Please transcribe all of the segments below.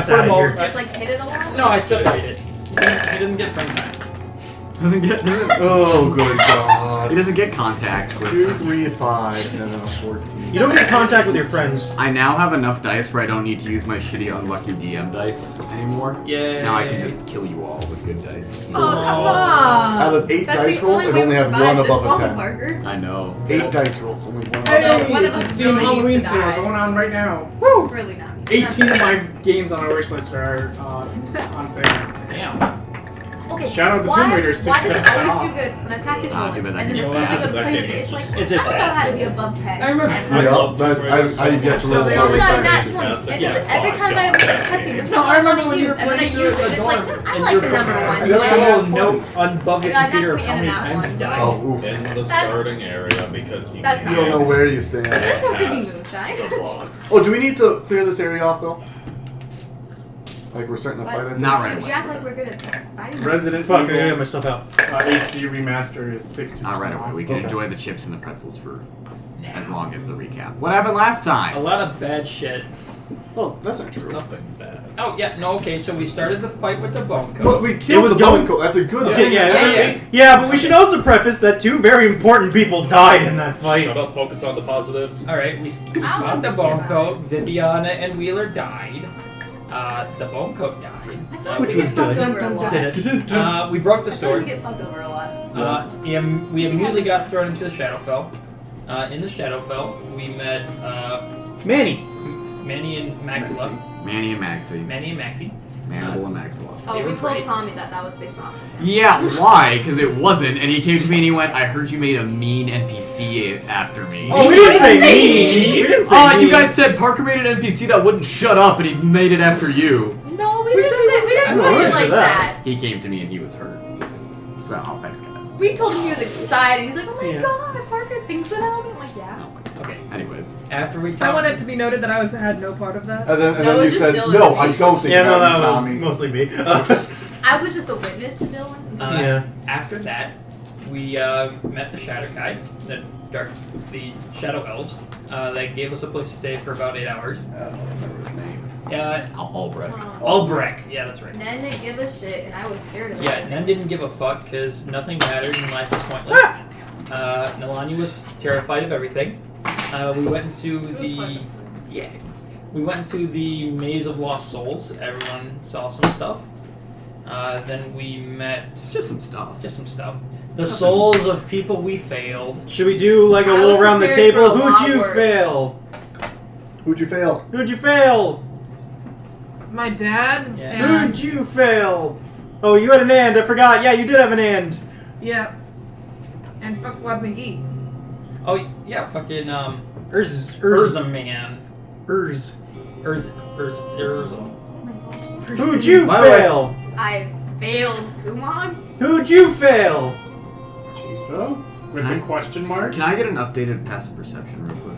us out of here. Just like hit it a lot? No, I separated. He doesn't get friend time. Doesn't get. Oh, good God. He doesn't get contact with. 2, 3, 5, and then a 14. You don't get contact with your friends. I now have enough dice where I don't need to use my shitty unlucky DM dice anymore. Yeah. Now I can just kill you all with good dice. Oh, come on! Out of 8 That's dice the rolls, only I way only we have survive one this above long, a 10. Parker. I know. 8 dice rolls, only one. Although one of This us is Steam really Halloween needs to sale die. going on right now. Woo! Really not. 18 of my games on our wish list are on sale. Damn. Okay, Shout out to Tomb Raider, 67% why does it always off. do good when I practice Ah, more, too bad that and then game as is soon as I bad. go to That play game with it, is it's like, just- it's I just don't know bad. how to be above 10. I remember- And- Yeah, but I've yet to roll It's so not a many nat times. 20. It doesn't, Yeah. every time I like cussing, there's No, no I remember I want to when you use, were and then I playing use through it, the it's like, dorm, I and like you the were number playing- one. There's so like a I- little note above your I got computer of knocked how me in many and out times you one. died. Oh, oof. In the starting area because you That's You don't know where you stand. This won't give me Past moonshine. the blocks. Oh, do we need to clear this area off, though? Like, we're starting to fight, I think? Not right You away. act like we're good at fighting. Resident Fuck, I Evil gotta get my stuff out. HD Remaster is 60%. Not right away. We can Okay. enjoy the chips and the pretzels for as long as the recap. What happened last time? A lot of bad shit. Oh, that's not true. Nothing bad. Oh, yeah, no, okay, so we started the fight with the bone coat. Well, we killed was the going- Bunko. That's a good Okay, thing. yeah, but we should also preface that 2 very important people died in that fight. Shut up, focus on the positives. Alright, we I'll found the think bone about coat. Viviana and Wheeler died. The bone coat died. Which we was get fucked good. over a lot. Did it. We broke the I feel like we sword. get fucked over a lot. We immediately got thrown into the Shadowfell. In the Shadowfell, we met Manny. Manny and Maxilla. Manny and Maxie. Manny and Maxie. Mandible and Maxilla. Oh, They we were told great. Tommy that was based off. Yeah, why? Because it wasn't, and he came to me and he went, I heard you made a mean NPC after me. Oh, we didn't say say mean. We didn't say Oh, mean. you guys said Parker made an NPC that wouldn't shut up and he made it after you. No, we We didn't said say we it didn't like say that. He came to me and he was hurt. So, thanks guys. We told him he was excited. He's like, oh my Yeah. god, Parker thinks about me. I'm like, yeah. Okay. Anyways. After we I talked, want it to be noted that I had no part of that. And then, No, you it was said, just no, Dylan. I don't think Yeah, no, that, that was Tommy. mostly me. I was just a witness to Dylan. Yeah. After that, we met the Shadow Guy, the Shadow Elves. They gave us a place to stay for about 8 hours. I don't remember his name. Albrecht. Albrecht. Yeah, that's right. Nen didn't give a shit, and I was scared of Yeah, it. Nen didn't give a fuck because nothing mattered and life was pointless. Nalane was terrified of everything. We went into we went into the Maze of Lost Souls. Everyone saw some stuff. Then we met Just some stuff. The souls of people we failed. Should we do like a I roll was around the prepared for table? a lot Who'd you worse. fail? Who'd you fail? Who'd you fail? My dad Yeah. and Who'd you fail? Oh, you had an and. I forgot. Yeah, you did have an and. yeah, and fuck Wab McGee. Oh yeah, fucking Urza man. Urz. Urza. Who'd you By the way- fail? I failed Kumon. Who'd you fail? Chiso? With Can the I- question mark? Can I get an updated passive perception real quick?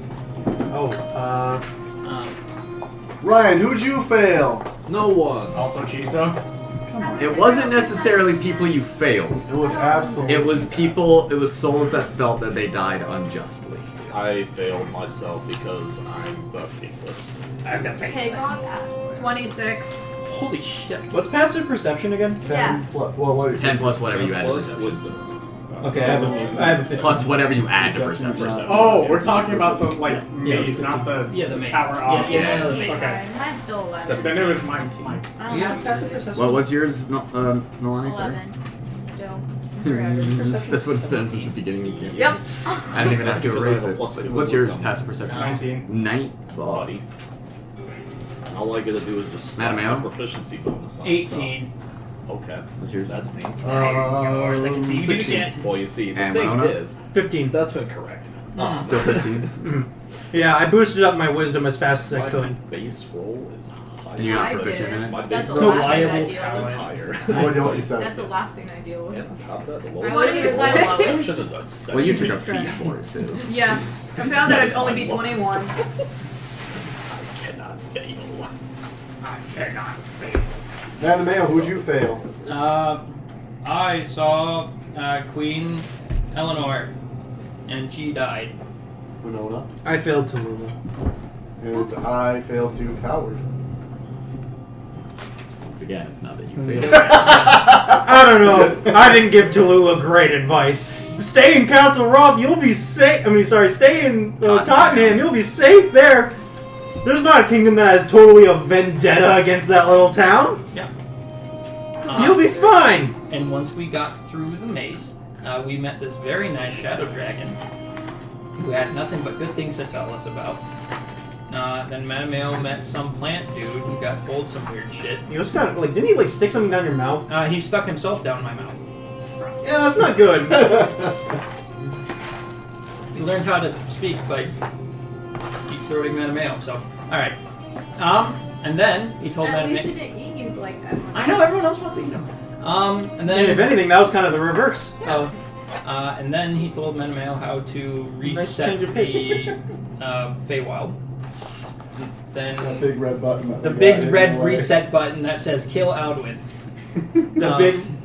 Oh, Ryan, who'd you fail? No one. Also Chiso? It wasn't necessarily people you failed. It was absolutely. It was souls that felt that they died unjustly. I failed myself because I'm the faceless. I'm the Pig faceless. on password. 26. Holy shit. what's passive perception again? 10 Yeah. plus. Well, what are you 10 plus whatever you add to Plus perception. wisdom. Okay, I have a 15. Plus whatever you add to perception. Oh, we're talking about the, like, maze, not the Yeah, the maze. tower Yeah, off. yeah, the maze. Okay. Mine's still 11. Then it was mine. I Do don't you have have passive perception? What was yours, Nalane? Sorry. 11. Still. Forever. That's what it's been since the beginning of the game. Yep. I didn't even ask you to Because I erase have a it. plus two What's yours, wisdom. passive perception? 19. Ninth. Body. All I gotta do is just slap Mattimeo? my proficiency bonus on 18. stuff. Okay. What's yours? That's neat. Yours, I can see you do it 16. again. Well, you see, the And thing Winona? is, 15. that's incorrect. Still 15. Yeah, I boosted up my wisdom as fast as I My could. base roll is And you're higher. not I proficient in did. it? My That's base the So last thing I liable deal is talent. with. higher. No idea what you said. That's the last thing I deal with. And how about the I lowest? wasn't even perception gonna love it. is a 7. Well, you took a Jesus feat Christ. for it, too. Yeah, I found that it'd only be 21. I cannot fail. Mattimeo, who'd you fail? I saw Queen Eleanor, and she died. Winona. I failed Tallulah. And I failed Duke Howard. once again, it's not that you It failed. was- I don't know. I didn't give Tallulah great advice. Stay in Council Rock, you'll be safe. Stay in Tottenham, you'll be safe there. There's not a kingdom that has totally a vendetta against that little town. Yeah. You'll be fine. And once we got through the maze, we met this very nice shadow dragon who had nothing but good things to tell us about. Then Mattimeo met some plant dude who got told some weird shit. You just got didn't he stick something down your mouth? He stuck himself down my mouth. Yeah, that's not good. He learned how to speak by deep throating Mattimeo. So, all right. And then he told At least he Mattimeo. didn't eat you like that one. I know everyone else wants to eat him. And then And if anything, that was kind of the reverse. and then he told Mattimeo how to reset change of pace. the Feywild. Then That big red button. that the we got big in red the way. reset button that says "Kill Alduin."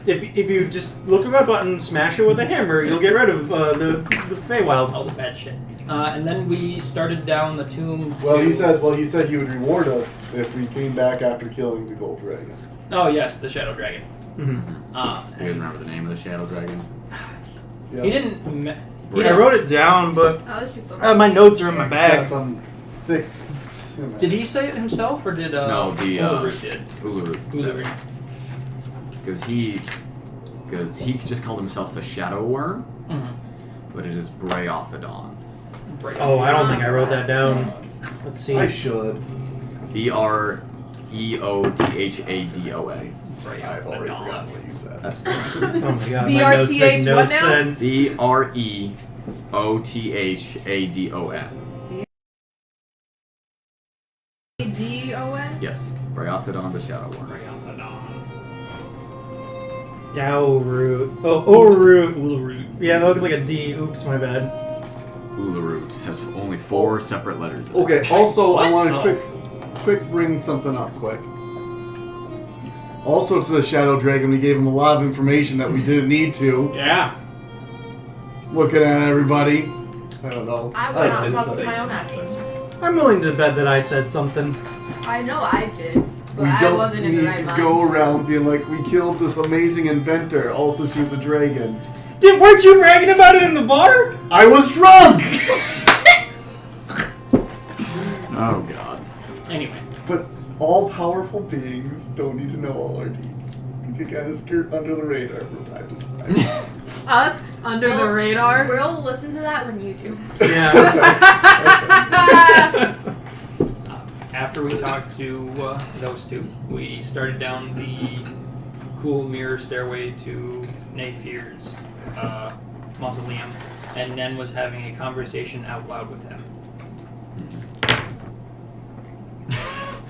If you just look at that button, smash it with a hammer, you'll get rid of the Feywild. All the bad shit. And then we started down the tomb. Well, to- he said he would reward us if we came back after killing the gold dragon. Oh yes, the Shadow Dragon. Mhm. You guys remember the name of the Shadow Dragon? Yeah. He didn't. I wrote it down, but Oh, that's too close. my notes are in my It's got bag. some thick cement. Did he say it himself, or did No, the Ulrich did? Uluru said it. Because he just called himself the Shadow Worm, Mhm. but it is Braeothadon. Oh, I don't think I wrote that down. Let's see. I should. Breotheadoa. I've already forgotten what you said. That's fine. Oh my god, my notes make BRTH no what now? sense. Breothadon. D-O-N? Yes, Braeothadon the Shadow Worm. Dowroot. Oh, Urut. Ulurut. Yeah, that looks like a D. Oops, my bad. Ulurut has only 4 separate letters. in it. Okay. Also, I What? want to quick bring something up quick. Also, to the Shadow Dragon, we gave him a lot of information that we didn't need to. Yeah. Looking at everybody. I don't know. I I went off did top of say- my own actions. I'm willing to bet that I said something. I know I did, but We I don't wasn't in need the right to mind. go around being like, we killed this amazing inventor. Also, she was a dragon. Weren't you bragging about it in the bar? I was drunk! Oh god. Anyway, But all powerful beings don't need to know all our deeds. You can kind of skirt under the radar from time to time. Us? Under the radar? We'll listen to that when you do. Yeah. after we talked to those two, we started down the cool mirror stairway to Nafir's mausoleum, and Nen was having a conversation out loud with him.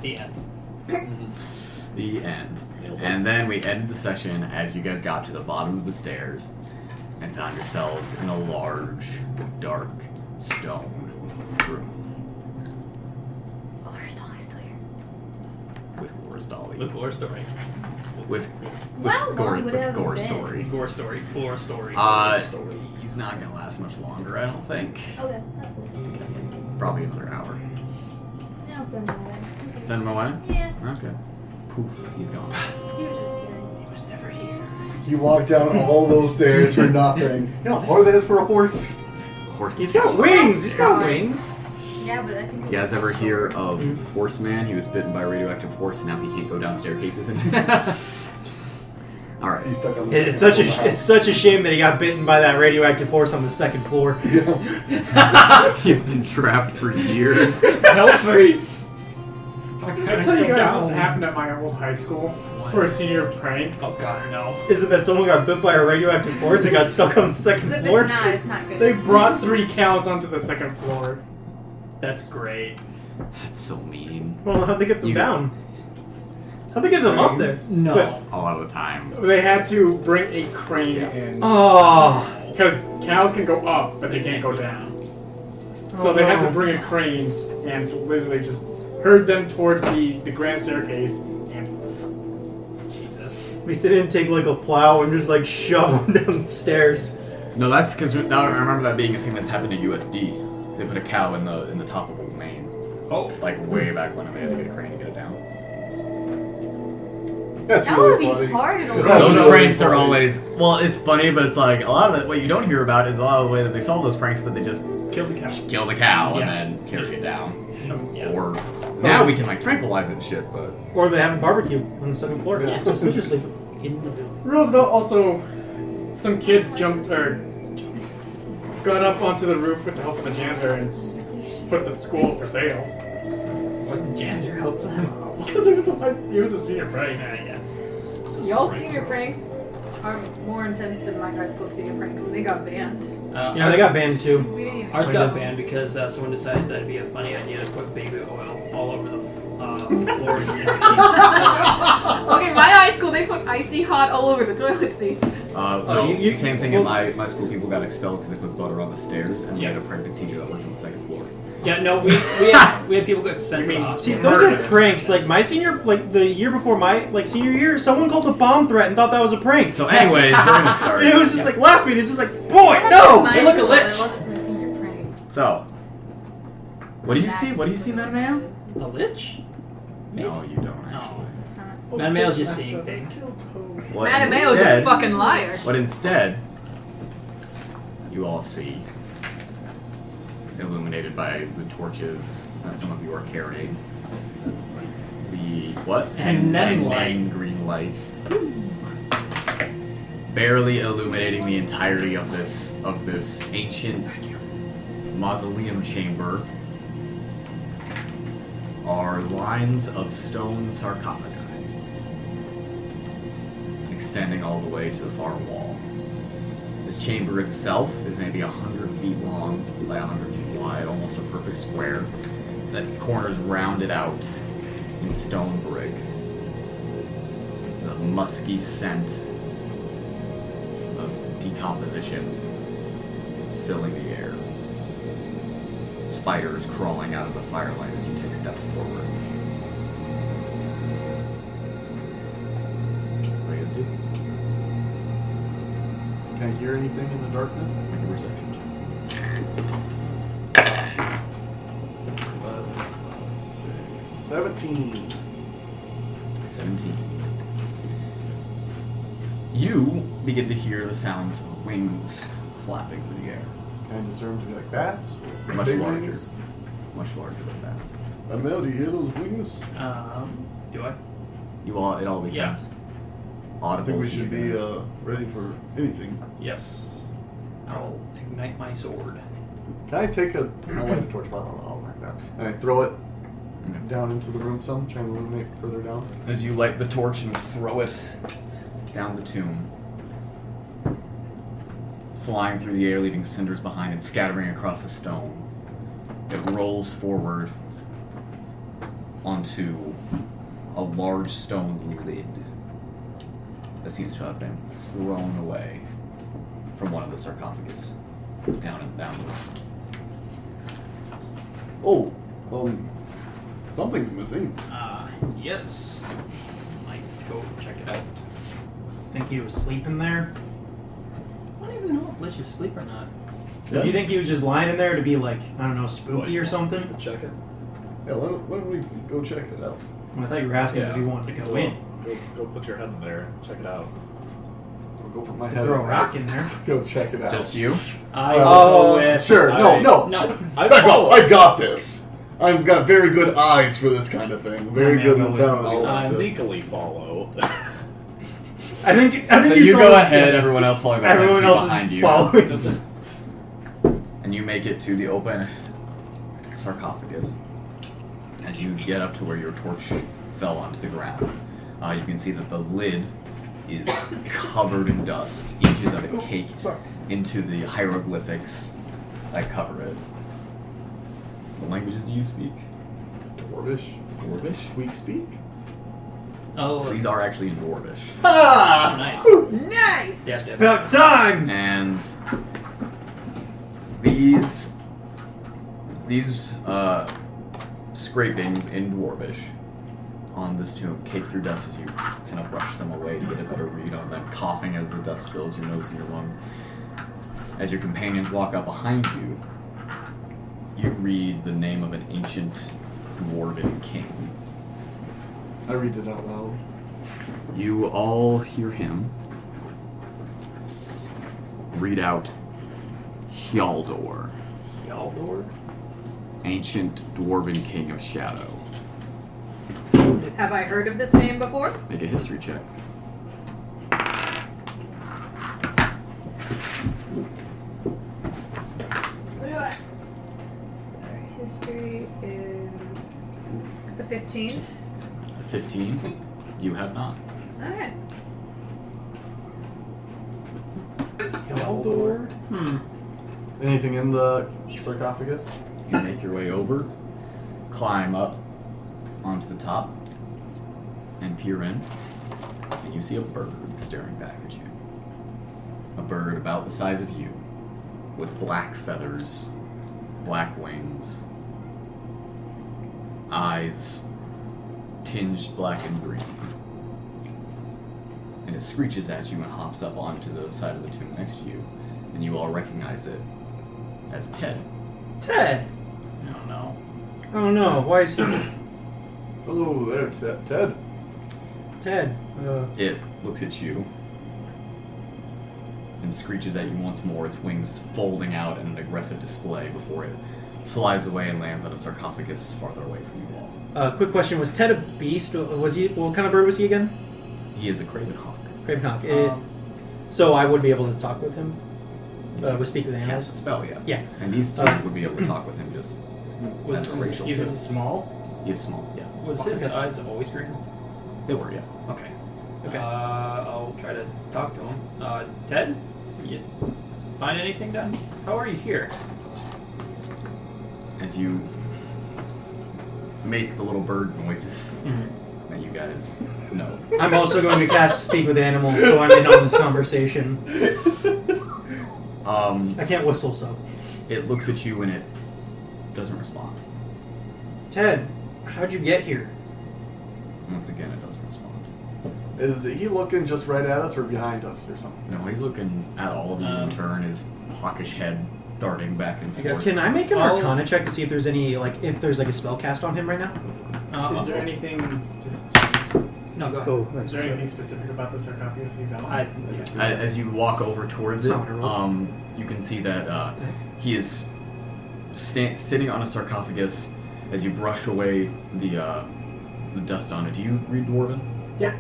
The end. The end. And then we ended the session as you guys got to the bottom of the stairs and found yourselves in a large, dark, stone room with Gloristali. The Gore story. With Well, Gore, long would with have Gore been. story. Gore story. Gore story. Uh, Gore story. He's not gonna last much longer, I don't think. Okay, that's cool. Probably another hour. Yeah, I'll send him away. Send him away? Yeah, Okay. Poof, he's gone. he was just kidding. He was never here. You walk down all those stairs for nothing. You know how hard that is for a horse? Horse He's got wings. He's got wings. Yeah, but I think. You guys ever hear of Horseman? He was bitten by a radioactive horse, and now he can't go down staircases anymore. All right. He's stuck on the It's second such level it's such a shame that he got bitten by that radioactive horse on the second floor. Yeah. He's been trapped for years. Help me! Can I tell you guys what happened at my old high school for a senior prank? Oh god, no. Is it that someone got bit by a radioactive horse and got stuck on the second If floor? it's not good. They brought 3 cows onto the second floor. That's great. That's so mean. Well, how'd they get them You- down? How'd they get them up there? No. But- A lot of the time. They had to bring a crane Yeah. in. Oh. Because cows can go up, but they can't go down. So they had to bring a crane and literally just herd them towards the grand staircase and Jesus. At least they didn't take like a plow and just like shove them down the stairs. No, that's because I remember that being a thing that's happened to USD. They put a cow in the top of a main, Oh. like way back when, and they had to get a crane to get it down. That's That really would be funny. hard in a That's Those really pranks are funny. always well. It's funny, but it's like a lot of it. What you don't hear about is a lot of the way that they solve those pranks. That they just Kill the cow. kill the cow Yeah. and then carry it down. Yeah. Or now we can like tranquilize it and shit. But Or they have a barbecue on the second floor. Yeah. Just interesting. In the building. Roosevelt also, some kids jumped or got up onto the roof with the help of the janitor and put the school for sale. What did janitor help them out? Because it was a senior prank. Yeah. So Y'all sorry. senior pranks are more intense than my high school senior pranks, and they got banned. Yeah, they got banned too. We didn't even. Ours got banned because someone decided that'd be a funny idea to put baby oil all over the floors. Okay, my high school, they put icy hot all over the toilet seats. no, you- same thing well- in my school. People got expelled because they put butter on the stairs, and we Yeah. had a pregnant teacher that worked on the second floor. Yeah, no, we had people get sent to the mean- See, hospital. those are pranks. Like my senior, like the year before my senior year, someone called a bomb threat and thought that was a prank. So, anyways, we're gonna start. And it was just like laughing. It's just like, boy, That no! was Hey, look at my Lich. school, but it wasn't my senior prank. So, what do you see? What do you see, Mattimeo? A lich? No, you don't actually. No. Mattimeo's just seeing things. What Matameo's a instead- fucking liar. But instead, you all see, illuminated by the torches that some of you are carrying, the what? And Nen light. Nen green lights, barely illuminating the entirety of this ancient mausoleum chamber, are lines of stone sarcophagi extending all the way to the far wall. This chamber itself is maybe 100 feet long by 100 feet wide, almost a perfect square, that corners rounded out in stone brick. The musky scent of decomposition filling the air. Spiders crawling out of the firelight as you take steps forward. What do you guys do? Can I hear anything in the darkness? Make a perception check. 17. 17. You begin to hear the sounds of wings flapping through the air. Can I discern to be like bats? Or Much big larger. wings? Much larger than bats. Mel, do you hear those wings? Do I? It all becomes I audible. think we to should you be guys. ready for anything. Yes. I'll ignite my sword. Can I take I'll light a torch, but I'll like that. And I throw it Okay. down into the room some, trying to illuminate further down. As you light the torch and throw it down the tomb, flying through the air, leaving cinders behind it, scattering across the stone, it rolls forward onto a large stone lid that seems to have been thrown away from one of the sarcophagus down the Oh, something's missing. Yes. Might go check it out. Think he was sleeping there? I don't even know if Lich is asleep or not. Do you think he was just lying in there to be like, I don't know, spooky or something? Check it. Yeah, why don't we go check it out? I thought you were asking if he wanted to go in. Go put your head in there and check it out. I'll go put my head Throw in a there. rock in there. Go check it out. Just you? I Oh, go with. sure. No. No. I Back follow. off. I got this. I've got very good eyes for this kind of thing. Very Yeah, good man, I'll mentality. I'll This is- sneakily follow. I think So you told go us ahead, that everyone else following behind everyone you else behind is you. following. And you make it to the open sarcophagus. As you get up to where your torch fell onto the ground, you can see that the lid is covered in dust, inches of it caked into the hieroglyphics that cover it. What languages do you speak? Dwarvish. Dwarvish? We speak. Oh, So these are actually in Dwarvish. Ah! nice. Nice! Yeah, yeah. About time! And these scrapings in Dwarvish on this tomb cake through dust as you kind of brush them away to get a better read on them, coughing as the dust fills your nose and your lungs. As your companions walk up behind you, you read the name of an ancient dwarven king. I read it out loud. You all hear him read out Hjaldor, Yaldor? ancient dwarven king of shadow. Have I heard of this name before? Make a history check. Sorry, history is... It's a 15. 15. You have not. Okay. Yaldor? Anything in the sarcophagus? You make your way over, climb up onto the top, and peer in, and you see a bird staring back at you. A bird about the size of you, with black feathers, black wings, eyes tinged black and green. And it screeches at you and hops up onto the side of the tomb next to you, and you all recognize it as Ted. Ted! I don't know. I don't know. Why is he... Hello there, Ted. Ted. It looks at you and screeches at you once more, its wings folding out in an aggressive display before it flies away and lands on a sarcophagus farther away from you all. Quick question. Was Ted a beast? Was he... What kind of bird was he again? He is a craven hawk. Craven hawk. So I would be able to talk with him? Would speak with animals? Cast a spell, yeah. Yeah. And these two would be able to talk with him just as a racial He's thing. small? He is small, yeah. Was his Okay. eyes always green? They were, yeah. Okay. Okay. I'll try to talk to him. Ted? You find anything done? How are you here? As you make the little bird noises that you guys know. I'm also going to cast Speak with Animals, so I'm in on this conversation. I can't whistle, so. It looks at you and it doesn't respond. Ted, how'd you get here? Once again, it doesn't respond. Is he looking just right at us or behind us or something? No, he's looking at all of you in turn, his hawkish head darting back and forth. Can I make an Arcana check to see if there's any, if there's a spell cast on him right now? Is there anything specific? No, go ahead. Oh, Is there anything specific about the sarcophagus he's on? As you walk over towards it, That's not what I rolled. you can see that he is sitting on a sarcophagus. As you brush away the dust on it, do you read Dwarven? Yeah.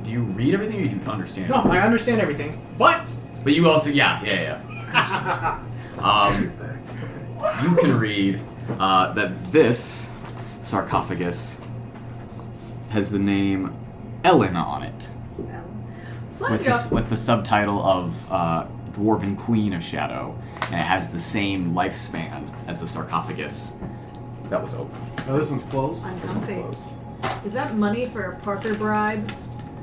Do you read everything, or do you understand? No, everything? I understand everything. But But you also, yeah. You can read that this sarcophagus has the name Ellen on it, with the subtitle of Dwarven Queen of Shadow, and it has the same lifespan as the sarcophagus that was open. Oh, this one's closed? This one's Uncomfy. closed. Is that money for a Parker bribe?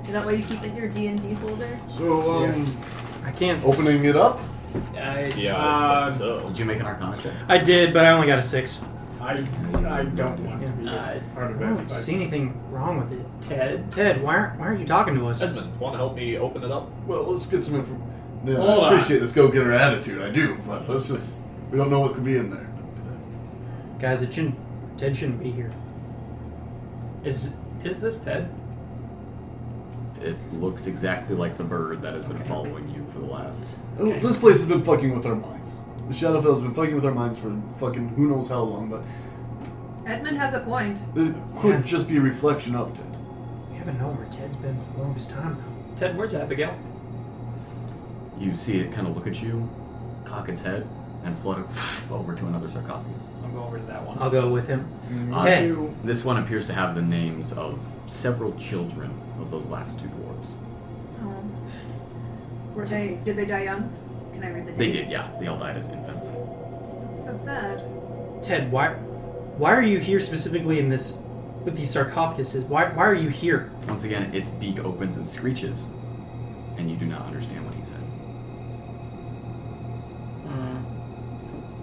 Is that why you keep it in your D&D folder? So, I can't. opening it up? Yeah, I think so. Did you make an Arcana check? I did, but I only got a 6. I don't want to be part of I this. don't see anything wrong with it. Ted? Why aren't you talking to us? Edmund, want to help me open it up? Well, let's get some information. Yeah, Hold I on. appreciate this go-getter attitude, I do, but let's just... We don't know what could be in there. Guys, Ted shouldn't be here. Is this Ted? It looks exactly like the bird that has been following you for the last... Oh, this place has been fucking with our minds. The Shadowfell has been fucking with our minds for fucking who knows how long, but Edmund has a point. it could just be a reflection of Ted. We haven't known where Ted's been for the longest time now. Ted, where's Abigail? You see it kind of look at you, cock its head, and flutter over to another sarcophagus. I'll go over to that one. I'll go with him. Uh, Ted. This one appears to have the names of several children of those last two dwarves. Did they die young? Can I read the names? They did, yeah. They all died as infants. That's so sad. Ted, why are you here specifically in this with these sarcophaguses? Why are you here? Once again, its beak opens and screeches, and you do not understand what he said.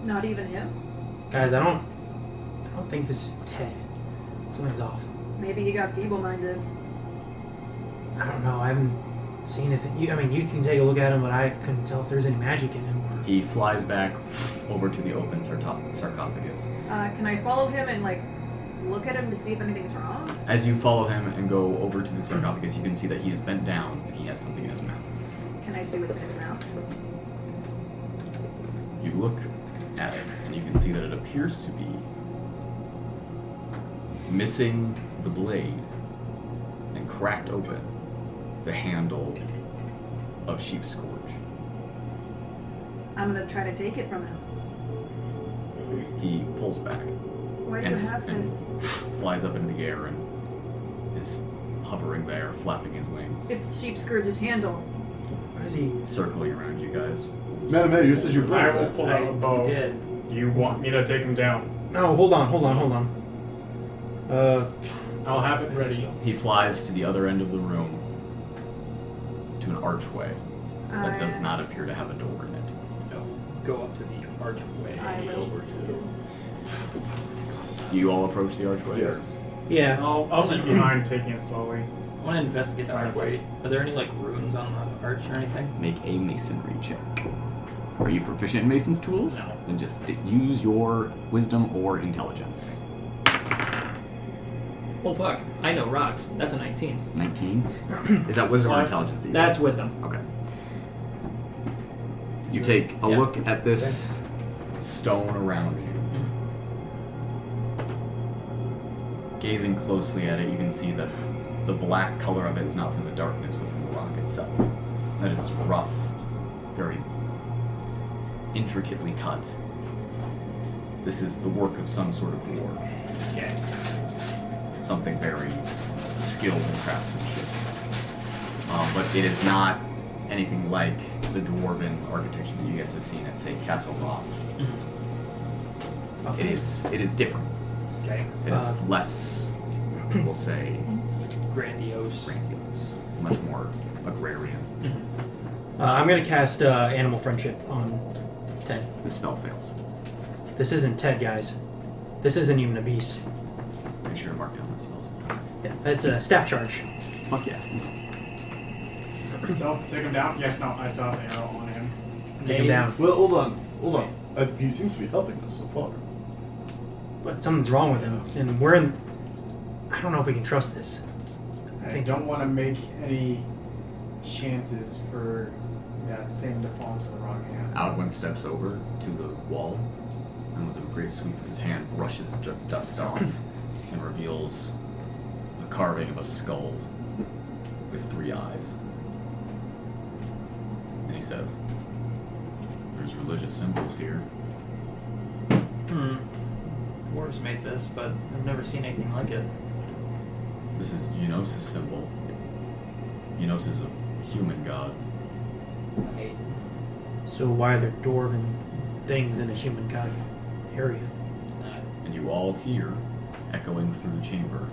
Not even him? Guys, I don't think this is Ted. Something's off. Maybe he got feeble-minded. I don't know. I haven't seen if you can take a look at him, but I couldn't tell if there's any magic in him. He flies back over to the open sarcophagus. Can I follow him and, look at him to see if anything's wrong? As you follow him and go over to the sarcophagus, you can see that he is bent down and he has something in his mouth. Can I see what's in his mouth? You look at it and you can see that it appears to be missing the blade and cracked open the handle of sheep's scourge. I'm gonna try to take it from him. He pulls back Why do you have and this? flies up into the air and is hovering there, flapping his wings, It's Sheep Scourge's handle. What is he? circling around you guys. Mattimeo, you said you I broke will that. pull out a bow. did. You want me to take him down? No, hold on. I'll have it ready. He flies to the other end of the room to an archway that does not appear to have a door in it. Go up to the archway. I will over to. You all approach the archway? Yes. Yeah. I'll get behind, taking it slowly. I want to investigate the archway. Are there any like runes on the arch or anything? Make a masonry check. Are you proficient in mason's tools? No. Then just use your wisdom or intelligence. Oh fuck! I know rocks. That's a 19. 19? Is that wisdom or Plus, intelligence? that you That's roll? wisdom. Okay. You take a Yeah. look at this stone around you. Gazing closely at it, you can see that the black color of it is not from the darkness, but from the rock itself. That is rough, very intricately cut. This is the work of some sort of dwarf. Okay. Something very skilled in craftsmanship. But it is not anything like the dwarven architecture that you guys have seen at, say, Castle Roth. It is different. Okay. It is less, we'll say, Grandiose. grandiose, much more agrarian. I'm gonna cast Animal Friendship on Ted. The spell fails. This isn't Ted, guys. This isn't even a beast. Make sure to mark down that spell slot. Yeah, it's a staff charge. Fuck yeah. So, take him down? Yes, no, I saw the arrow on him. Take him down. Well, hold on. He seems to be helping us so far. But something's wrong with him, and we're in. I don't know if we can trust this. I don't want to make any chances for that thing to fall into the wrong hands. Alwyn steps over to the wall and with a great sweep of his hand brushes dust off and reveals a carving of a skull with 3 eyes. And he says, "There's religious symbols here." Dwarves made this, but I've never seen anything like it. This is Unos' symbol. Unos is a human god. Right. So why are there dwarven things in a human god area? And you all hear, echoing through the chamber,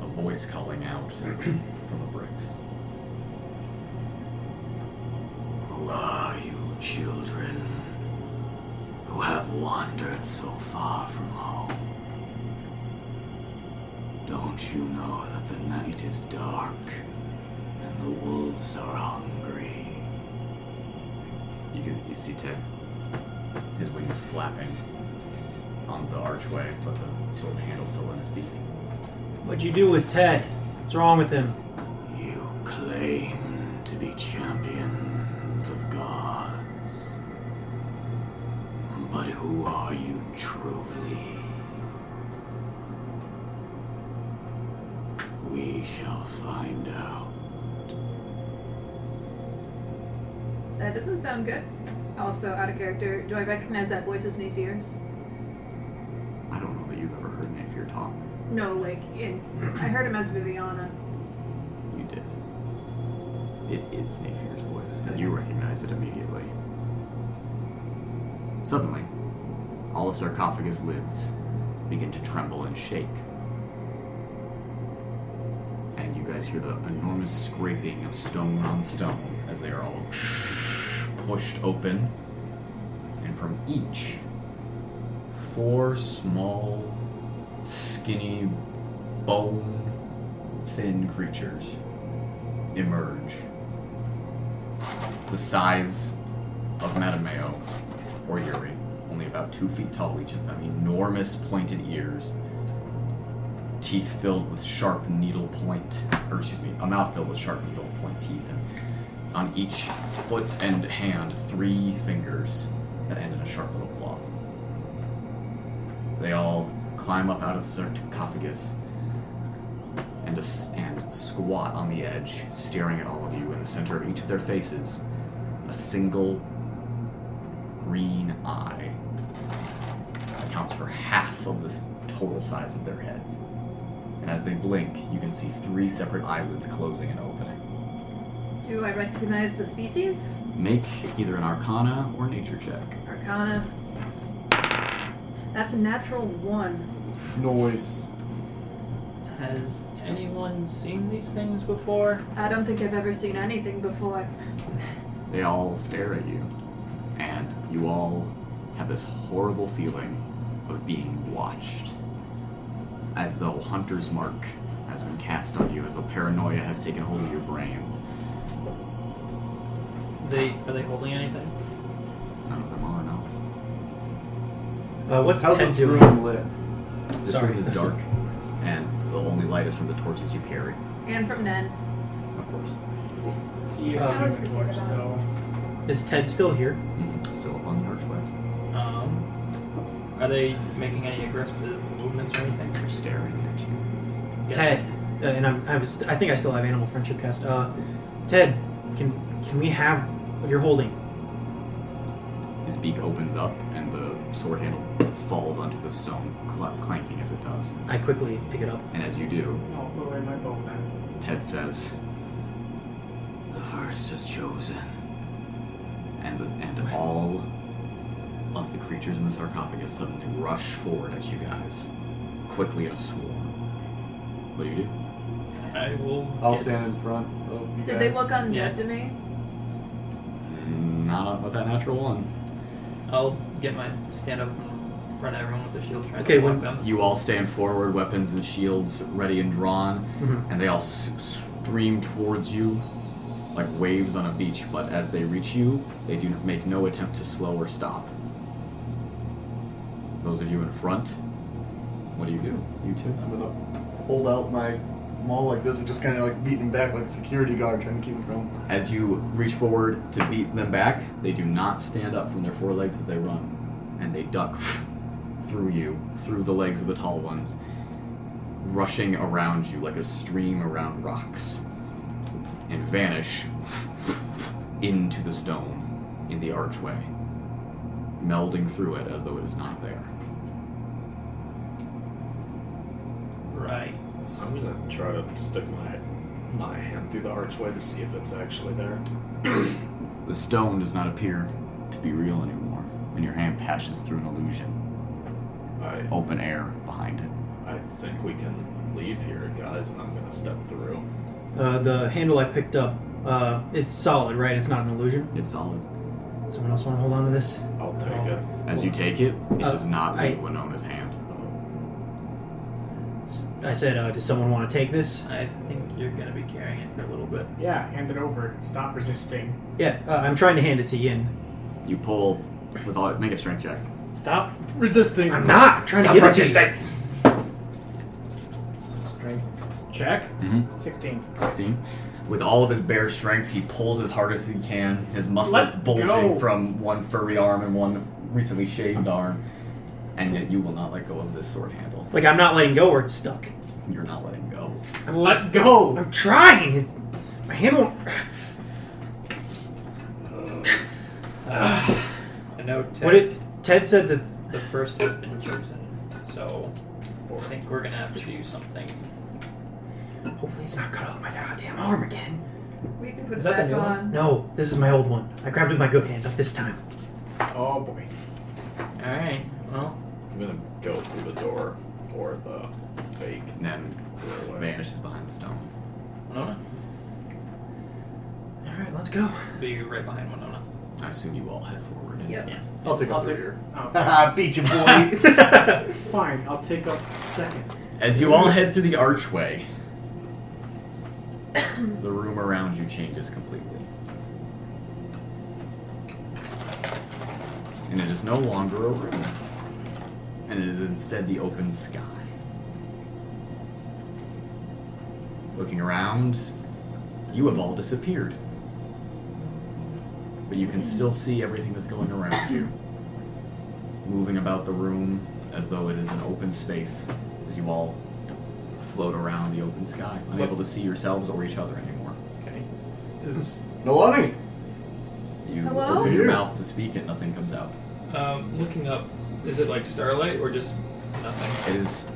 a voice calling out from the bricks. "Who are you, children, who have wandered so far from home? Don't you know that the night is dark and the wolves are hungry?" You see Ted, his wings flapping on the archway, but the sword handle still in his beak. What'd you do with Ted? What's wrong with him? You claim to be champions of gods, but who are you truly? We shall find out. That doesn't sound good. Also, out of character, do I recognize that voice as Naifir's? I don't know that you've ever heard Naifir talk. No, I heard him as Viviana. You did. It is Naifir's voice, and you recognize it immediately. Suddenly, all the sarcophagus lids begin to tremble and shake. And you guys hear the enormous scraping of stone on stone as they are all pushed open. And from each, 4 small, skinny, bone-thin creatures emerge. The size of Mattimeo or Yuri, only about 2 feet tall, each of them, enormous pointed ears, teeth filled with sharp needle point, or excuse me, a mouth filled with sharp needle point teeth, and on each foot and hand, 3 fingers that end in a sharp little claw. They all climb up out of the sarcophagus and squat on the edge, staring at all of you. In the center of each of their faces, a single green eye accounts for half of the total size of their heads. And as they blink, you can see 3 separate eyelids closing and opening. Do I recognize the species? Make either an Arcana or Nature check. Arcana. That's a natural 1. Noise. Has anyone seen these things before? I don't think I've ever seen anything before. They all stare at you, and you all have this horrible feeling of being watched. As though Hunter's Mark has been cast on you, as though paranoia has taken hold of your brains. Are they holding anything? None of them are, no. What's How's Ted this doing? room lit? This Sorry, room is dark, and the only light is from the torches you carry. And from Nen. Of course. He is I was human forgetting torch, about so Is Ted still here? Still up on the archway. Are they making any aggressive movements or anything? They're staring at you. Yeah. Ted, and I think I still have Animal Friendship cast. Ted, can we have what you're holding? His beak opens up, and the sword handle falls onto the stone, clanking as it does. I quickly pick it up. And as you do, I'll put away my bow then. Ted says, "The first is chosen." And all of the creatures in the sarcophagus suddenly rush forward at you guys, quickly in a swarm. What do you do? I will. I'll get- stand in front of you Did they guys. look undead Yeah. to me? Not with that natural one. I'll stand up in front of everyone with the shield, trying Okay, to when- block them. You all stand forward, weapons and shields ready and drawn, Mhm. and they all stream towards you like waves on a beach, but as they reach you, they do make no attempt to slow or stop. Those of you in front, what do? You two? I'm gonna hold out my maul like this and just kind of like beat him back like a security guard, trying to keep him from. As you reach forward to beat them back, they do not stand up from their forelegs as they run, and they duck through you, through the legs of the tall ones, rushing around you like a stream around rocks, and vanish into the stone in the archway, melding through it as though it is not there. Right. I'm gonna try to stick my hand through the archway to see if it's actually there. The stone does not appear to be real anymore, and your hand passes through an illusion. Open air behind it. I think we can leave here, guys, and I'm gonna step through. The handle I picked up, it's solid, right? It's not an illusion. It's solid. Someone else want to hold on to this? I'll take it. As you take it, it does not I- leave Winona's hand. I said, does someone want to take this? I think you're gonna be carrying it for a little bit. Yeah, hand it over. Stop resisting. Yeah, I'm trying to hand it to Yin. You pull with all. Make a strength check. Stop resisting. I'm not. I'm trying to give it to you. Strength check. Mm-hmm. 16. 16. With all of his bare strength, he pulls as hard as he can. His muscles Let bulging go. from one furry arm and one recently shaved arm, and yet you will not let go of this sword handle. Like, I'm not letting go or it's stuck. You're not letting go. Let go. I'm trying. It's my hand won't. I know Ted said that. the first has been chosen, so I think we're gonna have to do something. Hopefully, it's not cut off my goddamn arm again. We can put Is it that the back new one? on. No, this is my old one. I grabbed it with my good hand, not this time. Oh boy. Alright, well, I'm gonna go through the door or the fake And then doorway. vanishes behind the stone. Winona? All right, let's go. Be right behind Winona. I assume you all head forward. Yep. Yeah. I'll take I'll up the take- rear. Oh. Haha, beat you, boy. Fine, I'll take up second. As you all head through the archway, the room around you changes completely. And it is no longer a room. And it is instead the open sky. Looking around, you have all disappeared. But you can still see everything that's going around you. Moving about the room as though it is an open space as you all float around the open sky, unable to see yourselves or each other anymore. Okay. Nalane! You Hello? open your mouth to speak and nothing comes out. Looking up, is it like starlight or just nothing? It is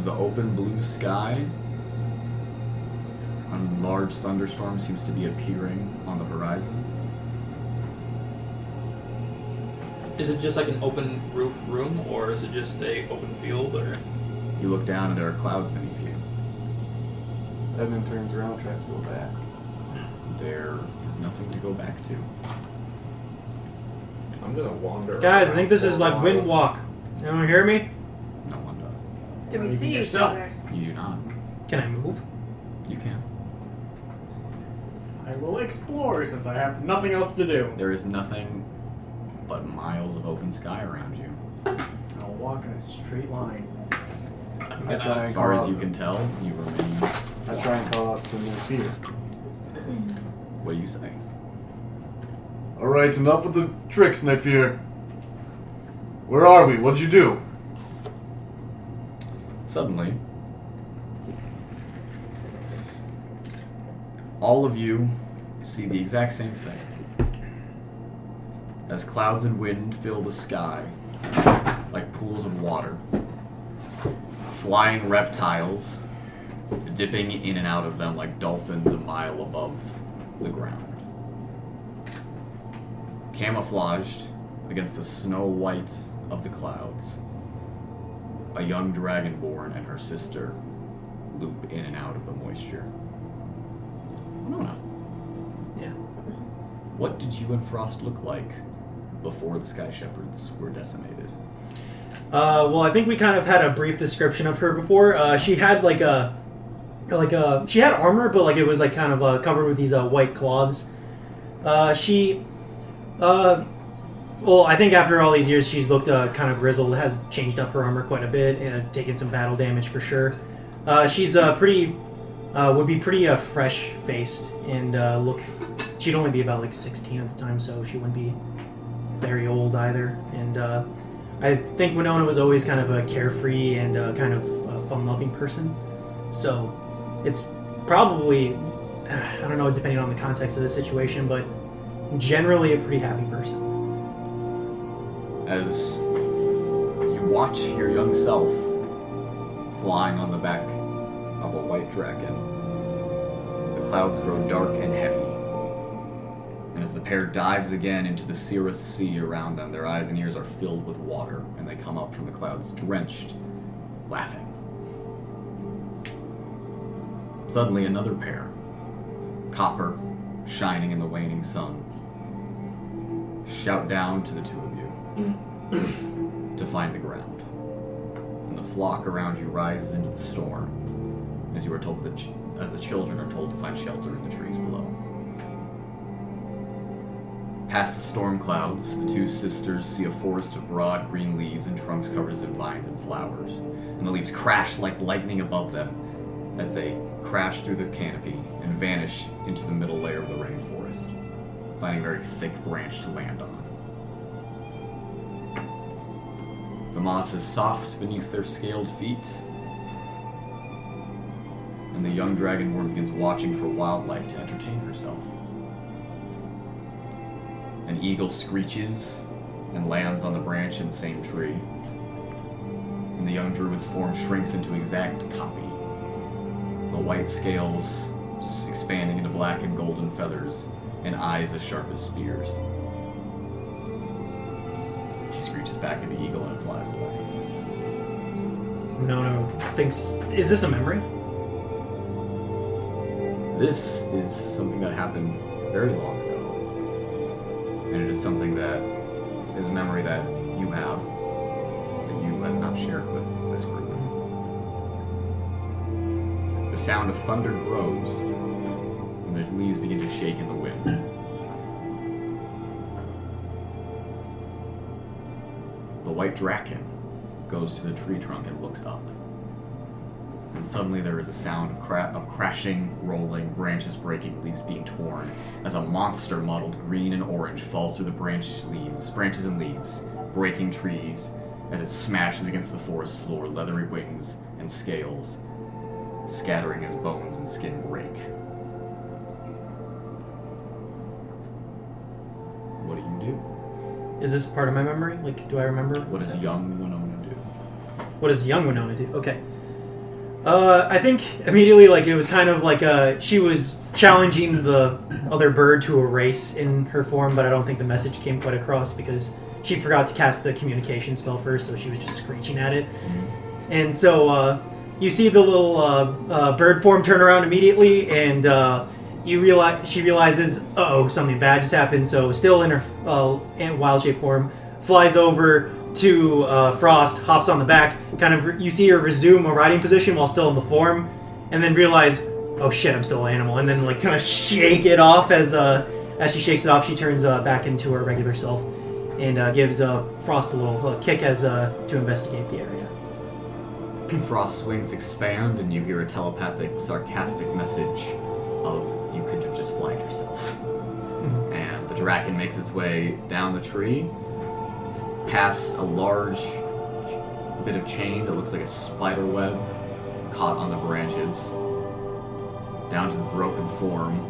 the open blue sky. A large thunderstorm seems to be appearing on the horizon. Is it just like an open roof room, or is it just a open field, or? You look down and there are clouds beneath you. Edmund turns around, tries to go back. There is nothing to go back to. I'm gonna wander. Guys, I around think this for is a like while. wind walk. Anyone hear me? No one does. Do we see each yourself. other? You do not. Can I move? You can. I will explore since I have nothing else to do. There is nothing but miles of open sky around you. I'll walk in a straight line. I'm I gonna, try As and far call as you out- can tell, you remain. I try and call out to their fear. What do you say? Alright, enough with the tricks, Nephir. Where are we? What'd you do? Suddenly, all of you see the exact same thing. As clouds and wind fill the sky like pools of water, flying reptiles dipping in and out of them like dolphins a mile above the ground. Camouflaged against the snow white of the clouds, a young dragonborn and her sister loop in and out of the moisture. Winona, Yeah. what did you and Frost look like before the Sky Shepherds were decimated? Well, I think we kind of had a brief description of her before. She had she had armor, but like it was like kind of covered with these white cloths. Well, I think after all these years, she's looked kind of grizzled. Has changed up her armor quite a bit and taken some battle damage for sure. She's would be pretty fresh faced and look. She'd only be about like 16 at the time, so she wouldn't be very old either. And I think Winona was always kind of a carefree and kind of a fun-loving person. So it's probably, I don't know, depending on the context of the situation, but generally a pretty happy person. As you watch your young self flying on the back of a white dragon, the clouds grow dark and heavy. And as the pair dives again into the Cirrus Sea around them, their eyes and ears are filled with water, and they come up from the clouds drenched, laughing. Suddenly another pair, copper, shining in the waning sun, shout down to the two of you to find the ground. And the flock around you rises into the storm, as you are told that as the children are told to find shelter in the trees below. Past the storm clouds, the two sisters see a forest of broad green leaves and trunks covered in vines and flowers, and the leaves crash like lightning above them as they crash through the canopy and vanish into the middle layer of the rainforest, finding a very thick branch to land on. The moss is soft beneath their scaled feet, and the young dragonborn begins watching for wildlife to entertain herself. An eagle screeches and lands on the branch in the same tree, and the young druid's form shrinks into exact copy, the white scales expanding into black and golden feathers, and eyes as sharp as spears. She screeches back at the eagle and it flies away. No, thinks, is this a memory? This is something that happened very long ago. And it is something that is a memory that you have not shared with this group. The sound of thunder grows, and the leaves begin to shake in the wind. The white draken goes to the tree trunk and looks up. And suddenly there is a sound of crashing, rolling, branches breaking, leaves being torn, as a monster mottled green and orange falls through the branches and leaves, breaking trees as it smashes against the forest floor, leathery wings and scales, scattering as bones and skin break. What do you do? Is this part of my memory? Like, do I remember? What does young Winona do? What does young Winona do? Okay. I think immediately, like, it was kind of like she was challenging the other bird to a race in her form, but I don't think the message came quite across because she forgot to cast the communication spell first, so she was just screeching at it. And so you see the little bird form turn around immediately, and she realizes, uh-oh, something bad just happened. So still in her wild shape form, flies over to Frost, hops on the back. Kind of, you see her resume a riding position while still in the form, and then realize, oh shit, I'm still an animal, and then like kind of shake it off. As she shakes it off, she turns back into her regular self, and gives Frost a little kick as to investigate the area. Frost's wings expand, and you hear a telepathic, sarcastic message of, you could have just flied yourself. And the Draken makes its way down the tree, past a large bit of chain that looks like a spider web caught on the branches, down to the broken form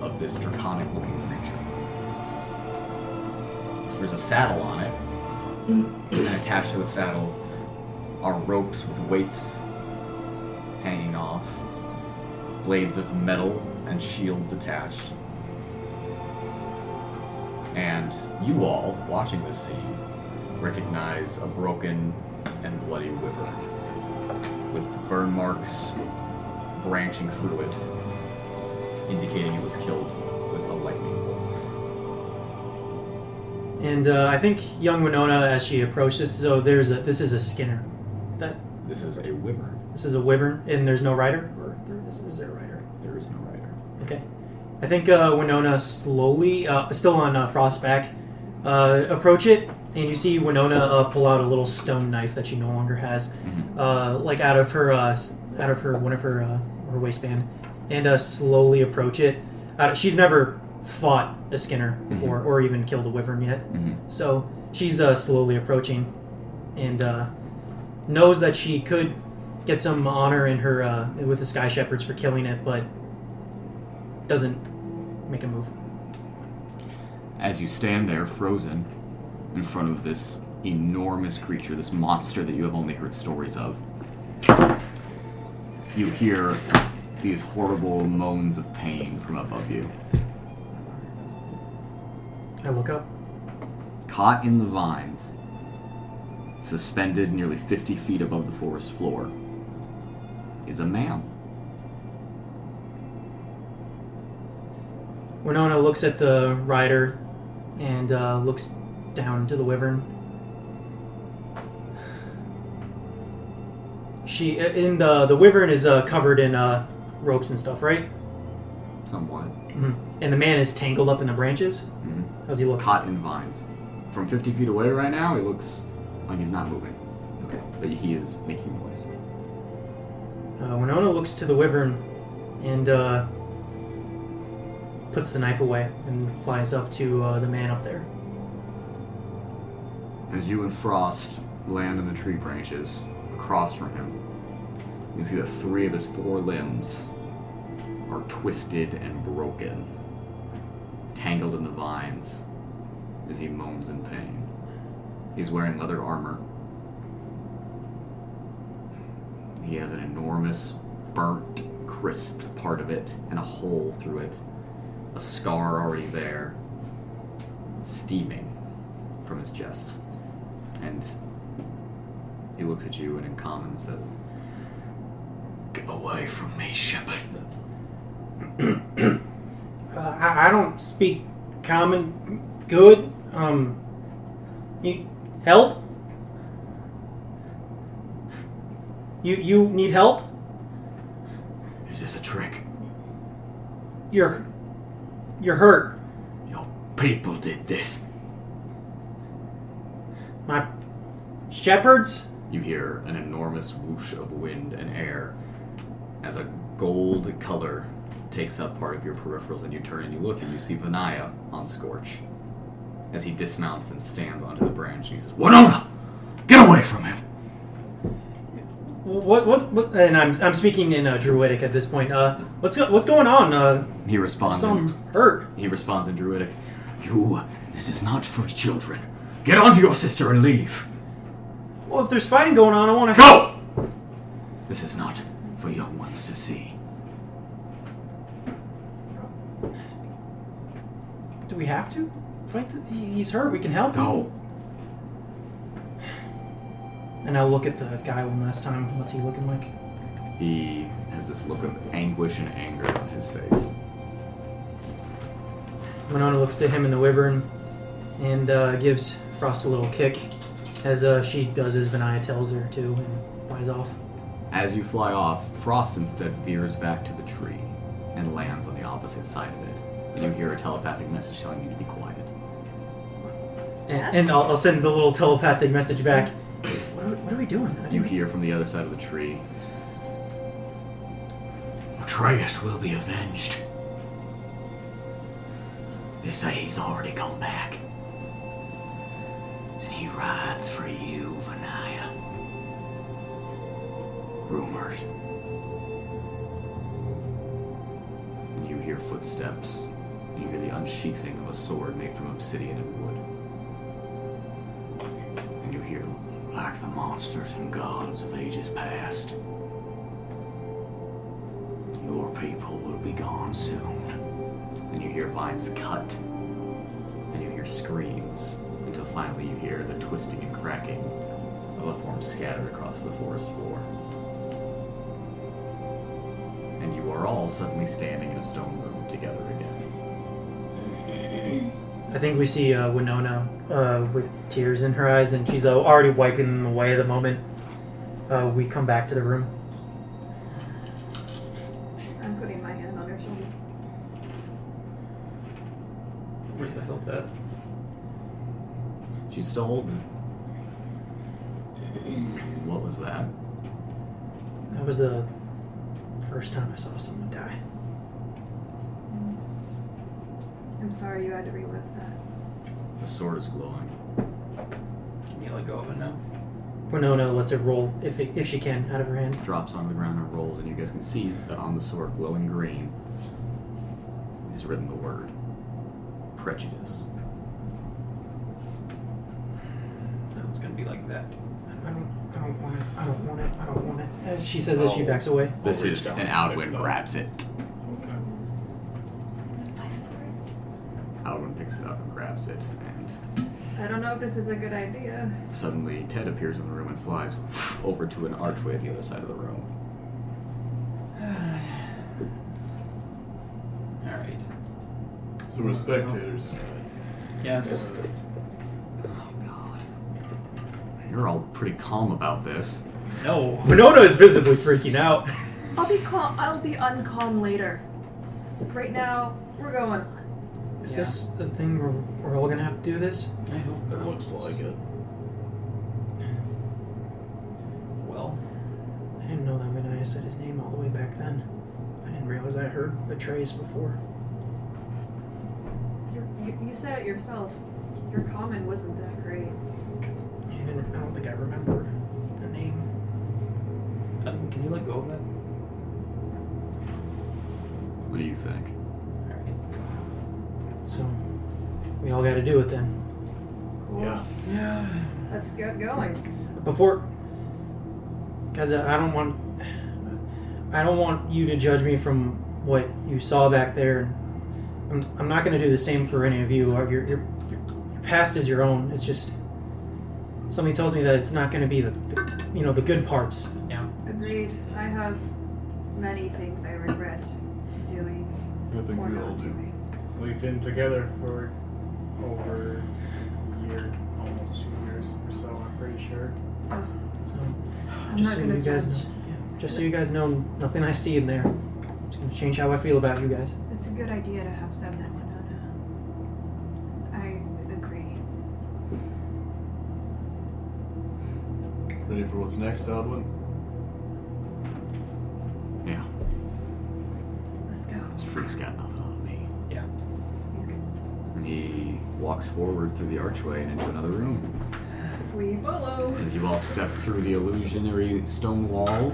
of this draconic-looking creature. There's a saddle on it, and attached to the saddle are ropes with weights hanging off, blades of metal and shields attached. And you all, watching this scene, recognize a broken and bloody wyvern, with burn marks branching through it, indicating it was killed with a lightning bolt. And I think young Winona, as she approached this, so this is a skinner. This is a wyvern. This is a wyvern, and there's no rider? Or is there a rider? There is no rider. Okay. I think Winona slowly, still on Frost's back, approach it, and you see Winona pull out a little stone knife that she no longer has, like out of her one of her waistband, and slowly approach it. She's never fought a skinner before, or even killed a wyvern yet, so she's slowly approaching, and knows that she could get some honor in her with the Sky Shepherds for killing it, but doesn't make a move. As you stand there, frozen, in front of this enormous creature, this monster that you have only heard stories of, you hear these horrible moans of pain from above you. I look up. Caught in the vines, suspended nearly 50 feet above the forest floor, is a man. Winona looks at the rider and looks down to the wyvern. The wyvern is covered in ropes and stuff, right? Somewhat. And the man is tangled up in the branches? How's he look? Caught in vines. From 50 feet away right now, he looks like he's not moving. Okay. But he is making noise. Winona looks to the wyvern and puts the knife away and flies up to the man up there. As you and Frost land in the tree branches across from him, you see that 3 of his 4 limbs are twisted and broken, tangled in the vines as he moans in pain. He's wearing leather armor. He has an enormous, burnt, crisped part of it and a hole through it. A scar already there, steaming from his chest. And he looks at you and in common says, "Get away from me, Shepherd." I don't speak common. Good. You help? You need help? Is this a trick? You're hurt. Your people did this. My shepherds? You hear an enormous whoosh of wind and air as a gold color takes up part of your peripherals, and you turn and you look, and you see Vinaya on Scorch as he dismounts and stands onto the branch, and he says, "Winona, get away from him!" What? And I'm speaking in Druidic at this point. What's going on? He responds. Some hurt. He responds in Druidic. This is not for children. Get onto your sister and leave. Well, if there's fighting going on, I want to Go! This is not for young ones to see. Do we have to fight? He's hurt. We can help him. Go. And I'll look at the guy one last time. What's he looking like? He has this look of anguish and anger on his face. Winona looks to him in the wyvern and gives Frost a little kick, as she does as Vinaya tells her to, and flies off. As you fly off, Frost instead veers back to the tree and lands on the opposite side of it. And you hear a telepathic message telling you to be quiet. And I'll send the little telepathic message back. What are we doing? You hear from the other side of the tree, Atreus will be avenged. They say he's already come back. And he rides for you, Vinaya. Rumors. And you hear footsteps, and you hear the unsheathing of a sword made from obsidian and wood. And you hear, like the monsters and gods of ages past, your people will be gone soon. And you hear vines cut, and you hear screams, until finally you hear the twisting and cracking of a form scattered across the forest floor. And you are all suddenly standing in a stone room together again. I think we see Winona with tears in her eyes, and she's already wiping them away the moment we come back to the room. I'm putting my hand on her shoulder. Where's the hilt at? She's still holding it. What was that? That was the first time I saw someone die. I'm sorry you had to relive that. The sword is glowing. Can you let go of it now? Winona lets it roll, if she can, out of her hand. Drops onto the ground and rolls, and you guys can see that on the sword, glowing green, is written the word prejudice. It's gonna be like that. I don't want it. As she says as she backs away. This reach is down an and Alwyn pick it up. grabs it. Okay. Alwyn picks it up and grabs it, and I don't know if this is a good idea. suddenly Ted appears in the room and flies over to an archway at the other side of the room. Alright. So we're spectators. Yes. Oh god. You're all pretty calm about this. No. Winona is visibly freaking out. I'll be calm. I'll be uncalm later. Right now, we're going on. Is this the thing where we're all gonna have to do this? I hope It not. looks like it. Well, I didn't know that Vinaya said his name all the way back then. I didn't realize I heard Atreus before. You said it yourself. Your common wasn't that great. I don't think I remember the name. can you let go of that? What do you think? Alright. So, we all gotta do it then. Cool. Yeah. Yeah. Let's get going. Before, guys, I don't want you to judge me from what you saw back there. I'm not going to do the same for any of you. Your past is your own. It's just something tells me that it's not going to be the good parts. Yeah. Agreed. I have many things I regret doing I think or we all not do. doing. We've been together for over a year, almost 2 years or so, I'm pretty sure. So So, I'm just not so gonna you guys judge. know, just so you guys know, nothing I see in there is going to change how I feel about you guys. It's a good idea to have said that, Winona. I agree. Ready for what's next, Alwyn? Yeah. freak's got nothing on me. Yeah. He's good. And he walks forward through the archway and into another room. We follow. As you all step through the illusionary stone wall,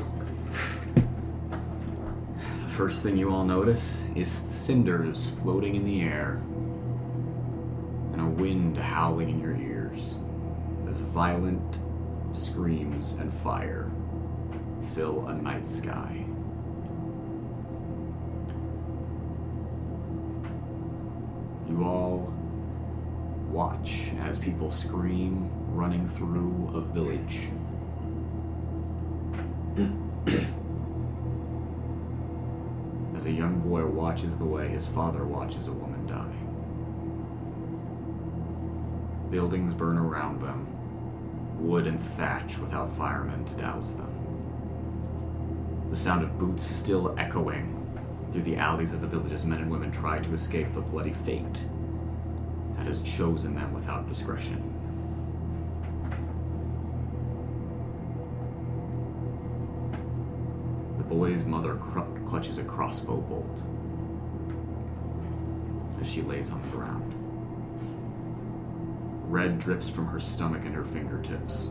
the first thing you all notice is cinders floating in the air and a wind howling in your ears as violent screams and fire fill a night sky. You all watch as people scream, running through a village. As a young boy watches the way his father watches a woman die. Buildings burn around them, wood and thatch without firemen to douse them. The sound of boots still echoing through the alleys of the village as men and women try to escape the bloody fate that has chosen them without discretion. The boy's mother clutches a crossbow bolt as she lays on the ground. Red drips from her stomach and her fingertips.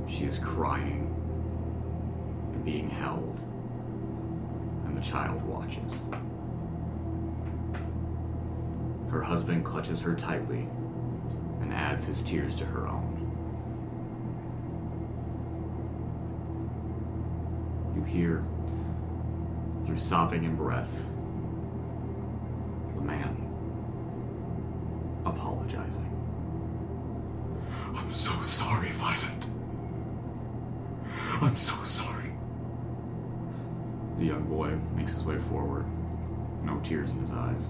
She is crying and being held, and the child watches. Her husband clutches her tightly and adds his tears to her own. You hear, through sobbing and breath, the man apologizing. I'm so sorry, Violet. I'm so sorry. The young boy makes his way forward, no tears in his eyes.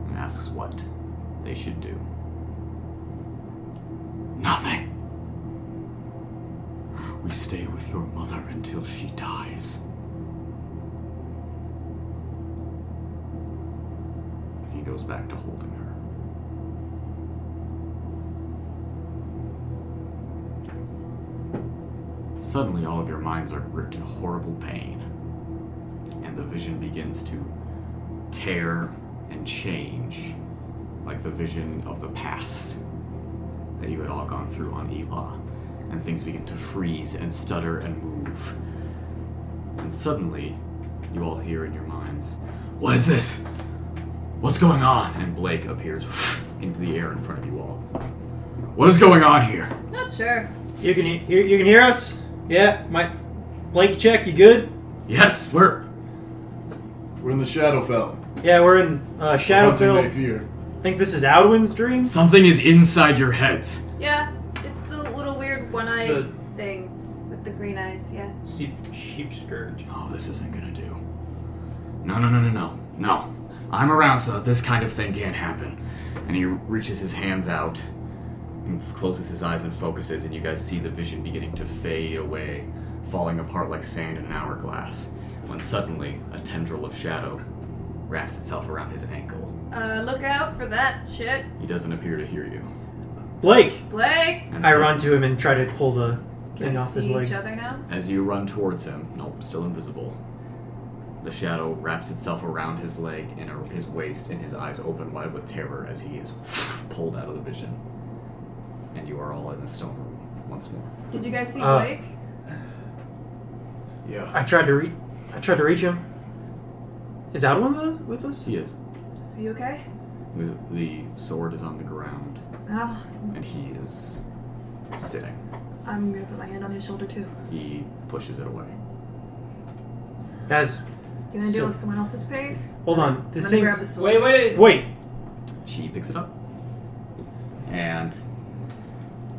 And asks what they should do. Nothing. We stay with your mother until she dies. He goes back to holding her. Suddenly, all of your minds are gripped in horrible pain, and the vision begins to tear and change, like the vision of the past that you had all gone through on Elah, and things begin to freeze and stutter and move. And suddenly, you all hear in your minds, "What is this? What's going on?" And Blake appears into the air in front of you all. "What is going on here?" Not sure. You can hear us? Yeah, Blake check, you good? Yes, we're in the Shadowfell. Yeah, we're in Shadowfell. Naivara. I think this is Alduin's dream. Something is inside your heads. Yeah, it's the little weird one-eyed The- things with the green eyes, yeah. Sheep scourge. Oh, this isn't gonna do. No. I'm around so that this kind of thing can't happen. And he reaches his hands out and closes his eyes and focuses, and you guys see the vision beginning to fade away, falling apart like sand in an hourglass, when suddenly a tendril of shadow wraps itself around his ankle. Look out for that shit. He doesn't appear to hear you. Blake! And I so, run to him and try to pull the Can thing we off his see leg. each other now? as you run towards him, nope, still invisible, the shadow wraps itself around his leg and his waist, and his eyes open wide with terror as he is pulled out of the vision. And you are all in the stone room once more. Did you guys see Blake? Yeah. I tried to reach him. Is Alduin with us? He is. Are you okay? The sword is on the ground, Oh, and he is sitting. I'm gonna put my hand on his shoulder too. He pushes it away. Guys, Do you wanna deal So- with someone else's pain? hold on. This Let me grab the thing's... sword. Wait! She picks it up.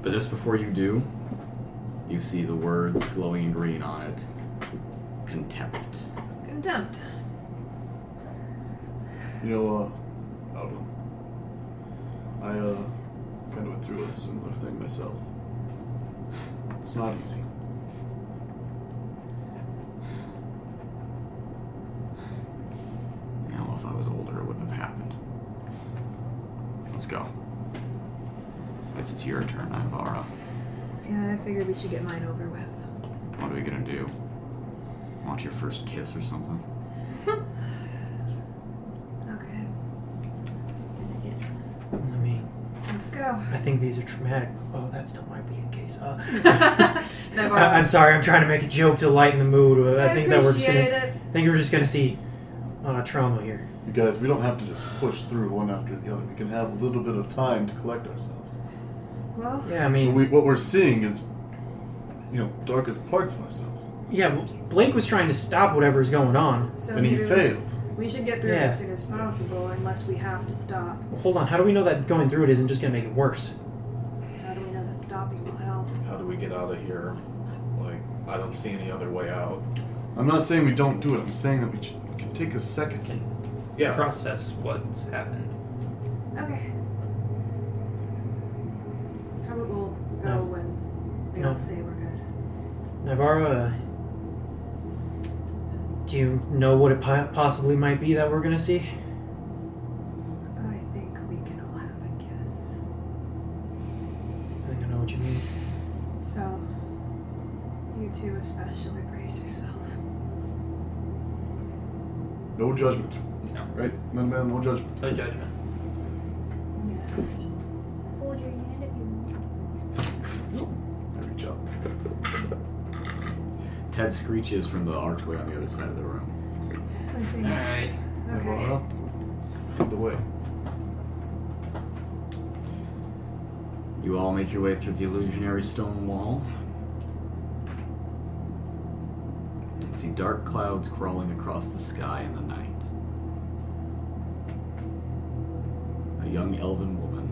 But just before you do, you see the words glowing in green on it. Contempt. Contempt. You know, Alden, I kind of went through a similar thing myself. It's not easy. You know, if I was older, it wouldn't have happened. Let's go. Guess it's your turn, Naivara. Yeah, I figured we should get mine over with. What are we gonna do? Want your first kiss or something? Okay, I mean, let's go. I think these are traumatic. Oh, that still might be the case. Never I'm sorry. I'm trying to make a joke to lighten the mood. I think that we're just gonna. appreciate it. I think we're just gonna see trauma here. You guys, we don't have to just push through one after the other. We can have a little bit of time to collect ourselves. Well, Yeah, I mean, What we're seeing is, darkest parts of ourselves. yeah. Blake was trying to stop whatever's going on. so And he maybe failed. we should get through Yeah. it as soon as possible, unless we have to stop. Well, hold on. How do we know that going through it isn't just gonna make it worse? How do we know that stopping will help? How do we get out of here? Like, I don't see any other way out. I'm not saying we don't do it. I'm saying that we can take a second. Yeah. Process what's happened. Okay. How about we'll go No. when they No. all say we're good? Naivara, do you know what it possibly might be that we're gonna see? I think we can all have a guess. I think I know what you mean. So, you two especially brace yourself. No judgment. No. Right? Man, no judgment. No judgment. Yeah. Hold your hand if you want. I reach out. Ted screeches from the archway on the other side of the room. I think. Alright. Okay. Naivara, lead the way. You all make your way through the illusionary stone wall. And see dark clouds crawling across the sky in the night. A young elven woman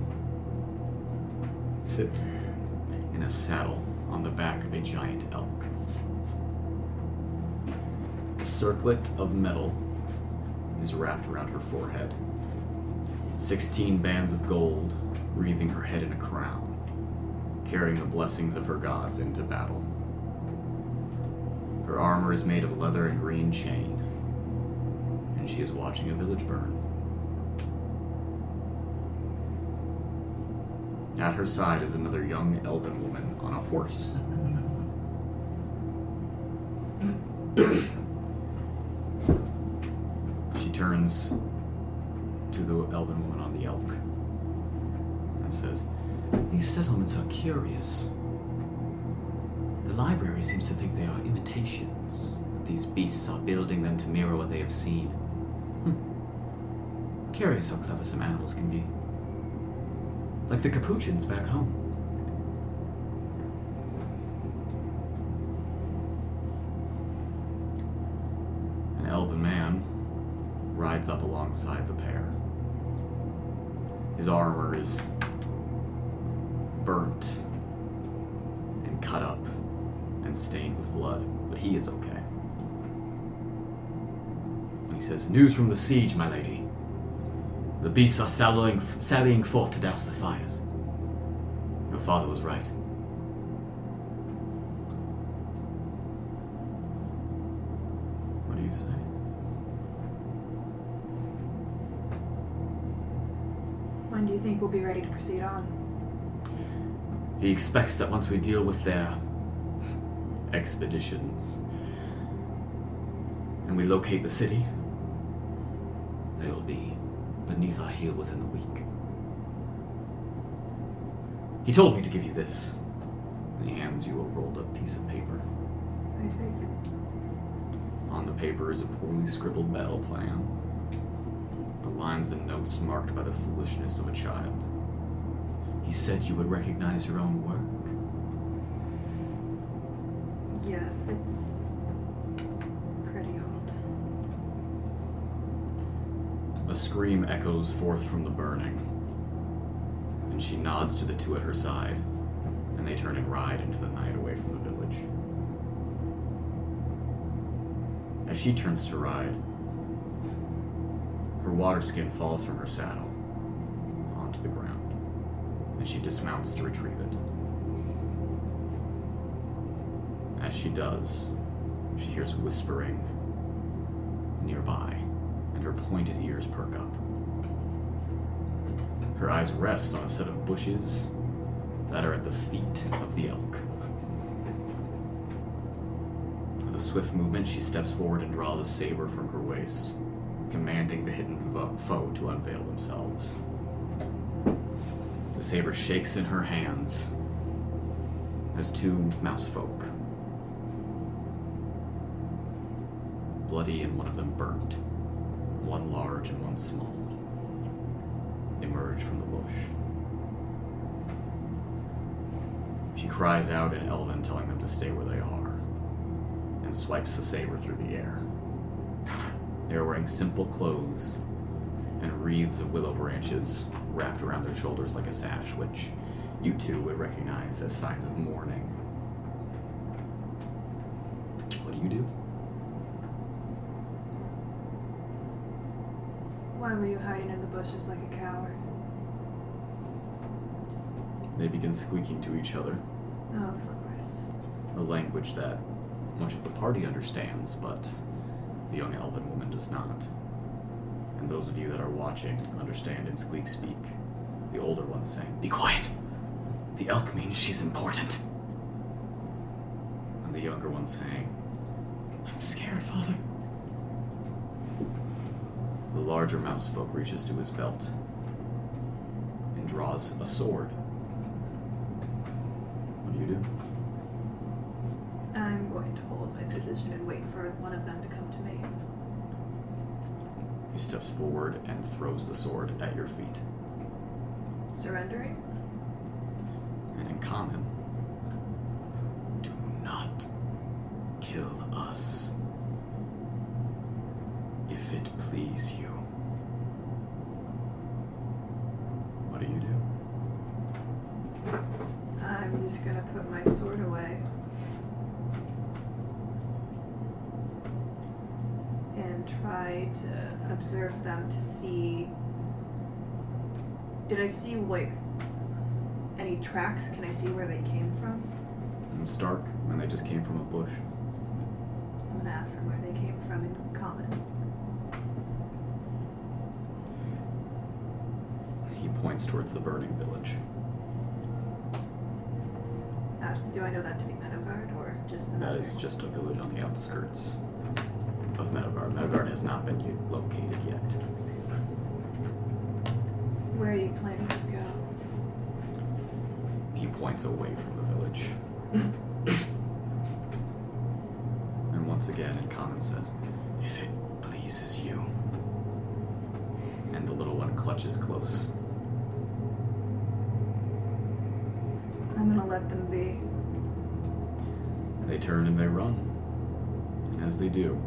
sits in a saddle on the back of a giant elk. A circlet of metal is wrapped around her forehead. 16 bands of gold wreathing her head in a crown, carrying the blessings of her gods into battle. Her armor is made of leather and green chain, and she is watching a village burn. At her side is another young elven woman on a horse. She turns to the elven woman on the elk and says, "These settlements are curious. The library seems to think they are imitations. These beasts are building them to mirror what they have seen. Curious how clever some animals can be. Like the Capuchins back home." An elven man rides up alongside the pair. His armor is burnt and cut up and stained with blood, but he is okay. And he says, "News from the siege, my lady. The beasts are sallying forth to douse the fires. Your father was right." What do you say? When do you think we'll be ready to proceed on? He expects that once we deal with their expeditions and we locate the city, they'll be beneath our heel within the week. He told me to give you this. And he hands you a rolled up piece of paper. I take it. On the paper is a poorly scribbled battle plan. The lines and notes marked by the foolishness of a child. He said you would recognize your own work. Yes, it's pretty old. A scream echoes forth from the burning, and she nods to the two at her side, and they turn and ride into the night away from the village. As she turns to ride, her water skin falls from her saddle onto the ground, and she dismounts to retrieve it. As she does, she hears whispering nearby, and her pointed ears perk up. Her eyes rest on a set of bushes that are at the feet of the elk. With a swift movement, she steps forward and draws a saber from her waist, commanding the hidden foe to unveil themselves. The saber shakes in her hands as two mouse folk, bloody and one of them burnt, one large and one small, emerge from the bush. She cries out in Elven, telling them to stay where they are, and swipes the saber through the air. They are wearing simple clothes and wreaths of willow branches wrapped around their shoulders like a sash, which you two would recognize as signs of mourning. What do you do? Why were you hiding in the bushes like a coward? They begin squeaking to each other, Oh, of course. a language that much of the party understands, but the young elven woman does not. And those of you that are watching understand in squeak speak, the older one saying, "Be quiet! The elk means she's important." And the younger one saying, "I'm scared, father." The larger mouse folk reaches to his belt and draws a sword. What do you do? I'm going to hold my position and wait for one of them to come to me. He steps forward and throws the sword at your feet. Surrendering? And in common, do not kill us, if it please you. What do you do? I'm just gonna put my sword away. And try to observe them to see... Did I see, like, any tracks? Can I see where they came from? Stark, and they just came from a bush. I'm gonna ask them where they came from in common. He points towards the burning village. Do I know that to be Meadowguard, or just the That is just a village on the outskirts of Meadowguard. Meadowguard has not been located yet. Where are you planning to go? He points away from the village. And once again, in common says, "If it pleases you." And the little one clutches close. I'm gonna let them be. They turn and they run. And as they do,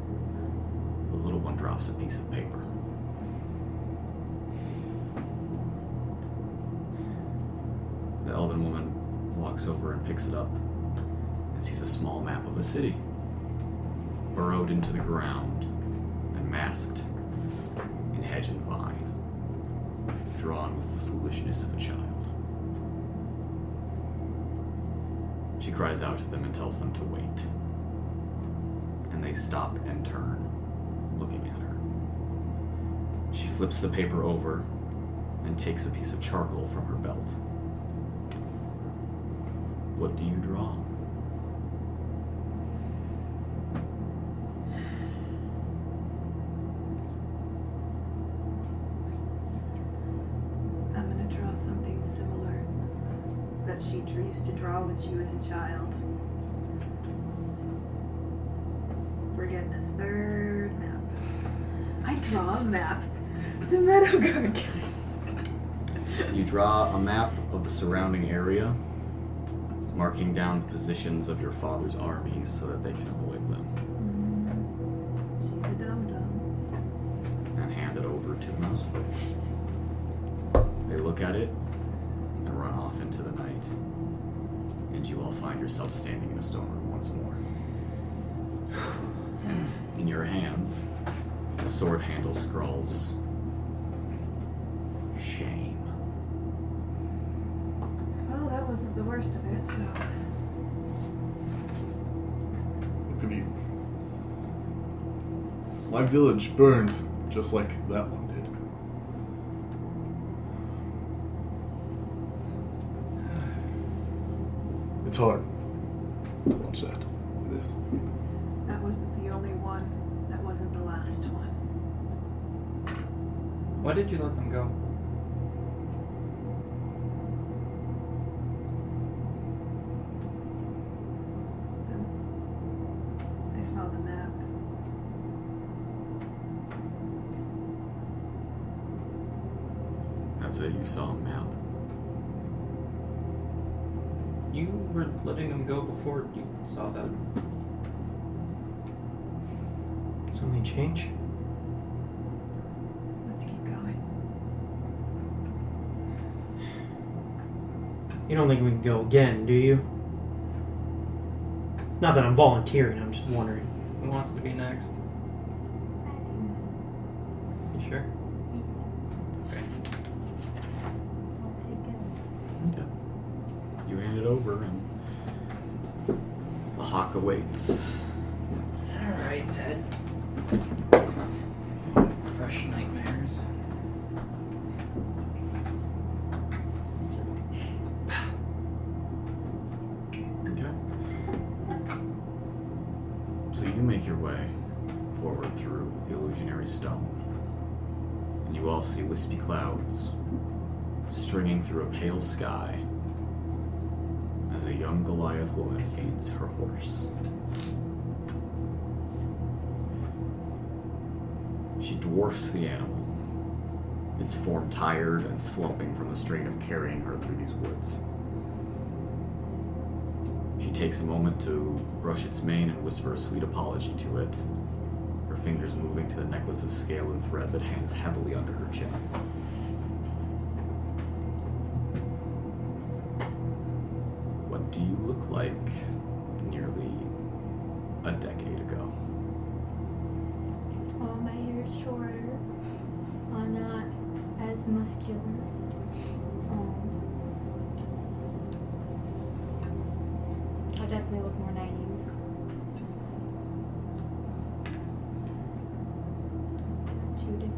the little one drops a piece of paper. The elven woman walks over and picks it up and sees a small map of a city, burrowed into the ground and masked in hedge and vine, drawn with the foolishness of a child. She cries out to them and tells them to wait. And they stop and turn, looking at her. She flips the paper over and takes a piece of charcoal from her belt. What do you draw? I'm gonna draw something similar that she used to draw when she was a child. We're getting a third map. I draw a map to Meadowguard, guys. You draw a map of the surrounding area, marking down the positions of your father's armies so that they can avoid them, She's a dum-dum. and hand it over to the mouse folk. They look at it and run off into the night, and you all find yourself standing in a stone room once more. And in your hands, the sword handle scrawls, "Shame." Well, that wasn't the worst of it, so... What could be? My village burned just like that one did. hard to watch that. It is. That wasn't the only one. That wasn't the last one. Why did you let them go? I saw the map. That's it, you saw a map. You were letting them go before you saw that. Something change? Let's keep going. You don't think we can go again, do you? Not that I'm volunteering, I'm just wondering. Who wants to be next? You sure? Okay. Okay. You hand it over, and the hawk awaits. Alright, Ted. Fresh nightmares. Okay. So you make your way forward through the illusionary stone, and you all see wispy clouds stringing through a pale sky as a young Goliath woman feeds her horse. She dwarfs the animal, its form tired and slumping from the strain of carrying her through these woods. She takes a moment to brush its mane and whisper a sweet apology to it, her fingers moving to the necklace of scale and thread that hangs heavily under her chin. What do you look like nearly a decade ago? Oh, my hair's shorter. I'm not as muscular. I definitely look more naive. Judy.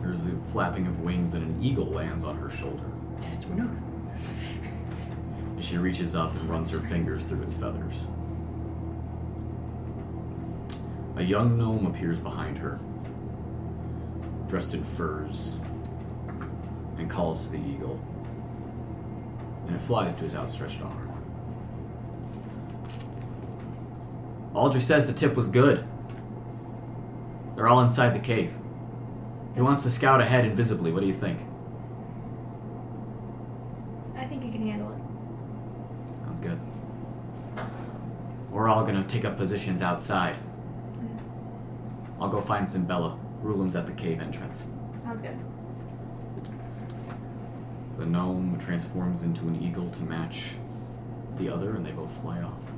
There's the flapping of wings and an eagle lands on her shoulder. And it's Winona. She reaches up and runs her fingers through its feathers. A young gnome appears behind her, dressed in furs, and calls to the eagle, and it flies to his outstretched arm. Aldrich says the tip was good. They're all inside the cave. He wants to scout ahead invisibly. What do you think? I think you can handle it. Sounds good. We're all gonna take up positions outside. I'll go find Zimbella. Rulem's at the cave entrance. Sounds good. The gnome transforms into an eagle to match the other, and they both fly off.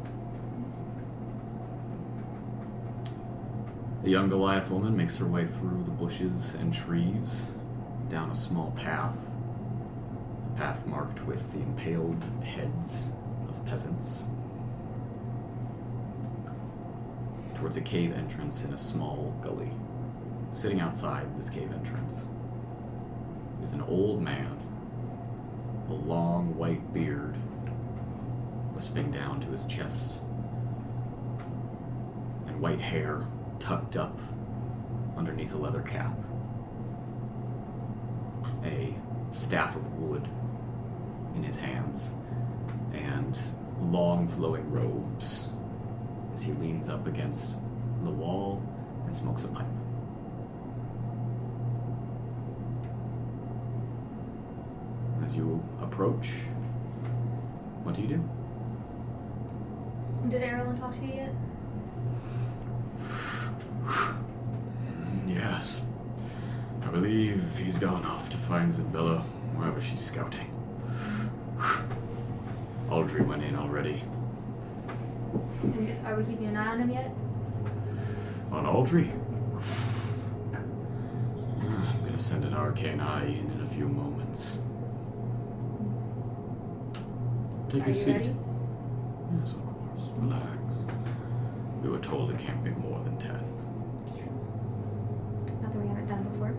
The young Goliath woman makes her way through the bushes and trees, down a small path. A path marked with the impaled heads of peasants, towards a cave entrance in a small gully. Sitting outside this cave entrance is an old man, a long white beard wisping down to his chest, and white hair tucked up underneath a leather cap. A staff of wood in his hands, and long flowing robes as he leans up against the wall and smokes a pipe. As you approach, what do you do? Did Erlen talk to you yet? Yes. I believe he's gone off to find Zimbella wherever she's scouting. Aldrich went in already. And are we keeping an eye on him yet? On Aldrich? I'm gonna send an arcane eye in a few moments. Take Are a you seat. ready? Yes, of course. Relax. We were told it can't be more than 10. Not that we haven't done before.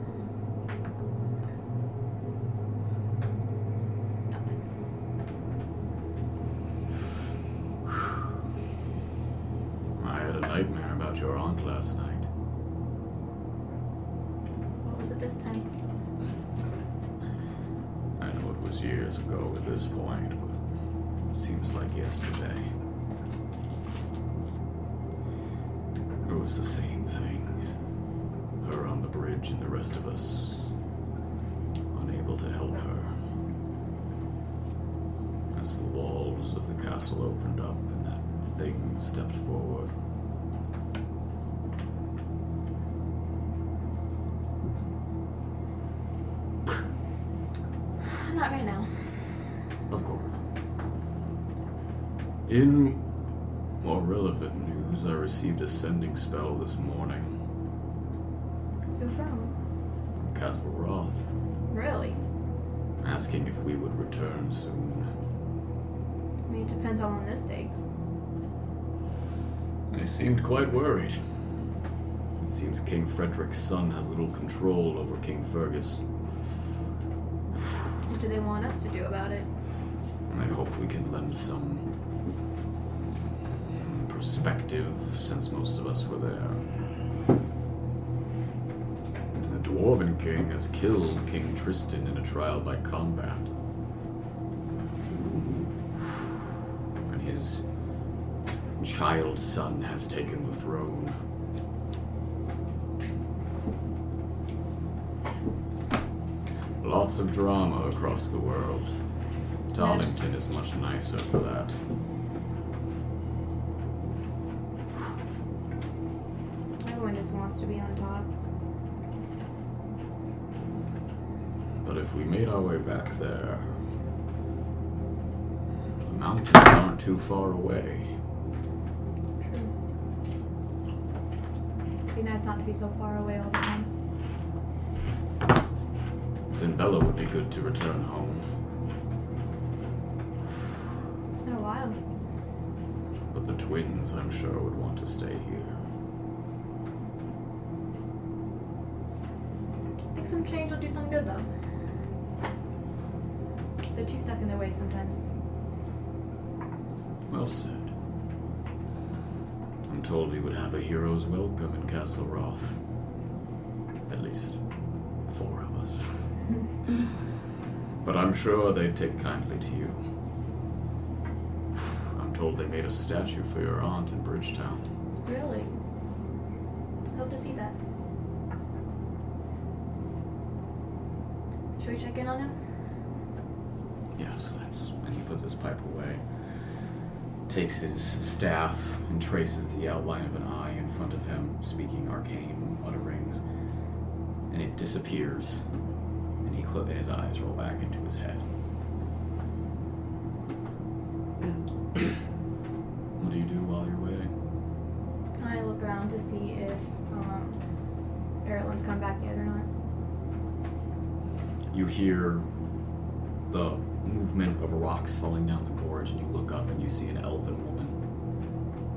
nightmare about your aunt last night. What was it this time? I know it was years ago at this point, but it seems like yesterday. It was the same thing. Her on the bridge and the rest of us unable to help her. As the walls of the castle opened up and that thing stepped forward. Not right now. Of course. In more relevant news, I received a sending spell this morning Who from? from Castle Roth, Really? asking if we would return soon. I mean, it depends how long this takes. They seemed quite worried. It seems King Frederick's son has little control over King Fergus. What do they want us to do about it? I hope we can lend some perspective, since most of us were there. The Dwarven King has killed King Tristan in a trial by combat. And his child son has taken the throne. Lots of drama across the world. Darlington is much nicer for that. Everyone just wants to be on top. But if we made our way back there, the mountains aren't too far away. True. It'd be nice not to be so far away all the time. Zinbella would be good to return home. It's been a while. But the twins, I'm sure, would want to stay here. I think some change will do some good, though. They're too stuck in their ways sometimes. Well said. I'm told we would have a hero's welcome in Castle Roth. At least 4 of us. But I'm sure they'd take kindly to you. I'm told they made a statue for your aunt in Bridgetown. Really? Hope to see that. Should we check in on him? Yes, let's. And he puts his pipe away, takes his staff, and traces the outline of an eye in front of him, speaking arcane utterings, and it disappears. And his eyes roll back into his head. What do you do while you're waiting? I look around to see if Erlen's come back yet or not. You hear the movement of rocks falling down the gorge, and you look up and you see an elven woman.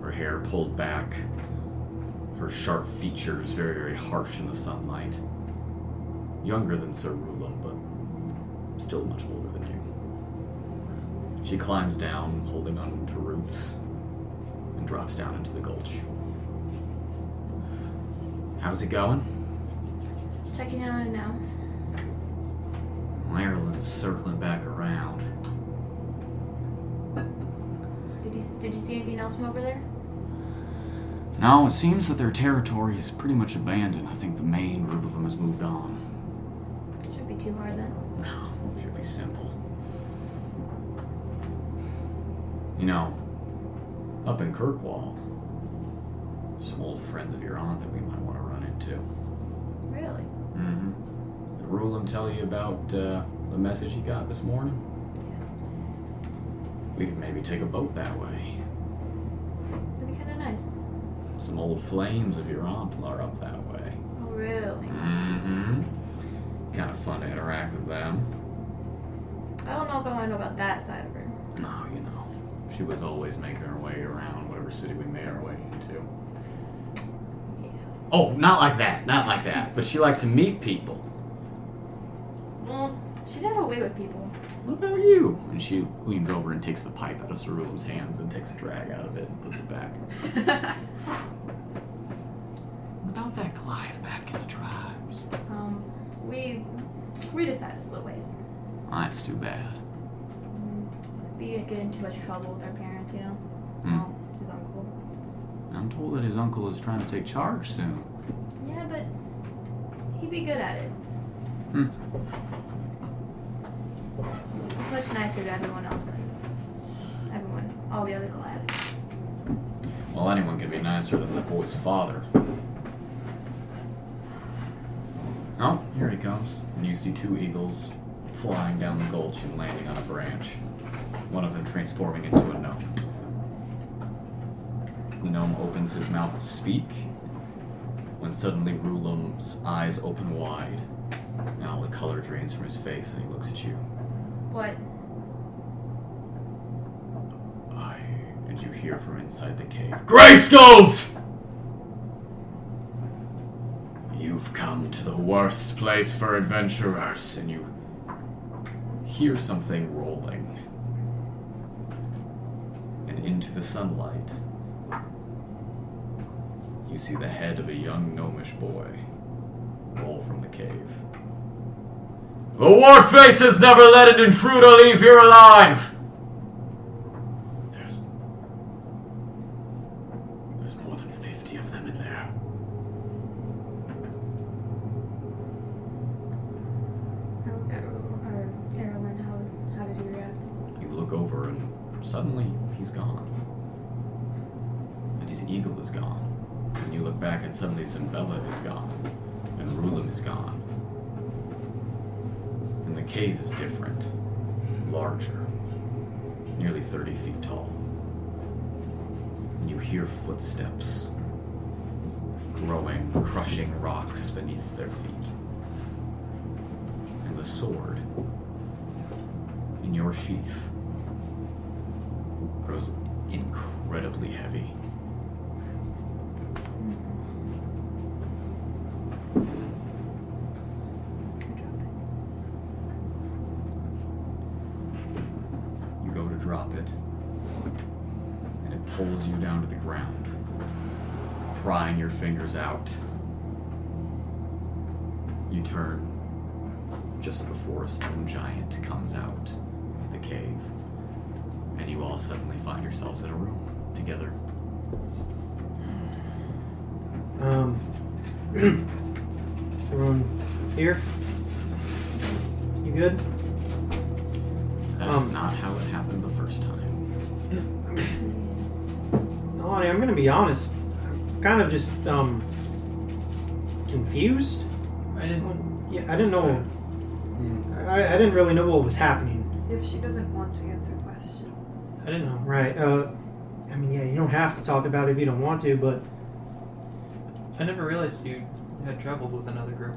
Her hair pulled back, her sharp features very, very harsh in the sunlight. Younger than Sir Rulum, but still much older than you. She climbs down, holding on to roots, and drops down into the gulch. How's it going? Checking in on it now. Ireland's circling back around. Did you see anything else from over there? No, it seems that their territory is pretty much abandoned. I think the main group of them has moved on. Shouldn't be too hard then. No, it should be simple. You know, up in Kirkwall, some old friends of your aunt that we might want to run into. Really? Mm-hmm. Did Rulum tell you about the message he got this morning? We could maybe take a boat that way. That'd be kind of nice. Some old flames of your aunt are up that way. Oh, really? Mm-hmm. Kind of fun to interact with them. I don't know if I want to know about that side of her. Oh, you know, she was always making her way around whatever city we made our way into. Yeah. Oh, not like that. But she liked to meet people. Well, she'd have a way with people. What about you? And she leans over and takes the pipe out of Sir Rulum's hands and takes a drag out of it and puts it back. split ways. That's too bad. Be get in too much trouble with our parents, you know? Well, his uncle. I'm told that his uncle is trying to take charge soon. Yeah, but he'd be good at it. It's much nicer to everyone else than all the other Kalebs. Well, anyone can be nicer than the boy's father. Oh, here he comes. And you see 2 eagles flying down the gulch and landing on a branch. One of them transforming into a gnome. The gnome opens his mouth to speak, when suddenly Rulum's eyes open wide. Now the color drains from his face and he looks at you. What? And you hear from inside the cave, Grayskulls! You've come to the worst place for adventurers, and you hear something rolling. And into the sunlight, you see the head of a young gnomish boy roll from the cave. The Warface has never let an intruder leave here alive! There's more than 50 of them in there. I look at Erlen. How did he react? You look over and suddenly he's gone. And his eagle is gone. And you look back and suddenly Zimbella is gone. And Rulum is gone. And the cave is different. Larger. Nearly 30 feet tall. And you hear footsteps. Growing, crushing rocks beneath their feet. And the sword in your sheath grows incredibly heavy. You go to drop it, and it pulls you down to the ground, prying your fingers out. You turn just before a stone giant comes out of the cave, and you all suddenly find yourselves in a room together. Everyone here? You good? That's not how it happened the first time. Nalane, I'm gonna be honest. I'm kind of just, confused. I didn't know. I didn't really know what was happening. If she doesn't want to answer questions. I didn't know. Right. I mean, yeah, you don't have to talk about it if you don't want to, but... I never realized you had traveled with another group.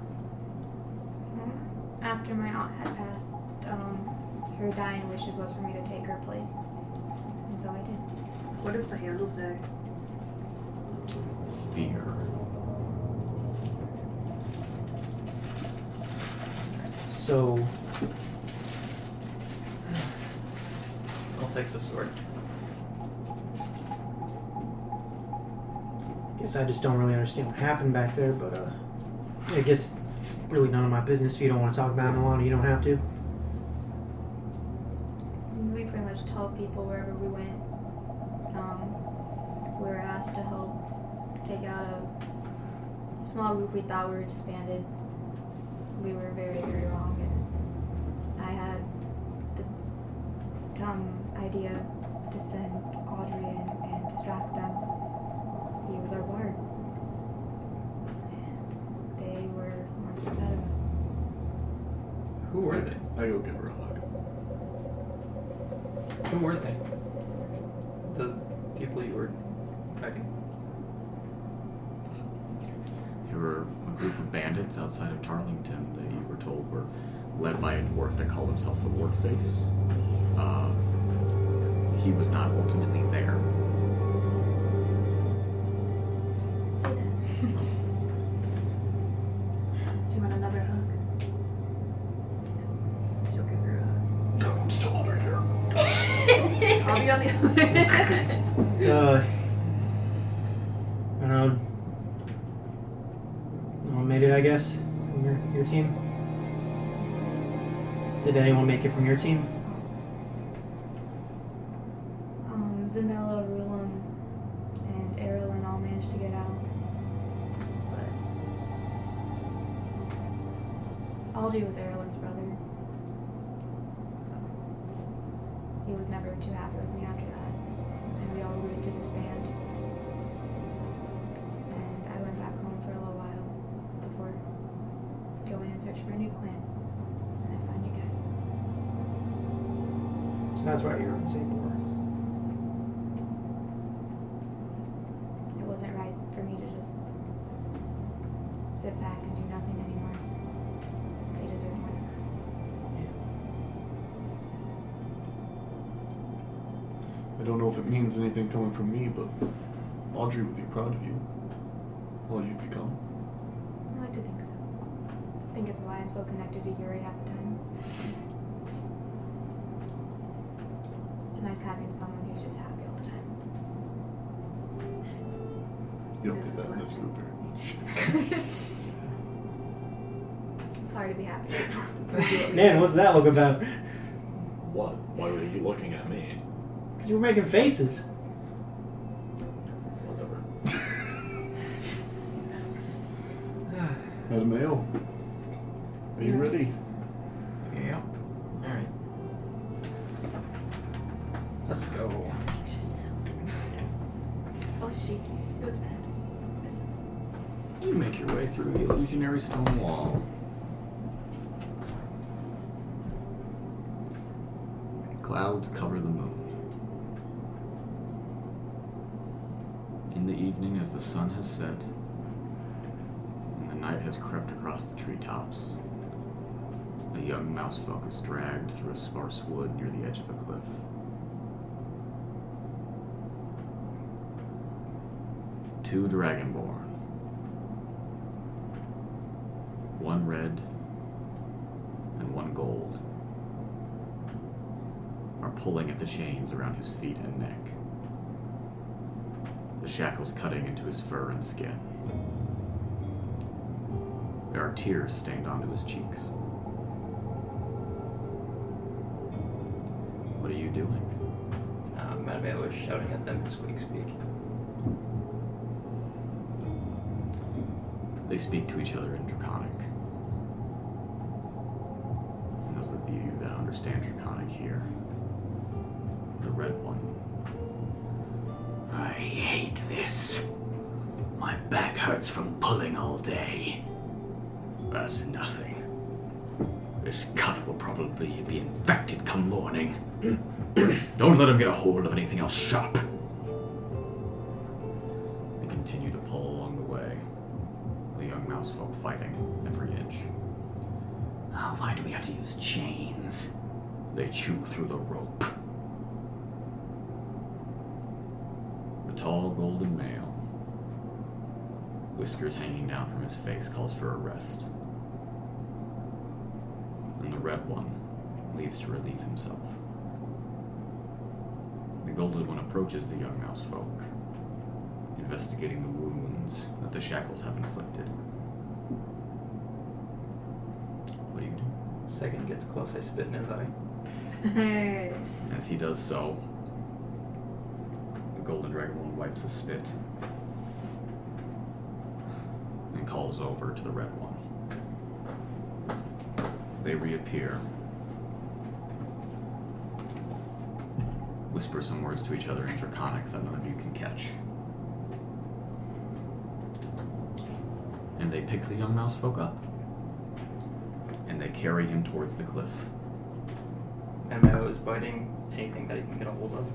After my aunt had passed, her dying wishes was for me to take her place. And so I did. What does the handle say? Fear. So... I'll take the sword. Guess I just don't really understand what happened back there, but, I guess it's really none of my business if you don't want to talk about it, Nalane. You don't have to. We pretty much tell people wherever we went. We were asked to help take out a small group we thought we were disbanded. We were very, very wrong, and I had the dumb idea to send Audrey in and distract them. He was our guard. And they were more steps ahead of us. Who were they? I go give her a hug. Who were they? The people you were fighting? They were a group of bandits outside of Tarlington that you were told were led by a dwarf that called himself the Wardface. He was not ultimately there. Say that. Do you want another hug? She'll give her a hug. No, I'm still under here. I'll be on the other. I don't know. No one made it, I guess, from your team. Did anyone make it from your team? Zambella, Rulam, and Erlen all managed to get out. But Algie was Erlen's brother. So he was never too happy with me after that. And we all agreed to disband. And I went back home for a little while before going and searching for a new clan. And I found you guys. So that's why you're in Singapore. It wasn't right for me to just sit back and do nothing anymore. They deserve more. I don't know if it means anything coming from me, but Audrey would be proud of you. All you've become. I like to think so. I think it's why I'm so connected to Yuri half the time. It's nice having someone who's just happy all the time. You don't get that in this group very much. It's hard to be happy. Man, what's that look about? What? Why were you looking at me? Because you were making faces. Whatever. Mattimeo, are you ready? Yeah. Alright. Let's go. Oh, she goes bad. You make your way through the illusionary stone wall. Clouds cover the moon. In the evening, as the sun has set, and the night has crept across the treetops, a young mousefolk is dragged through a sparse wood near the edge of a cliff. Two dragonborn, one red and one gold, are pulling at the chains around his feet and neck, the shackles cutting into his fur and skin. There are tears stained onto his cheeks. What are you doing? Mattimeo is shouting at them in squeak speak. They speak to each other in Draconic. And those of you that understand Draconic here, the red one. I hate this. My back hurts from pulling all day. That's nothing. This cut will probably be infected come morning. Don't let him get a hold of anything else sharp. They continue to pull along the way, the young mousefolk fighting every inch. Oh, why do we have to use chains? They chew through the rope. The tall golden male, whiskers hanging down from his face, calls for a rest. And the red one leaves to relieve himself. The golden one approaches the young mousefolk, investigating the wounds that the shackles have inflicted. What do you do? Second gets close, I spit in his eye. Hey. As he does so, the golden dragonborn wipes a spit and calls over to the red one. They reappear, whisper some words to each other in Draconic that none of you can catch. And they pick the young mousefolk up, and they carry him towards the cliff. Mattimeo is biting anything that he can get a hold of.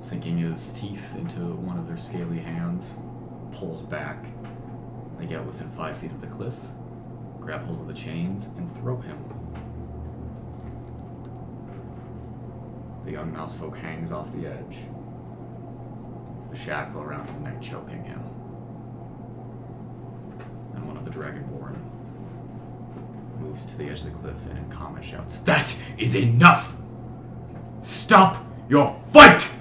Sinking his teeth into one of their scaly hands, pulls back. They get within 5 feet of the cliff, grab hold of the chains, and throw him. The young mousefolk hangs off the edge, the shackle around his neck choking him. And one of the dragonborn moves to the edge of the cliff and in common shouts, "That is enough! Stop your fight!"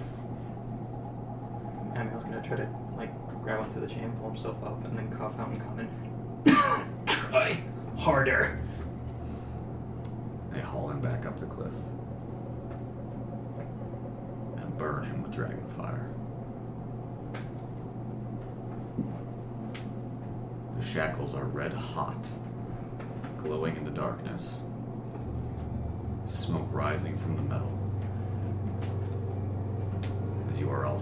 Mattimeo's gonna try to, grab onto the chain, pull himself up, and then cough out and comment, "Try harder." They haul him back up the cliff and burn him with dragon fire. The shackles are red hot, glowing in the darkness, smoke rising from the metal, as you are all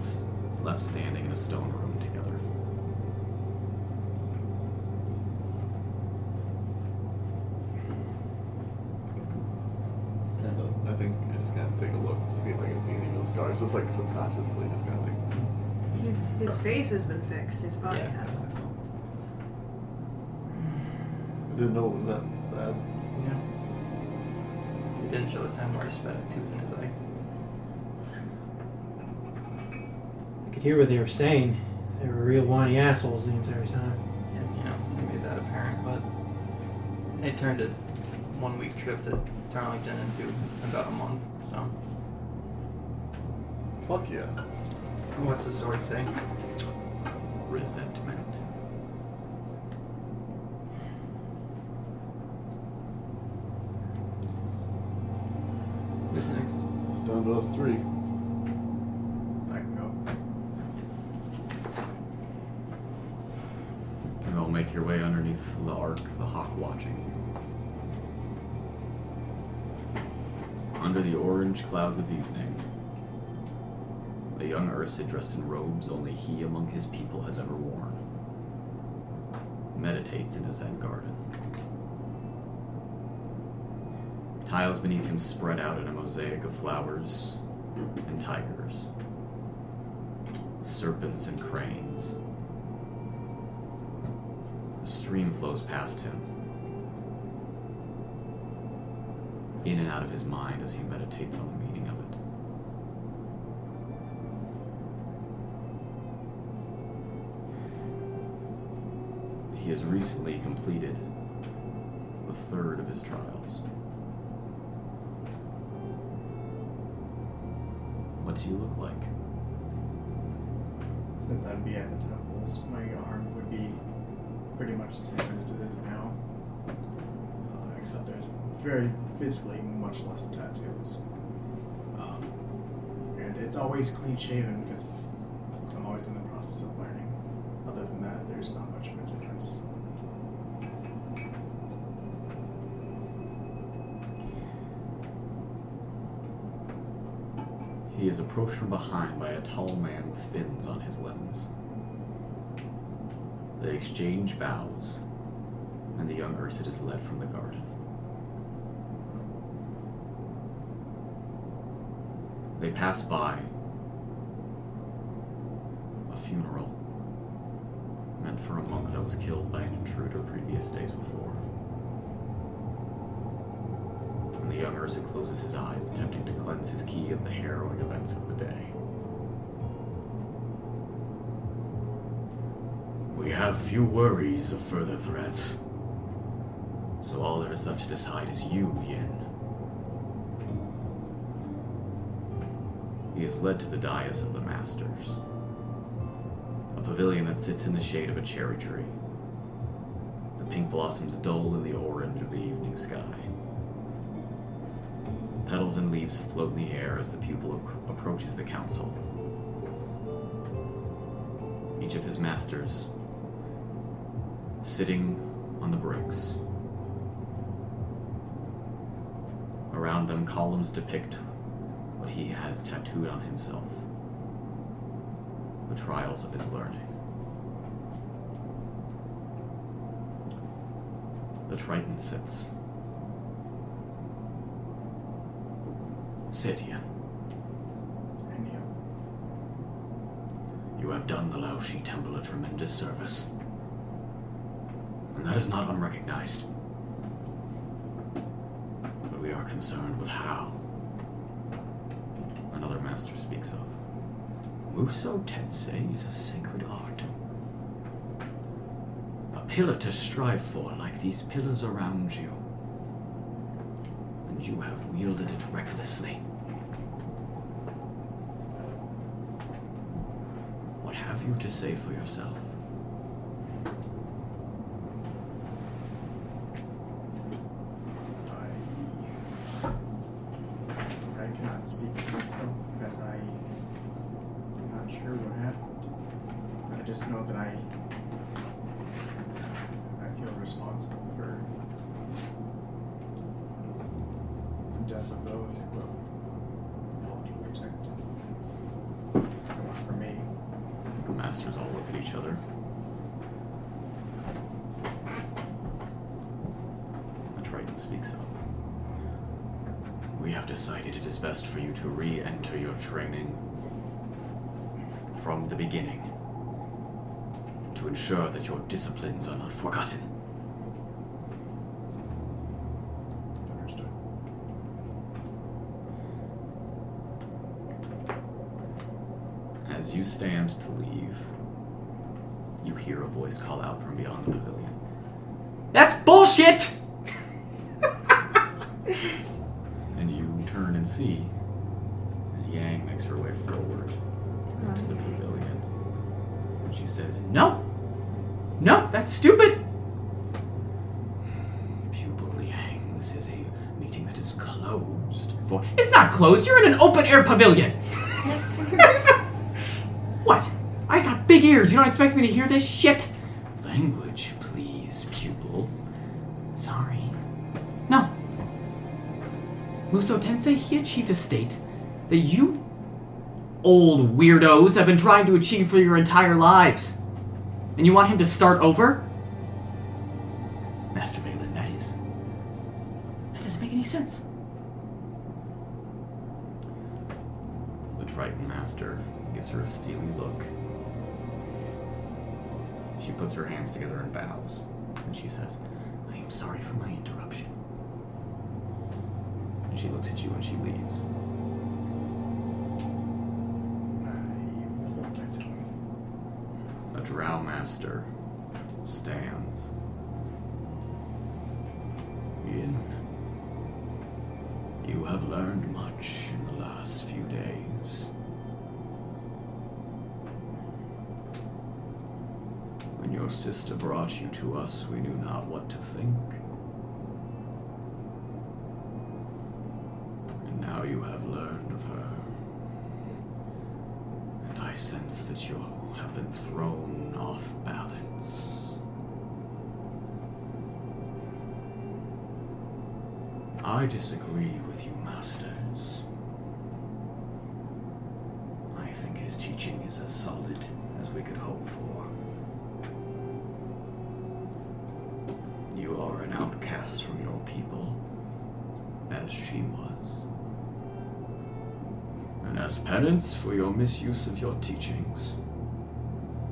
left standing in a stone room together. I think I just gotta take a look, see if I can see any of the scars, just like subconsciously, just kind of like. His face has been fixed. His body Yeah. hasn't. I didn't know it was that bad. Yeah. He didn't show a time where I spat a tooth in his eye. I could hear what they were saying. They were real whiny assholes the entire time. And, you know, he made that apparent, but they turned a 1 week trip to Darlington into about a month, so. Fuck yeah. What's the sword say? Resentment. Who's next? It's down to us three. I can go. You all make your way underneath the ark, the hawk watching you. Under the orange clouds of evening, a young Ursa dressed in robes only he among his people has ever worn meditates in a Zen garden. Tiles beneath him spread out in a mosaic of flowers and tigers, serpents and cranes. A stream flows past him, in and out of his mind as he meditates on the meaning of it. He has recently completed the third of his trials. What do you look like? Since I'd be at the temples, my arm would be pretty much the same as it is now. Except there's very physically much less tattoos. And it's always clean shaven because I'm always in the process of learning. Other than that, there's not much of a difference. He is approached from behind by a tall man with fins on his limbs. They exchange bows, and the young Ursid is led from the garden. They pass by a funeral meant for a monk that was killed by an intruder previous days before. And the young Ursid closes his eyes, attempting to cleanse his ki of the harrowing events of the day. We have few worries of further threats, so all there is left to decide is you, Yin. He is led to the dais of the Masters, a pavilion that sits in the shade of a cherry tree. The pink blossoms dull in the orange of the evening sky. Petals and leaves float in the air as the pupil approaches the council. Each of his masters sitting on the bricks. Around them, columns depict what he has tattooed on himself, the trials of his learning. The Triton sits. Sit, Yin. And you? You have done the Laoshi Temple a tremendous service, and that is not unrecognized. But we are concerned with how. Another master speaks of. Muso Tensei is a sacred art. A pillar to strive for, like these pillars around you. And you have wielded it recklessly. What have you to say for yourself? I just know that I feel responsible for the death of those who have helped to protect someone from me. The masters all look at each other. The Triton speaks up. We have decided it is best for you to re-enter your training from the beginning to ensure that your disciplines are not forgotten. Understood. As you stand to leave, you hear a voice call out from beyond the pavilion. That's bullshit! And you turn and see as Yang makes her way forward into the pavilion. And she says, No! No, that's stupid! Pupil Yang, this is a meeting that is closed for... It's not closed, you're in an open-air pavilion! What? I got big ears, you don't expect me to hear this shit? Language, please, pupil. Sorry. No. Muso Tensei, he achieved a state that you old weirdos have been trying to achieve for your entire lives. And you want him to start over? Master Valen, that doesn't make any sense. The Triton Master gives her a steely look. She puts her hands together and bows. And she says, I am sorry for my interruption. And she looks at you and she leaves. A Drow Master stands. Yin, you have learned much in the last few days. When your sister brought you to us, we knew not what to think. And now you have learned of her. And I sense that you have been thrown off balance. I disagree with you, masters. I think his teaching is as solid as we could hope for. You are an outcast from your people, as she was. And as penance for your misuse of your teachings,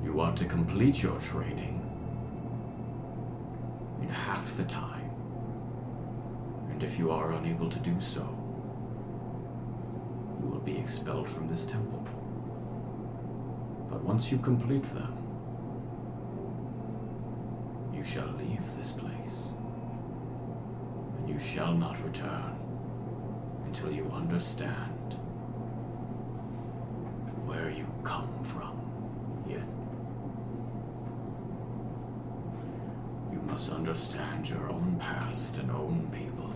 you are to complete your training in half the time. And if you are unable to do so, you will be expelled from this temple. But once you complete them, you shall leave this place, and you shall not return until you understand where you come from. Yet you must understand your own past and own people.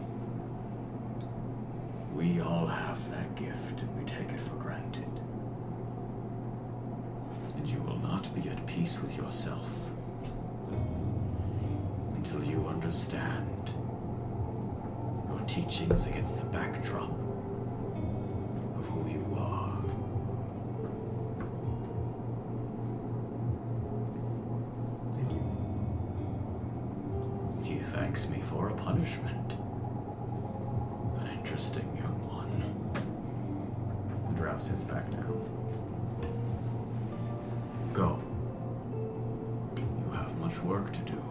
We all have that gift, and we take it for granted. And you will not be at peace with yourself until you understand your teachings against the backdrop of who you are. Thank you. He thanks me for a punishment. An interesting young one. The drow sits back down. Go. You have much work to do.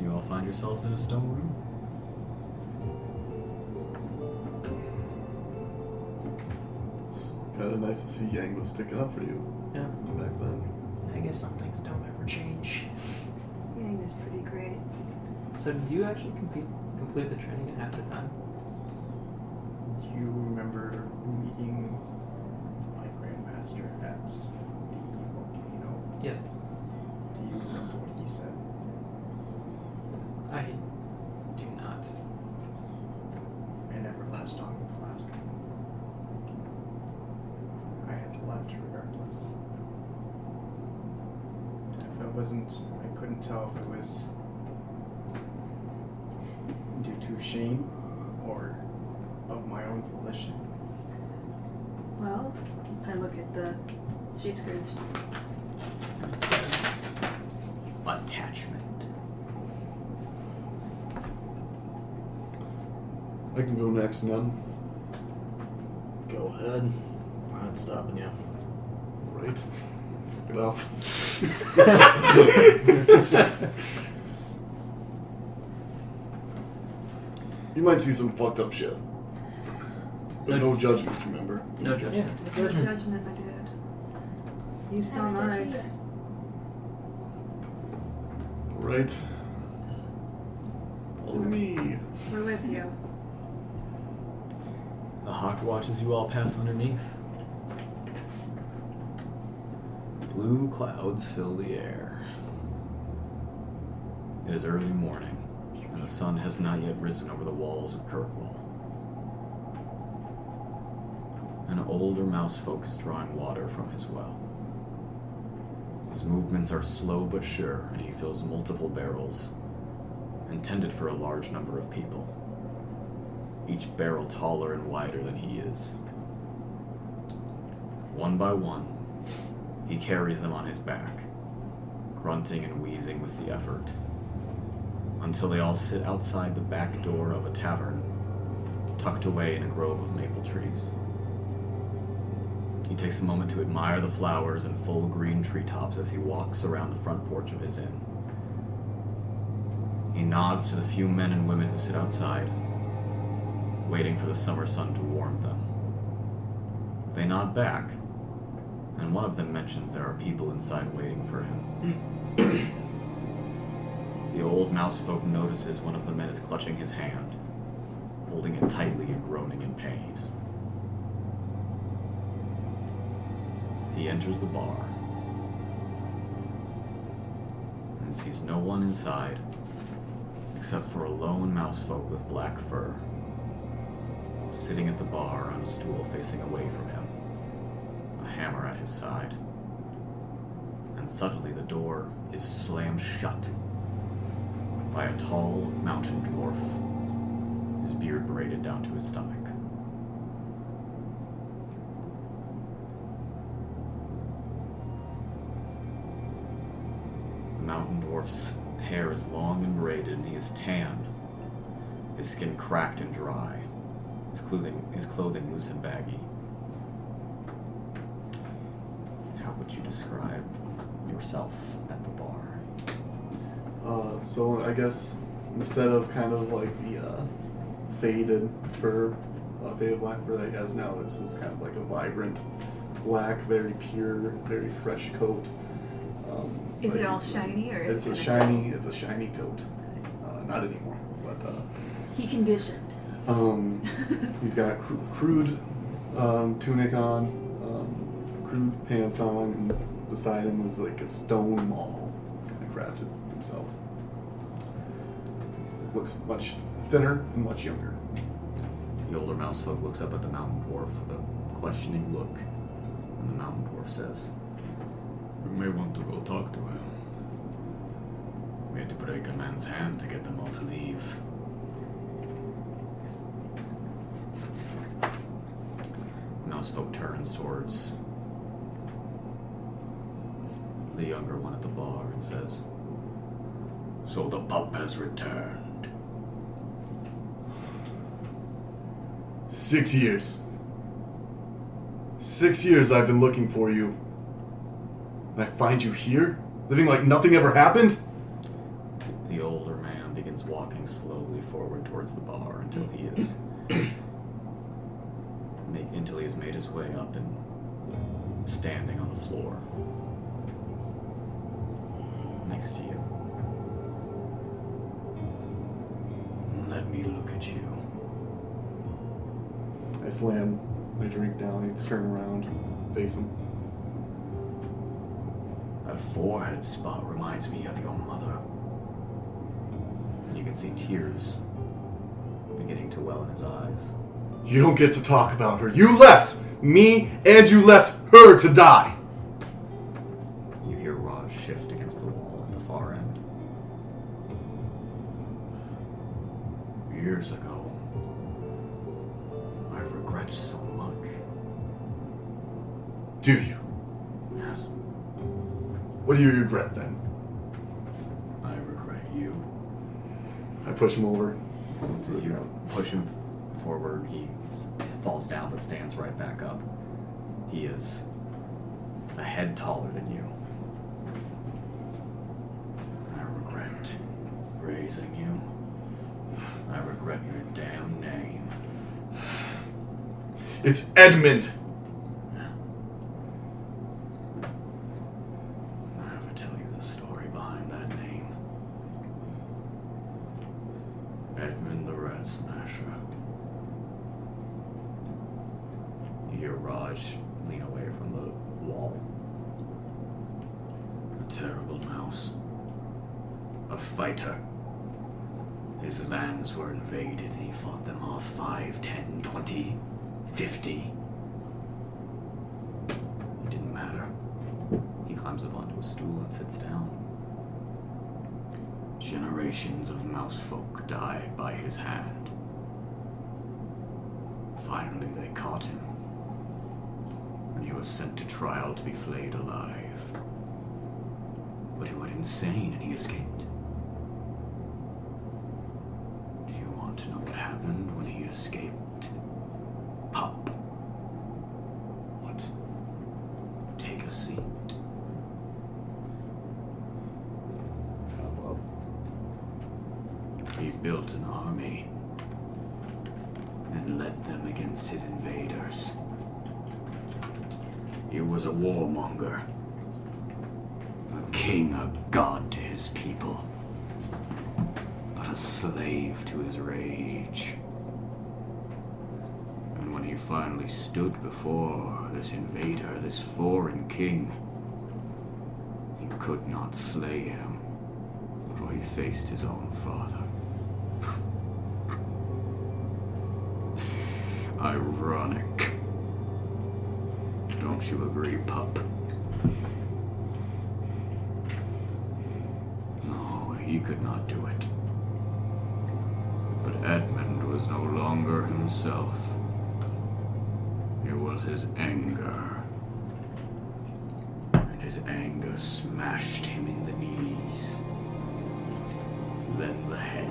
You all find yourselves in a stone room? It's kind of nice to see Yang was sticking up for you Yeah. back then. I guess some things don't ever change. Yang is pretty great. So did you actually complete the training in half the time? Do you remember meeting my grandmaster at the volcano? Yes. Do you remember what he said? I do not. I never latched on with the last one. I couldn't tell if it was due to shame or of my own volition. Well, I look at the sheepskirts. It says attachment. I can go next, none. Go ahead. I'm not stopping you. Right? Fuck it off. You might see some fucked up shit. But no judgment, remember? No judgment. No judgment, my dude. You saw mine. Right. Follow me. We're with you. The hawk watches you all pass underneath. Blue clouds fill the air. It is early morning, and the sun has not yet risen over the walls of Kirkwall. An older mousefolk is drawing water from his well. His movements are slow but sure, and he fills multiple barrels, intended for a large number of people, each barrel taller and wider than he is. One by one, he carries them on his back, grunting and wheezing with the effort, until they all sit outside the back door of a tavern, tucked away in a grove of maple trees. He takes a moment to admire the flowers and full green treetops as he walks around the front porch of his inn. He nods to the few men and women who sit outside, waiting for the summer sun to warm them. They nod back, and one of them mentions there are people inside waiting for him. The old mousefolk notices one of the men is clutching his hand, holding it tightly and groaning in pain. He enters the bar and sees no one inside except for a lone mousefolk with black fur, sitting at the bar on a stool facing away from him, a hammer at his side. And suddenly the door is slammed shut by a tall mountain dwarf, his beard braided down to his stomach. The mountain dwarf's hair is long and braided, and he is tan, his skin cracked and dry, his clothing loose and baggy. How would you describe yourself at the bar? So I guess instead of kind of like the faded fur, faded black fur that he has now, it's just kind of like a vibrant black, very pure, very fresh coat. Is it all shiny or is It's it a shiny coat. Not anymore, but he conditioned? he's got crude tunic on, crude pants on, and beside him is like a stone maul, kind of crafted himself. Looks much thinner and much younger. The older mousefolk looks up at the mountain dwarf with a questioning look, and the mountain dwarf says, "We may want to go talk to him. We had to break a man's hand to get them all to leave." Mousefolk turns towards the younger one at the bar and says, "So the pup has returned." 6 years. 6 years I've been looking for you. And I find you here, living like nothing ever happened? The older man begins walking slowly forward towards the bar until he is made his way up and standing on the floor next to you. Let me look at you. I slam my drink down, I turn around, face him. That forehead spot reminds me of your mother. And you can see tears beginning to well in his eyes. You don't get to talk about her. You left me and you left her to die. You hear Raj shift against the wall. regret so much. Do you? Yes. What do you regret then? I regret you. I push him over. As you push him forward, he falls down but stands right back up. He is a head taller than you. I regret raising you. I regret your damn name. It's Edmund! I have to tell you the story behind that name. Edmund the Ratsmasher. You hear Raj lean away from the wall. A terrible mouse. A fighter. His lands were invaded and he fought them off 5, 10, 20, 50. It didn't matter. He climbs up onto a stool and sits down. Generations of mouse folk died by his hand. Finally they caught him. And he was sent to trial to be flayed alive. But he went insane and he escaped. Do you want to know what happened when he escaped? Pup. What? Take a seat. Kaleb. He built an army and led them against his invaders. He was a warmonger, a king, a god to his people, but a slave to his rage. And when he finally stood before this invader, this foreign king, he could not slay him, for he faced his own father. Ironic. Don't you agree, pup? No, he could not do it. But Edmund was no longer himself. It was his anger. And his anger smashed him in the knees. Then the head.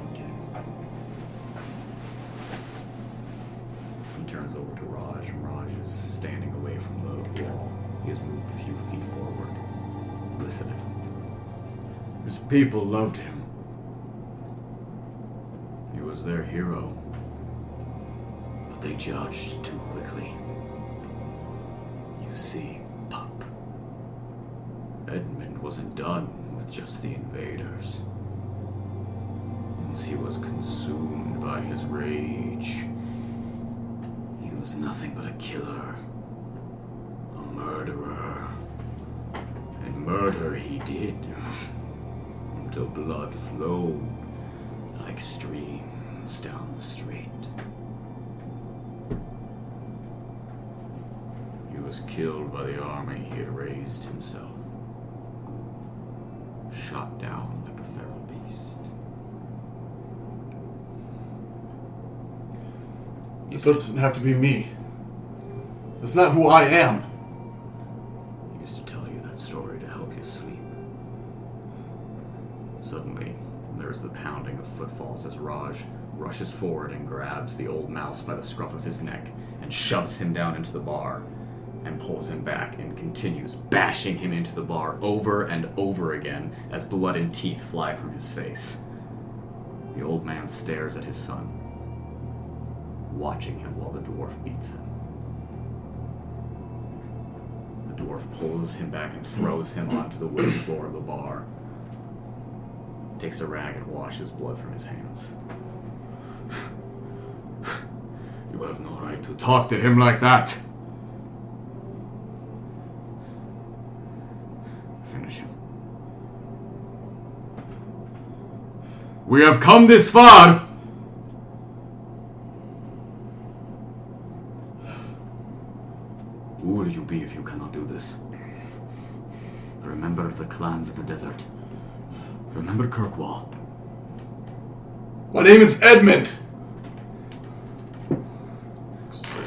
He turns over to Raj, and Raj is standing away from the wall. He has moved a few feet forward, listening. His people loved him. He was their hero. But they judged too quickly. You see, pup, Edmund wasn't done with just the invaders. Once he was consumed by his rage, he was nothing but a killer, a murderer. And murder he did, until blood flowed like streams down the street. He was killed by the army he had raised himself, shot down like a feral beast. It doesn't have to be me. That's not who I am. I used to tell you that story to help you sleep. Suddenly, there's the pounding of footfalls as Raj rushes forward and grabs the old mouse by the scruff of his neck and shoves him down into the bar and pulls him back and continues bashing him into the bar over and over again as blood and teeth fly from his face. The old man stares at his son, watching him while the dwarf beats him. The dwarf pulls him back and throws him onto the wooden floor of the bar. Takes a rag and washes blood from his hands. You have no right to talk to him like that. Finish him. We have come this far. Who will you be if you cannot do this? Remember the clans in the desert. Remember Kirkwall. My name is Edmund.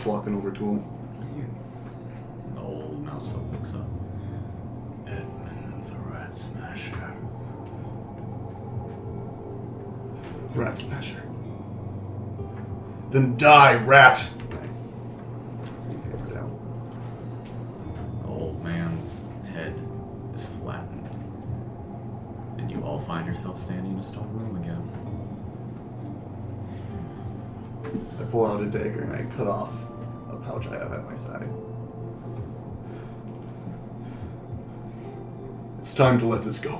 starts walking over to him. The old mousefolk looks up. Edmund the Ratsmasher. Ratsmasher. Then die, rat! The old man's head is flattened, and you all find yourself standing in a stone room again. I pull out a dagger and I cut off a pouch I have at my side. It's time to let this go.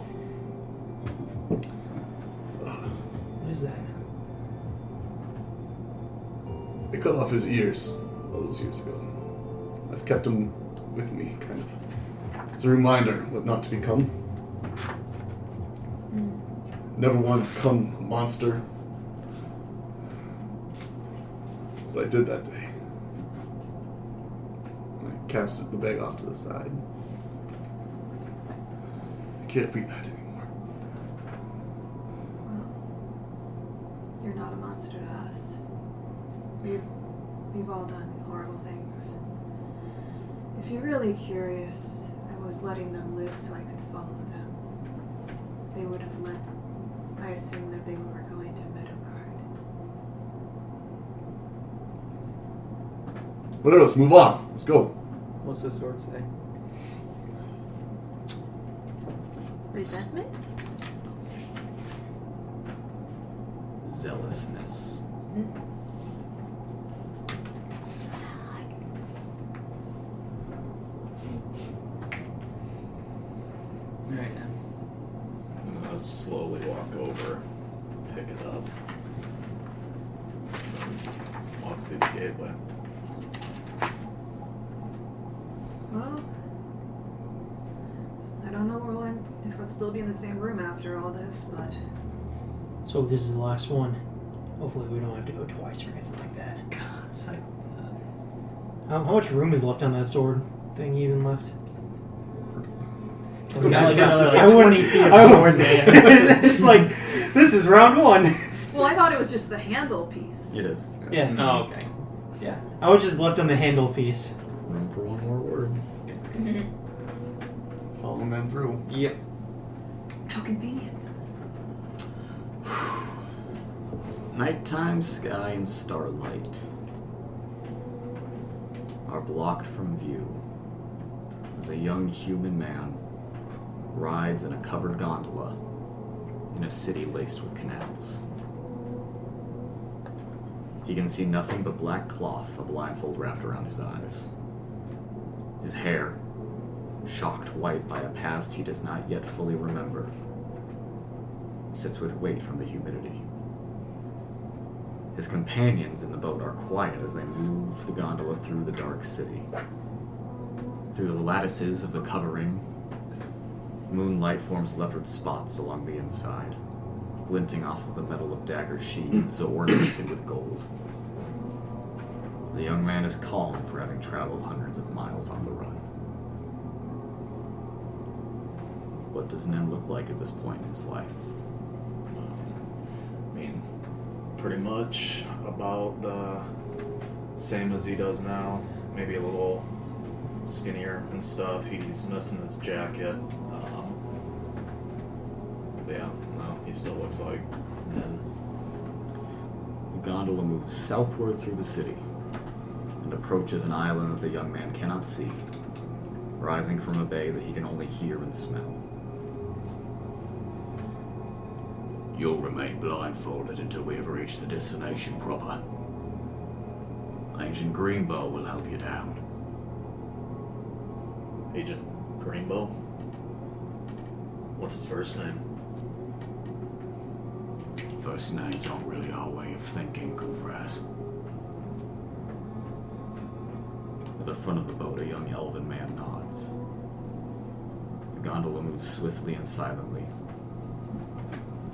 What is that? I cut off his ears all those years ago. I've kept them with me, kind of. It's a reminder what not to become. Never wanted to become a monster. But I did that day. I casted the bag off to the side. I can't be that anymore. Well, you're not a monster to us. We've all done horrible things. If you're really curious, I was letting them live so I could follow them. They would have let. I assumed that they were going to Meadowguard. Whatever, let's move on. Let's go. What's the sword say? Resentment? Zealousness. Alright now. I'm gonna slowly walk over, pick it up, walk through the gateway. Well, I don't know if we'll still be in the same room after all this, but So this is the last one. Hopefully we don't have to go twice or anything like that. God, it's like, How much room is left on that sword thing you even left? it's got like another I like wouldn't- 20 feet of I would- sword man. It's like, this is round one. well, I thought it was just the handle piece. It is. Yeah. Oh, okay. Yeah. I was just left on the handle piece. Room for one more word. Follow men through. Yep. How convenient. Nighttime sky and starlight are blocked from view as a young human man rides in a covered gondola in a city laced with canals. He can see nothing but black cloth, a blindfold wrapped around his eyes. His hair, shocked white by a past he does not yet fully remember, sits with weight from the humidity. His companions in the boat are quiet as they move the gondola through the dark city. Through the lattices of the covering, moonlight forms leopard spots along the inside, glinting off of the metal of dagger sheaths ornamented with gold. The young man is calm for having traveled hundreds of miles on the run. What does Nen look like at this point in his life? I mean, pretty much about the same as he does now. Maybe a little skinnier and stuff. He's missing his jacket. But yeah, no, he still looks like Nen. The gondola moves southward through the city and approaches an island that the young man cannot see, rising from a bay that he can only hear and smell. You'll remain blindfolded until we have reached the destination proper. Ancient Greenbow will help you down. Agent Greenbow? What's his first name? First names aren't really our way of thinking, Kuvraz. At the front of the boat, a young elven man nods. The gondola moves swiftly and silently,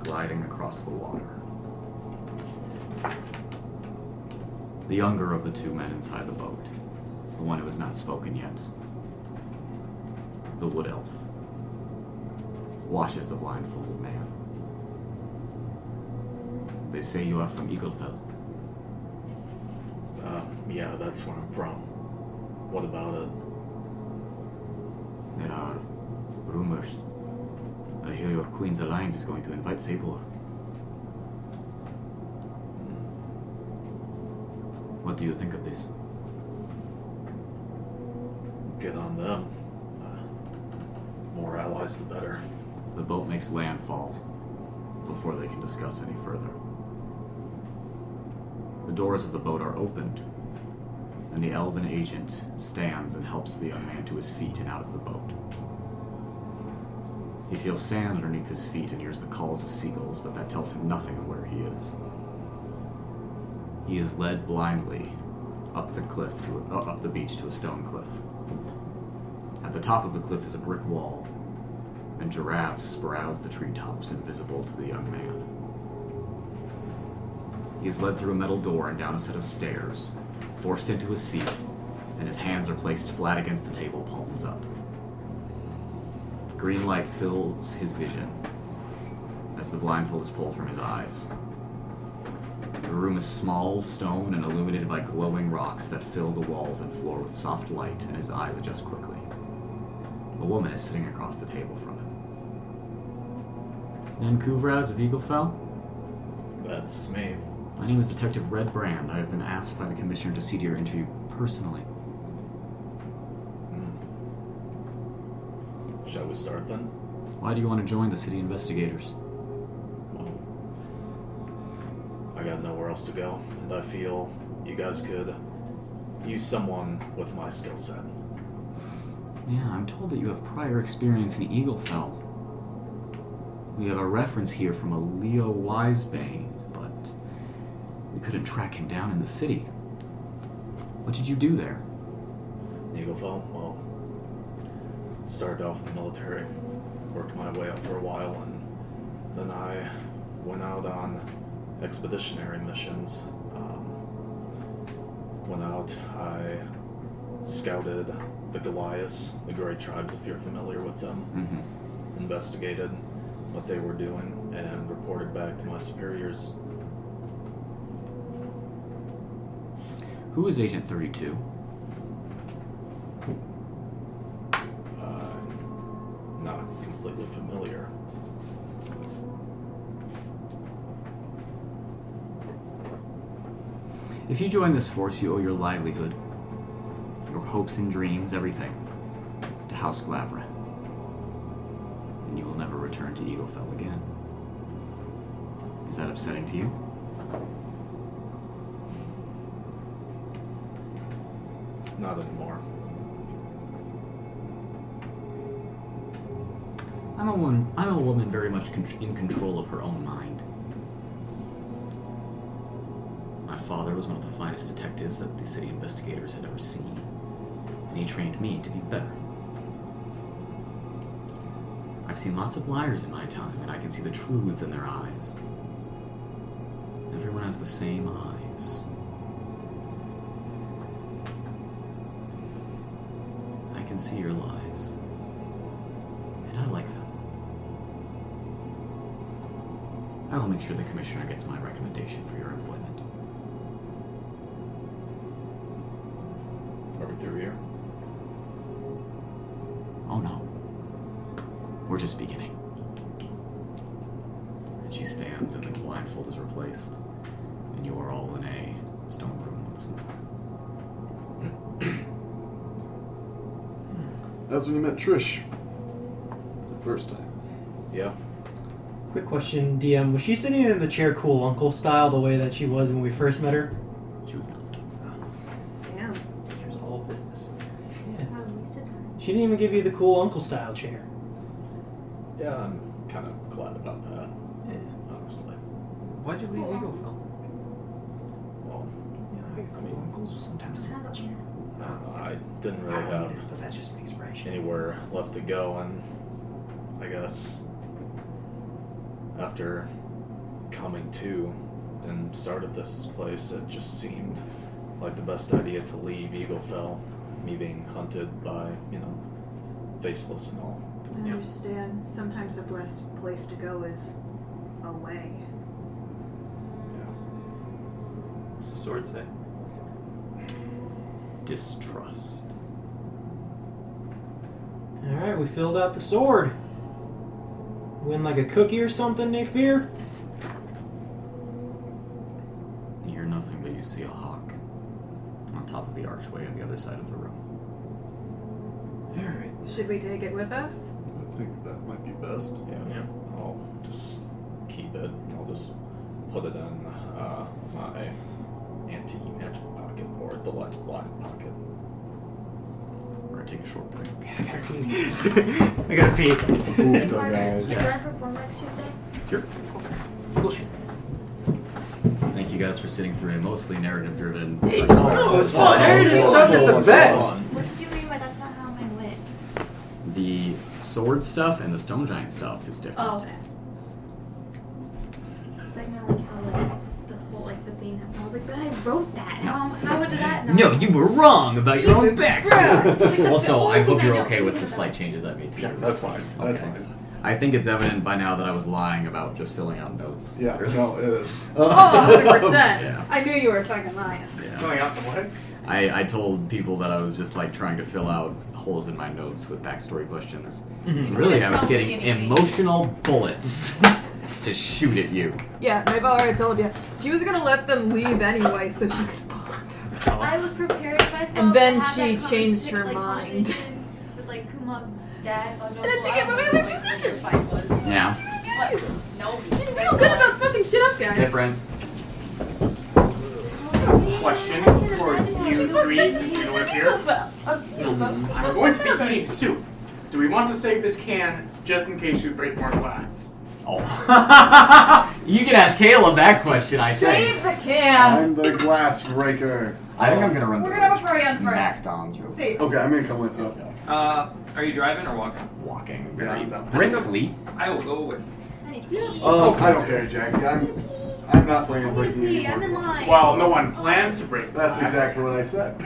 gliding across the water. The younger of the two men inside the boat, the one who has not spoken yet, the wood elf, watches the blindfolded man. They say you are from Eaglefell. Yeah, that's where I'm from. What about it? There are rumors. I hear your Queen's Alliance is going to invite Sabor. What do you think of this? Good on them. More allies, the better. The boat makes landfall before they can discuss any further. The doors of the boat are opened, and the elven agent stands and helps the young man to his feet and out of the boat. He feels sand underneath his feet and hears the calls of seagulls, but that tells him nothing of where he is. He is led blindly up the cliff up the beach to a stone cliff. At the top of the cliff is a brick wall, and giraffes browse the treetops invisible to the young man. He is led through a metal door and down a set of stairs, forced into a seat, and his hands are placed flat against the table, palms up. Green light fills his vision as the blindfold is pulled from his eyes. The room is small, stone, and illuminated by glowing rocks that fill the walls and floor with soft light, and his eyes adjust quickly. A woman is sitting across the table from him. Nan Kuvraz of Eaglefell? That's me. My name is Detective Red Brand. I have been asked by the Commissioner to see to your interview personally. Shall we start then? Why do you want to join the city investigators? Well, I got nowhere else to go, and I feel you guys could use someone with my skill set. Yeah, I'm told that you have prior experience in Eaglefell. We have a reference here from a Leo Wisebane, but we couldn't track him down in the city. What did you do there? Eaglefell, well, started off in the military, worked my way up for a while, and then I went out on expeditionary missions. Went out, I scouted the Goliaths, the Great Tribes, if you're familiar with them. Investigated what they were doing and reported back to my superiors. Who is Agent 32? Not completely familiar. If you join this force, you owe your livelihood, your hopes and dreams, everything, to House Glavra. And you will never return to Eaglefell again. Is that upsetting to you? Not anymore. I'm a woman very much in control of her own mind. My father was one of the finest detectives that the city investigators had ever seen, and he trained me to be better. I've seen lots of liars in my time, and I can see the truths in their eyes. Everyone has the same eyes. I can see your lies, and I like them. I will make sure the Commissioner gets my recommendation for your employment. Are we through here? Oh no. We're just beginning. And she stands and the blindfold is replaced, and you are all in a stone room once more. That's when you met Trish. The first time. Yeah. Quick question, DM. Was she sitting in the chair cool uncle style the way that she was when we first met her? She was not. Damn. She was all business. Yeah. Oh, we sit down. She didn't even give you the cool uncle style chair. Yeah, I'm kind of glad about that, Yeah. honestly. Why'd you leave Eaglefell? Well, Cool uncles will sometimes sit in the chair. I didn't really I don't have either, but that's just an expression. anywhere left to go, and I guess after coming to and started this place, it just seemed like the best idea to leave Eaglefell, me being hunted by, faceless and all. I understand. Sometimes the best place to go is away. What's the sword say? distrust. Alright, we filled out the sword. Win like a cookie or something, they fear? You hear nothing, but you see a hawk on top of the archway on the other side of the room. Alright. Should we take it with us? I think that might be best. Yeah. I'll just keep it. I'll just put it in my anti-magic pocket or the blind pocket. We're gonna take a short break. I gotta pee. Oofta, guys. Yes. Yes. Should I perform next Tuesday? Sure. Thank you guys for sitting through a mostly narrative-driven. Oh, it was fun. Narrative stuff is the best. What did you mean by that's not how I went? The sword stuff and the stone giant stuff is different. Oh, okay. Like, no, like how like the whole like the thing happened. I was like, but I wrote that. How did that? No, you were wrong about your own backstory. Bruh. Also, I hope you're I know. okay with the slight changes I made to Yeah, yours. that's fine. That's Okay. fine. I think it's evident by now that I was lying about just filling out notes. Yeah, no, it is. Oh, 100%. Yeah. I knew you were fucking lying. Yeah. Filling out the what? I told people that I was just like trying to fill out holes in my notes with backstory questions. And really, I was Tell me getting anything. emotional bullets to shoot at you. Yeah, Naivara told you. She was gonna let them leave anyway so she could follow. I was preparing myself. And then to have she that changed her like, mind. conversation with like Kumag's dad. So I was And then she like, gave away well, my I don't know what position. your fight was. Yeah. What? No. She's real good about fucking shit up, guys. Different. Question for you three since you live here. I'm going to be eating soup. Do we want to save this can just in case we break more glass? Oh. You can ask Caleb that question, I think. Save the can! I'm the glass breaker. I think I'm gonna run. We're the gonna have a bridge. party on Friday. McDonald's real quick. Save it. Okay, I'm gonna come with you. Okay. Are you driving or walking? Walking Yeah, very I'm down. briskly. I will go with. I need pee. I don't care, Jackie. I'm not planning on breaking any Pee, I'm in more. line. Well, no one plans to break That's glass. exactly what I said.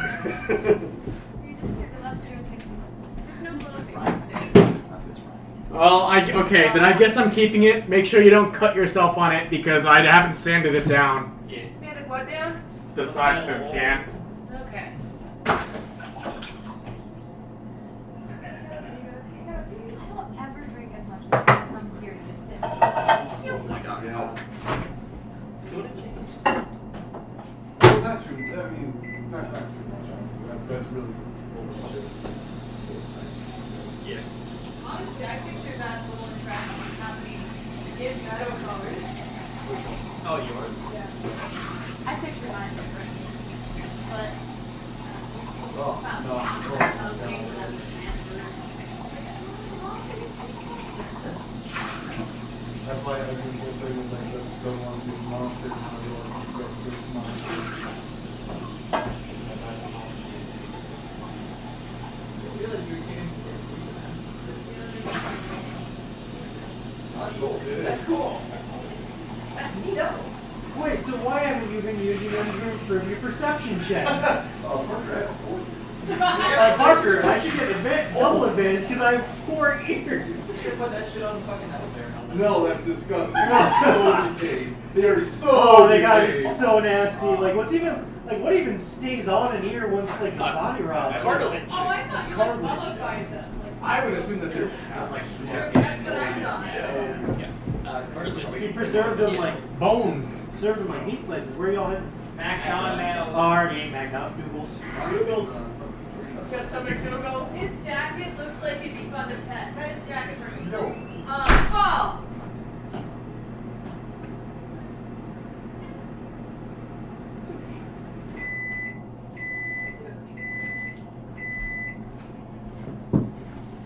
Well, okay, then I guess I'm keeping it. Make sure you don't cut yourself on it because I haven't sanded it down. Sanded what down? The sides of the can. Okay. I don't ever drink as much as I come here to just sit. Oh my god. Yeah. Not too. I mean, not too much. Honestly. That's really. Yeah. Honestly, I picture that little interaction happening in Meadow Colors. Oh, yours? I picture mine differently, but That's why I think the thing is like just don't want to be monsters and I don't want to get these monsters. That's cool. That's neato. Wait, so why haven't you been using them to improve your perception checks? Parker, I should get double advantage because I have 4 ears. Put that shit on the fucking elevator. No, that's disgusting. That's so decayed. They are so Oh, they gotta be decayed. so nasty. Like, what even stays on an ear once like the body rots? Cartilage. Oh, I thought you Cartilage. qualified them. I would assume that they're like. That's what I thought. Cartilage. He preserved them like Bones. preserved them like meat slices. Where y'all had? McDonald's. Oh, I already ate McDonald's. Let's get some McDonald's. His jacket looks like it'd be fun to pet. Pet his jacket for me. No. False.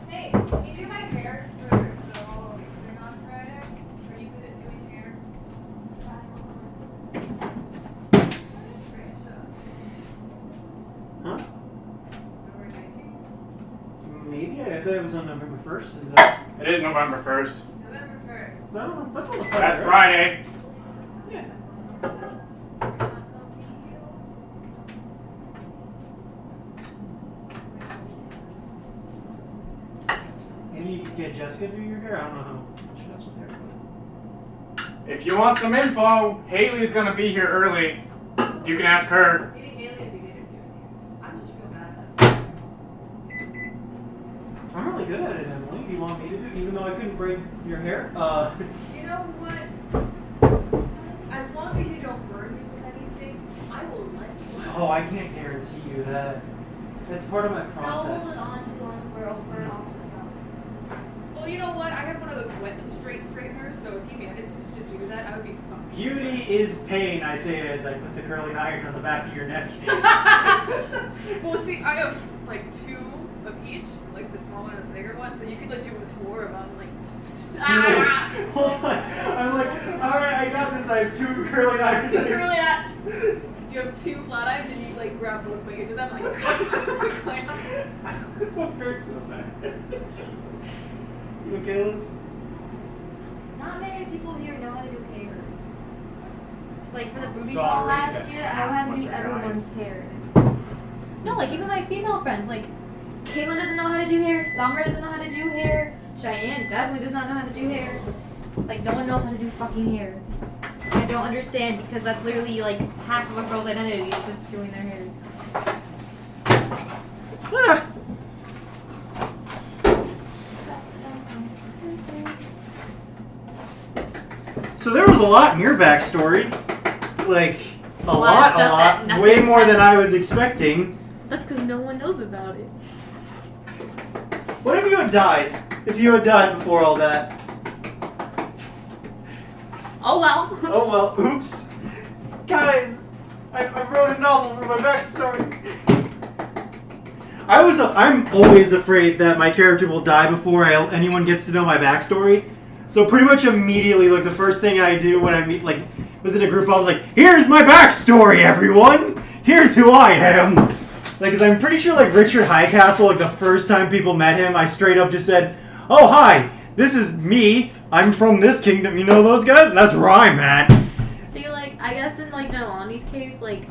Hey, can you do my hair for the whole thing on Friday? Are you good at doing hair? Huh? November 19th? Maybe. I thought it was on November 1st. Is that? It is November 1st. November 1st. No, that's on the Friday. That's right? Friday. Yeah. Maybe you could get Jessica to do your hair. I don't know how much that's with hair. If you want some info, Haley's gonna be here early. You can ask her. Maybe Haley would be good at doing hair. I'm just real good at it, Emily. Do you want me to do it, even though I couldn't braid your hair? You know what? As long as you don't burn me with anything, I will let you. Oh, I can't guarantee you that. That's part of my I'll process. hold it on to one where it'll burn off the stuff. Well, you know what? I have one of those wet to straight straighteners, so if he manages to do that, I would be fucking Beauty impressed. is pain, I say as I put the curling iron on the back of your neck. Well, see, I have like 2 of each, like the smaller and the bigger one, so you could like do it with 4 of them, like. Hold on. I'm like, alright, I got this. I have 2 curling irons. You have 2 flat irons and you like grab both fingers with them, like clamps. What hurts so bad? You okay, Liz? Not many people here know how to do hair. Like for the booby Sorry, ball last that year, I half had to was do her everyone's eyes. hair. No, like even my female friends, like Caitlin doesn't know how to do hair, Summer doesn't know how to do hair, Cheyenne definitely does not know how to do hair. Like no one knows how to do fucking hair. I don't understand because that's literally like half of a girl's identity is just doing their hair. Ah. So there was a lot in your backstory. Like, a lot of lot, stuff that nothing way more has- than I was expecting. That's because no one knows about it. What if you had died? If you had died before all that? Oh well. Oh well, oops. Guys, I wrote a novel for my backstory. I'm always afraid that my character will die before anyone gets to know my backstory. So pretty much immediately, like the first thing I do when I meet, like, was in a group, I was like, here's my backstory, everyone! Here's who I am! Like, cause I'm pretty sure, like, Richard Highcastle, like, the first time people met him, I straight up just said, oh, hi, this is me, I'm from this kingdom, you know those guys? That's where I'm at. See, like, I guess in, like, Nalane's case, like,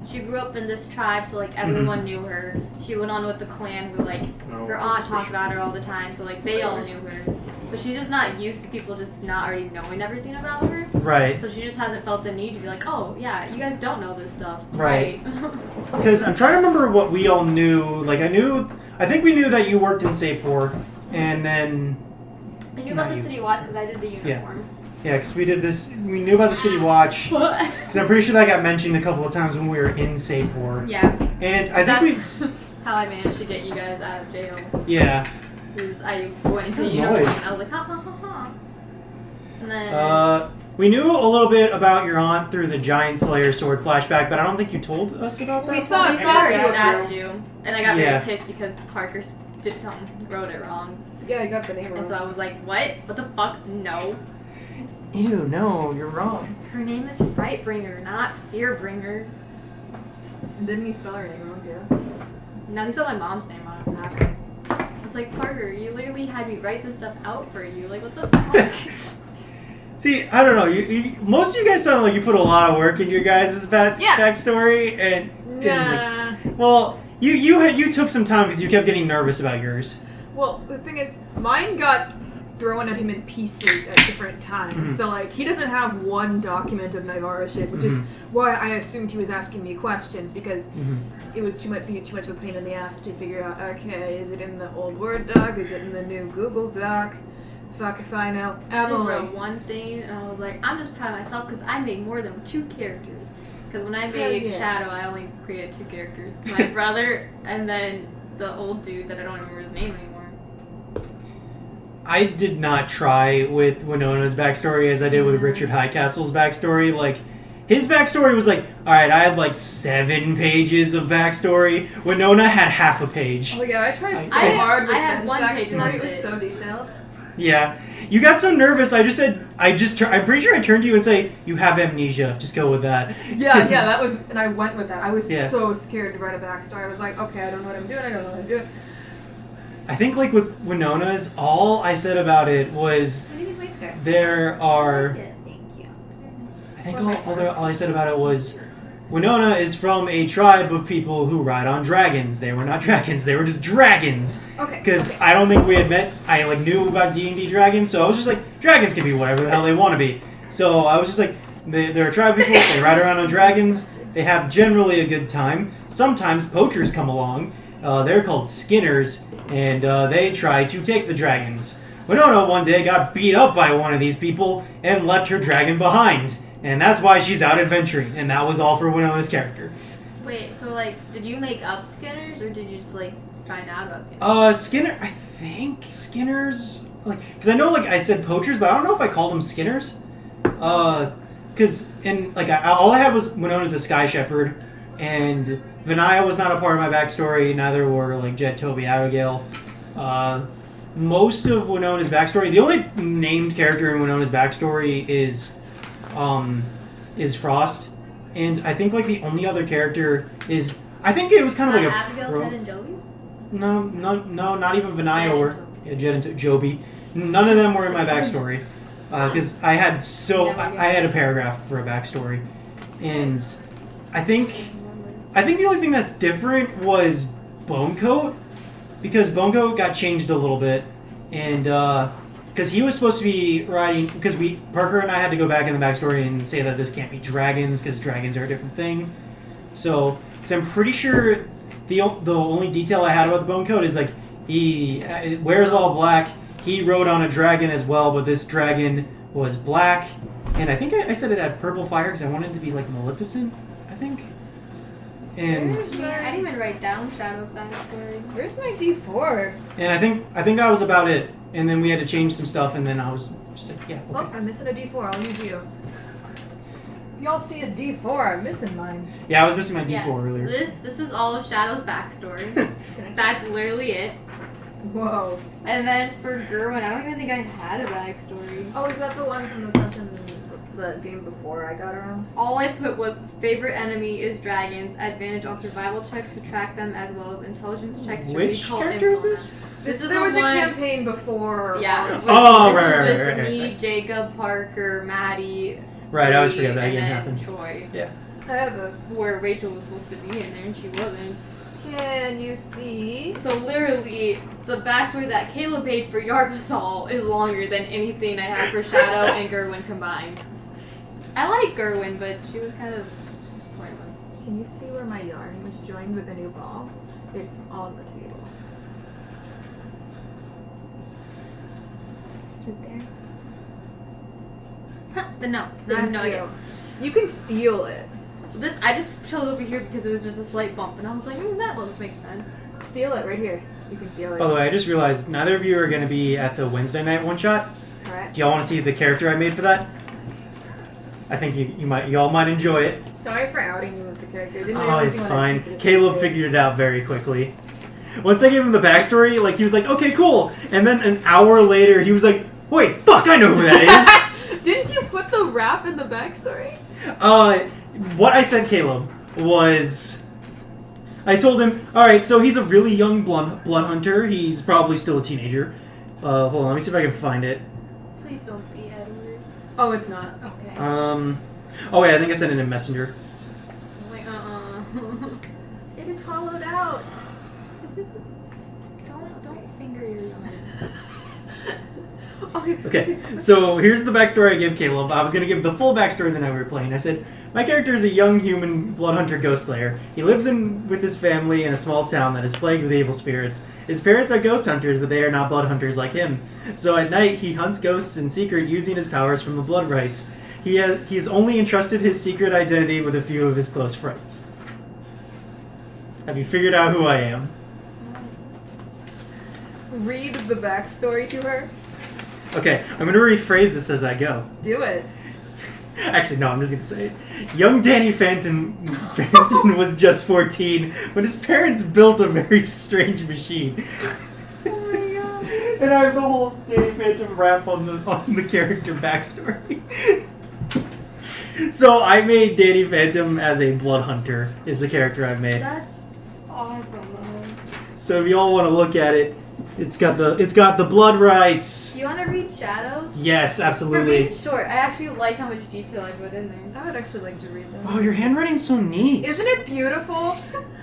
she grew up in this tribe, so, like, everyone knew her. She went on with the clan where, like, her aunt talked about her all the time, so, like, they all knew her. So she's just not used to people just not already knowing everything about her. Right. So she just hasn't felt the need to be like, oh, yeah, you guys don't know this stuff. Right. Because I'm trying to remember what we all knew. Like, I think we knew that you worked in Sapor, and then... I knew about the City Watch because I did the uniform. Yeah, because we knew about the City Watch, because I'm pretty sure that got mentioned a couple of times when we were in Sapor. Yeah. And I think That's how I managed to get you guys out of jail. Yeah. Because I went into Good uniform noise. and I was like, ha ha ha ha. And then... We knew a little bit about your aunt through the Giant Slayer sword flashback, but I don't think you told us about that. We saw a I saw her statue. statue, and I got Yeah. really pissed because Parker wrote it wrong. Yeah, you got the name And so I was like, what? What the fuck? No. Ew, no, you're wrong. Her name is Frightbringer, not Fearbringer. Didn't you spell her name wrong too? No, he spelled my mom's name on it. I was like, Parker, you literally had me write this stuff out for you. Like, what the fuck? See, I don't know. You most of you guys sound like you put a lot of work in your guys' backstory, and like, well, you took some time because you kept getting nervous about yours. Well, the thing is, mine got thrown at him in pieces at different times. So, like, he doesn't have one document of Naivara shit, which is why I assumed he was asking me questions, because it was too much of a pain in the ass to figure out, okay, is it in the old Word doc? Is it in the new Google doc? Fuck if I know. I just Emily. wrote one thing, and I was like, I'm just proud of myself because I made more than 2 characters. Because when I made yeah. Shadow, I only created 2 characters. My brother, and then the old dude that I don't remember his name anymore. I did not try with Winona's backstory as I did with Richard Highcastle's backstory. Like, his backstory was like, alright, I had like 7 pages of backstory. Winona had half a page. Oh yeah, I tried so I- hard with I had Ben's 1 page and backstory. that's It was it. so detailed. Yeah. You got so nervous, I just said, I'm pretty sure I turned to you and say, you have amnesia. Just go with that. Yeah, that was, and I went with that. I was Yeah. so scared to write a backstory. I was like, okay, I don't know what I'm doing. I don't know what I'm doing. I think, like, with Winona's, all I said about it was there are... Thank you. I think all I said about it was Winona is from a tribe of people who ride on dragons. They were not dragons. They were just dragons. Okay. Because I don't think we had met... I, like, knew about D&D dragons, so I was just like, dragons can be whatever the hell they want to be. So I was just like, they're a tribe of people. They ride around on dragons. They have generally a good time. Sometimes poachers come along. They're called Skinners, and they try to take the dragons. Winona one day got beat up by one of these people and left her dragon behind. And that's why she's out adventuring. And that was all for Winona's character. Wait, so like, did you make up Skinners, or did you just like find out about Skinners? I think Skinners, like, because I know, like, I said poachers, but I don't know if I called them Skinners. Because, all I had was Winona's a Sky Shepherd, and Vinaya was not a part of my backstory, neither were, like, Jed, Toby, Abigail. Most of Winona's backstory, the only named character in Winona's backstory is Frost, and I think, like, the only other character is, I think it was kind of like a... Abigail, Ted, and Joby? No, not even Vinaya or Jed and Joby. None of them were in my backstory because I had a paragraph for a backstory, and I think the only thing that's different was Bonecoat, because Bonecoat got changed a little bit, and because he was supposed to be riding, because Parker and I had to go back in the backstory and say that this can't be dragons because dragons are a different thing. So, because I'm pretty sure the only detail I had about the Bonecoat is like he wears all black. He rode on a dragon as well, but this dragon was black, and I think I said it had purple fire because I wanted it to be like Maleficent, I think. And I didn't even write down Shadow's backstory. Where's my D4? And I think that was about it. And then we had to change some stuff, and then I was just like, yeah. Okay. Oh, I'm missing a D4. I'll use you. If y'all see a D4, I'm missing mine. Yeah, I was missing my D4 Yeah, earlier. so this is all of Shadow's backstory. That's literally it. Whoa. And then for Gerwin, I don't even think I had a backstory. Oh, is that the one from the session, the game before I got around? All I put was favorite enemy is dragons, advantage on survival checks to track them, as well as intelligence checks to Which recall character is info. this? There was a campaign before. Yeah. Oh, this right, is with right. me, Jacob, Parker, Maddie. Right, I always Lee, forget that and game then happened. Troy. Yeah. I have a. Where Rachel was supposed to be in there and she wasn't. Can you see? So literally, the backstory that Kaleb made for Yargathal is longer than anything I have for Shadow and Gerwin combined. I like Gerwin, but she was kind of pointless. Can you see where my yarn was joined with a new ball? It's on the table. Right there. Huh, no, Thank no you. idea. You can feel it. I just chose over here because it was just a slight bump, and I was like, that looks makes sense. Feel it right here. You can feel it. By the way, I just realized neither of you are going to be at the Wednesday night one shot. Alright. Do y'all want to see the character I made for that? I think y'all might enjoy it. Sorry for outing you with the character. Didn't Oh, realize it's you wanted fine. to keep it a Caleb secret. figured it out very quickly. Once I gave him the backstory, like, he was like, okay, cool. And then an hour later, he was like, wait, fuck, I know who that is. Didn't you put the rap in the backstory? What I sent Caleb was, I told him, alright, so he's a really young blood hunter. He's probably still a teenager. Hold on, let me see if I can find it. Please don't be Edward. Oh, it's not. Okay. Oh wait, I think I sent it in Messenger. I'm like, It is hollowed out. Don't finger your young. Okay, so here's the backstory I gave Caleb. I was going to give the full backstory the night we were playing. I said, my character is a young human blood hunter ghost slayer. He lives with his family in a small town that is plagued with evil spirits. His parents are ghost hunters, but they are not blood hunters like him. So at night, he hunts ghosts in secret using his powers from the blood rites. He has only entrusted his secret identity with a few of his close friends. Have you figured out who I am? Read the backstory to her. Okay, I'm going to rephrase this as I go. Do it. Actually, no, I'm just going to say it. Young Danny Phantom was just 14 when his parents built a very strange machine. Oh my god. And I have the whole Danny Phantom rap on the character backstory. So I made Danny Phantom as a blood hunter, is the character I made. That's awesome, though. So if y'all want to look at it, it's got the blood rights. Do you want to read Shadows? Yes, For absolutely. being short, I actually like how much detail I put in there. I would actually like to read them. Oh, your handwriting's so neat. Isn't it beautiful?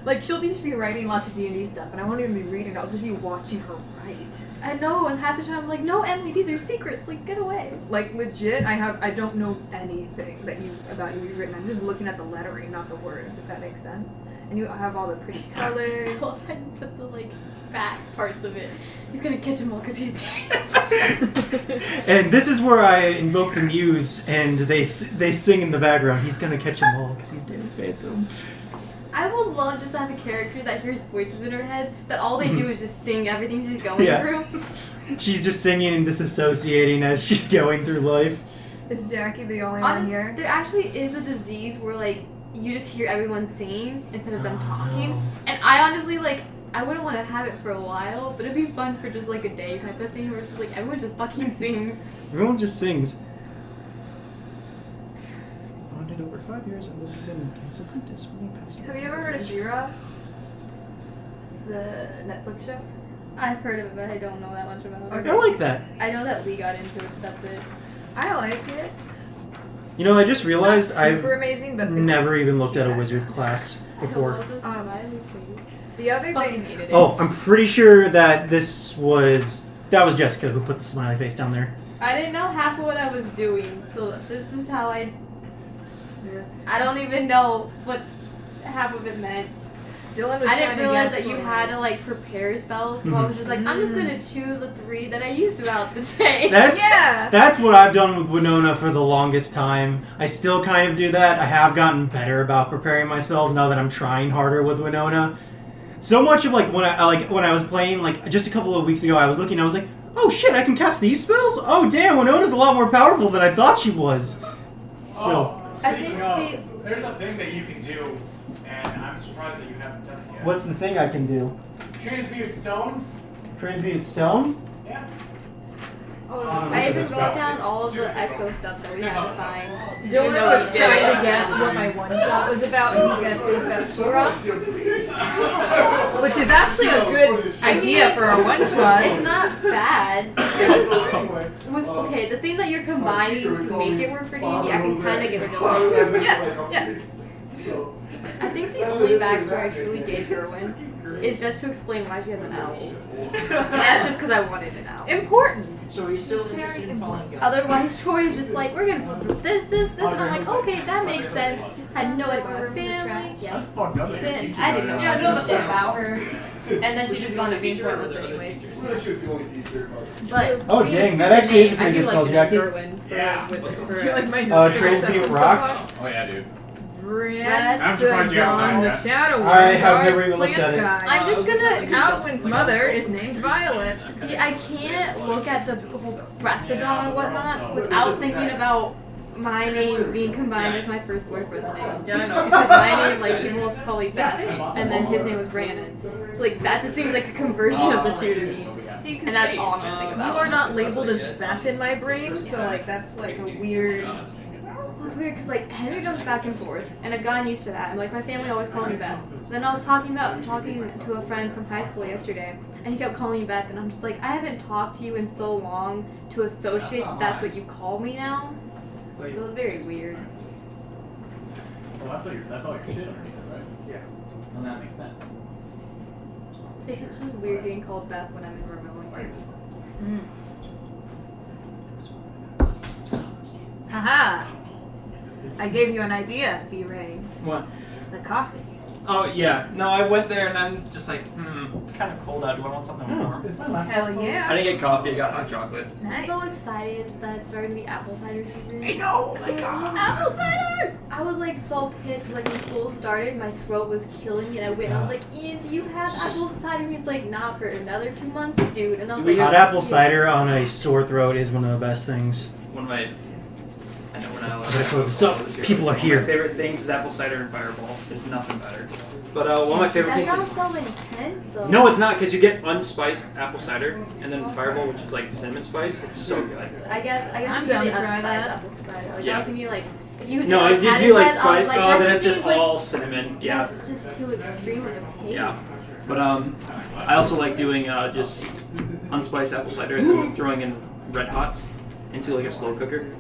Like, she'll just be writing lots of D&D stuff, and I won't even be reading it. I'll just be watching her write. I know, and half the time I'm like, no, Emily, these are secrets. Like, get away. Like, legit, I don't know anything about you've written. I'm just looking at the lettering, not the words, if that makes sense. and you have all the pretty colors. Well, I put the like back parts of it. He's gonna catch them all because he's dead. And this is where I invoke the muse, and they sing in the background. He's gonna catch them all because he's dead, Phantom. I would love just to have a character that hears voices in her head that all they do is just sing everything she's going through. She's just singing and disassociating as she's going through life. Is Jacky the only one here? There actually is a disease where like you just hear everyone singing instead of them talking. No. And I honestly like I wouldn't want to have it for a while, but it'd be fun for just like a day type of thing where it's just like everyone just fucking sings. Everyone just sings. Bonded over 5 years and lived with him as apprentice when he passed away. Have you ever heard of Shira? The Netflix show? I've heard of it, but I don't know that much about it. I like that. I know that we got into it, but that's it. I like it. You know, I just realized It's not I've super amazing, but never even looked at a wizard class before. I love this smiley face. the other Fucking thing. hated it. Oh, I'm pretty sure that that was Jessica who put the smiley face down there. I didn't know half of what I was doing, so this is how I don't even know what half of it meant. Dylan was I didn't trying to realize guess that you what- had to like prepare spells, so I was just like, I'm just gonna choose the 3 that I use throughout the day. That's what I've done with Winona for the longest time. I still kind of do that. I have gotten better about preparing my spells now that I'm trying harder with Winona. So much of like when I was playing like just a couple of weeks ago, I was looking, I was like, oh shit, I can cast these spells? Oh damn, Winona's a lot more powerful than I thought she was. So I think there's a thing that you can do, and I'm surprised that you haven't done it yet. what's the thing I can do? Transmute stone? Transmuted stone? Yeah. I even wrote down all of the echo stuff that we had to find. Dylan was trying to guess what my one shot was about, and he guessed it was about Shira. Which is actually a good idea for a one shot. It's not bad. Okay, the things that you're combining to make it work for D&D, I can kind of get rid of. Yes. I think the only backstory I truly gave Gerwin is just to explain why she has an owl. And that's just because I wanted an owl. Important. So are you still interested in following God? Otherwise, Troy is just like, we're gonna put this, and I'm like, okay, that makes sense. Had no idea about her family. Yeah. Then I didn't know shit about her. And then she just wound up being pointless anyways. But Oh, being dang, a that actually is a stupid pretty name, good I spell, do Jacky. like Gerwin for Do you like my Transmute rock? Oh yeah, dude. I'm surprised you haven't done the that. Shadow I have Guards never even looked plant at it. guy. I'm just gonna. Alwyn's mother is named Violet. See, I can't look at the whole Rathodon or whatnot without thinking about my name being combined with my first boyfriend's name. Yeah, I know. Because my name, like, people must call me Beth, and then his name was Brandon. So, like, that just seems like a conversion of the two to me. See, And that's all I'm gonna think about. You are not labeled as Beth in my brain, so like that's like a weird. Well, it's weird because, like, Henry jumps back and forth, and I've gotten used to that. And, like, my family always calls me Beth. Then I was talking to a friend from high school yesterday, and he kept calling me Beth, and I'm just like, I haven't talked to you in so long to associate that that's what you call me now. So it was very weird. Well, that's all your shit underneath it, right? Yeah. Well, that makes sense. It's just weird getting called Beth when I'm in Vermont. Haha! I gave you an idea, B-Ray. What? The coffee. Oh, yeah. No, I went there and I'm just like, it's kind of cold out. Do I want something warm? Hell yeah. I didn't get coffee. I got hot chocolate. I'm so excited that it's starting to be apple cider season. I know! I love apple cider! I was like so pissed because like when school started, my throat was killing me, and I went and I was like, Ian, do you have apple cider? And he's like, not for another 2 months, dude. And I was like, Hot apple cider on a sore throat is one of the best things. One of my... I know when I was... I'm gonna close this up. People are One here. of my favorite things is apple cider and Fireball. There's nothing better. But one of my favorite that things sounds is... so intense though. No, it's not, because you get unspiced apple cider, and then Fireball, which is like cinnamon spice. It's so good. I guess I'm you down really to try unspiced that. apple cider. Like, Yeah. I was thinking like, if you did No, like if you had do like I was spice, like, oh, that then it's just seems like- all cinnamon. Yeah. That's just too extreme of a taste. Yeah. But I also like doing just unspiced apple cider and then throwing in red hots into like a slow cooker.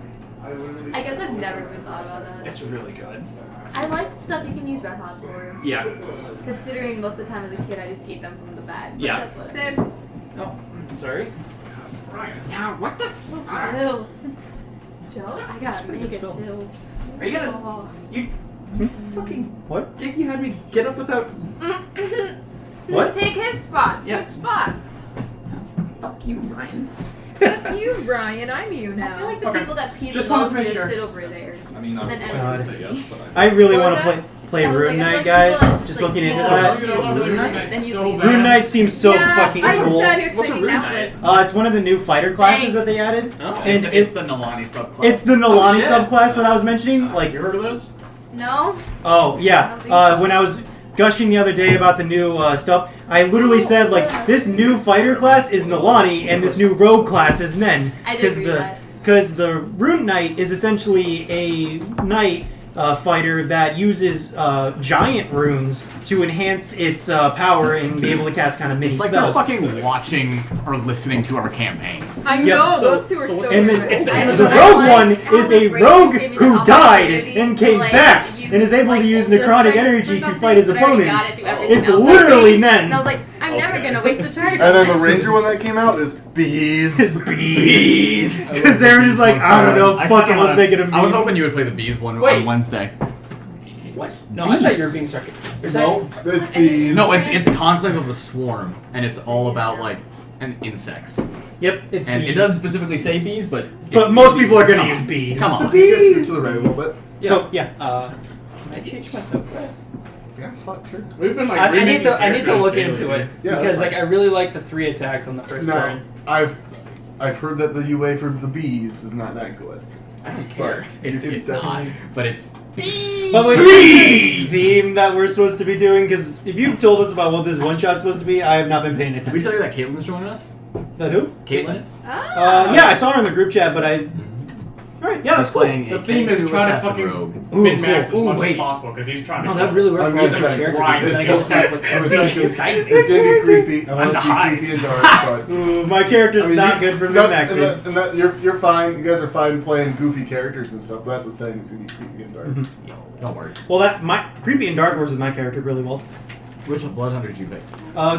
I guess I've never even thought about that. It's really good. I like the stuff you can use red hot for. Yeah. Considering most of the time as a kid I just ate them from the bag. But Yeah. That's what. Same. Oh, sorry. Yeah. What the? Chills. Chills? I got mega spill. chills. Are you gonna? Oh. You Fucking What? dick! You had me get up without. What? Just take his spots. Yeah. Switch spots. Fuck you, Ryan. Fuck you, Brian. I'm you now. I feel like the Okay. people that pee Just the balls wanted to make just sure. sit over there. I mean, I would Then like Edmund. to say yes, but I really What want was to that? play I was Rune like, I Knight, feel like guys. people that Just like, looking pee into the that. balls just sit over Rune there, Knight's then you so leave. bad. Rune Knight seems so yeah, fucking I cool. just sat here What's a saying Rune now Knight? It's one of the new fighter classes Thanks. that they added. Oh. And It's the Nalane subclass. It's the Nalane shit. subclass that I was mentioning. Like, You heard of this? No? oh yeah. When I was gushing the other day about the new stuff, I literally said like this new fighter class is Nalane and this new rogue class is Nen. I did read that. Because the Rune Knight is essentially a knight fighter that uses giant runes to enhance its power and be able to cast kind of mini It's like they're spells. fucking watching or listening to our campaign. I Yeah. know, So- those two are so so what's- And different. then It's- I the was rogue like, one how is the a Braves rogue gave me the who died opportunity and to, came like, back use, and is able like, to use ultra necrotic strength energy or to something, fight his but I already got opponents. it, do everything It's else literally And I was Nen. like, I'm never Okay. gonna waste a charge. And then on the this. ranger one that came out is bees. His bees. Because they were just like, One I don't so know, much. fuck it, kinda let's make it a I was meme. hoping you would play the bees one Wait. on Wednesday. What? No, I thought you were Bees. being sarcastic. No, it's bees. No, it's Conclave of the Swarm, and it's all about like insects. Yep, it's And bees. it doesn't specifically say bees, but But it's most bees. people are gonna Come use on. bees. Come on. Can you guys switch to the right a little bit? Yeah. Oh, yeah. Can I change my subclass? Yeah, fuck, sure. We've been like I need remaking to. I need to characters look daily. into it Yeah, that's because fine. like I really like the 3 attacks on the first No, turn. I've heard that the UA for the bees is not that good. I don't care. It's not, definitely- but it's bees. By the way, is this theme that we're supposed to be doing? Because if you've told us about what this one shot's supposed to be, I have not been paying Did we attention. tell you that Caitlin's joining us? That who? Caitlin is. Yeah, I saw her in the group chat, but I. Alright, yeah, that's She's cool. playing The a theme is Kenku trying to assassin fucking rogue. min max cool. as much Ooh, wait. as possible because he's trying to. No, kill that really us. worked I'm for us gonna as a try- character. grind. because It's then I get to supposed start to- with I'm really gonna try to- exciting. It's gonna be creepy. I I'm want the to be hive. creepy and dark, but Ooh, my character's I mean, not you- good for that- min-maxing. and that you're fine. You guys are fine playing goofy characters and stuff. But that's the saying. It's gonna be creepy and dark. Mhm. Don't worry. Well, that my creepy and dark works with my character really well. Which Bloodhunter did you pick?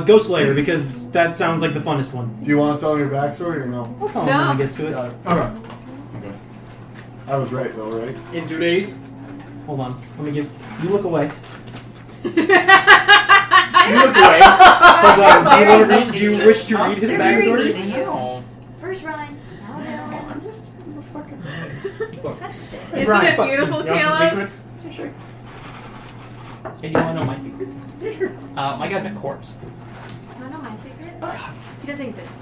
Ghost Slayer, because that sounds like the funnest one. Do you want to tell me your backstory or no? I'll tell him No. when he gets to it. Got it. Okay. Okay. I was right though, right? In 2 days. Hold on, let me give. You look away. You You look away. Hold on. Do you, want to read, do you wish to read his They're very backstory? mean to you. No. First Ryan, now Dylan. I'm just the fucking. Touched it. Isn't Right, it fuck. beautiful, You want some Caleb? secrets? Yeah, sure. Hey, do you want to know my secret? Yeah, sure. My guy's a corpse. Wanna know my secret? Oh, God. He doesn't exist.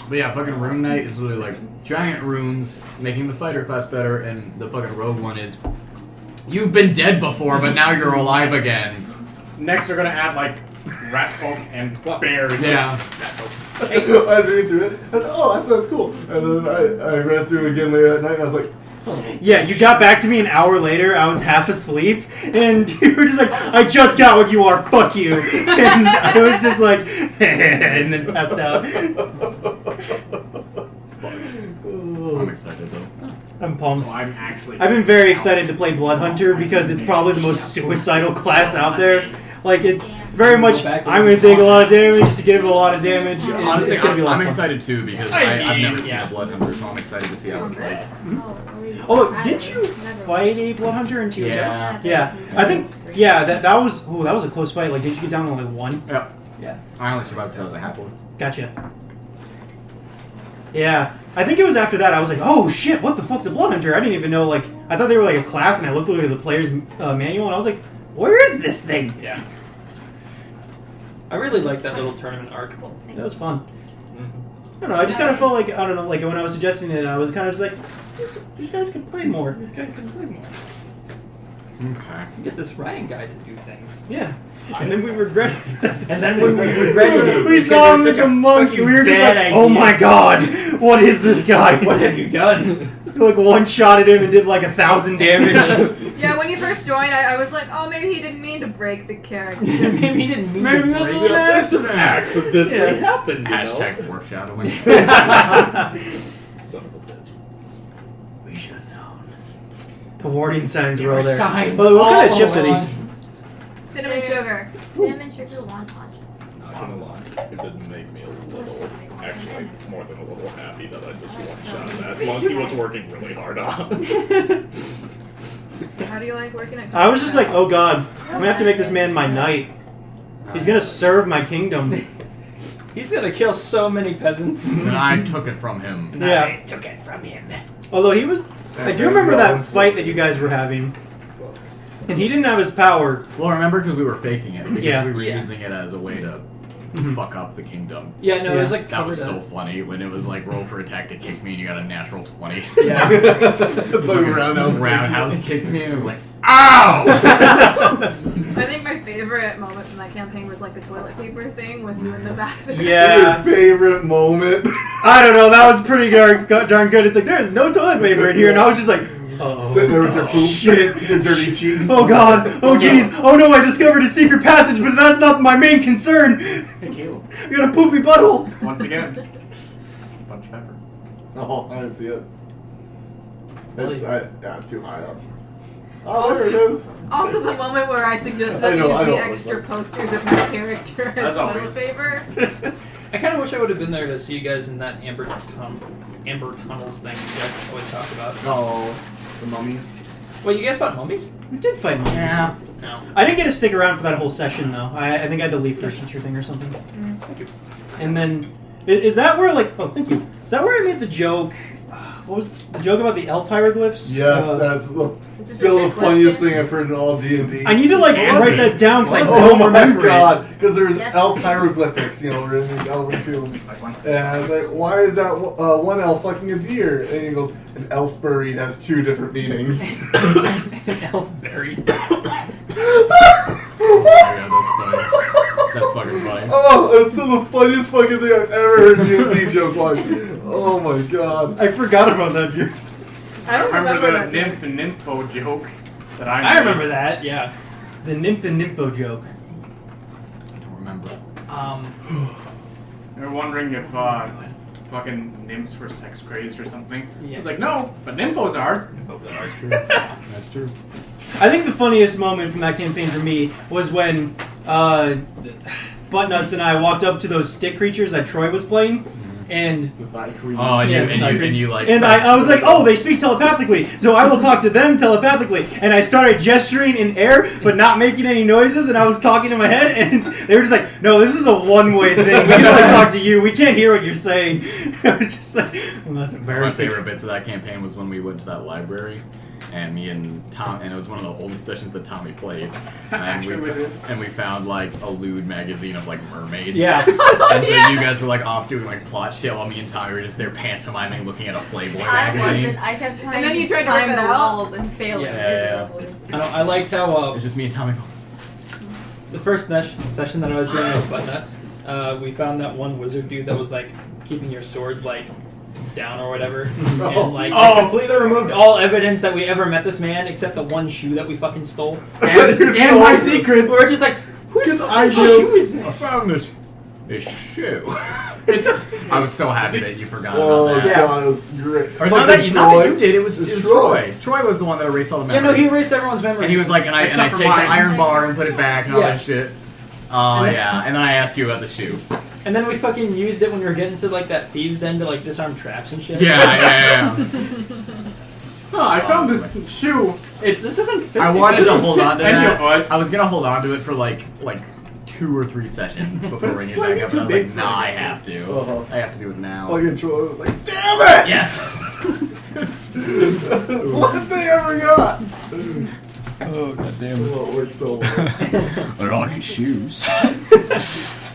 But yeah, fucking Rune Knight is literally like giant runes, making the fighter class better, and the fucking rogue one is you've been dead before, but now you're alive again. Next, we're gonna add like rat folk and bears. Yeah. I was reading through it. I was like, oh, that sounds cool. And then I read through it again later at night, and I was like, son of a Yeah, you got back to me an hour later. I was half asleep, and you were just like, "I just got what you are. Fuck you." And I was just like, and then passed out. I'm excited though. I'm pumped. So I'm actually. I've been very excited to play Bloodhunter because it's probably the most suicidal class out there. Like, it's very much, I'm going to take a lot of damage to give a lot of damage. Honestly, it's going to be a lot I'm of fun. excited too because I've never seen a Bloodhunter, so I'm excited to see how it plays. Oh, look, did you fight a Bloodhunter in TOJ? Yeah. Yeah, I think, yeah, that was a close fight. Like, did you get down to like 1? Yep. Yeah. I only survived because I was a half-orc. Gotcha. Yeah, I think it was after that I was like, oh shit, what the fuck's a Bloodhunter? I didn't even know, like, I thought they were like a class, and I looked at the player's manual, and I was like, where is this thing? Yeah. I really like that little tournament arc. That was fun. I don't know, I just kind of felt like, I don't know, like when I was suggesting it, I was kind of just like, these guys could play more. This guy can play more. Okay. Get this Ryan guy to do things. Yeah. And then we regretted it. And then we regretted it. We because saw him it was like such a monkey. fucking We were just bad like, idea. oh my god, what is this guy? What have you done? Like one-shotted him and did like 1,000 damage. Yeah, when you first joined, I was like, oh, maybe he didn't mean to break the character. Maybe he didn't mean Maybe to this break was an it. accident. accidentally Yeah. happened. You Hashtag know? foreshadowing. Son of a bitch. We should have known. The warning signs There were all were there. signs But what kind of all chips are along. these? Cinnamon sugar. Cinnamon sugar wonton chips. Not gonna lie, it did make me a little, actually more than a little happy that I just one-shot that monkey was working really hard on. How do you like working at? I was just like, oh god, I'm gonna have to make this man my knight. He's gonna serve my kingdom. He's gonna kill so many peasants. And I took it from him. Yeah. I took it from him. Although he was, I do remember that fight that you guys were having, and he didn't have his power. Well, remember because we were faking it. Because Yeah. we were Yeah. using it as a way to fuck up the kingdom. Yeah, no, it was Yeah. like That was covered so up. funny when it was like roll for attack to kick me and you got a natural 20. Yeah. The Roundhouse kicked me and it was like, ow! I think my favorite moment from that campaign was like the toilet paper thing with you in the back. There. Yeah. Your favorite moment. I don't know, that was pretty darn good. It's like, there's no toilet paper in here, and I was just like, uh-oh. Sitting there with your poop, Shit. your dirty cheeks. Oh god, oh jeez, oh no, I discovered a secret passage, but that's not my main concern. Hey, Caleb. I got a poopy butthole. Once again. Bunch of pepper. Oh, I didn't see it. It's I'm too high up. Oh, Also- there it is. Also, the moment where I suggested I know, use I know the what it extra looks posters of my character as As toilet always. paper. I kind of wish I would have been there to see you guys in that amber tunnels thing you guys always talk about. Oh, the mummies. Wait, you guys fought mummies? We did fight monkeys. Yeah. No. I didn't get to stick around for that whole session, though. I think I had to leave for a teacher thing or something. Thank you. And then, is that where, like, oh, thank you. Is that where I made the joke? What was the joke about the elf hieroglyphs? Yes, that's It's a still the trick funniest question. thing I've heard in all D&D. I need to, like, What was write it? that down because I Oh don't my remember god, because there's Yes, elf please. hieroglyphics, written in these elven tombs. And I was like, why is that one elf fucking a deer? And he goes, an elf buried has 2 different meanings. An elf buried. Oh my god, that's funny. That's fucking funny. Oh, it's still the funniest fucking thing I've ever heard D&D joke like. Oh my god. it. I forgot about that joke. I don't I remember the that. nymph and nympho joke that I I remember that, yeah. The nymph and nympho joke. I don't remember. They were wondering if fucking nymphs were sex crazed or something. Yeah. It's like, no, but nymphos are. That's true. That's true. I think the funniest moment from that campaign for me was when Buttnuts and I walked up to those stick creatures that Troy was playing, and The Valkyrie. Oh, and Yeah, you like. and I was like, oh, they speak telepathically, so I will talk to them telepathically. And I started gesturing in air, but not making any noises, and I was talking in my head, and they were just like, no, this is a one-way thing. We can only talk to you. We can't hear what you're saying. I was just like, well, that's My embarrassing. favorite bits of that campaign was when we went to that library, and me and Tom, and it was one of the only sessions that Tommy played, and Actually, we did. we found like a lewd magazine of like mermaids. Yeah. And so you guys were like off doing like plot shit while me and Tommy were just there pantomiming, looking at a Playboy I magazine. wasn't. I kept trying And then to you tried to climb rip it the out? walls and failed Yeah. miserably. I liked how It was just me and Tommy. the first session that I was doing with Buttnuts, we found that one wizard dude that was like keeping your sword like down or whatever, and like they completely removed all evidence that we ever met this man except the one shoe that we fucking stole and, You and stole my it. secrets. We're just like, whose Because fucking I shoe knew- is I this? found this shoe. It's I was so happy that you forgot Oh about that. Yeah. god, it was great. Or not Fucking that Troy. you did. It was It's Troy. Troy was the one that erased all the yeah, memories. no, he erased everyone's memories. And he was like, and I Except take for the mine. iron bar and put it back and all Yeah. that shit. Oh yeah, and then I asked you about the shoe. and then we fucking used it when we were getting to like that thieves' den to like disarm traps and shit. Yeah. Oh, I found this shoe. It's This isn't. Fit. I wanted It to doesn't hold fit on to any that. of us. I was gonna hold on to it for like 2 or 3 sessions before But bringing it's it back slightly up. too And I was big like, for nah, I anything. have to. Uh-huh. I have to do it now. Fucking Troy was like, damn it! Yes. What they ever got? Oh god damn Oh, it worked so well. What are all your shoes?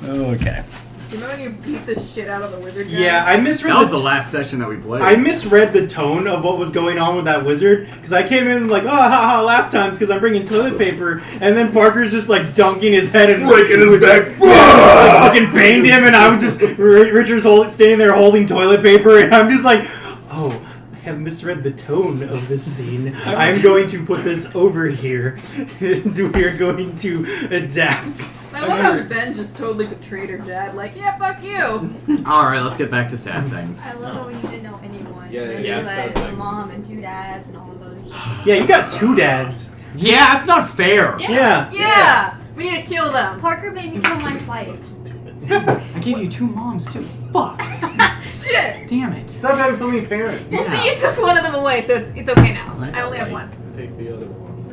Okay. You remember when you beat the shit out of the wizard guy? Yeah, I misread That was the last session that we played. I misread the tone of what was going on with that wizard because I came in like, oh, ha ha, laugh times because I'm bringing toilet paper, and then Parker's just like dunking his head and Breaking his back. like, fucking banged him, and I'm just Richard's standing there holding toilet paper, and I'm just like, oh, I have misread the tone of this scene. I'm going to put this over here, and we are going to adapt. I love how Ben just totally betrayed her dad. Like, yeah, fuck you. Alright, let's get back to sad things. I love how you didn't know anyone. Yeah, And yeah, you sad had a things. mom and 2 dads and all of those. Yeah, you got 2 dads. Yeah, that's not fair. Yeah. Yeah. We need to kill them. Parker made me kill mine twice. I gave you 2 moms too. Fuck. Shit. Damn it. Stop having so many parents. Well, see, you took one of them away, so it's okay now. I know, I only have right? one. Take the other one.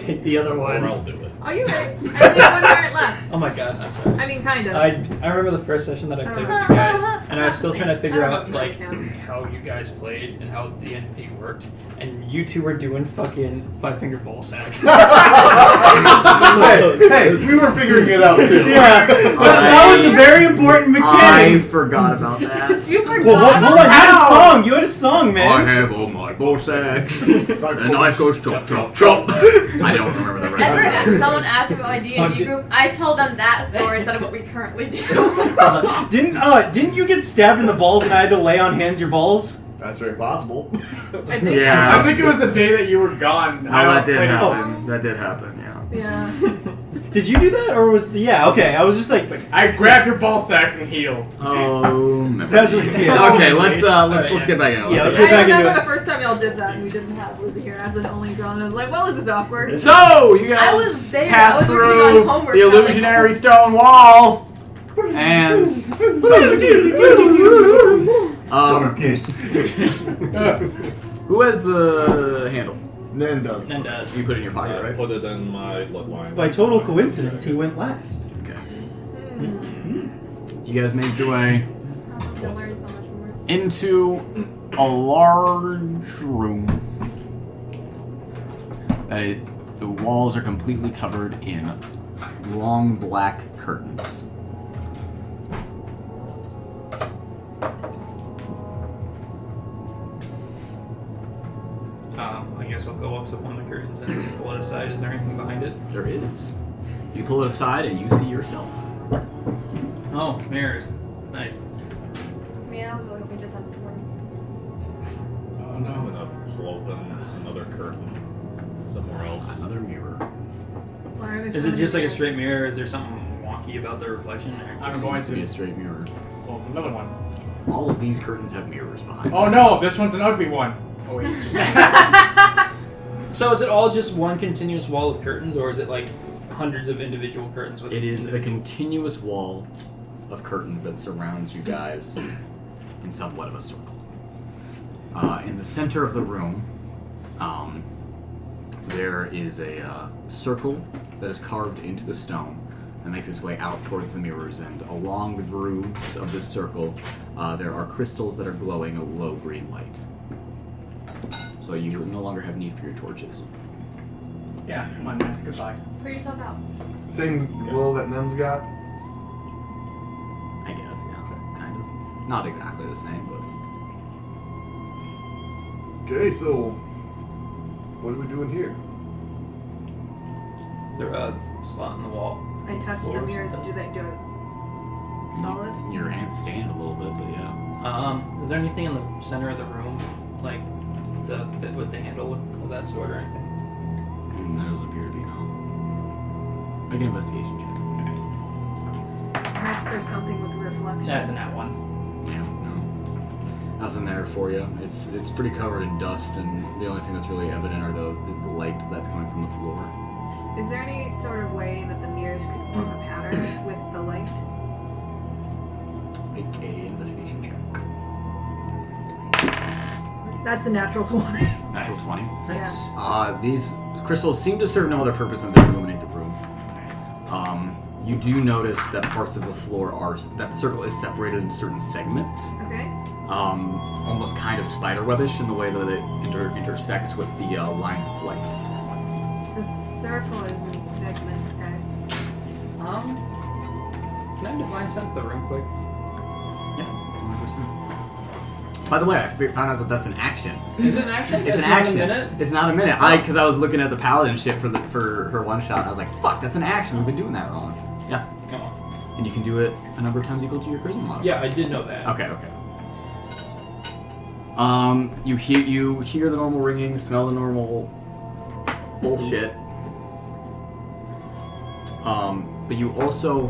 take the other Or I'll one. do it. Oh, you're right. I only have one heart left. Oh my god, I'm sorry. I mean, kind of. I remember the first session that I played with you guys, and I was still trying to figure out like how you guys played and how the entity worked, and you two were doing fucking 5-finger ball sack. Hey, we were figuring it out too. Yeah, that was a very important I mechanic. forgot about that. You forgot. Well, hold on, you had a song, I man. have all my ball sacks. The knife goes chop, chop, chop. I don't remember the rest of Whenever it. someone asked me about my D&D group, I told them that story instead of what we currently do. Didn't you get stabbed in the balls and I had to lay on hands your balls? That's very possible. I think. Yeah. I think it was the day that you were gone. Oh, that did played- happen. That did happen, yeah. Yeah. Did you do that or was okay? I was just like, I grab your ball sacks and heal. Oh, That's what- yeah. okay. Let's get back in. Yeah, let's I get back into remember it. the first time y'all did that and we didn't have Lizzie here as an only girl and I was like, well, this is awkward. So you I was guys there, I pass was working through on homework, the I was like, illusionary stone wall, and Darkness. who has the handle? Nen does. And does. You put it in your pocket, I right? put it in my bloodline. By total coincidence, he went last. Okay. Hmm. You guys make your way I learned so much more. into a large room. The walls are completely covered in long black curtains. I guess we'll go up to one of the curtains and pull it aside. Is there anything behind it? There is. You pull it aside and you see yourself. Oh, mirrors. Nice. I mean, I was really hoping just had a door. I'm gonna pull open another curtain somewhere else. Another mirror. Why are there Is so it many just like a mirrors? straight mirror? Is there something wonky about the reflection? Or I'm Seems going to be to. a straight mirror. Oh, another one. All of these curtains have mirrors behind Oh them. no, this one's an ugly one. Oh wait, it's just. So is it all just one continuous wall of curtains, or is it like hundreds of individual curtains? With It is a continuous wall of curtains that surrounds you guys in somewhat of a circle. In the center of the room, there is a circle that is carved into the stone that makes its way out towards the mirrors, and along the grooves of this circle, there are crystals that are glowing a low green light. So you no longer have need for your torches. Yeah, come on, man. Goodbye. Put yourself out. Same glow that Nen's got. I guess, yeah, kind of. Not exactly the same, but Okay, so what are we doing here? Is there a slot in the wall? I touched the mirrors. Do they do it solid? your hands stand a little bit, but yeah. Is there anything in the center of the room, like to fit with the handle of that sword or anything? There doesn't appear to be, no. Make an investigation check. Perhaps there's something with reflection. That's in that one. Yeah, no. Nothing there for you. It's pretty covered in dust, and the only thing that's really evident is the light that's coming from the floor. Is there any sort of way that the mirrors could form a pattern with the light? Make a investigation check. That's a natural 20. Natural 20. Yeah. These crystals seem to serve no other purpose than to illuminate the room. You do notice that parts of the floor that the circle is separated into certain segments. Okay. Almost kind of spiderwebbish in the way that it intersects with the lines of light. The circle is in segments, guys. Can I divine sense the room quick? Yeah, 100%. By the way, I found out that that's an action. Is it an action? It's an not action. A minute? It's not a minute. Because I was looking at the paladin shit for her one shot. And I was like, fuck, that's an action. We've been doing that wrong. Yeah. Oh. And you can do it a number of times equal to your charisma modifier. Yeah, I did know that. Okay. You hear the normal ringing, smell the normal bullshit. But you also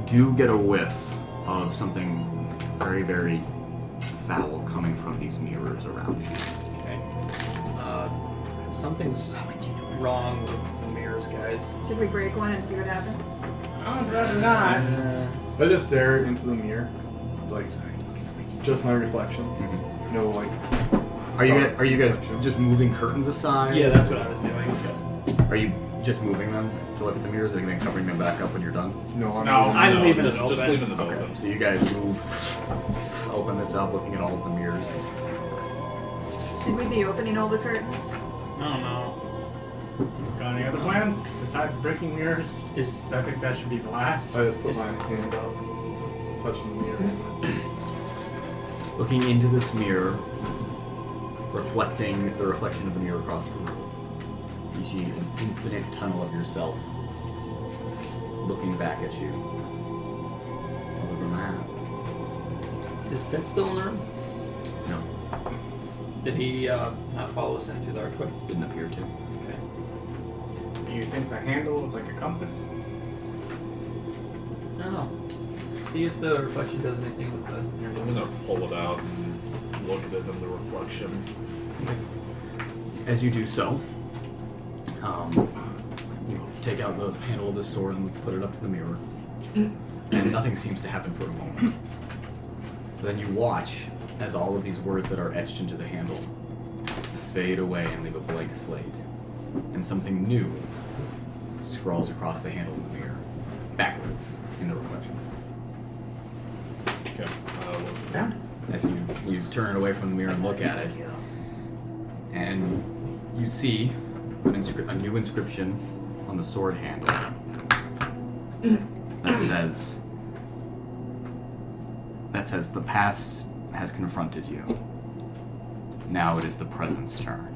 do get a whiff of something very, very foul coming from these mirrors around you. Okay. Something's wrong with the mirrors, guys. Should we break one and see what happens? I'd rather not. I just stare into the mirror, like just my reflection. Mm-hmm. No, like. Are you guys reflection. just moving curtains aside? Yeah, that's what I was doing. Are you just moving them to look at the mirrors and then covering them back up when you're done? No, I'm No, moving I'm them. leaving it just open. leaving it Okay. open. So you guys move, open this up, looking at all of the mirrors. Should we be opening all the curtains? I don't know. Got any other plans besides breaking mirrors? I think that should be the last. I just put my hand up, touching the mirror. Looking into this mirror, reflecting the reflection of the mirror across the room. You see an infinite tunnel of yourself looking back at you. Other than that, Is Ted still in the room? no, Did he not follow us into the archway? didn't appear to. Okay. Do you think the handle is like a compass? I don't know. See if the reflection does anything with the. I'm gonna pull it out and look at it in the reflection. As you do so, you take out the handle of the sword and put it up to the mirror, and nothing seems to happen for a moment. But then you watch as all of these words that are etched into the handle fade away and leave a blank slate, and something new scrawls across the handle of the mirror, backwards in the reflection. Okay. As you turn it away from the mirror and look at it, and you see a new inscription on the sword handle that says the past has confronted you. Now it is the present's turn.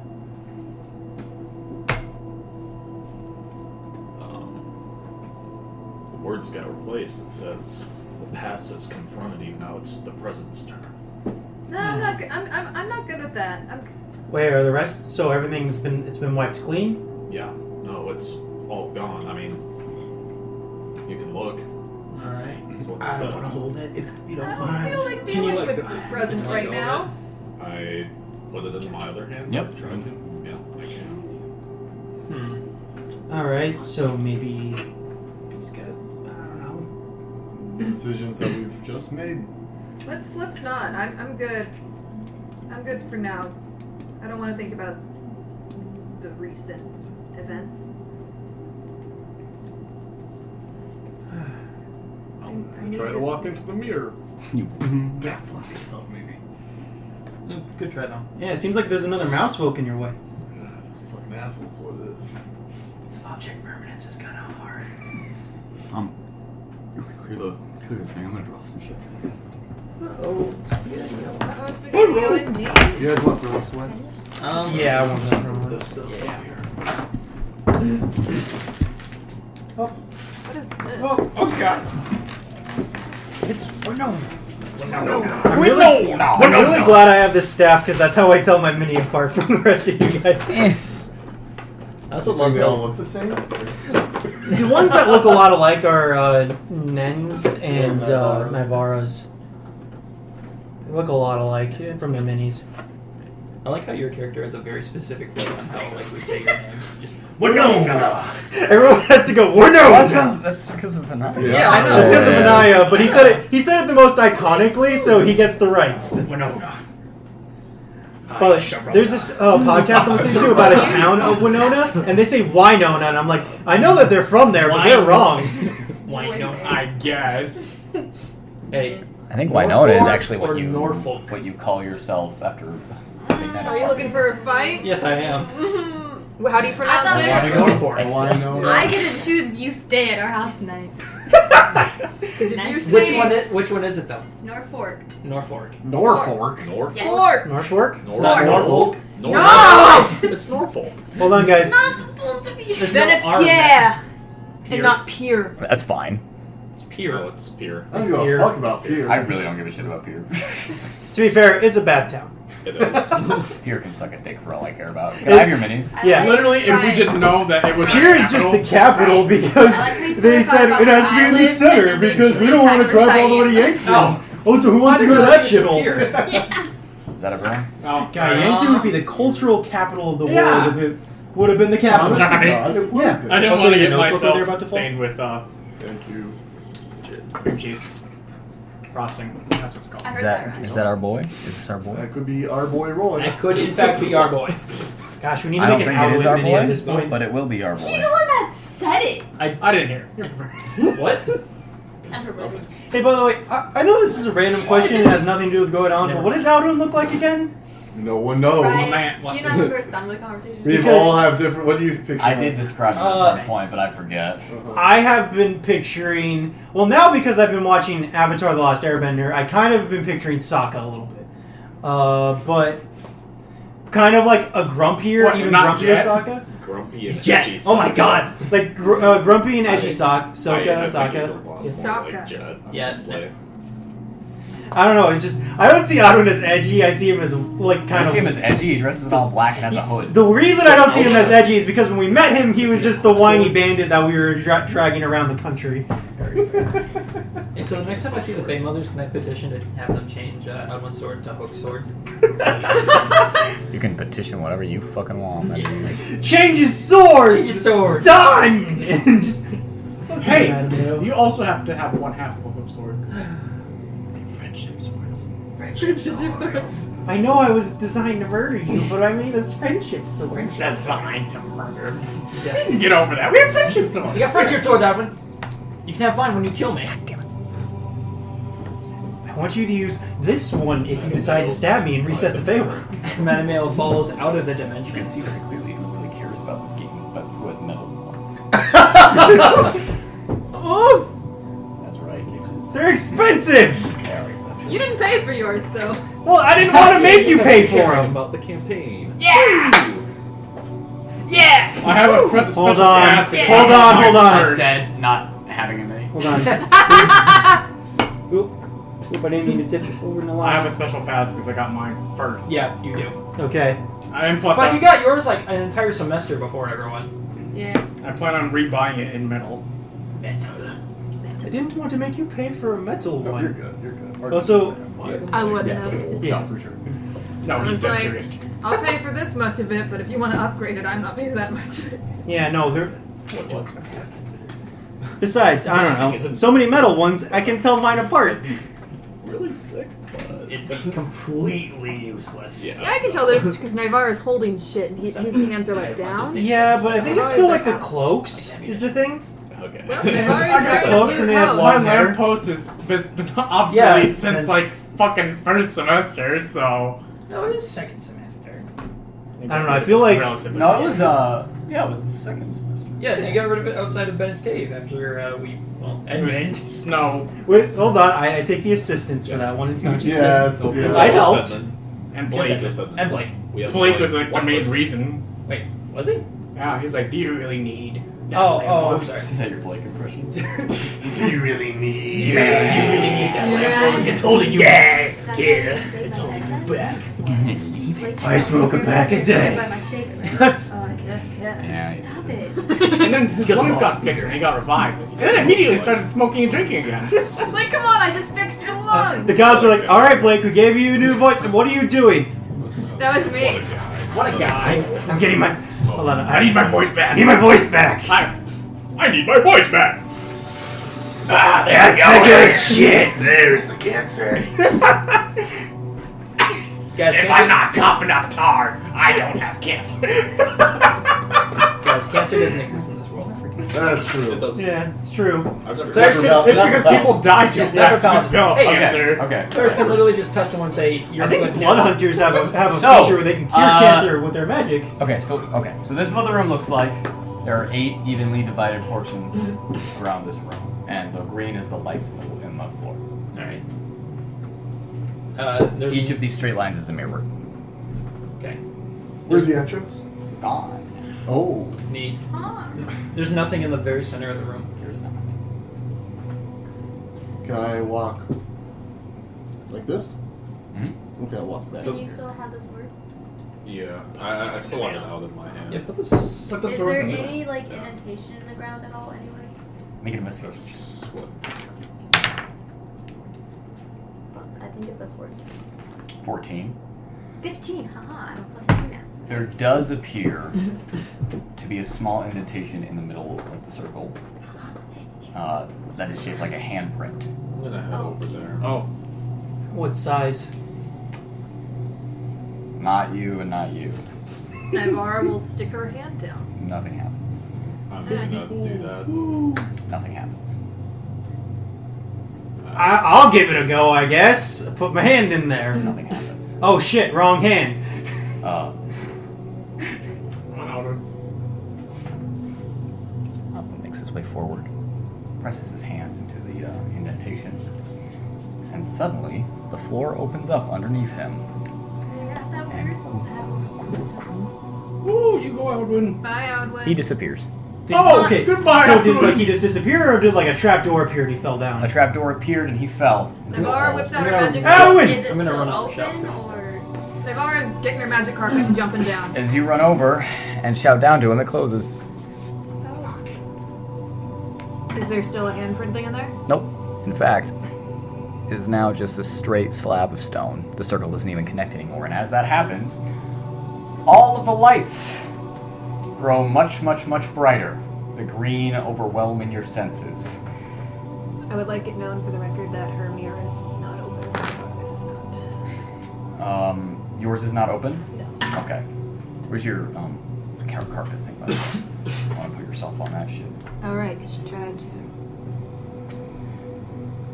The words got replaced. It says, "The past has confronted you. Now it's the present's turn." No, I'm not. I'm not good with that. Wait, are the rest? So everything's been wiped clean? Yeah. No, it's all gone. I mean, you can look. All right. That's what it I don't want to says. hold it if you don't I don't mind. feel like Can you, dealing like, with go- the present can you, like, right go now. I put it in my other hand. Yep. Try to. Yeah, I can. All right, so maybe he's got. I don't know. Decisions that we've just made. Let's not. I'm good. I'm good for now. I don't want to think about the recent events. I need Try to walk into the mirror. You Good try though. Yeah, it seems like there's another mouse folk in your way. Fucking assholes, what it is. Object permanence is kind of hard. clear the thing. I'm gonna draw some shit for you guys. Oh, spaghetti-o indeed. You guys want for this one? Yeah, I want this from This stuff Yeah. up here. What is this? Oh God! It's Winona. No. I'm really glad I have this staff because that's how I tell my mini apart from the rest of you guys. I also So love they all that. look the same? The ones that look a lot alike are Nens and Naivara's. They look a lot alike from their minis. I like how your character has a very specific way on how like we say your name. Just Winona! Everyone has to go, Winona! That's because of Vanilla. Yeah, I know. That's because of Anaya, but he said it the most iconically, so he gets the rights. Winona. But there's this podcast I'm listening to about a town of Winona, and they say Winona, and I'm like, I know that they're from there, but they're wrong. Winona. I guess. Hey, I think Winona is actually or what you Norfolk. call yourself after. Are you looking for a fight? Yes, I am. Well, how do you pronounce I it? Go for it. I get to choose if you stay at our house tonight. Because if Nice. you Which say one is it though? It's Norfolk. Norfolk. Norfolk. Norfolk. Yeah. Fork. Norfolk? It's not Norfolk. No! It's Norfolk. Hold on, guys. It's not supposed to be. There's Then no it's R in Pierre, there. and not Pier. That's fine. It's Pier. Oh, it's Pier. I don't give a Here. fuck about Peter. I really don't give a shit about Peter. To be fair, it's a bad town. It is. Here can suck a dick for all I care about. Can I have your minis? Yeah. Literally, if we Right. didn't know that it was Pier is just the capital because I like how you they sort said of it has to be in the Island, center and then because they we don't want to attack drive all the way to Shiny. Yankton. Oh, so who wants to go to that shithole? Yeah. Is that everyone? Oh, God, Yankton would be the cultural capital of the Yeah. world if it would have been the capital. Honest to Sorry. God, it would Yeah. have been. I didn't Also, want to your get notes look like they're about myself to fall? stained with Thank you. cream cheese. Frosting. That's what it's called. I heard Is that that right. is that our boy? Is this our boy? That could be our boy Roy. That could in fact be our boy. Gosh, we need I to don't make an think it is our outwit mini at boy, this point. but it will be our He's boy. the one that said it. I didn't hear. What? I'm ready. Hey, by the way, I know this is a random question and has nothing to do with going on, but what does Alden look like again? No one knows. Right. man, Do you not remember some of the conversation? We all have different. What do you picture? I did as? describe it at some point, but I forget. Uh-huh. I have been picturing, well, now because I've been watching Avatar: The Last Airbender, I kind of been picturing Sokka a little bit, but kind of like a grumpier, What, even not grumpier Jet? Sokka. Grumpy and Jet. edgy Oh my Sokka. god. Like grumpy and edgy I Sokka, think he's a Sokka. lot more Sokka. like Jet, Yes. honestly. I don't know. It's just I don't see Alden as edgy. I see him as like I kind of. see him as edgy. He dresses in all black and has a hood. The reason I don't see him as edgy is because when we met him, he was just the whiny bandit that we were dragging around the country. Hey, so the next time I see the Fang Mothers, can I petition to have them change Edwin sword to hook swords? You can petition whatever you fucking want. Man. Change his swords. Change his swords. Done. And just. Hey, Mattimeo. you also have to have one half of a hook sword. Friendship swords. I know I was designed to murder you, but I made us friendship swords. Designed to murder. Yes. Get over that. We have friendship swords. You got friendship swords, Edwin. You can have mine when you kill me. Damn it. I want you to use this one if you decide to stab me and reset the favor. Mattimeo falls out of the You can dimension. see very clearly who really cares about this game, but who has metal ones. Oh! That's right, Cages. They're expensive. They are expensive. You didn't pay for yours, though. Well, I didn't want to make you pay for Caring them. about the campaign. Yeah! Yeah! I have a special Hold on. task. Yeah. Hold on. Hold I on. said not having a mini. Hold on. Oop. Oop, I didn't mean to tip it over in the I have a line. special pass because I got mine first. Yeah, you do. Okay. And plus, But you got yours like an entire semester before everyone. Yeah. I plan on rebuying it in metal. I didn't want to make you pay for a metal No, one. you're good. You're good. Also- I wouldn't Yeah. have. Yeah. No, for sure. No, I he's was dead like- serious. I'll pay for this much of it, but if you want to upgrade it, I'm not paying that much of it. Yeah, no, they're. What? Besides, I don't know. So many metal ones, I can tell mine apart. Really sick, but It'd be completely useless. Yeah. See, I can tell that it's because Naivara is holding shit and his hands are like down. Yeah, but I think it's still like the cloaks is the thing. okay. Well, Naivara is wearing Cloaks a and blue they have coat. long My hair. lamppost has been obsolete Yeah, since that's- like fucking first semester, so. No, it is second semester. I don't know, I feel like- Relatively No, it new. was yeah, it was the second semester. Yeah, you got rid of it outside of Bennett's cave after It was Edmund. snow Wait, hold on. I take the assistance for that one. It's not just Yes. No, yes. I helped. and Just Blake. Edmund. And Blake. We have Blake one- was like the one main person. reason. Wait, was he? Yeah, he's like, do you really need? Oh, I'm lamppost?" sorry. Is that your Blake impression? Do you really need? You really need that lamppost. It's holding you back, kid. It's holding you back. I smoke a pack a day. By my shaver, right? Oh, I guess, yeah. Yeah. Stop it. And then his lungs got fixed and he got revived. And then immediately started smoking and drinking again. It's like, come on, I just fixed your lungs. The gods were like, "All right, Blake, we gave you a new voice. What are you doing?" That was me. What a guy. I'm getting my. Hold on. I need my voice I back. need my voice back. I need my voice back. Ah, That's the good shit. There's the cancer. Guys, If I'm not coughing up tar, I don't have cancer. Guys, cancer doesn't exist in this world. That's It true. doesn't. Yeah, it's true. I've never There's seen just- It's because people die too It's never fast to found- develop Hey, cancer. Okay. Players can literally just touch someone and say, "You're I think good blood now." hunters have a So, feature where they can cure cancer with their magic. Okay, so this is what the room looks like. There are 8 evenly divided portions around this room, and the green is the lights in the floor. Alright. There's Each of these straight lines is a mirror. Okay. Where's the entrance? Gone. Oh. Neat. Huh. There's nothing in the very center of the room. There's not. Can I walk like this? Mhm. Okay, I'll walk back. Do you still have the sword? Yeah, I still have it out in my hand. Yeah, put this. Put the Is sword there in the any like indentation in the ground at all anyway? Make an investigation. That's what. I think it's a 14. 14. 15, haha, I'm a plus 2 now. There does appear to be a small indentation in the middle of the circle that is shaped like a handprint. I'm gonna head over there. Oh. What size? Not you and not you. Naivara will stick her hand down. Nothing happens. I'm gonna do that. Nothing happens. I'll give it a go, I guess. Put my hand in there. Nothing happens. Oh shit, wrong hand. Makes his way forward, presses his hand into the indentation, and suddenly the floor opens up underneath him. Yeah, I thought we were supposed to have Ooh, you go, Edwin. Bye, Outwin. He disappears. Okay. goodbye, So did Edmund. he just disappear, or did like a trapdoor appear and he fell down? A trapdoor appeared and he fell. Naivara whips out her magic Owen! carpet. Is it I'm gonna still run up and shout open to him. or? Naivara's getting her magic carpet and jumping down. As you run over and shout down to him, it closes. Is there still a handprint thing in there? Nope. In fact, it is now just a straight slab of stone. The circle doesn't even connect anymore. And as that happens, all of the lights grow much, much, much brighter. The green overwhelming your senses. I would like it known for the record that her mirror is not open. This is not. Yours is not open? No. Okay. Where's your carpet thing, by the way? I want to put yourself on that shit. Alright, because she tried to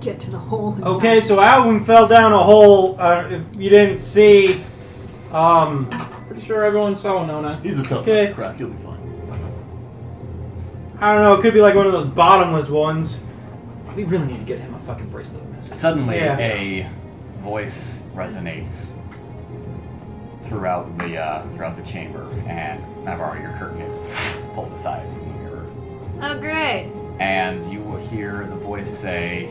get to the hole. In Okay, time. so Alwyn fell down a hole. If you didn't see, Pretty sure everyone saw Winona. He's a tough Okay. nut to crack. He'll be fine. I don't know. It could be like one of those bottomless ones. We really need to get him a fucking bracelet of mist. Suddenly, Yeah. a voice resonates throughout the chamber, and Naivara, your curtain is pulled aside from the mirror, Oh, great. and you will hear the voice say,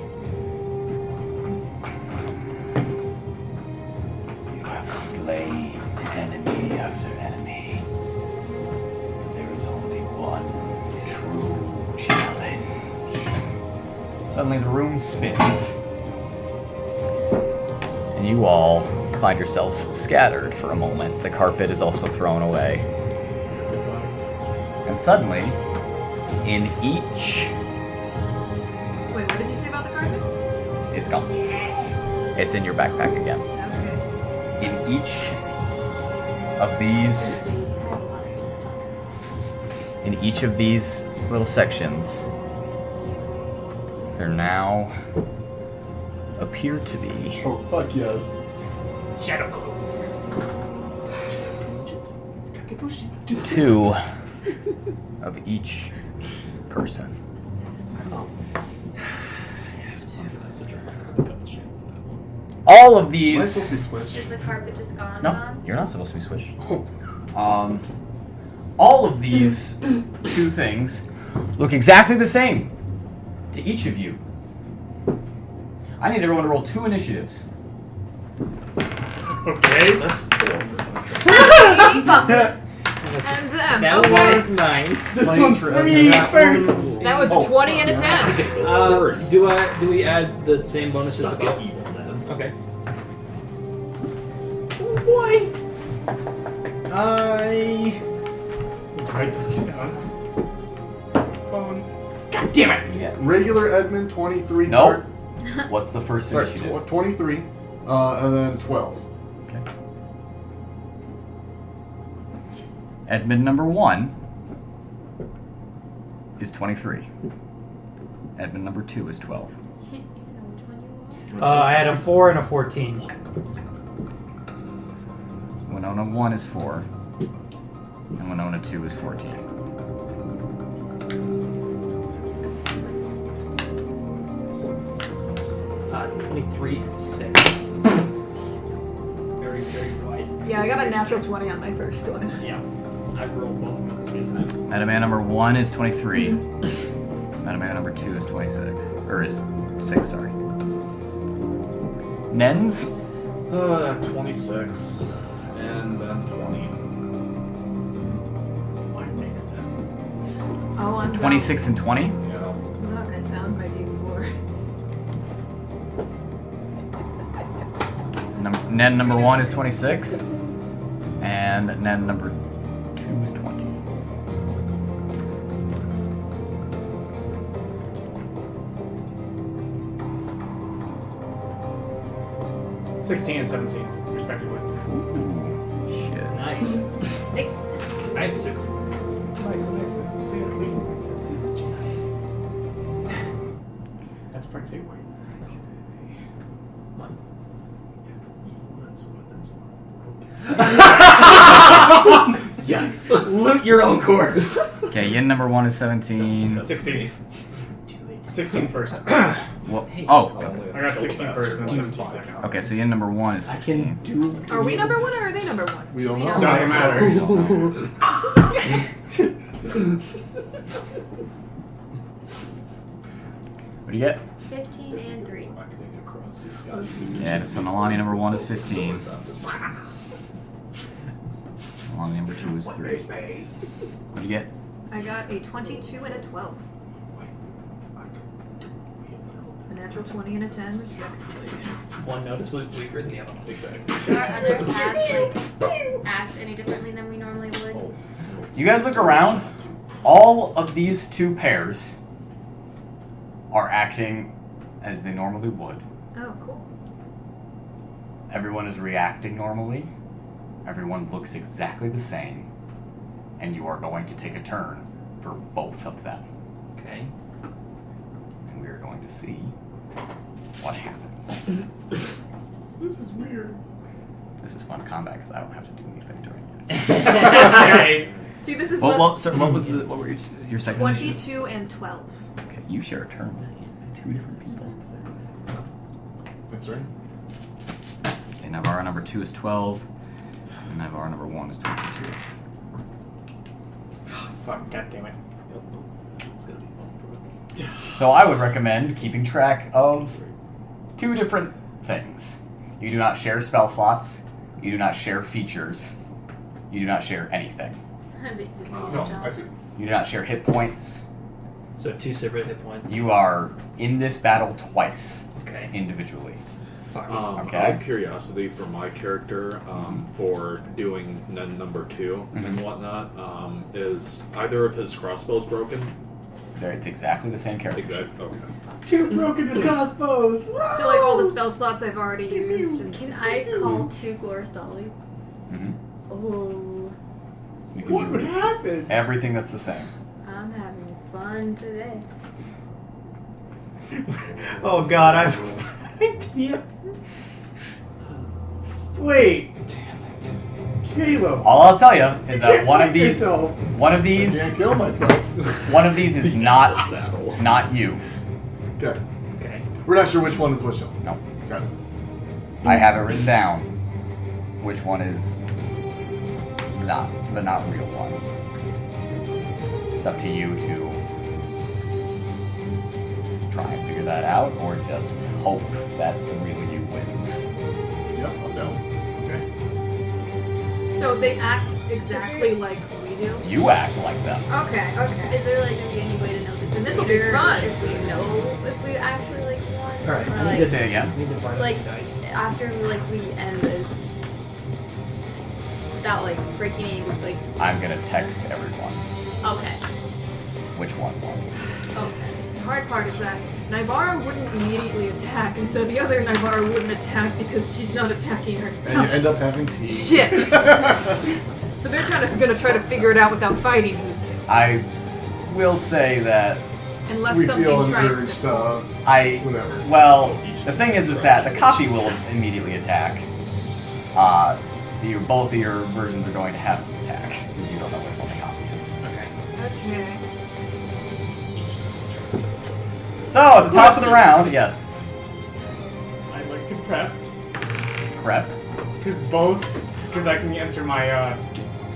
"You have slain enemy after enemy, but there is only one true challenge." Suddenly, the room spins, and you all find yourselves scattered for a moment. The carpet is also thrown away. And suddenly, in each... Wait, what did you say about the carpet? It's gone. It's in your backpack again. Okay. In each of these... In each of these little sections, there now appear to be... Oh, fuck yes. two of each person. All of Am I these... supposed to be switched? Is the carpet just gone? No, gone? you're not supposed to be switched. All of these two things look exactly the same to each of you. I need everyone to roll 2 initiatives. Okay. That's 4 for And them. That Okay. was 9. This Planes one's for for me Edmund. first. That was a 20 and a 10. Do we add the same bonuses to both? Okay. Boy. Write this down. Phone. God damn it! Yeah. Regular Edmund, 23. Nope. What's the first Sorry, initiative? 23. And then 12. Okay. Edmund number 1 is 23. Edmund number 2 is 12. I had a 4 and a 14. Winona 1 is 4. And Winona 2 is 14. 23 and 6. Very, very wide. Yeah, I got a natural 20 on my first one. Yeah. I rolled both of them at the same time. Metaman number 1 is 23. Metaman number 2 is 26. Or is 6, sorry. Nens? 26. And then 20. Might make sense. Oh, I'm 26 and 20? Yeah. Look, I found my D4. Nen number 1 is 26. And Nen number 2 is 20. $16 and $17, respectively. Ooh, shit. Nice. Nice soup. Nice. Seasoned chicken. That's part 2. Yes. Loot your own corpse. Okay, yin number 1 is 17. 16. 16 first. Well, oh, I got 16 first and then 17 second. okay, so yin number 1 is 16. Are we number 1 or are they number 1? We don't We know. don't. Doesn't matter. What do you get? 15 and 3. Yeah, so Nalane number 1 is 15. Nalane number 2 is 3. What do you get? I got a 22 and a 12. A natural 20 and a 10, respectively. One notice was weaker than the other one. Exactly. Do our other paths like act any differently than we normally would? You guys look around. All of these 2 pairs are acting as they normally would. Oh, cool. Everyone is reacting normally. Everyone looks exactly the same. And you are going to take a turn for both of them. Okay. And we are going to see what happens. This is weird. This is fun combat because I don't have to do anything during it. Okay. See, this is Well, sir, what were your second initiative? 22 and 12. Okay, you share a turn with 2 different people. That's right. Okay, Naivara number 2 is 12, and Naivara number 1 is 22. Fuck, goddammit. It's gonna be fun for us. So I would recommend keeping track of 2 different things. You do not share spell slots, you do not share features, you do not share anything. No, I see. You do not share hit points. So 2 separate hit points. You are in this battle twice, Okay. individually. Fuck. Okay. Out of curiosity for my character, for doing number 2 and whatnot, is either of his crossbows broken? It's exactly the same character. Exactly. Okay. 2 broken crossbows. So, like, all the spell slots I've already used. And Can I call 2 Glorious Dollies? Mm-hmm. Oh, You can What do would happen? everything that's the same. I'm having fun today. Oh god, I've no idea. Wait. Caleb. All I'll tell you is You that can't one of fight these, yourself. one of I these, can't kill myself. one of these is not Battle. not you. Okay. Okay. We're not sure which one is which one. No, Got it. I have it written down. Which one is not the not real one? It's up to you to try and figure that out, or just hope that the real you wins. Yep, I'm down. Okay. So they act exactly like we do? You act like them. Okay. Is there like gonna be any way to know this? And this'll be later, fun. If we know if we actually like won, Alright, or I like, need to Say it again. I need to find like the dice. after we end this, without like breaking any like. I'm gonna text everyone Okay. which one won. Okay. The hard part is that Naivara wouldn't immediately attack, and so the other Naivara wouldn't attack because she's not attacking And herself. you end up having tea. Shit! So they're gonna try to figure it out without fighting who's who. I will say that Unless We something feel tries encouraged, to. whatever. well, the thing is that the copy will immediately attack. So both of your versions are going to have to attack because you don't know which one the copy is. Okay. Okay. So at the top of the round, yes, I'd like to prep, prep. because I can enter my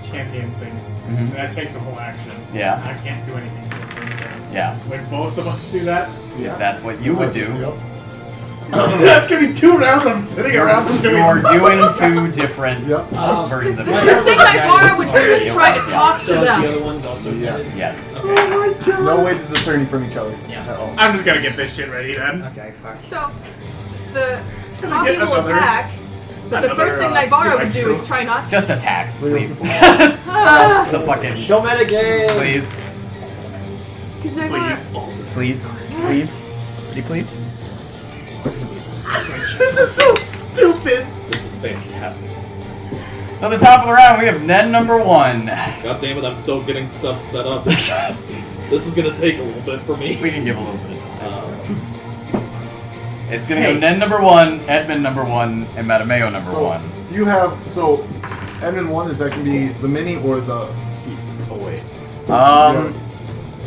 champion thing. Mhm. And that takes a whole action. Yeah. I can't do anything for the first turn. Yeah, Would both of us do that? Yeah. if that's what you would do. Yep. That's gonna be 2 rounds I'm sitting around doing. You're doing 2 different Yep. versions of The it. first thing Naivara would do is try to talk to So the them. other one's also Yes. Yes. Oh my god. No way to discern from each other Yeah. at all. I'm just gonna get this shit ready then. Okay, fuck. So the Can we copy get will another- attack, but the first thing another, Naivara two would do extra? is try not to. Just attack, please. Ah. the fucking Show metagame! please, Because Naivara. please, please, pretty please. This is so stupid. This is fantastic. So at the top of the round, we have Nen number 1. God damn it, I'm still getting stuff set up. This is gonna take a little bit for me. We can give a little bit of time. It's gonna go Nen number 1, Edmund number 1, and Mattimeo number 1. You have Edmund 1 is that can be the mini or the piece. Oh wait.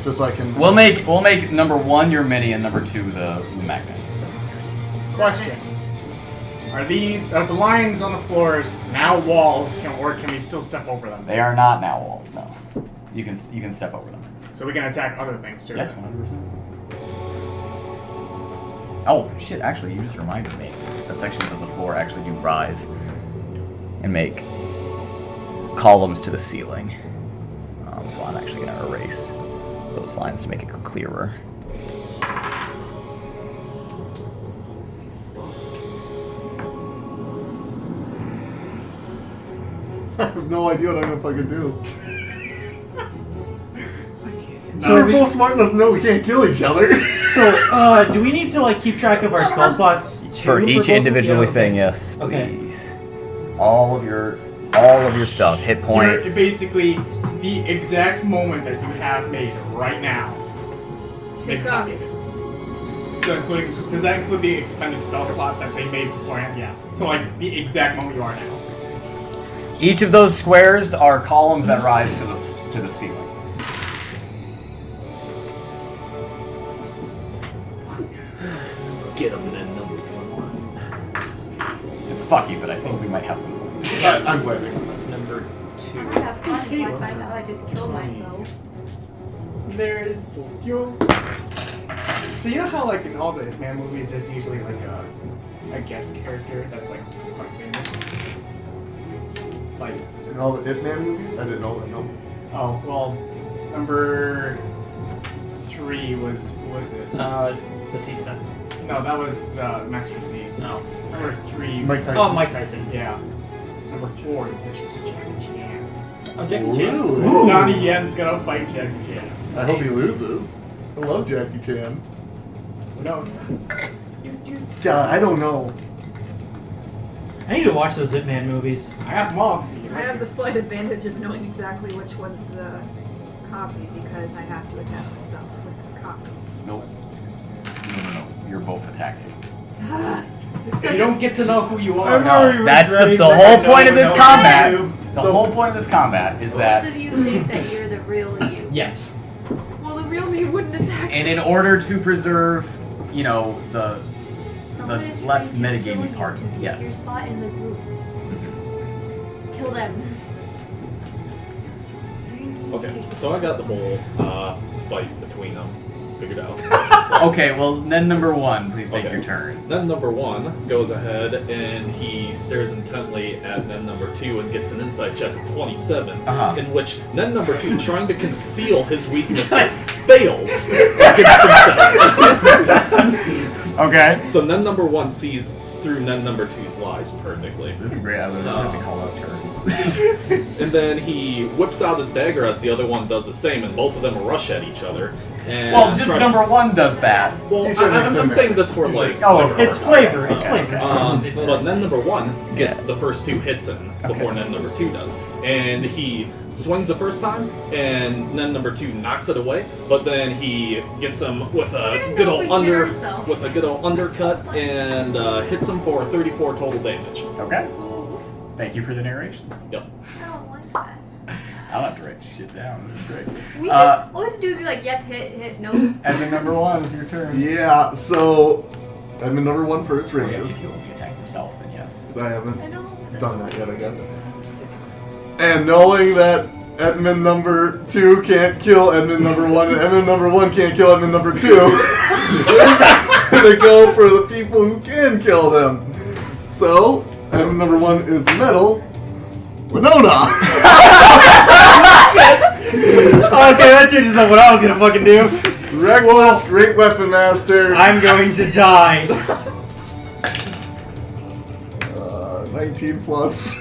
Just so I can. We'll make number 1 your mini and number 2 the magnet. Question. Are the lines on the floors now walls, or can we still step over them? They are not now walls, no. You can step over them. So we can attack other things too. Yes, 100%. Oh shit! Actually, you just reminded me. The sections of the floor actually do rise and make columns to the ceiling. So I'm actually going to erase those lines to make it clearer. I have no idea what I'm gonna fucking do. So we're both smart enough to know we can't kill each other. So, do we need to like keep track of our spell slots too? For each both? individually Yeah, thing, yes, Okay. please. All of your stuff, hit points. You're basically the exact moment that you have made right now. Make copies. So does that include the expended spell slot that they made beforehand? Yeah. So like the exact moment you are now. Each of those squares are columns that rise to the ceiling. Get him in number 1. It's fucky, but I think we might have some fun. I'm planning. Number 2. I'm gonna have fun until I find out I just killed myself. There's you. So you know how like in all the Hitman movies there's usually like a guest character that's like quite famous? Like In all the Hitman movies? I didn't know that, no. oh well number 3 was who was it? Batista. No, that was Master Z. No. Number 3 Mike Tyson. Oh, Mike Tyson. Yeah. Number 4 is Jackie Chan. Oh, Jackie Chan. Ooh. Donnie Yen's gonna fight Jackie Chan. I hope he loses. I love Jackie Chan. Who knows? God, I don't know. I need to watch those Hitman movies. I have them all. I have the slight advantage of knowing exactly which one's the copy because I have to attack myself with the copy. Nope. No. You're both attacking. This You don't get to know who you are. I'm already That's the regretting whole that I point of know this what combat. to do. The whole point of this combat is Both that, of you think that you're the real you. Yes. Well, the real me wouldn't attack. and in order to preserve, the Someone is less trying to metagamey kill you part, to take your yes. spot in the group. Kill them. Okay, so I got the whole fight between them figured out. Okay, well, then number 1, please take Okay. your turn. Then number 1 goes ahead and he stares intently at Nen number 2 and gets an insight check of 27, Uh-huh. in which Nen number 2, trying to conceal his weaknesses, fails against himself. Okay. So Nen number 1 sees through Nen number 2's lies perfectly. This is great. I literally just have to call out turns. And then he whips out his dagger as the other one does the same, and both of them rush at each other. And Well, just try to number 1 does that. Well, He should mix I'm in saying there. this for He like. should. Oh, flavor It's purposes. flavor. It's Okay. flavor. But Nen number 1 gets Yeah. the first 2 hits in before Okay. Nen number 2 does. And he swings the first time, and Nen number 2 knocks it away, but then he gets him with a didn't good know old we hear ourselves. undercut and hits him for 34 total damage. Okay. Thank you for the narration. Yep. I don't like that. I'll have to write shit down. This is great. We just all we have to do is be like, yep, hit, no. And then number 1 is your turn. Yeah, so Edmund number 1 first Yeah, ranges. if you attack yourself, then yes. Because I haven't I know. but done that's that yet, I guess. And knowing that Edmund number 2 can't kill Edmund number 1, and Edmund number 1 can't kill Edmund number 2, we're gonna go for the people who can kill them. So, Edmund number 1 is metal. Winona! Okay, that changes up what I was gonna fucking do. Reckless, great weapon master. I'm going to die. 19 plus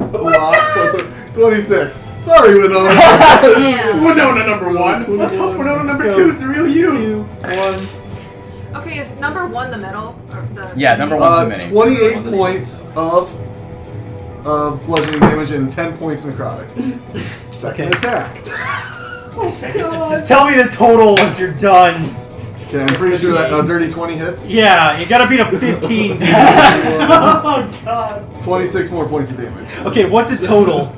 a lot plus a 26. Sorry, Winona. Yeah. Winona number 1. Let's hope Winona number 2 is the real you. 2, 1. Okay, is number 1 the metal? Or the Yeah, number 1's the mini. 28 points of of bludgeoning damage and 10 points necrotic. Second Okay. attack. Just tell me the total once you're done. Okay, I'm pretty sure that a dirty 20 hits. Yeah, you gotta beat a 15. Oh god. 26 more points of damage. Okay, what's a total?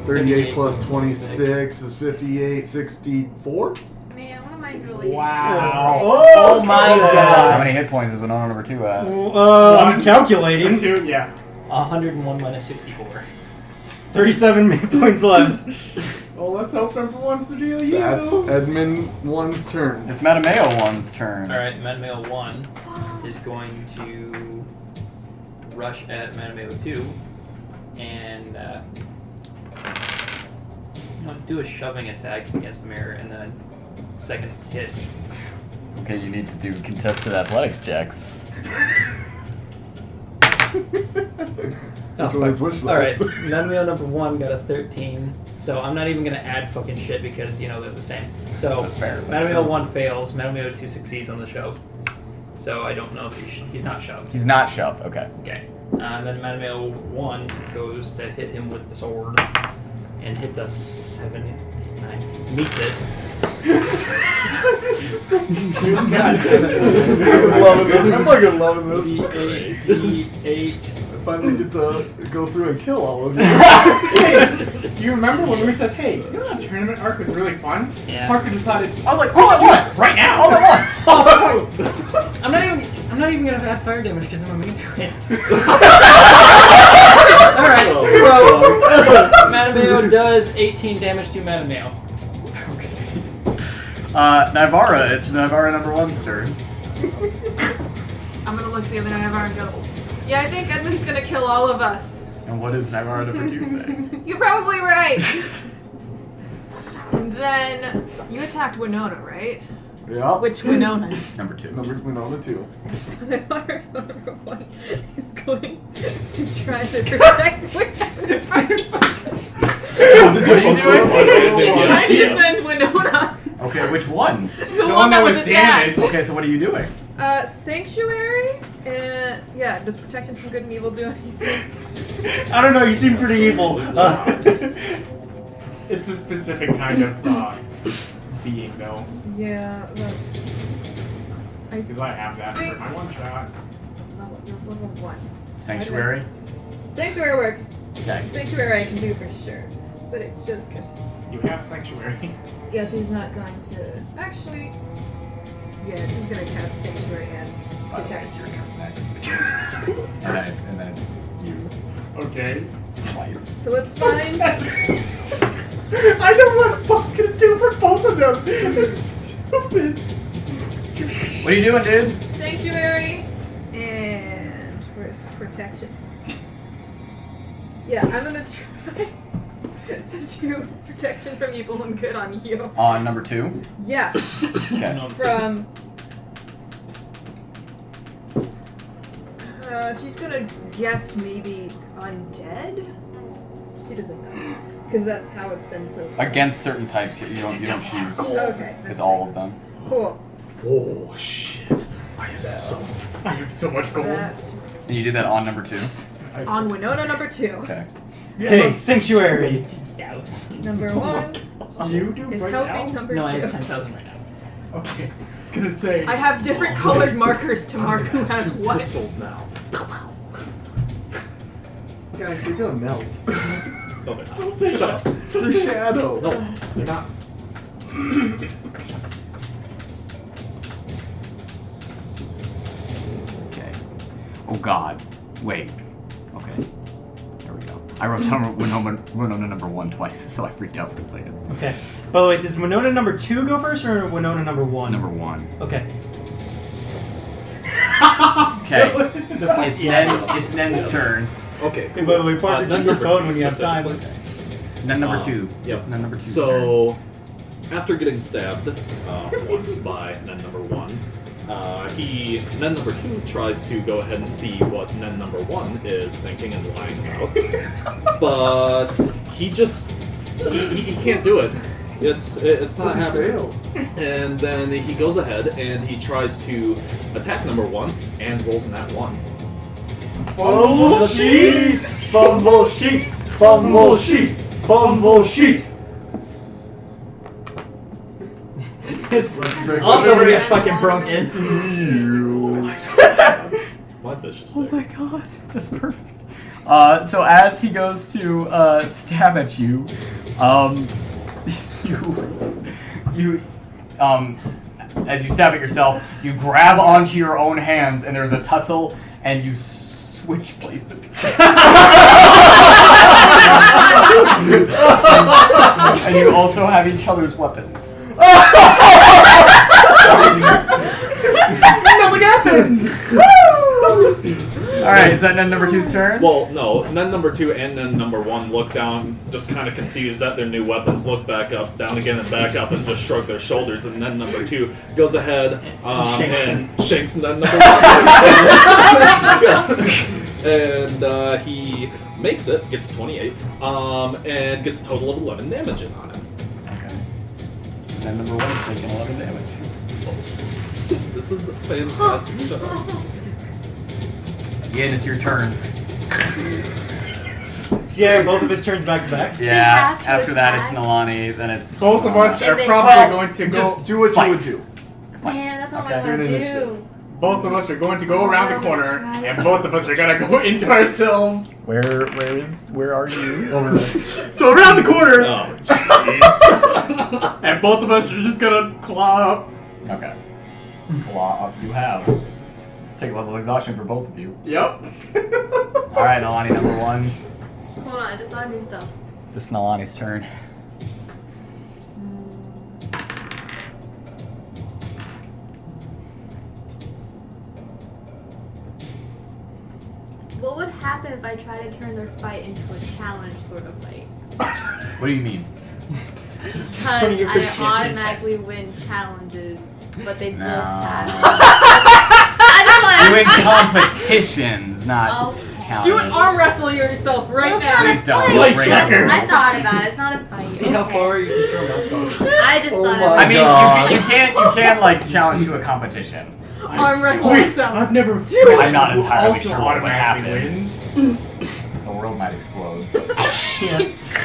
38 plus 26 is 58, 64? Man, what am I really? Wow. Oh my How god. many hit points is Winona number 2 at? I'm calculating. 2, yeah. 101 minus 64. 37 hit points left. Well, let's hope number 1's the real you. That's Edmund 1's turn. It's Mattimeo 1's turn. Alright, Mattimeo 1 is going to rush at Mattimeo 2 and do a shoving attack against the mirror and then second hit. Okay, you need to do contested athletics checks. Which one is which side? Alright, Mattimeo number 1 got a 13, so I'm not even going to add fucking shit because, you know, they're the same. So, That's fair. That's Mattimeo fair. 1 fails, Mattimeo 2 succeeds on the shove. So I don't know if he's not shoved. He's not shoved. Okay. Okay. And then Mattimeo 1 goes to hit him with the sword and hits a 7, 9, meets it. I'm loving this. I'm fucking loving this. D8. I finally get to go through and kill all of you. Hey, do you remember when we said, hey, you know that tournament arc was really fun? Yeah. Parker decided, I was like, all at once! Right now! All at once! I'm not even gonna add fire damage because I'm immune to it. Alright, so Mattimeo does 18 damage to Mattimeo. Naivara, it's Naivara number 1's turn. I'm gonna look at the other Naivara and go, yeah, I think Edmund's gonna kill all of us. And what does Naivara number 2 say? You're probably right. And then you attacked Winona, right? Yeah. Which Winona? Number 2. Winona 2. So Naivara number 1 is going to try to protect Winona. She's trying to defend Winona. Okay, which one? The one that was attacked. Okay, so what are you doing? Sanctuary, and yeah, does protection from good and evil do anything? I don't know, you seem pretty evil. it's a specific kind of being, though. Yeah, that's. Because I have that for my one shot. Level 1. Sanctuary? Sanctuary works. Okay. Sanctuary I can do for sure, but it's just. You have Sanctuary. Yeah, she's not going to. Actually. Yeah, she's gonna cast Sanctuary and By the way, protect. it's your turn next. and then it's you Okay. twice. So let's find. I know what I'm fucking do for both of them. It's stupid. What are you doing, dude? Sanctuary and where's protection? Yeah, I'm gonna try to do protection from evil and good on you. On number 2? Yeah, Okay. from. She's gonna guess maybe undead. She doesn't know, because that's how it's been so far. Against certain types, you don't choose. Okay, that's It's all of them. cool. Oh shit! I have so much gold. That's And you did that on number 2? on Winona number 2. Okay. Okay, Sanctuary. Number 1 You do is right helping now? number No, I 2. have 10,000 right now. Okay. I was gonna say. I have different colored markers to mark who has what. Pistols now. Guys, they're gonna melt. No, they're not. Don't say that. The shadow. No, they're not. Okay. Oh god. Wait. Okay. There we go. I wrote down Winona number 1 twice, so I freaked out for a second. Okay. By the way, does Winona number 2 go first or Winona number 1? Number 1. Okay. Okay. It's Nen's turn. Okay. Hey, by the way, Parker, Nen check your number phone two when you have time. specifically. Nen number 2. Yep. It's Nen number 2's turn. So, after getting stabbed once by Nen number 1, Nen number 2 tries to go ahead and see what Nen number 1 is thinking and lying about. But he just he can't do it. It's not happening. And then he goes ahead and he tries to attack number 1 and rolls in that 1. Fumble sheet! Fumble sheet! Fumble sheet! Fumble sheet! Also, he gets fucking broken. What vicious Oh thing? my god, that's perfect. So as he goes to stab at you, as you stab at yourself, you grab onto your own hands, and there's a tussle, and you switch places. And you also have each other's weapons. Nothing happened! Alright, is that Nen number 2's turn? Well, no. Nen number 2 and Nen number 1 look down, just kind of confused at their new weapons, look back up, down again and back up, and just shrug their shoulders. And Nen number 2 goes ahead and shanks Nen number 1. And he makes it, gets a 28, and gets a total of 11 damage in on him. Okay. So Nen number 1 is taking 11 damage. This is a fantastic show. Yin, it's your turns. Yeah, both of his turns back to back. Yeah, have to after that it's attack. Nalane, then it's... Both of us And are they- probably Well, going to go. Just do what Fight. you would do. Man, that's not Okay. what I want You're to an do. initiative. Both of us are going to go around the corner, and both of us are gonna go into ourselves. Where are you? Over there. So around the corner, Oh, jeez. and both of us are just gonna claw up. Okay. Claw up you have. Take a level of exhaustion for both of you. Yep. Alright, Nalane number 1. Hold on, I just thought of new stuff. It's Nalane's turn. What would happen if I tried to turn their fight into a challenge sort of fight? What do you mean? Because Putting you for I champion automatically win challenges, but they both No. have. I You win just want competitions, not Okay. counting. Do an arm wrestle yourself right Well, it's now. not a Please don't. fight. Like Bring checkers. I thought about it. It's not a fight. See how okay. far you can throw mouse phone. I just Oh thought my about I it. mean, God. you can like challenge to a competition. Arm wrestle Wait, yourself. I've never. I'm not entirely also sure what would automatically happen. wins. The world might explode.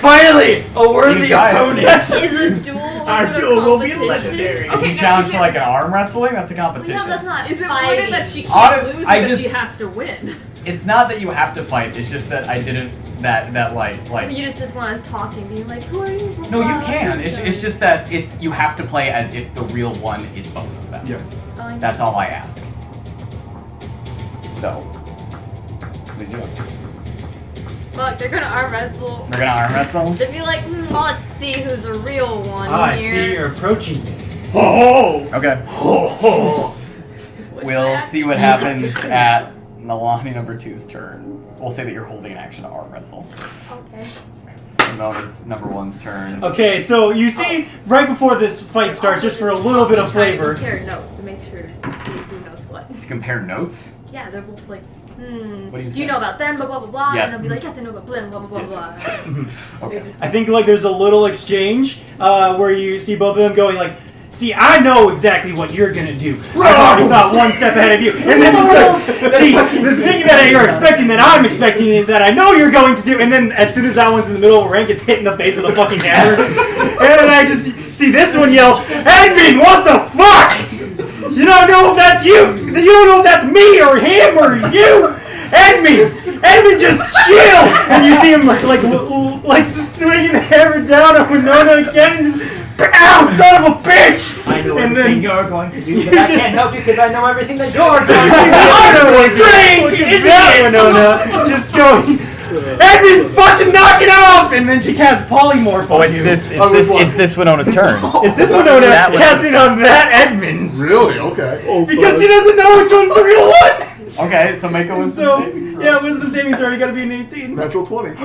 Finally, a worthy You tried. opponent. Is a duel Our sort of duel will be competition? legendary. If you challenge for like an arm wrestling, that's a Well, competition. no, that's not Is it fighting. worded that she Audit- can't lose I or that just- she has to win? It's not that you have to fight. It's just that I didn't. That like. You just want us talking, being like, who are you? No, you can. It's just that it's you have to play as if the real one is both of them. Yes. That's all I ask. So, what do you do? Fuck, they're gonna arm wrestle. We're gonna arm wrestle. They'd be like, well, let's see who's a real one I here. see you're approaching me. Oh! Okay. Oh! We'll see what happens at Nalane number 2's turn. We'll say that you're holding an action to arm wrestle. Okay. So that was number 1's turn. Okay, so you see, right before this fight starts, just for a little bit of flavor. Compare notes to make sure to see who knows what. To compare notes. Yeah, they're both like, What do you do say? you know about them? Blah blah blah blah. Yes. And they'll be like, yes, I know about them. Blah blah blah Yes, blah. yes, yes. Okay. They just- I think like there's a little exchange where you see both of them going like, see, I know exactly what you're gonna do. I've already thought one step ahead of you. And then it's like, see, the thing that you're expecting that I'm expecting that I know you're going to do, and then as soon as that one's in the middle of a rank, it's hit in the face with a fucking hammer. And then I just see this one yell, Edmund, what the fuck? You don't know if that's you. You don't know if that's me or him or you. Edmund, just chill. And you see him like just swinging the hammer down on Winona again, and just, ow, son of a bitch. I know And everything then you're going to do, you but I just- can't help you because I know everything that you're going you see to this do. Winona, Strange, look at isn't that it? Winona, just going, Edmund, fucking knock it off, and then she casts polymorph Oh, on it's you. this Winona's turn. It's this Winona That was- casting on that Edmund. Really? Okay. Because she doesn't know which one's the real one. Okay, so make a wisdom So, saving throw. yeah, wisdom saving throw, you gotta be an 18. Natural 20.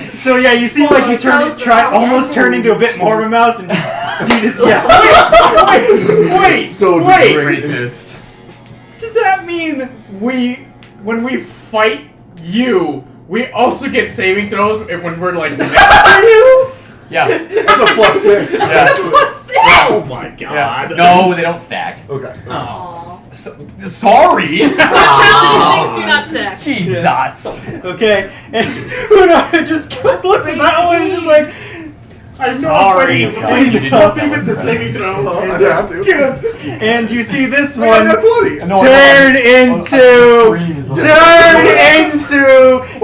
So yeah, you seem like you almost turn into a bit more of a mouse and just yeah. Wait! So wait! degrading. Racist. Does that mean when we fight you, we also get saving throws when we're like next to you? Yeah. That's a plus 6. Yeah. Oh my god. Yeah. No, they don't stack. Okay. Oh. Sorry. Things do not stack. Jesus. Okay, and Winona just looks at that one and is just like, Sorry. Even Sorry. the saving throw. I have to. and you see this I got one that 20. No, turn into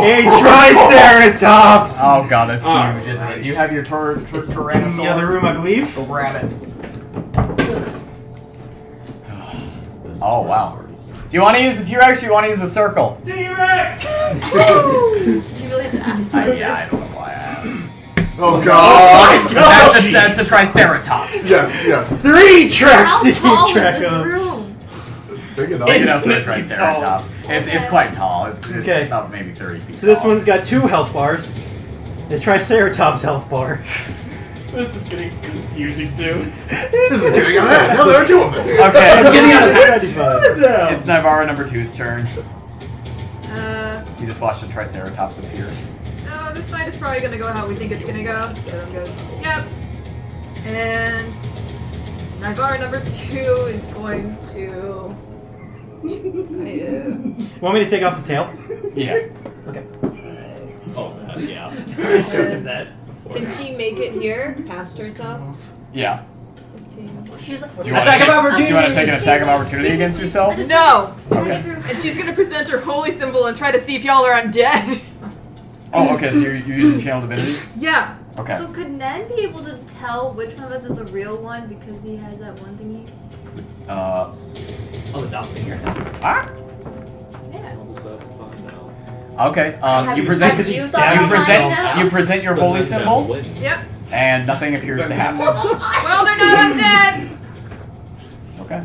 a Triceratops. Oh god, that's huge, Alright. isn't it? Do you have your It's Tyrannosaur? in the other room, I believe. Go grab it. Oh wow. Do you want to use the T-Rex or you want to use the circle? T-Rex. You really have to ask for it. Yeah, I don't know why I asked. Oh god. That's a Triceratops. Yes. 3 tracks How to keep tall is track this of. room? Big enough. Big enough for a Infinitely Triceratops. It's quite tall. It's Okay. about maybe 30 feet So this tall. one's got 2 health bars. The Triceratops health bar. This is getting confusing, dude. This is getting out of hand. No, there are 2 of them. Okay, It's getting out of hand. it's Naivara number 2's turn. So You just watched the Triceratops appear. this fight is probably gonna go how we think it's gonna go. Everyone goes, yep. And Naivara number 2 is going to. Want me to take off the tail? Yeah. Okay. Oh, yeah. I showed him that before. Can she make it here past herself? Yeah. 15. She's like, Do you want Attack to of opportunity! Do you want to take an attack of opportunity against yourself? No! Okay. And she's gonna present her holy symbol and try to see if y'all are undead. Oh, okay. So you're using channel divinity. Yeah. Okay. So could Nen be able to tell which one of us is a real one because he has that one thingy? Uh. Oh, the doppelganger. Ah. Yeah. I'll just have to find out. Okay. Have You you present. thought You about that now? present your holy symbol, Yep. and nothing appears to happen. Well, they're not undead! Okay.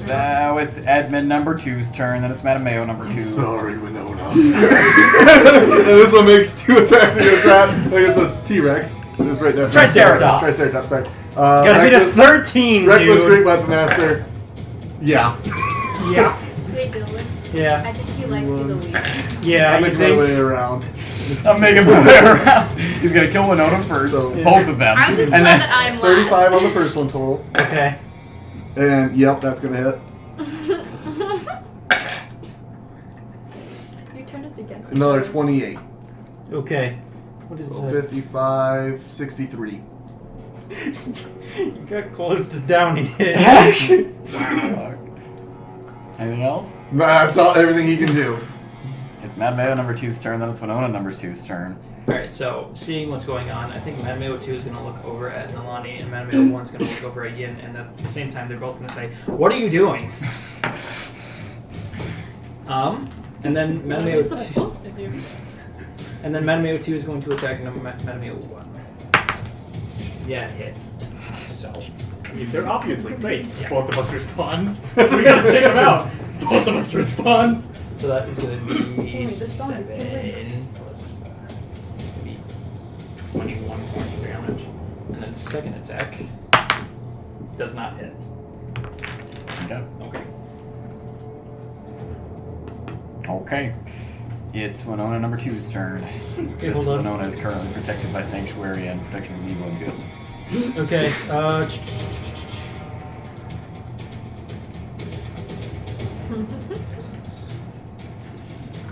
Now it's Edmund number 2's turn. Then it's Mattimeo number 2. Sorry, Winona. And this one makes 2 attacks against that. Like it's a T-Rex. It's right there. Triceratops. Triceratops, sorry. Gotta beat a Reckless- 13, Reckless dude. Great Weapon Master. Yeah. Yeah. Wait, Dylan. Yeah. I think he likes you the least. Yeah, I'm you making my think? way around. I'm making my way around. He's gonna kill Winona first. So- Both of them. I'm just and glad then that I'm 35 on the first one total. Okay. And yep, that's gonna hit. You turned us against Another each other. 28. Okay. What is So that? 55, 63. You got close to downing it. Anything else? That's all. Everything he can do. It's Mattimeo number 2's turn. Then it's Winona number 2's turn. Alright, so seeing what's going on, I think Mattimeo 2 is going to look over at Nalane, and Mattimeo 1 is going to look over at Yin, and at the same time, they're both going to say, "What are you doing?" And then Mattimeo 2. supposed to do. And then Mattimeo 2 is going to attack Mattimeo 1. Yeah, it hits. So, I mean, they're obviously fake. Both of us responds. So we gotta take them out. Both of us responds. so that is going to be this song is 7 plus 5. Maybe 21 points of damage. And then second attack does not hit. Okay. Okay. Okay. It's Winona number 2's turn. Okay, This hold on. Winona is currently protected by Sanctuary and protection of evil and good. Okay.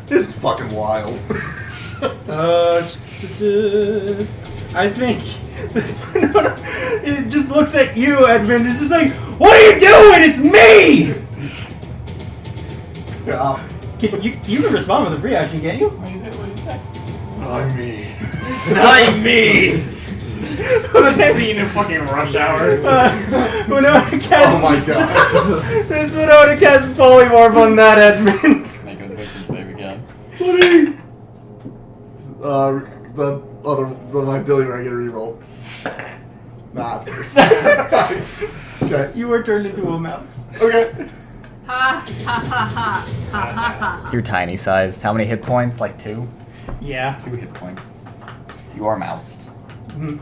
This is fucking wild. I think this one, it just looks at you, Edmund. It's just like, what are you doing? It's me! Yeah. You can respond with a free action, can't you? What did you say? I'm me. Not me! That scene in fucking Rush Hour. Winona Oh casts. my god. This Winona casts polymorph on that, Edmund. Make a wisdom save again. The other, my ability where I get a reroll. Nah, it's worse. Okay. You were turned into a mouse. Okay. Ha ha ha ha ha ha ha. You're tiny sized. How many hit points? Like 2? Yeah. 2 hit points. You are moused. Mhm.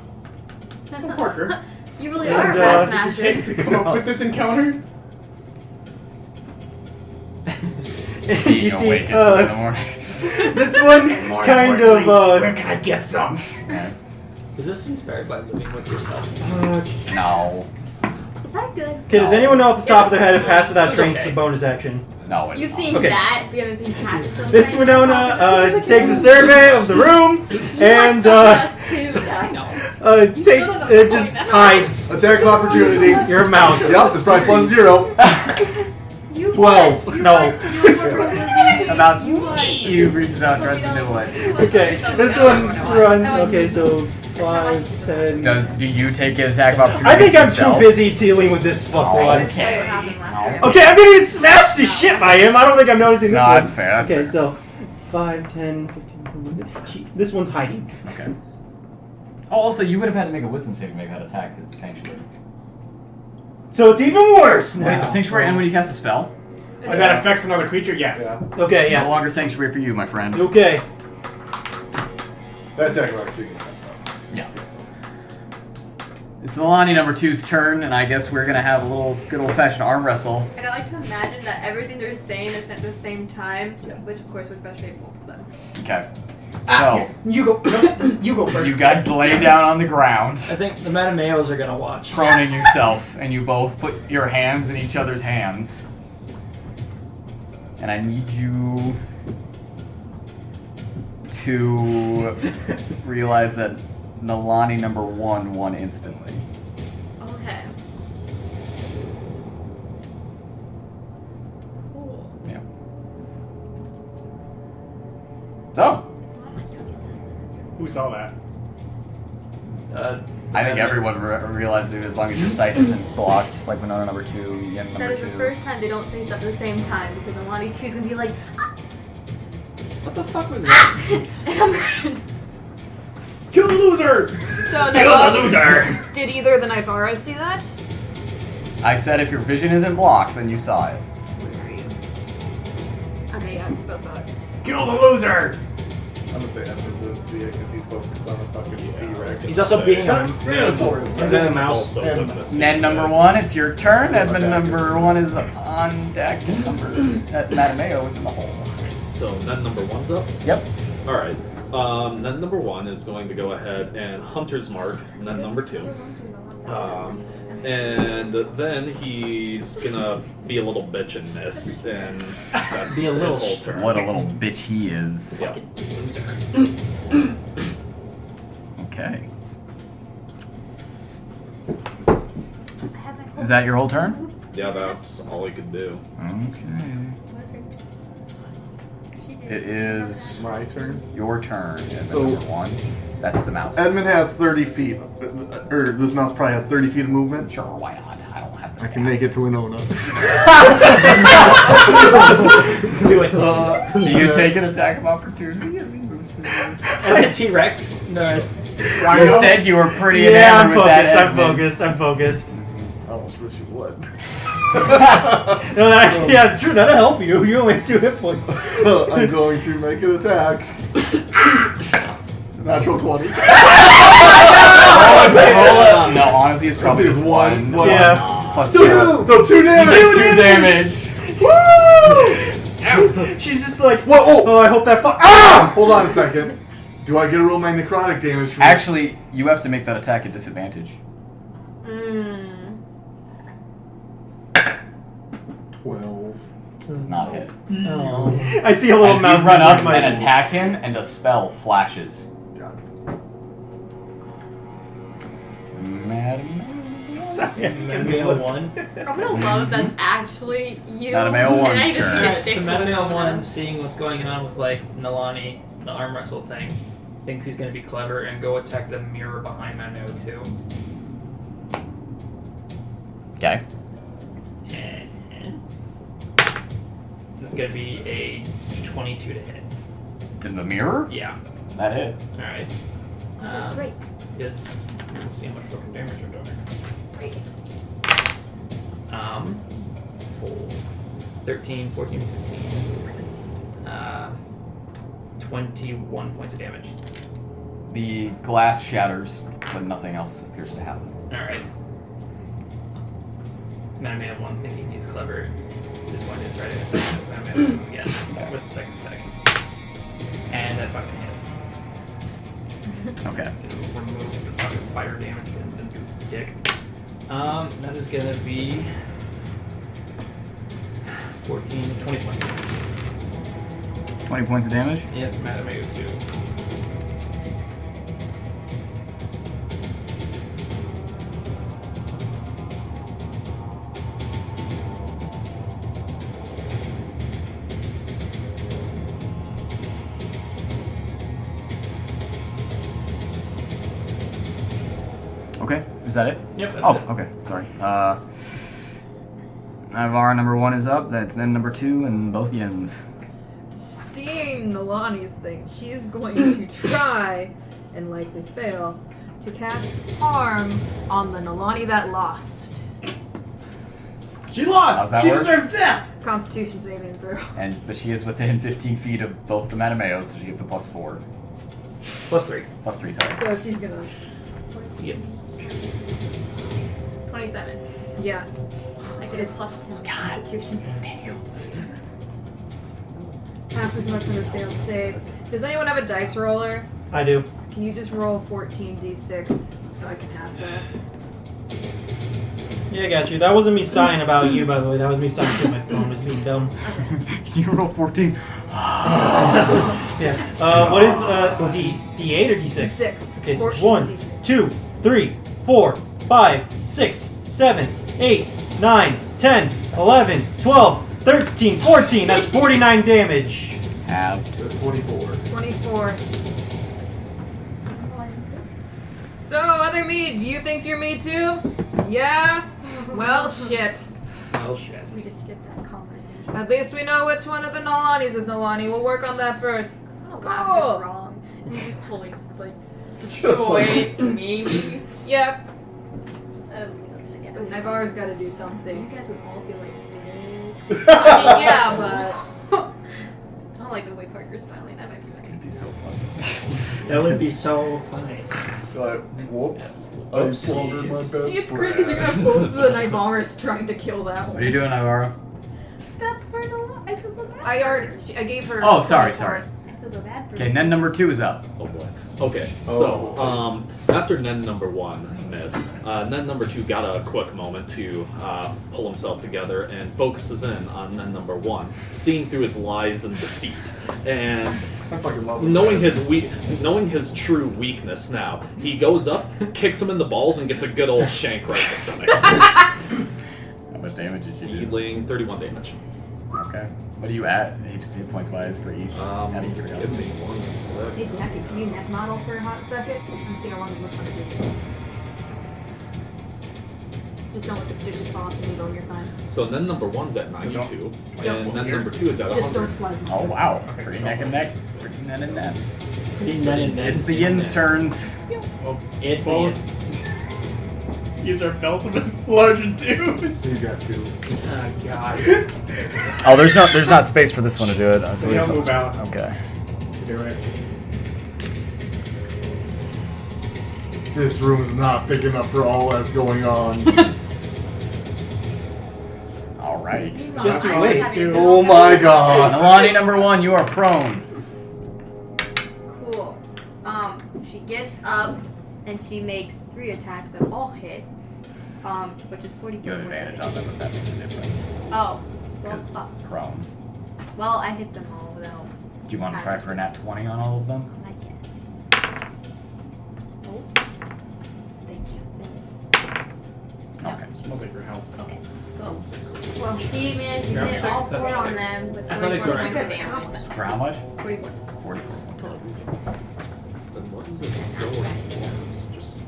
Parker, You really And, are a did fast what did it take master. to come up with this encounter? Did you see? Wake until in the morning. This one kind of. Where can I get some? Yeah. Is this inspired by living with yourself? No. that good? Okay, does anyone know off the top of their head if pass without trains is a bonus action? No, it's You've not. seen Okay. that, but you haven't seen tactical. This Winona takes a survey of the room and just hides. Attack of opportunity. You're a mouse. Yep, it's probably plus 0. 12. No. About You you reaches out and tries to nibble at you. Okay, this one run. Okay, so 5, 10. Do you take an attack of opportunity? I think I'm yourself? too busy dealing with this fuck Oh, one. okay. Okay, I'm gonna get smashed to shit by him. I don't think I'm noticing this No, one. that's fair, that's okay, fair. so 5, 10, 15. This one's hiding. Okay. Oh, also, you would have had to make a wisdom save to make that attack because it's sanctuary. So it's even worse now. Wait, sanctuary and when you cast a spell? Oh, that affects another creature? Yes. Yeah. Okay, No yeah. longer sanctuary for you, my friend. Okay. That attack of opportunity. Yeah. It's Nalane number 2's turn, and I guess we're gonna have a little good old-fashioned arm wrestle. And I like to imagine that everything they're saying they're saying at the same time, which of course would frustrate both of them. Okay. So, You go. No, you go first. you guys lay down on the ground, I think the Mattimeos are gonna watch. proning yourself, and you both put your hands in each other's hands. And I need you to realize that Nalane number 1 won instantly. Okay. Cool. Yeah. So, Who saw that? I think everyone realizes it as long as your sight isn't blocked, like Winona number 2, Yen That number is 2. the first time they don't say stuff at the same time because Nalane 2's gonna be like, What the fuck was that? Kill the loser! So, Kill Neko, the loser! did either of the Naivara see that? I said if your vision isn't blocked, then you saw it. Where are you? Okay, yeah, you both saw it. Kill the loser! I'm gonna say Edmund didn't see it because he's focused on a fucking T-Rex. He's also being Dinosaurs. and then a mouse. Also live in a city. Ned number 1, it's your turn. So my Edmund back is number to- 1 is on deck. Mattimeo is in the hole. So Ned number 1's up? Yep. Alright. Ned number 1 is going to go ahead and Hunter's Mark Ned number 2. And then he's gonna be a little bitch in this, and that's Be a little his whole turn. What a little bitch he is. Yeah. Okay. Is that your whole turn? Yeah, that's all he could do. Okay. It is My turn. your turn. Edmund So- number 1. That's the mouse. Edmund has 30 feet. Or this mouse probably has 30 feet of movement. Sure, why not? I don't have the I can make it to Winona. Do it. Do you take an attack of opportunity as he moves through there? As a T-Rex. No. You said you were pretty Yeah, I'm enamored with that, focused, I'm Edmund. focused, I'm focused. I almost wish you would. No, that, yeah, true, that'll help you. You only have 2 hit points. I'm going to make an attack. Natural 20. Roll it. No, honestly, it's probably It's just one. one. Yeah. Plus Two. 0. So 2 damage. Just 2 damage. Woo! She's just like, Whoa, oh, I hope that Ah! Hold on a second. Do I get to roll my necrotic damage? For Actually, you have to make that attack at disadvantage. 12. Does not hit. Oh. I see a little As mouse you run up my and attack him, and a spell flashes. Got it. Sorry, I can't Mattimeo look. 1. I'm gonna love if that's actually you. Mattimeo and one's I just turn. get Alright, so dick to Mattimeo Winona. 1, seeing what's going on with like Nalane, the arm wrestle thing, thinks he's gonna be clever and go attack the mirror behind Mattimeo 2. Okay. And it's gonna be a 22 to hit. To the mirror? Yeah. That hits. Alright. Great. Yes. We'll see how much fucking damage we're doing. 4, 13, 14, 15. 21 points of damage. The glass shatters, but nothing else appears to happen. Alright. Mattimeo 1 thinking he's clever is going to try to attack Mattimeo 2 again with the second attack. And that fucking hits. Okay. It'll remove the fucking fire damage and do dick. That is gonna be 14, 20 points. 20 points of damage. Yeah, it's Mattimeo too. Okay, is that it? Yep. That's Oh, it. okay. Sorry. Naivara number 1 is up. Then it's Nen number 2, and both Yens. Seeing Nalani's thing, she is going to try, and likely fail, to cast harm on the Nalani that lost. She lost. How's that She work? deserves death. Constitution saving throw. But she is within 15 feet of both the Mattimeos, so she gets a +4. +3. +3, sorry. So she's gonna, Yep. 27. yeah. I get a +10 Constitution saving throws. Half as much on a failed save. Does anyone have a dice roller? I do. Can you just roll 14d6 so I can have that? Yeah, I got you. That wasn't me sighing about you, by the way. That was me sighing because my phone was being dumb. Can you roll 14? Yeah. What is D8 or D6? D6. Okay, so Or she's 1, D6. 2, 3, 4, 5, 6, 7, 8, 9, 10, 11, 12, 13, 14. That's 49 damage. Have. 24. 24. So, other me, do you think you're me too? Yeah? Well, shit. Oh shit. We just skipped that conversation. At least we know which one of the Nalanis is Nalani. We'll work on that first. Oh, Cool. wow, that's wrong. And you just totally, like, Destroy me. Yep. yeah. Naivara's gotta do You something. guys would all feel like dicks. I mean, yeah, but... I don't like the way Parker's smiling. That might be It'd be so fun. That would be so funny. Like, whoops. I Oopsies. slaughtered my best See, it's great because you're gonna have both of the Naivaras trying to kill that What one. are you doing, Naivara? that part a lot. I feel so bad. I gave her... Oh, sorry. I feel so bad for Okay, you. Nen number 2 is up. Oh boy. Okay, Oh. so after Nen number 1 missed, Nen number 2 got a quick moment to pull himself together and focuses in on Nen number 1, seeing through his lies and deceit, and I fucking love it. knowing his true weakness now, he goes up, kicks him in the balls, and gets a good old shank right in the stomach, How much damage did you do? dealing 31 damage. Okay. What are you at, hit points wise for each? Out of Give curiosity? me 1 sec. Hey, Jacky, can you neck model for a hot second? I'm seeing how long it looks like it. Just don't let the stitches fall off the needle, you're fine. So Nen number 1's at 92, Don't- and Nen number 2 is at Just 100. don't slide. Oh, wow. Pretty neck and neck. Pretty Nen and Nen. It's the Yin Yin's turns. It's Both. both. Use our belts of larger tubes. He's got 2. Oh god. Oh, there's not space for this one to do it. So They'll move out Okay. to do it. This room is not big enough for all that's going on. All right. Just That's wait. all I do. Oh my god. Nalani number 1, you are prone. Cool. She gets up and she makes 3 attacks that all hit. Which is 44 You have points of advantage on them if that makes a difference. Oh. Well, Because prone. well, I hit them all without. Do you want to try for a nat 20 on all of them? I guess. Oh. Thank you. Okay. Smells like your house. Okay. So, well, she managed to hit all 4 on them with 44 Athletics points are of right. damage. For how much? 44. 44 points. Then what is it going towards? Just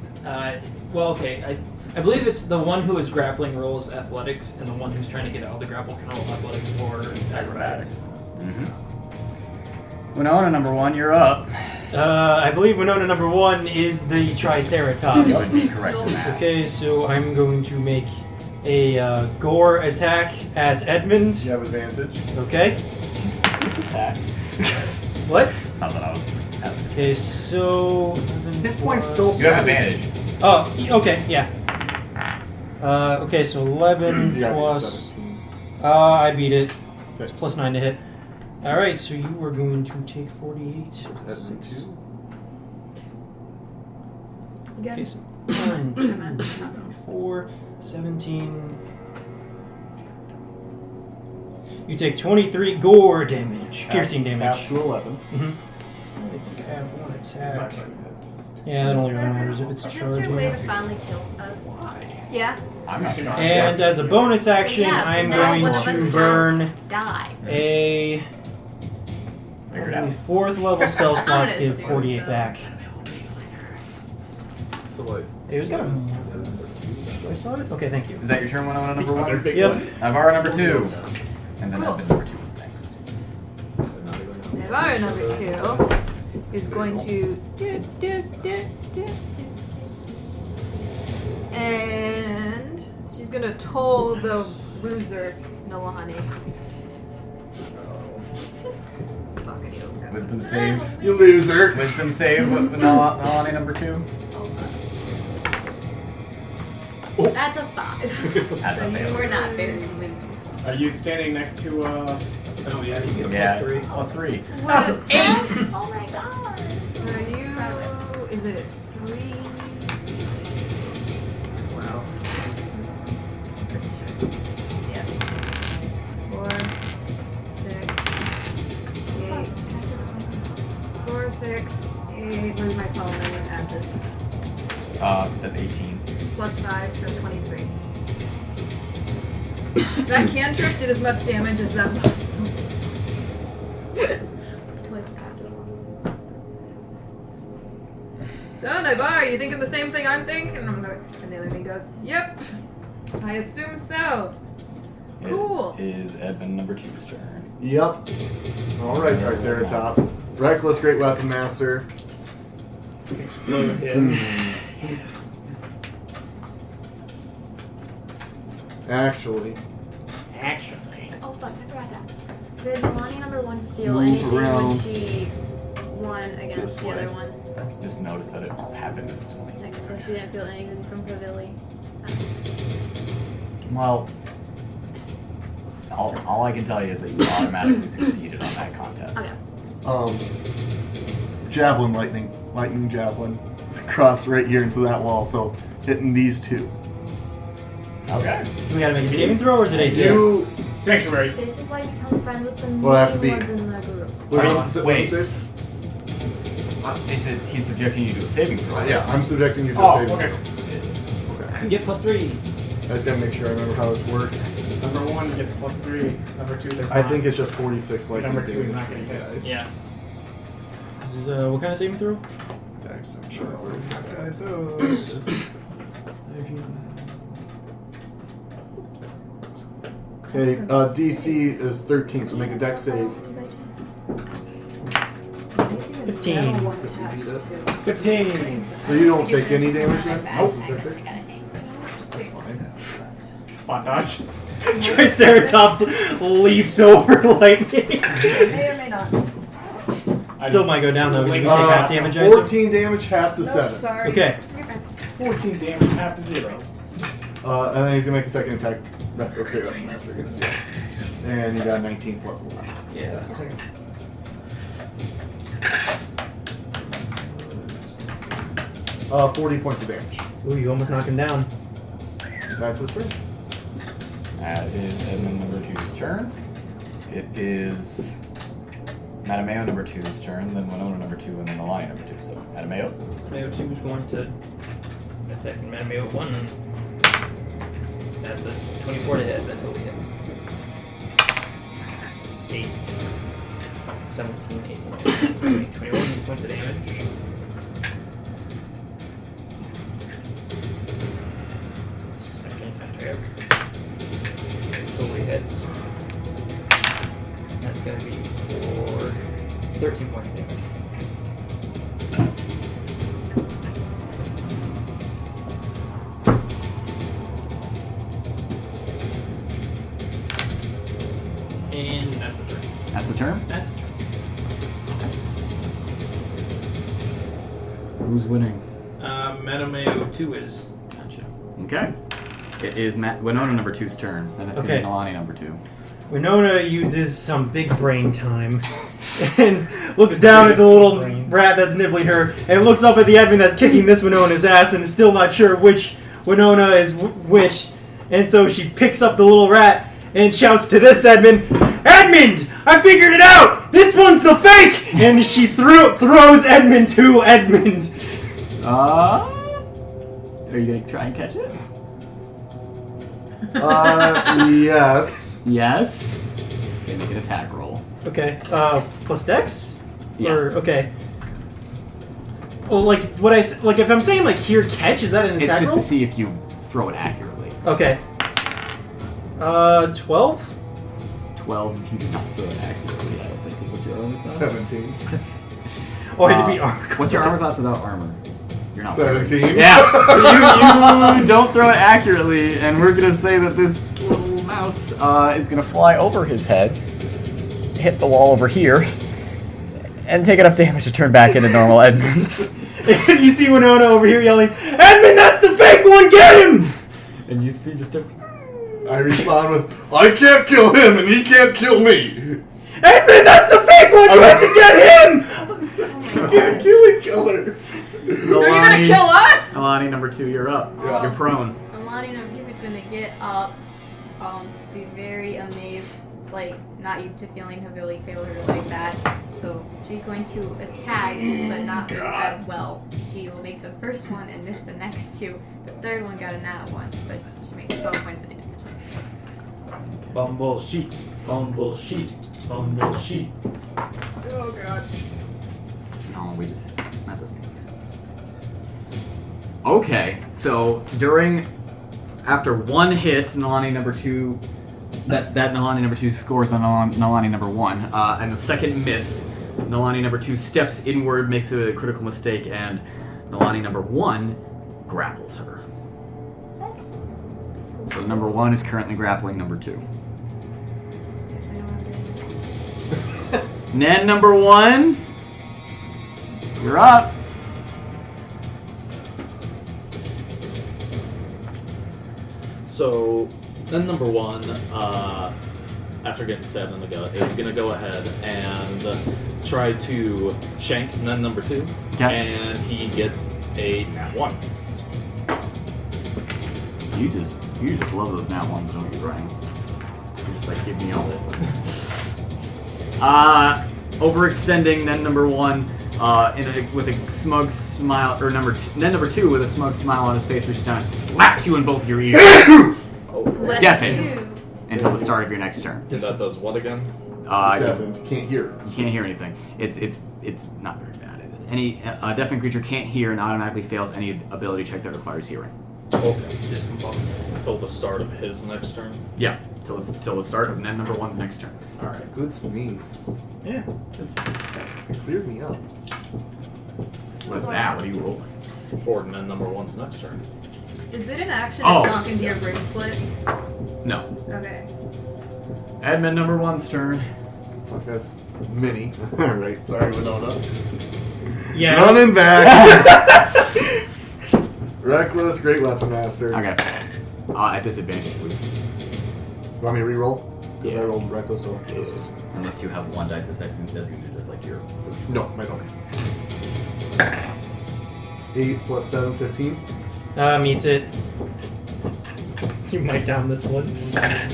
Well, okay. I believe it's the one who is grappling rolls athletics, and the one who's trying to get out of the grapple can roll athletics or acrobatics. Mm-hmm. Winona number 1, you're up. I believe Winona number 1 is the Triceratops. You would be correct in that. Okay, so I'm going to make a gore attack at Edmund. You have advantage. Okay. This attack. What? Not that I was asking. Okay, so Hit points still. You have advantage. Oh, okay, yeah. Okay, so 11 You got plus. 17. I beat it. Okay. It's plus 9 to hit. All right, so you are going to take 48. Edmund 2. Okay, so 1, 2, 3, 4. 17. You take 23 gore damage, piercing damage. Half to 11. Mm-hmm. I have one attack. Yeah, that only really matters if it's Is this your way to charging. finally kill us? Why? Yeah. I'm not sure. And as a bonus action, Yeah, I am but now going one of us to has burn to die. a Figure it out. 4th level spell slot to gonna give assume 48 so. back. So like, Hey, who's got a... Do I start it? Okay, thank you. Is that your turn, Winona, number one? Yep. Naivara number 2. And then Cool. Edmund number 2 is next. Naivara number 2 is going to and she's gonna toll the loser Nalane. Fuck, I need to look up. Wisdom save. You loser. Wisdom save with Nalane number 2. That's a 5. That's So a you fail. were not very wisdom. Are you standing next to Oh yeah, you get a Yeah, +3. plus 3. That's an 8. Oh my god. So you is it 3? Wow. Pretty sure. Yeah. 4, 6, 8. 4, 6, 8. Where's my phone? I'm gonna add this. That's 18. Plus 5, so 23. That cantrip did as much damage as that. So, Naivara, you thinking the same thing I'm thinking? And the other thing goes, yep, I assume so. Cool. It is Edmund number 2's turn. Yep. Alright, Triceratops. Reckless Great Weapon Master. Explode him. Actually, Actually. Oh fuck, I forgot that. Did Nalane number 1 feel Move anything around when she won against this the way. other one? Just notice that it happened instantly. Like, so she didn't feel anything from Pavilli. Well, all I can tell you is that you automatically succeeded on that contest. Okay. Javelin lightning javelin, crossed right here into that wall. So hitting these two. Okay. Do we gotta make a saving throw or is it AC? you sanctuary. This is why you become friends with the Well, I have to new be- ones in the group. Wait. Save? Is it he's subjecting you to a saving throw? Yeah, I'm subjecting you to Oh, a saving okay. throw. Okay. You get +3. I just gotta make sure I remember how this works. Number 1 gets +3. Number 2 does I not. think it's just 46 lightning Number 2 is damage not for getting you hit. guys. Yeah. This is, what kind of saving throw? Dex, I'm sure. Where is that guy? Those. Okay, DC is 13, so make a dex save. 15. 15. So you don't take any damage then? Nope. What's his dex save? That's fine. Spot dodge. Triceratops leaps over lightning. May or may not. Still might go down though, because you can take half damage, I assume. 14 damage, half to 7. Sorry. Okay. 14 damage, half to 0. And then he's gonna make a second attack. Reckless Great Weapon Master against you. And you got 19 plus 11. Yeah. 40 points of damage. Ooh, you almost knocked him down. That's his turn. That is Edmund number 2's turn. It is Mattimeo number 2's turn, then Winona number 2, and then Nalane number 2. So Mattimeo. Mattimeo 2 is going to attack Mattimeo 1. That's a 24 to hit. That totally hits. 8, 17, 18, 21 points of damage. Second attack. Totally hits. That's going to be for 13 points of damage. And that's the turn. That's the turn. That's the turn. Who's winning? Mattimeo 2 is. Gotcha. Okay. It is Winona number 2's turn. Then it's Okay. Nalane number 2. Winona uses some big brain time and looks down at the little rat that's nibbling her and looks up at the admin that's kicking this Winona's ass and is still not sure which Winona is witched, and so she picks up the little rat and shouts to this Edmund, Edmund! I figured it out! This one's the fake! And she throws Edmund to Edmund. Are you gonna try and catch it? Yes. Yes. Okay, make an attack roll. Okay, plus dex? Yeah. Or, okay. Well, like, if I'm saying, like, here, catch, is that an It's attack just roll? to see if you throw it accurately. Okay. 12? 12 if you do not throw it accurately, I don't think. What's your armor class? 17. Oh, I had to be armor. What's your armor class without armor? You're not 17. wearing. Yeah. So you don't throw it accurately, and we're gonna say that this little mouse is gonna fly over his head, hit the wall over here, and take enough damage to turn back into normal Edmunds. You see Winona over here yelling, Edmund, that's the fake one, get him! And you see just a. I respond with, I can't kill him and he can't kill me. Edmund, that's the fake one, you have to get him! We can't kill each other. So you're gonna kill us? Nalane, number 2, you're up. Yeah. You're prone. Nalane number 2 is gonna get up, be very amazed, like, not used to feeling her ability failure like that. So she's going to attack, but not do as well. She will make the first one and miss the next 2. The third one got a nat 1, but she makes 12 points of damage. Bumble sheet. Bumble sheet. Bumble sheet. Oh god. No, we just. That doesn't make any sense. Okay, so after one hit, Nalane number 2. That Nalane number 2 scores on Nalane number 1, and the second miss, Nalane number 2 steps inward, makes a critical mistake, and Nalane number 1 grapples her. So number 1 is currently grappling number 2. Nen number 1, you're up. So, then number 1, after getting stabbed in the gut, is going to go ahead and try to shank then number 2. Okay. And he gets a nat 1. You just love those nat ones, don't you, Brian? You're just like, give me all of them. Overextending Nen number 1 with a smug smile, or Nen number 2 with a smug smile on his face, reaches down and slaps you in both your ears. Bless Deafened you. until the start of your next turn. That does what again? Deafened. Can't hear. You can't hear anything. It's not very bad. Any deafened creature can't hear and automatically fails any ability check that requires hearing. Okay. Just until the start of his next turn. Yeah, till the start of Nen number 1's next turn. All It's a right. good sneeze. Yeah. It cleared me up. What is that? What are you rolling? For Nen number 1's next turn. Is it an action Oh. to talk into your bracelet? No. Okay. Edmund number 1's turn. Fuck, that's mini. Alright, sorry, Winona. Yeah. Running back. Reckless, great weapon master. Okay. At disadvantage, please. Want me to reroll? Because Yeah. I rolled reckless, so this is... Unless you have 1 dice that's designated as like your. No, I don't. 8 plus 7, 15. Meets it. You might down this one. That's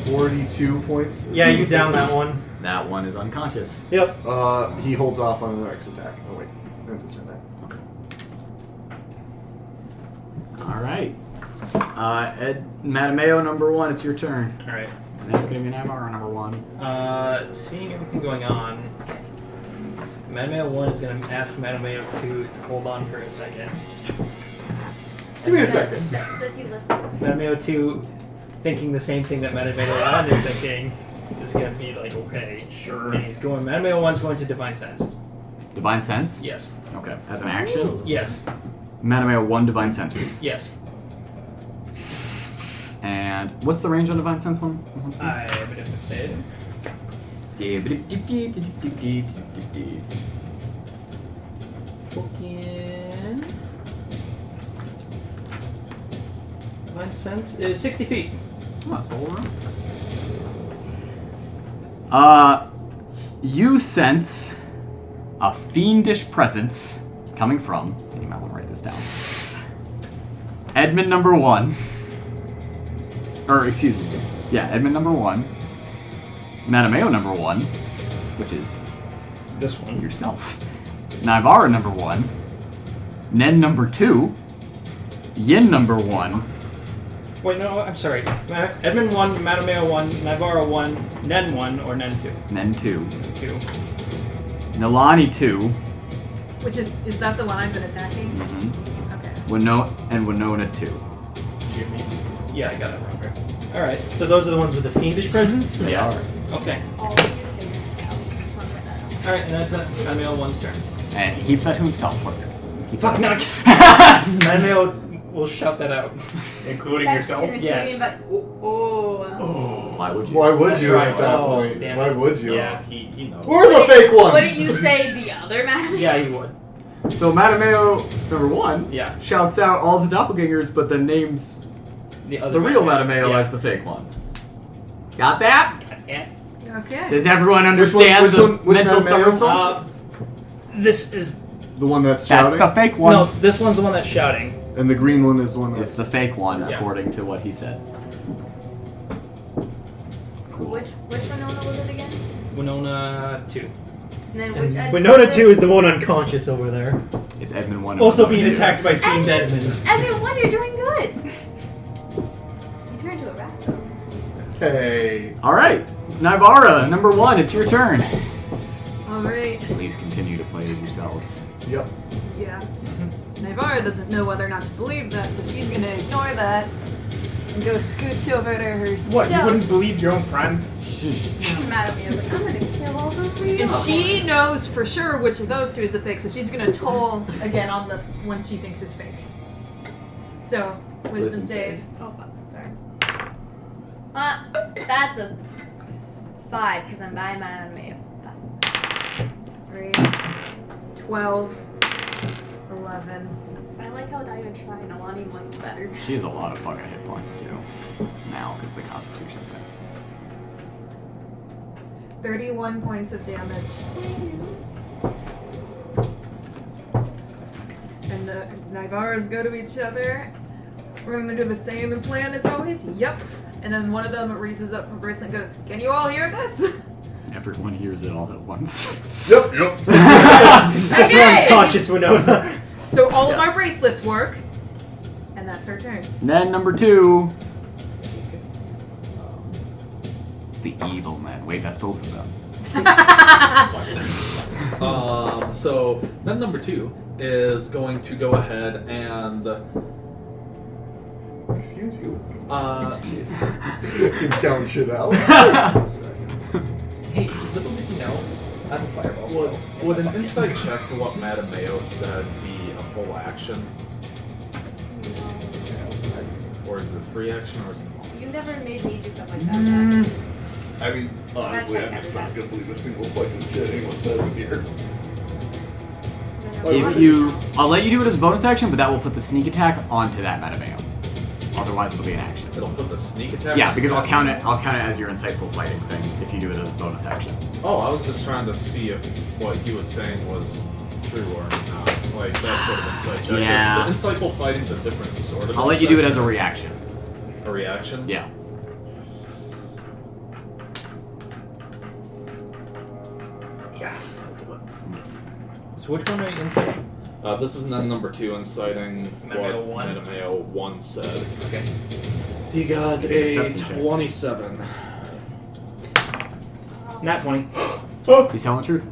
42 points. Yeah, you down that one. That one is unconscious. Yep. He holds off on the next attack. Oh wait, that's his turn there. All right. Mattimeo number 1, it's your turn. Alright. And that's gonna be an MR number 1. Seeing everything going on, Mattimeo 1 is going to ask Mattimeo 2 to hold on for a second. Give me a second. Does he listen? Mattimeo 2, thinking the same thing that Mattimeo 1 is thinking, is going to be like, okay, sure. And he's going, Mattimeo 1's going to Divine Sense. Divine Sense? Yes. Okay. As an action? Yes. Mattimeo 1 Divine Senses. Yes. And what's the range on Divine Sense one? I have it in the bed. Fucking. Divine Sense is 60 feet. Oh, that's a little room. You sense a fiendish presence coming from, and you might want to write this down, Edmund number 1. Or, excuse me. Yeah, Edmund number 1. Mattimeo number 1, which is This one. yourself. Naivara number 1. Nen number 2. Yin number 1. Wait, no, I'm sorry. Edmund 1, Mattimeo 1, Naivara 1, Nen 1, or Nen 2? Nen 2. 2. Nalane 2. Which is that the one I've been attacking? Mm-hmm. Okay. Winona 2. Jimmy. Yeah, I got it wrong. Right. Alright. So those are the ones with the fiendish presence? They are. Okay. All of you figured it out. Just want to write that out. Alright, and that's Mattimeo 1's turn. And he keeps that to himself. Let's keep Fuck, no. Mattimeo will Shout that out. Including That's yourself? including Yes. but- oh. Why would you? Why would That's you right. at that Oh, point? damn Why it. would you? Yeah, he knows. Who are the fake ones? Wouldn't you say the other man? Yeah, he would. So Mattimeo number 1 Yeah. shouts out all the doppelgangers, but then names The other the real Mattimeo. Mattimeo Yeah. as the fake one. Got that? Yeah. Okay. Does everyone understand which the one- which mental Mattimeo? somersaults? This is... The one that's That's shouting? the fake one. No, this one's the one that's shouting. And the green one is the one It's that's... the fake one, Yeah. according to what he said. Cool. Which Winona was it again? Winona 2. And then which And Winona 2 is the one unconscious over there. It's Edmund 1. and Also Winona being 2. attacked by Fiend Edmonds. Everyone, you're doing good. You turned into a rat though. Hey. Alright, Naivara, number 1, it's your turn. Alright. Please continue to play as yourselves. Yep. Yeah. Naivara doesn't know whether or not to believe that, so she's gonna ignore that and go scooch over to herself. What, you wouldn't believe your own friend? Mad at me. I was like, I'm gonna kill all of you. And she knows for sure which of those two is the fake, so she's gonna toll again on the one she thinks is fake. So, wisdom save. Oh fuck, sorry. That's a 5 because I'm by my enemy. 3, 12, 11. I like how I even tried. Nalane might better. She has a lot of fucking hit points, too. Now, because of the Constitution thing. 31 points of damage. And the Naivaras go to each other. We're gonna do the same plan as always. Yep. And then one of them raises up her bracelet and goes, "Can you all hear this?" Everyone hears it all at once. Yep, yep. Except for Okay. unconscious Winona. So all of our bracelets work. And that's our turn. Then number 2. The evil man. Wait, that's both of them. So then number 2 is going to go ahead and Excuse you. Excuse. Seems counting shit out. 1 second. Hey, little did you know, I have a fireball spell. Would an insight check to what Mattimeo said be a full action? Or is it a free action or is it a bonus? You never made me do stuff like that. I mean, honestly, I'm not gonna believe a single fucking shit anyone says in here. If you... I'll let you do it as a bonus action, but that will put the sneak attack onto that Mattimeo. Otherwise, it'll be an action. It'll put the sneak attack. Yeah, because I'll count it as your insightful fighting thing if you do it as a bonus action. Oh, I was just trying to see if what he was saying was true or not. Like that sort of insight check. Yeah. The insightful fighting's a different sort of. I'll let you do it insight. as a reaction. A reaction. Yeah. Yeah. I'll do it. So which one are you inciting? This is then number 2 inciting Mattimeo what 1? Mattimeo 1 said. Okay. He got Make a a deception check. 27. Nat 20. He's telling the truth.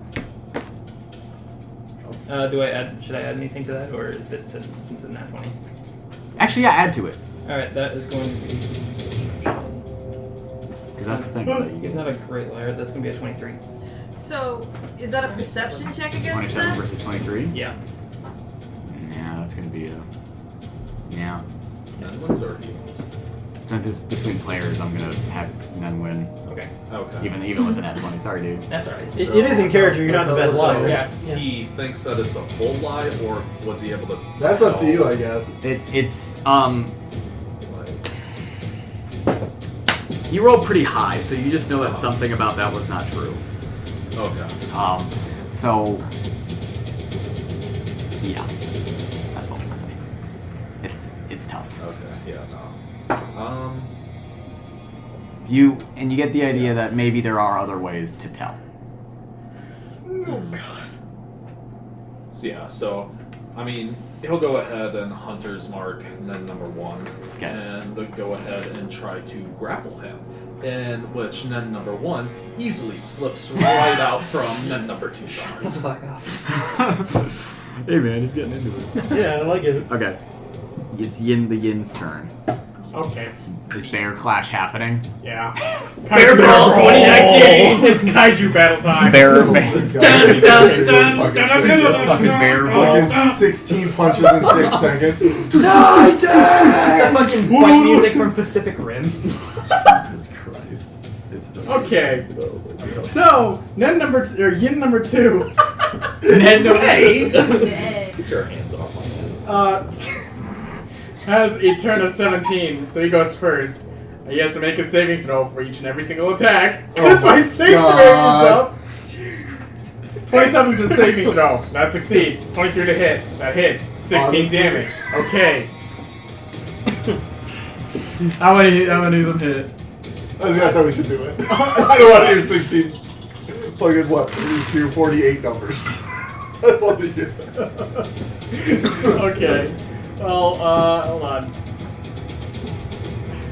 Should I add anything to that, or is it since it's nat 20? Actually, yeah, add to it. Alright, that is going to be... Because that's the thing. is that you He's get not a great liar, that's going to be a 23. So, is that a perception check against 27 that? versus 23? Yeah. Yeah, that's going to be a... Yeah. And wins or evils? Since it's between players, I'm going to have none win. Okay. Okay. Even with the nat 20. Sorry, dude. That's alright. It is in character, you're not the best So- liar. Yeah. He thinks that it's a full lie, or was he able to? That's up to you, I guess. He rolled pretty high, so you just know that something about that was not true. Okay. So yeah, that's what we'll say. It's tough. Okay. Yeah. No. You get the idea that maybe there are other ways to tell. Oh God. So yeah. So, I mean, he'll go ahead and hunter's mark Nen number 1, Okay. and go ahead and try to grapple him. In which Nen number 1 easily slips right out from Nen number 2's arms. Fuck off. Hey man, he's getting into it. Yeah, I like it. Okay. It's the Yin's turn. Okay. Is bear clash happening? Yeah. Bear Brawl 2019! It's Kaiju battle time! Bear. Fucking bear Fucking 16 punches in 6 seconds. That's that fucking fight music from Pacific Rim. Jesus Christ. This is Okay. I'm so So, Yin number 2 Dead. Get your hands off my head. has a turn of 17, so he goes first. He has to make a saving throw for each and every single attack. Because my sanctuary is up. 27 to saving throw. That succeeds. 23 to hit. That hits. 16 damage. Okay. How many of them hit? I think that's how we should do it. I don't want to do 16. Fucking what? 32, 48 numbers. I don't want to do that. Okay. Well, hold on.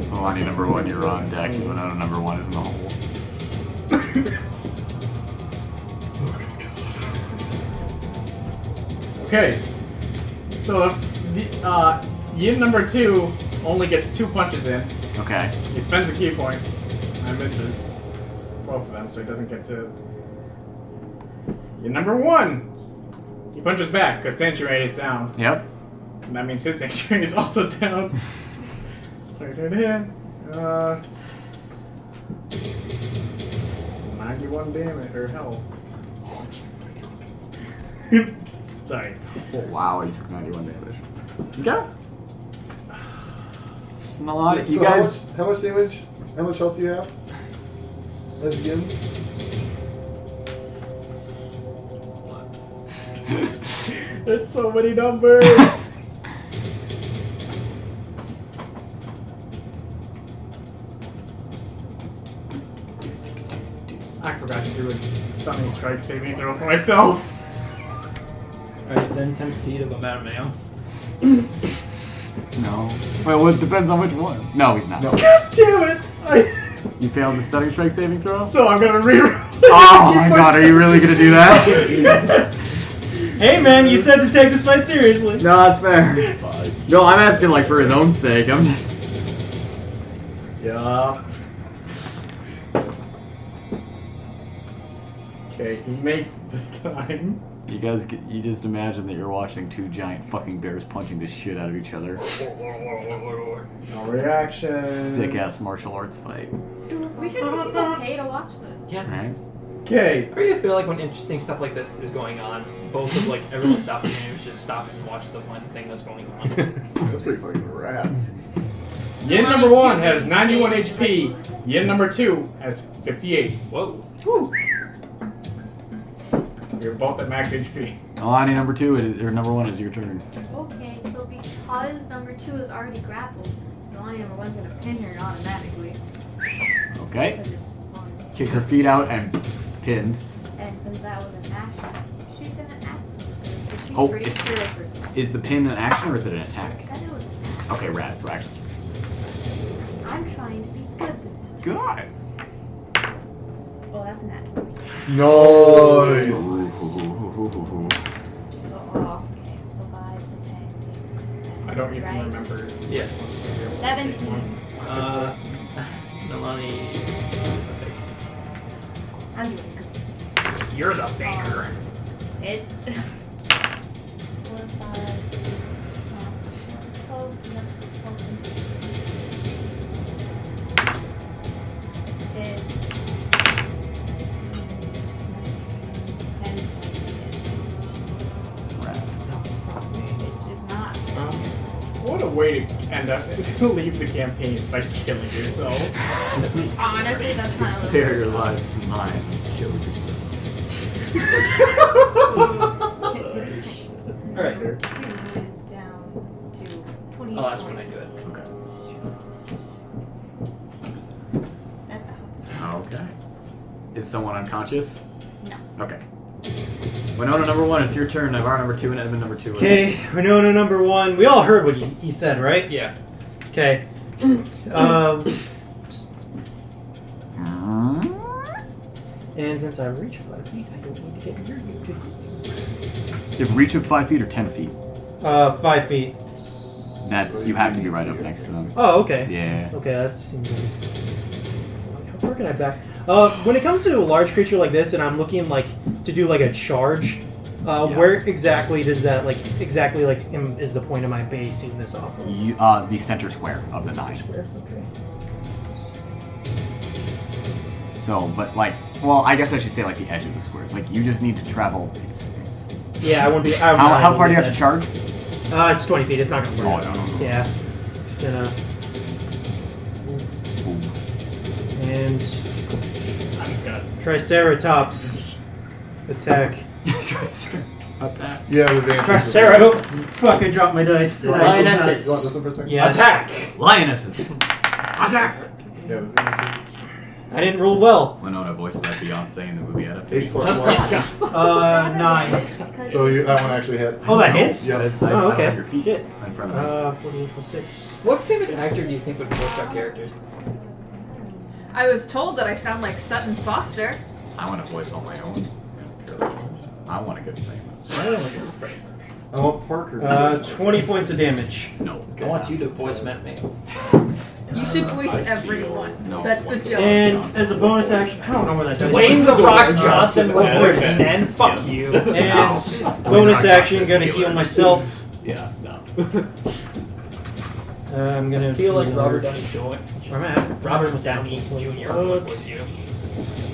Nalane number 1, you're on deck. Winona number 1 is in the hole. Okay. So the Yin number 2 only gets 2 punches in. Okay. He spends a key point and misses both of them, so he doesn't get to. Yin number 1. He punches back because Sanctuary is down. Yep. And that means his Sanctuary is also down. 23 to hit. 91 damage or health. Sorry. Oh, wow, he took 91 damage. Okay. Nalane, you So guys. how much damage? How much health do you have? As it begins? It's so many numbers. I forgot to do a stunning strike saving throw for myself. Are you within 10 feet of a Mattimeo? No. Well, it depends on which one. No, he's not. No. God damn it! You failed the stunning strike saving throw? So I'm gonna reroll. Oh my god, are you really gonna do that? Hey man, you said to take this fight seriously. No, that's fair. No, I'm asking like for his own sake. I'm just. Yeah. Okay, he makes it this time. You guys, you just imagine that you're watching 2 giant fucking bears punching the shit out of each other. No reaction. Sick ass martial arts fight. We should have people pay to watch this. Yeah. Right? Okay. I really feel like when interesting stuff like this is going on, both of like everyone stopping games, just stop and watch the one thing that's going on. That's pretty fucking rad. Yin number 1 has 91 HP. Yin number 2 has 58. Whoa. Woo. You're both at max HP. Nalane number 2 or number 1 is your turn. Okay, so because number 2 is already grappled, Nalane number 1's gonna pin her automatically. Okay. Because it's fun. Kick her feet out and pinned. And since that was an action, she's gonna act some sort of. She's Oh, pretty it- sure for something. Is the pin an action or is it an attack? I said it was an action. Okay, rad. So actions. I'm trying to be good this time. Good. Oh, that's an action. Nice. So, okay. So 5, so 10, 16, I don't even right? remember. Yeah. 17. Nalane. I'm doing good. You're the faker. It's 4, 5, 12, 11, 12, 15. It's 10. Rad. It's not. What a way to end up leave the campaign is by killing yourself. Honestly, that's kind of. Prepare your lives to mine and kill yourselves. Alright. Number 2 is down to 20. Oh, that's when I do it. Okay. That's a house. Okay. Is someone unconscious? No. Okay. Winona number 1, it's your turn. Naivara number 2, and Edmund number 2. Okay, Winona number 1. We all heard what he said, right? Yeah. Okay. And since I've reached 5 feet, I don't need to get near you. You have reach of 5 feet or 10 feet? 5 feet. That's you have to be right up next to them. Oh, okay. Yeah. Okay, that's. How far can I back? When it comes to a large creature like this, and I'm looking like to do like a charge, where exactly does that is the point of my base taking this off of? You, the center square of the 9. Square. Okay. So, but like, well, I guess I should say like the edge of the squares. Like you just need to travel. It's. Yeah, I won't be. How far do you have to charge? It's 20 feet. It's not gonna work. Oh, no. Yeah. Just gonna. And I'm just gonna. Triceratops attack. Attack. You have advantage. Triceratops. Oh, fuck! I dropped my dice. You want Lionesses. this one for a second? Yes. Attack! Lionesses. Attack. You have advantage. I didn't roll well. Winona voiced by Beyonce in the movie 8 adaptation. plus 1. 9. So that one actually hits. Oh, that hits? Yeah. I Oh, don't okay. have your feet Shit. in front of me. 48 plus 6. What famous actor do you think would voice our characters? I was told that I sound like Sutton Foster. I want to voice all my own. I want a good famous. I want Parker. 20 points of damage. No. I want you to voice Mattimeo. You should voice everyone. No. That's the joke. And as a bonus action, I don't know where that dice Dwayne went. the Rock Johnson will Yeah. voice men. Fuck Yes. you. And No. bonus Dwayne action, Rock gonna Johnson's heal killer. myself. Yeah, no. I'm gonna I feel like do Robert another- Downey Jr. Where am I at? Robert Downey Jr. will voice you.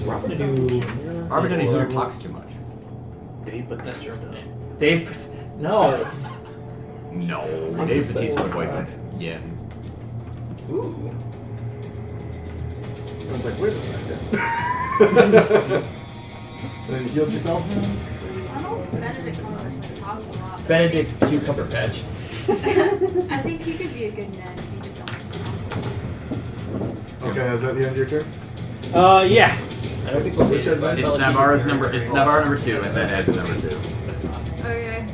I'm gonna do. Robert Downey Jr. talks too much. Dave Bautista. Dave. No. No. Dave Bautista voice. Yeah. Ooh. I was like, wait a second. And then you healed yourself? I don't know. Benedict Cumberbatch talks a lot. Benedict Cucumber Patch. I think he could be a good Ned if he just don't. Okay, is that the end of your turn? Yeah. I don't think we'll be Which is- but It's I'll Naivara's keep number. your- It's Naivara number 2, and then Edmund number 2. Okay.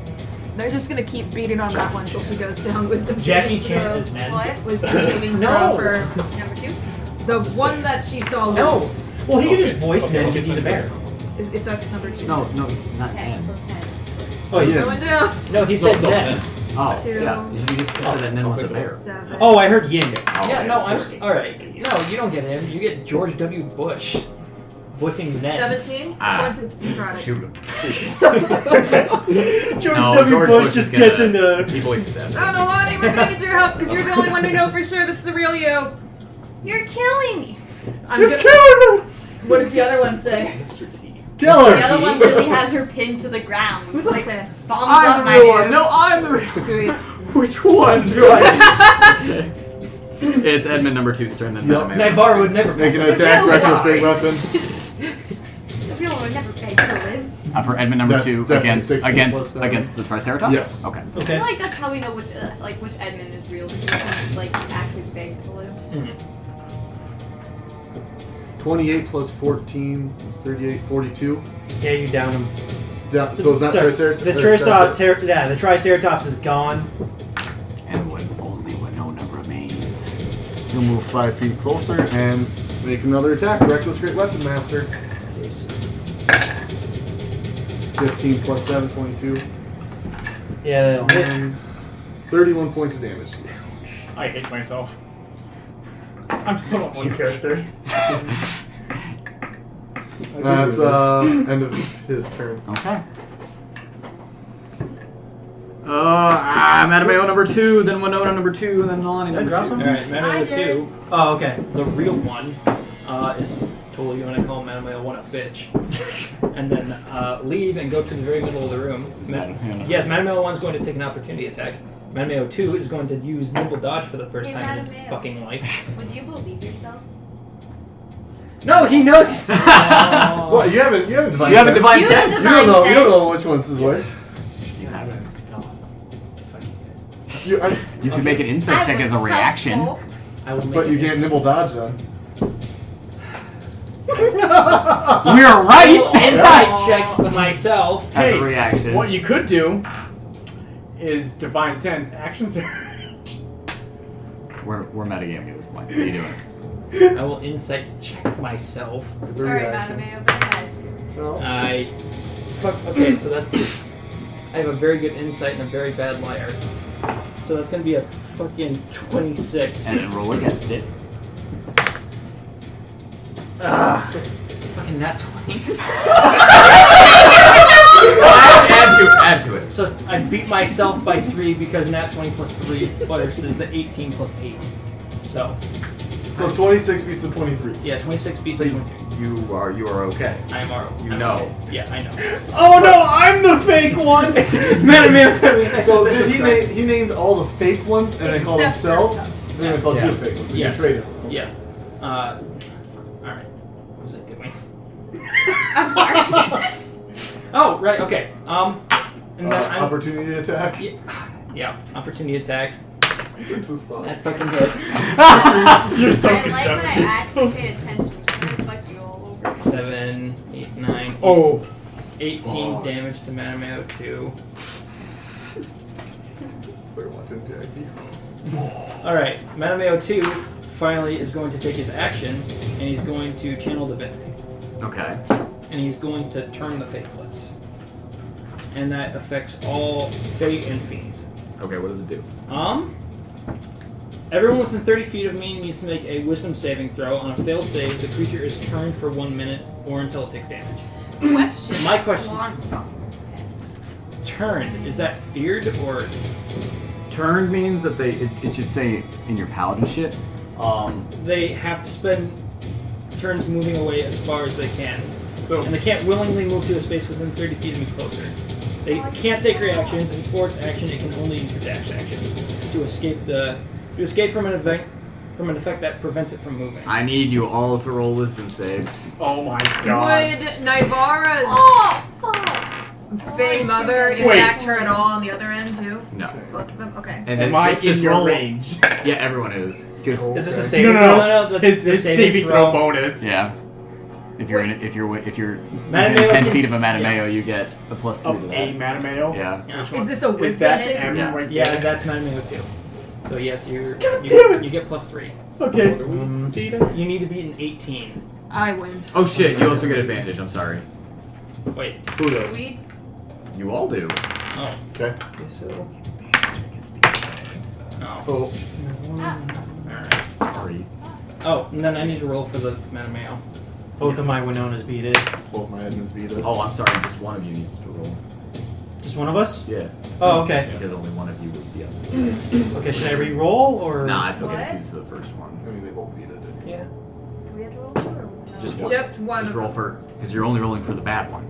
They're just gonna keep beating on that one until she goes down. Wisdom Jackie saving Chan throw. is men. What? Wisdom saving No. throw for Number 2? the one that she saw No. lose. Well, he can just voice Ned because he's a bear. If that's number 2. No, not Okay, 10. so 10. Oh, yeah. Going down. No, he said men. Oh, 2, yeah. You just said that Nen was a bear. 7. Oh, I heard yin. Yeah, no, I'm alright. No, you don't get him. You get George W. Bush voicing Ned. 17. Ah. Once it's product. Shoot him. George No, W. George Bush Bush just is gets gonna- into. He voices that. Oh, Nalane, we're gonna need your help because you're the only one who know for sure that's the real you. You're killing me! I'm gonna. What does the other one say? Kill The her! other one really has her pinned to the ground. Like, Okay. bombs I'm up the my real dude. one. No, I'm the real Sweet. Which one do I? It's Edmund number 2's turn, then Yep. Mattimeo. Naivara would never Make an voice attack, Kill reckless her. big weapon. The real one never begged to live. For Edmund number That's 2 definitely against 16 plus against 7. against the Triceratops. Yes. Okay. I Okay. feel like that's how we know which Edmund is real, because he like actually begs to live. 28 plus 14 is 38, 42. Yeah, you down him. Yeah, so it's not Sorry, Triceratops. The Triceratops. Yeah, the Triceratops is gone. And when only Winona remains. You'll move 5 feet closer and make another attack. Reckless Great Weapon Master. 15 plus 7, 22. Yeah, that'll hit. 31 points of damage. I hate myself. I'm still on one character. That's end of his turn. Okay. Mattimeo number 2, then Winona number 2, then Nalane number drop 2. something? Alright, I Mattimeo did. 2. Oh, okay. The real one is totally going to call Mattimeo 1 a bitch. And then leave and go to the very middle of the room. Yes, Mattimeo 1 is going to take an opportunity attack. Mattimeo 2 is going to use nimble dodge for the first Hey, time in his Mattimeo. fucking life. Would you believe yourself? No, he knows. What? You haven't divine You haven't sense? divine You sense. have You don't know. You don't sense. know which one's which. You haven't. Come on. Fuck you guys. You can make an insight check as a reaction. I will make But you it can't instant. nibble dodge then. We're I right. will insight check myself. As Hey, a reaction. What you could do is divine sense action surge. We're metagaming at this point. What are you doing? I will insight check myself. It's a Sorry, reaction. Mattimeo, but I had to. No. Fuck. Okay, so that's. I have a very good insight and a very bad liar. So that's gonna be a fucking 26. And then roll against it. Fucking nat 20. Add to it. So I beat myself by 3 because nat 20 plus 3 is the 18 plus 8. So So 26 beats the 23. yeah, 26 beats So the you 23. are okay. I am our. You I'm know. okay. Yeah, I know. Oh no, I'm the fake one! Matameo's having So did he named all the fake ones and then called Except for himself? himself. And then they called Yeah. you the fake ones. So Yes. you traded them. Yeah. Alright. What was I doing? I'm sorry. Oh, right, okay. And then I'm. Opportunity attack. Yeah, opportunity attack. This is fun. That fucking hits. You're so I good like when I at actually pay attention. I reflect you all over. 7, 8, 9. Oh. 18 Fuck. damage to Mattimeo 2. We're watching Jacky. Alright, Mattimeo 2 finally is going to take his action, and he's going to channel divinity. Okay. And he's going to turn the faithless. And that affects all Fate and Fiends. Okay, what does it do? Everyone within 30 feet of me needs to make a wisdom saving throw. On a failed save, the creature is turned for 1 minute or until it takes damage. Question. My question, One. turned, is that feared or... Turned means that it should say in your paladin shit. They have to spend turns moving away as far as they can. So And they can't willingly move to a space within 30 feet of me closer. They can't take reactions, and for its action, it can only use for dash action to escape from an effect that prevents it from moving. I need you all to roll wisdom saves. oh my Would god. Naivara's Oh, fuck. Fey mother Wait. impact her at all on the other end too? No. Both of them? Okay. And Am I just in your roll. range? Yeah, everyone is. Because Is this a No, saving no, throw? no. the His saving throw bonus. yeah, if you're within Mattimeo 10 gets- feet of a Mattimeo, you get a +3 Of to a that. Mattimeo. Yeah. Yeah. Which one? Is this a Is wisdom that saving M throw? right Yeah, there? that's Mattimeo too. So yes, you damn it! get +3. Okay. You need to beat an 18. I win. Oh shit! You also get advantage. I'm sorry. Wait. Who does? We You all do. Oh. Okay. So, Oh. Oh. Alright. Sorry. Oh, and then I need to roll for the Mattimeo. both of my Winonas beat it. Both my Edmunds beat it. Oh, I'm sorry. Just one of you needs to roll. Just one of us? Yeah. Oh, okay. Because only one of you would be up. Okay, should I re-roll or? Nah, it's okay. What? Just use the first one. I mean, they both beat it. Yeah. do we have to roll for or no? Just one. Just one. Just of roll them. first, because you're only rolling for the bad one.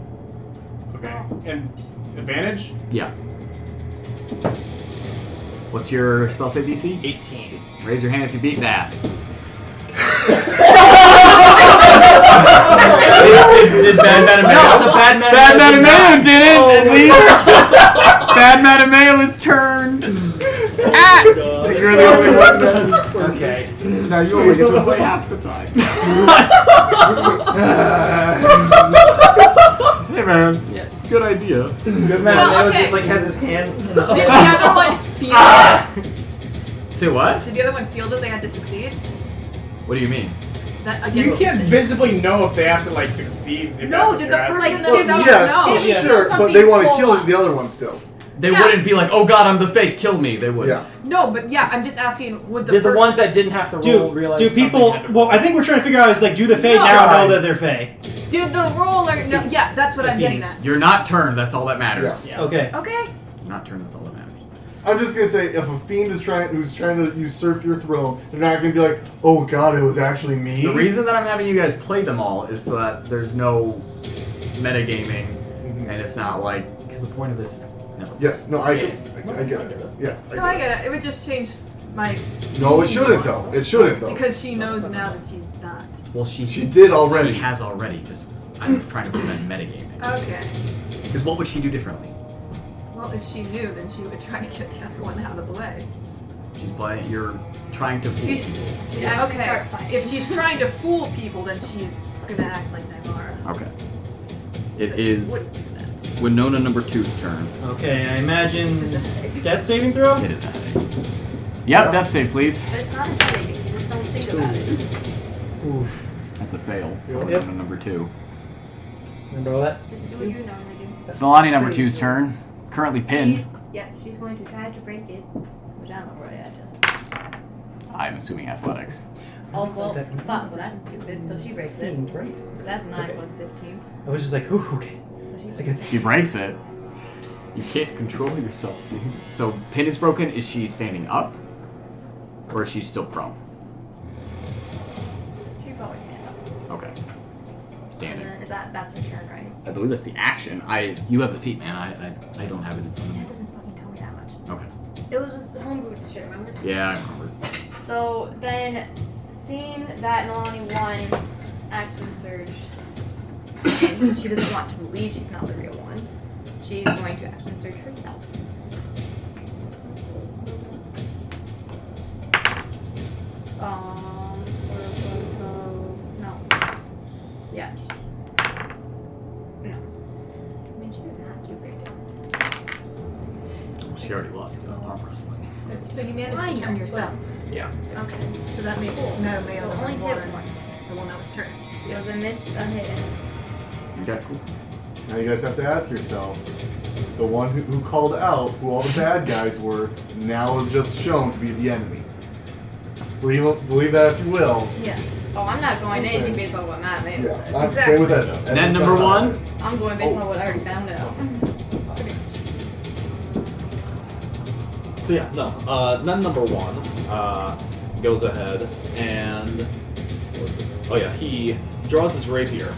Okay. And advantage? Yeah. What's your spell save DC? 18. Raise your hand if you beat that. did Bad Mattimeo? No, the bad Mattimeo. Bad did Mattimeo not. did it, at least. Bad Mattimeo is turned. So you're the only one that is turned. Okay. Now you only get to play half the time. Hey man, Yeah. good idea. Mattimeo Well, okay. just like has his hands in his Did the other one feel it? Say what? Did the other one feel that they had to succeed? What do you mean? That again. You can't visibly know if they have to like succeed. If No, that's what did you're the person asking. that Well, is out yes, know? Did you feel sure, but something they want to pull kill up? the other one still. They Yeah. wouldn't be like, oh god, I'm the fake, kill me. They wouldn't. Yeah. No, but yeah, I'm just asking. Would the Did the person... ones that didn't have to roll realize Do something people? had to Well, roll? I think we're trying to figure out is like, do the Fae No. now know that they're Fae? Did the roller? No, yeah, that's what The I'm getting fiends. at. You're not turned, that's all that matters. Yeah. Okay. Okay. You're not turned, that's all that matters. I'm just gonna say, if a fiend is who's trying to usurp your throne, they're not gonna be like, "Oh God, it was actually me." The reason that I'm having you guys play them all is so that there's no metagaming, and it's not like, because the point of this is... No. Yes. No. I Yeah. get it. Yeah. No, I get it. It would just change my. No, it shouldn't though. It shouldn't though. Because she knows now that she's not. Well, she did already. She has already. Just I'm trying to prevent metagaming. Okay. Because what would she do differently? Well, if she knew, then she would try to get the other one out of the way. She's playing. You're trying to fool people. She'd actually start fighting. If she's trying to fool people, then she's gonna act like Naivara. Okay. So It she is wouldn't do that. Winona number 2's turn. Okay, I imagine This is a headache. death saving throw. It is a headache. Yep, death save, please. But it's not a headache if you just don't think about it. Oof. That's a fail for Yep. Winona number 2. Remember all that? Just do what you normally do. It's Nalane number 2's turn. Currently pinned. She's going to try to break it, which I don't know where I had to. I'm assuming athletics. Oh, well, well, that's stupid. So she breaks it. Right. That's 9 Okay. plus 15. I was just like, ooh, okay. So It's a good thing. She breaks it. You can't control yourself, dude. So pin is broken. Is she standing up? Or is she still prone? She probably stand up. Okay. And Standing. then, that's her turn, right? I believe that's the action. You have the feet, man. I don't have it in front of Yeah, me. it doesn't fucking tell me that much. Okay. It was just homebrew shit, remember? Yeah, I remember. So then, seeing that Nalane won action surge, and she doesn't want to believe she's not the real one, she's going to action surge herself. No. Yeah. No. I mean, she doesn't have to break it. She already lost arm wrestling. So you managed I to turn know, yourself. Yeah. Okay. So that makes Cool. Mattimeo So number only hit 1, once. the one that was turned. It was a miss, a hit, and a miss. Okay, cool. Now you guys have to ask yourself, the one who called out who all the bad guys were, now is just shown to be the enemy. Believe that if you will. Yeah. Oh, I'm not going I'm anything saying- based on what Matt made. Yeah, Exactly. same with Edna. Net Edna's number not- 1. I'm going based on what I already found out. So yeah, no. Nun number 1 goes ahead and he draws his rapier.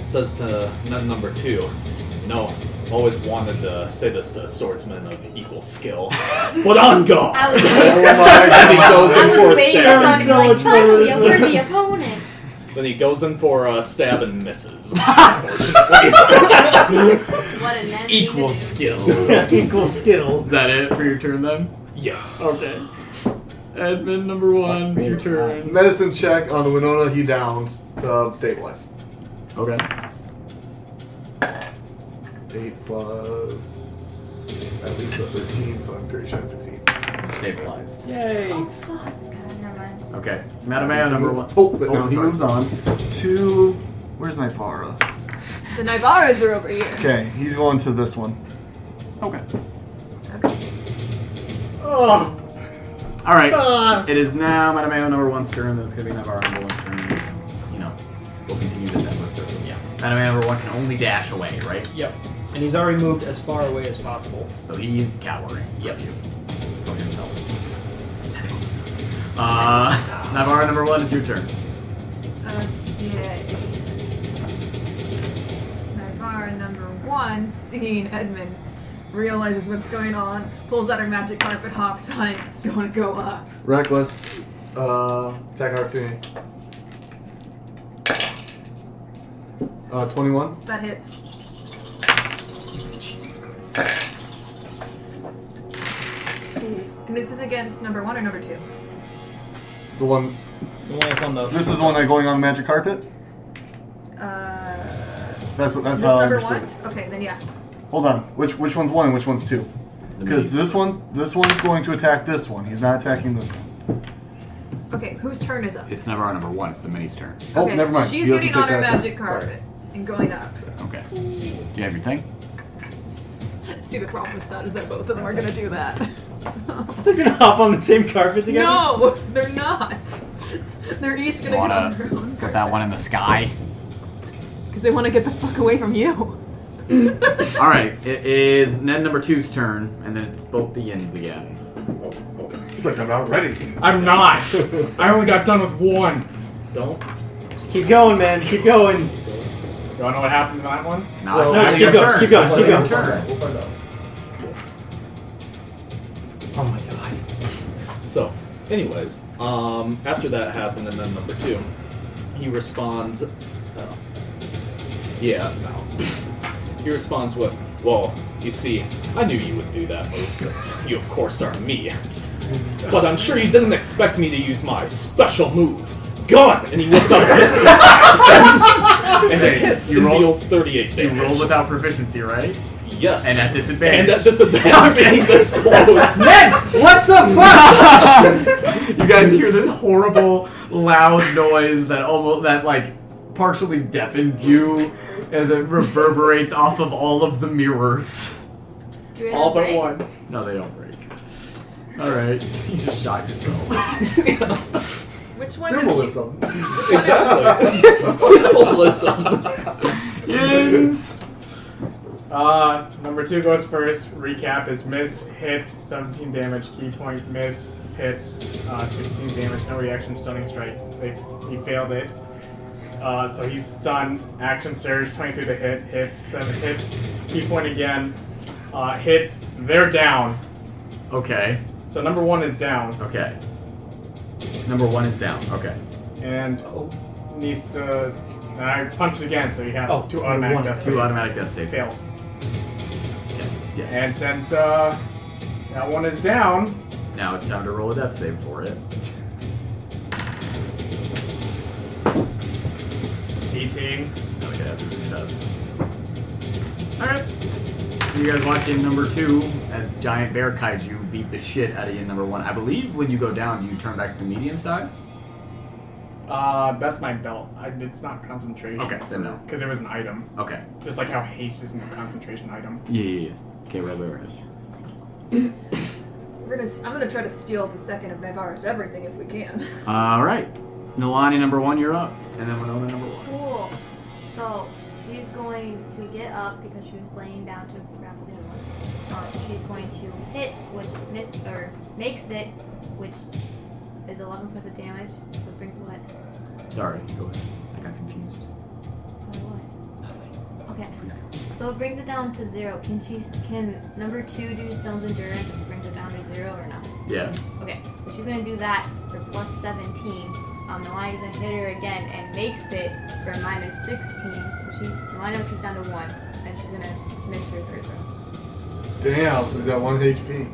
Says to nun number 2, always wanted to say this to swordsmen of equal skill, but on guard. I was Oh my And he god. goes in I for was a waiting for stab. someone to be like, punch the worthy opponent. Then he goes in for a stab and misses. Unfortunately. What a nasty Equal dude. skill. Equal skill. Is that it for your turn then? Yes. Okay. Edmund number 1, it's your turn. Medicine check on the Winona he downed to stabilize. Okay. 8 plus at least a 13, so I'm pretty sure it succeeds. Stabilized. Yay. Oh, fuck. God, never mind. Okay. Mattimeo number 1. Oh, but now he sorry. moves on to... Where's Naivara? The Naivaras are over here. Okay, he's going to this one. Okay. Okay. Oh. Alright. It is now Mattimeo number 1's turn, then it's going to be Naivara number 1's turn. We'll continue this endless circus. Yeah. Mattimeo number 1 can only dash away, right? Yep. And he's already moved as far away as possible. So he's cowering. Yep. From himself. Naivara number 1, it's your turn. Okay. Naivara number 1, seeing Edmund, realizes what's going on, pulls out her magic carpet, hops on it, it's going to go up. Reckless. Attack opportunity. 21. That hits. And this is against number 1 or number 2? The one... The one that's on the. This is the one that's going on the magic carpet? That's Is how this I number understood 1? it. Okay, then yeah. Hold on. Which one's 1 and which one's 2? Because this one's going to attack this one. He's not attacking this one. Okay, whose turn is up? It's Naivara number 1, it's the mini's turn. Oh, Okay, never mind. She's He doesn't getting on take her that turn. magic carpet and going up. Okay. Do you have your thing? See, the problem with that is that both of them are going to do that. They're gonna hop on the same carpet together? No, they're not. They're each going to You get on wanna their own put carpet. that one in the sky? Because they want to get the fuck away from you. Alright, it is Ned number 2's turn, and then it's both the yins again. He's like, I'm not ready. I'm not. I only got done with 1. Don't. Just keep going, man. Keep going. You wanna know what happened to that one? Not Well, No, that's just your keep going. turn. Just keep going. That's Keep your going. turn. We'll find out. Oh my god. So, anyways, after that happened, and then number 2, he responds. He responds with, "Well, you see, I knew you would do that move since you, of course, are me. But I'm sure you didn't expect me to use my special move, gun!" And he whips out a pistol and it hits and deals 38 damage. You roll without proficiency, right? Yes. And at disadvantage. And at disadvantage being this close. Ned, what the fuck? You guys hear this horrible, loud noise that partially deafens you as it reverberates off of all of the mirrors. All but one. No, they don't break. Alright. You just shot yourself. Which one Symbolism. Symbolism. Yes. Number 2 goes first. Recap is miss, hit, 17 damage, key point, miss, hit, 16 damage, no reaction, stunning strike. He failed it. So he's stunned. Action surge, 22 to hit, hits, 7 hits, key point again, hits, they're down. Okay. So number 1 is down. Okay. Number 1 is down. Okay. And needs to... I punched again, so he has 2 automatic death saves. 2 automatic death saves. Fails. Okay. Yes. And since that one is down... Now it's time to roll a death save for it. 18. Okay, that's a success. Alright. So you guys watching number 2 as giant bear kaiju beat the shit out of you in number 1. I believe when you go down, you turn back to medium size? That's my belt. It's not concentration. Okay, then no. Because it was an item. Okay. Just like how haste isn't a concentration item. Yeah. Okay, right. I'm gonna try to steal the second of Naivara's everything if we can. Alright. Nalane number 1, you're up. And then Winona number 1. Cool. So she's going to get up because she was laying down to grapple the other one. She's going to hit, which makes it, which is 11 points of damage. So bring what? Sorry, go ahead. I got confused. What? Nothing. Okay. So it brings it down to 0. Can number 2 do Stone's Endurance if it brings it down to 0 or not? Yeah. Okay. So she's gonna do that for plus 17. Nalane is gonna hit her again and makes it for minus 16. So she's down to 1, and she's gonna miss her 3rd throw. Damn, so he's got 1 HP.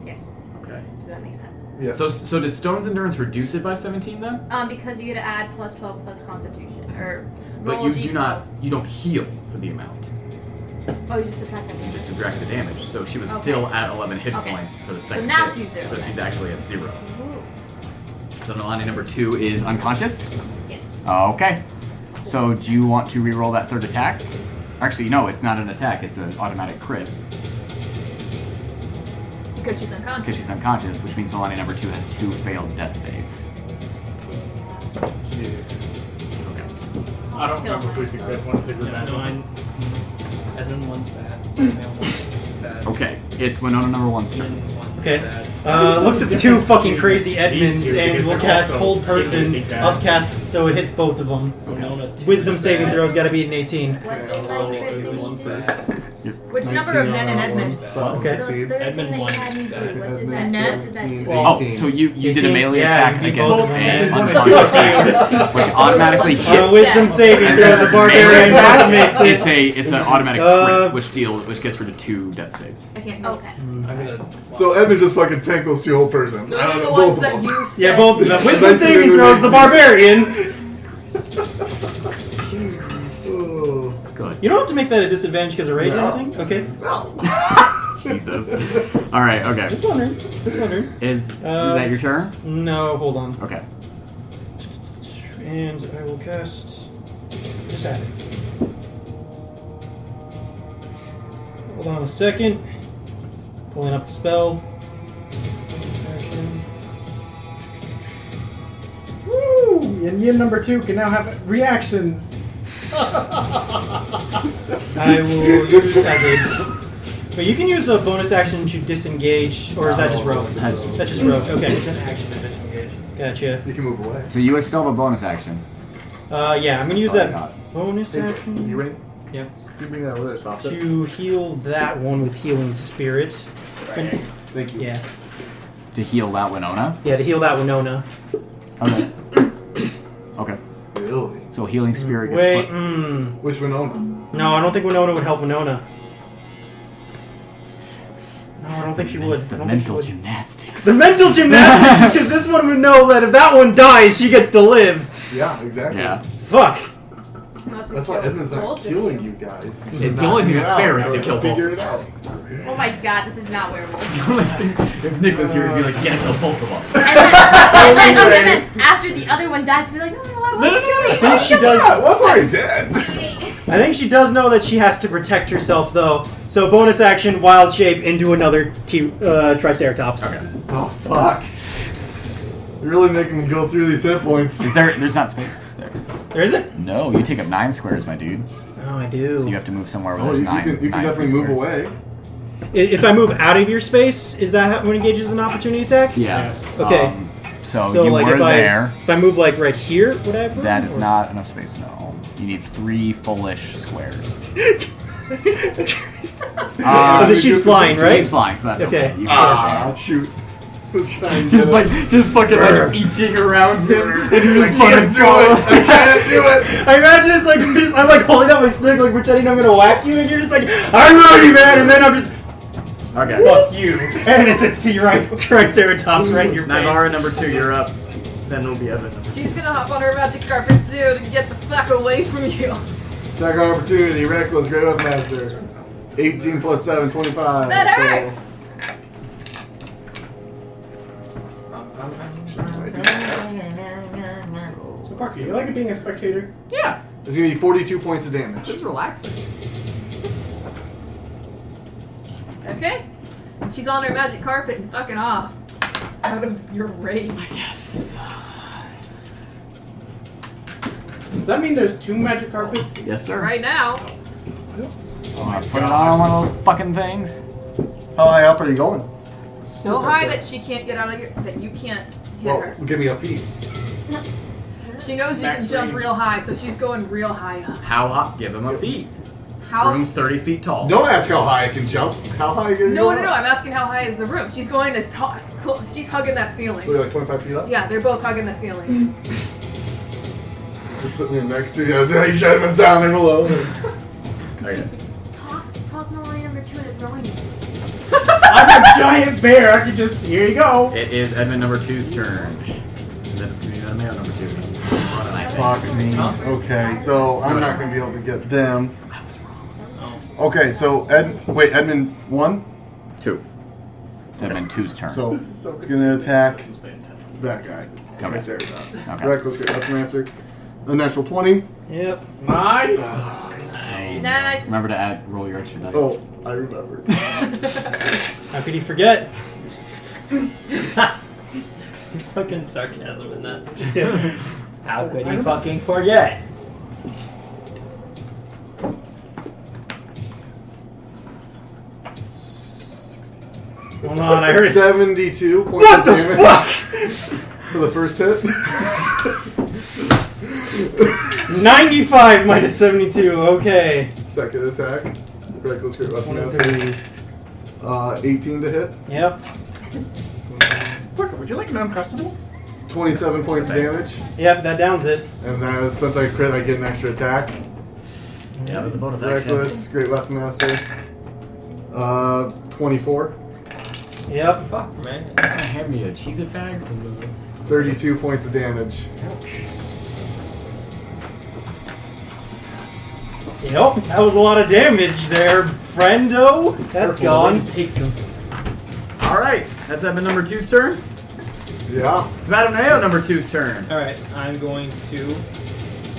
Yes. Okay. Does that make sense? Yes. So did Stone's Endurance reduce it by 17 then? Because you get to add plus 12 plus Constitution or But roll you a do D12. not. You don't heal for the amount. Oh, you just subtract that. You just subtract the damage. So she was Okay. still at 11 hit Okay. points for the second now hit. she's 0 So then. she's actually at 0. Ooh. So Nalane number 2 is unconscious. Yes. Okay. So do you want to reroll that 3rd attack? Actually, no, it's not an attack. It's an automatic crit. Because she's unconscious. Because she's unconscious, which means Nalane number 2 has 2 failed death saves. Yeah. Okay. I don't remember who's the good one. Is it that one? Edmund one's bad. Male one's bad. Okay, it's Winona number 1's turn. Edmund one's Okay. bad. Looks at the 2 fucking crazy Edmonds These two, and because will they're cast also Hold Person, really bad. upcast, so it hits both of them. Winona- Wisdom saving throw's got to be an 18. What Okay, is I'll that roll crit Edmund that one you first. did? Which number of Nen and Edmund? So that one Okay. The succeeds. third Edmund thing that you one had me is do, bad. what did Edmund that Net? did that do? 17. Oh, so you did a 18? melee Yeah, attack you against both an had unconscious one. creature, which automatically On a hits. Wisdom saving And throw, since the it's a melee barbarian attack, makes it. it's an automatic crit, which gets rid of 2 death saves. I can't do it. Okay. I'm gonna. So Edmund just fucking tanked those 2 old persons. So I don't the know, ones both of that them. you said. Yeah, both of them. Yeah. Wisdom That's saving even throws the nice. barbarian. Oh. Good. You don't have to make that a disadvantage because of rage or No. anything? Okay. No. Jesus. Alright, okay. Just wondering. Is that your turn? No, hold on. Okay. And I will cast. Just add it. Hold on a second. Pulling up the spell. Woo! And Yin number 2 can now have reactions. I will use as a. But you can use a bonus action to disengage, or is that just rogue? That's- That's just rogue. Okay. It's an action to disengage. Gotcha. You can move away. So you still have a bonus action. Yeah, I'm gonna use That's all I that bonus You action right? Yeah. You bring that over there, stop it. to heal that one with Healing Spirit. Thank you. Yeah. To heal that Winona? Yeah, to heal that Winona. Okay. Okay. Really? So healing spirit gets Wait, put... Which Winona? No, I don't think Winona would help Winona. No, I don't think she would. The I don't think she mental would. gymnastics. The mental gymnastics is because this one would know that if that one dies, she gets to live. Yeah, exactly. Yeah. Fuck. That's why Edmund's not killing you guys. He's just The only thing knocking you that's fair out. is to kill both. Figure it out. Oh my god, this is not werewolf. If Nick was here, he'd be like, yeah, kill both of them. And then after the other one dies, we're like, no, I want to kill you. I think she does. Yeah, well, that's already dead. I think she does know that she has to protect herself, though. So bonus action, wild shape into another Triceratops. Okay. Oh, fuck. You're really making me go through these hit points. Is there? There's not space there. There isn't? No, you take up 9 squares, my dude. Oh, I do. So you have to move somewhere where Oh, there's you 9. can, you can 9 definitely free move squares. away. If I move out of your space, is that when it engages an opportunity attack? Yeah. Yes. Okay. So you like were if there. if I move like right here, would I have room, That is or- not enough space. No. You need 3 fullish squares. Oh, but she's flying, right? She's flying, so that's okay. Okay. You Ah, shoot. Let's try and just get it. just fucking like eaching around him, and you I just can't do it. I can't do it. I imagine it's like I'm like holding up my stick, like pretending I'm gonna whack you, and you're just like, I'm ready, man, and then I'm just Okay. fuck you, and it's a Triceratops right in your face. Naivara number 2, you're up. Then it'll be Evan. She's gonna hop on her magic carpet too to get the fuck away from you. Attack opportunity, reckless, great weapon master. 18 plus 7, 25. That so- hurts. So, Parky, you like it being a spectator? Yeah, It's gonna be 42 points of damage. this is relaxing. Okay. And she's on her magic carpet and fucking off. Out of your rage. Yes. Does that mean there's 2 magic carpets? Yes, sir. Right now. Oh my Put it on one of those fucking things. How high up are you going? So high that she can't get out of your that you can't hit Well, her. give me a feet. She knows you Max can jump range. real high, so she's going real high up. How high? Give him a feet. How Room's 30 feet tall. Don't ask how high I can jump. How high are you gonna No, go? no, no, I'm asking how high is the room. She's going as she's hugging that ceiling. So you're like 25 feet up? Yeah, they're both hugging the ceiling. Just sitting there next to you. As you gentlemen down there below. Okay. Talk Nalane number 2 into throwing you. I'm a giant bear. I can just here you go. It is Edmund number 2's turn. And then it's gonna be Mattimeo number 2's. Fuck me. Okay, so I'm not gonna be able to get them. Okay, so Edmund 1? 2. It's Edmund 2's turn. So it's gonna attack that guy. Okay. Triceratops. Okay. Reckless, great weapon master. A natural 20. Yep. Nice. Nice. Remember to roll your extra dice. Oh, I remember. How could he forget? Fucking sarcasm in that. How could he fucking forget? Hold on, I heard it. 72 points What of the damage fuck? for the first hit. 95 minus 72. Okay. Second attack. Reckless, great weapon master. 23. 18 to hit. Yep. Parker, would you like an Uncrustable? 27 points of damage. Yep, that downs it. And that is, since I crit, I get an extra attack. Yeah, it was a bonus action. Reckless, great weapon master. 24. Yep. Fuck, man. Hand me a Cheez-It bag from the... 32 points of damage. Yep. That was a lot of damage there, friendo. That's gone. Take some. Alright, that's Edmund number 2's turn. Yeah. It's Mattimeo number 2's turn. Alright, I'm going to.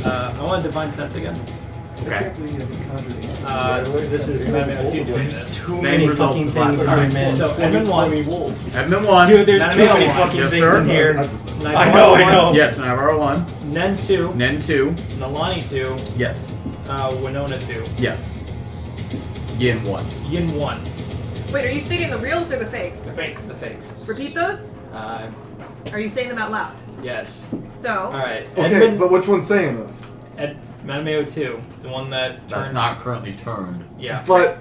I want Divine Sense again. Okay. This is Mattimeo 2 doing this. Too Same many results fucking as last things in time. here, man. So, Edmund 1. Edmund 1. Dude, there's too Mattimeo many one. fucking Yes, things sir. in here. Naivara I know, I 1, know. Yes, Naivara 1. Nen 2. Nen 2. Nalane 2. Yes. Winona 2. Yes. Yin 1. Yin 1. Wait, are you stating the reals or the fakes? The fakes. The fakes. Repeat those? Are you saying them out loud? Yes. So. Alright. Okay, Edmund, but which one's saying this? Mattimeo 2. The one that turned. That's not currently turned. Yeah. But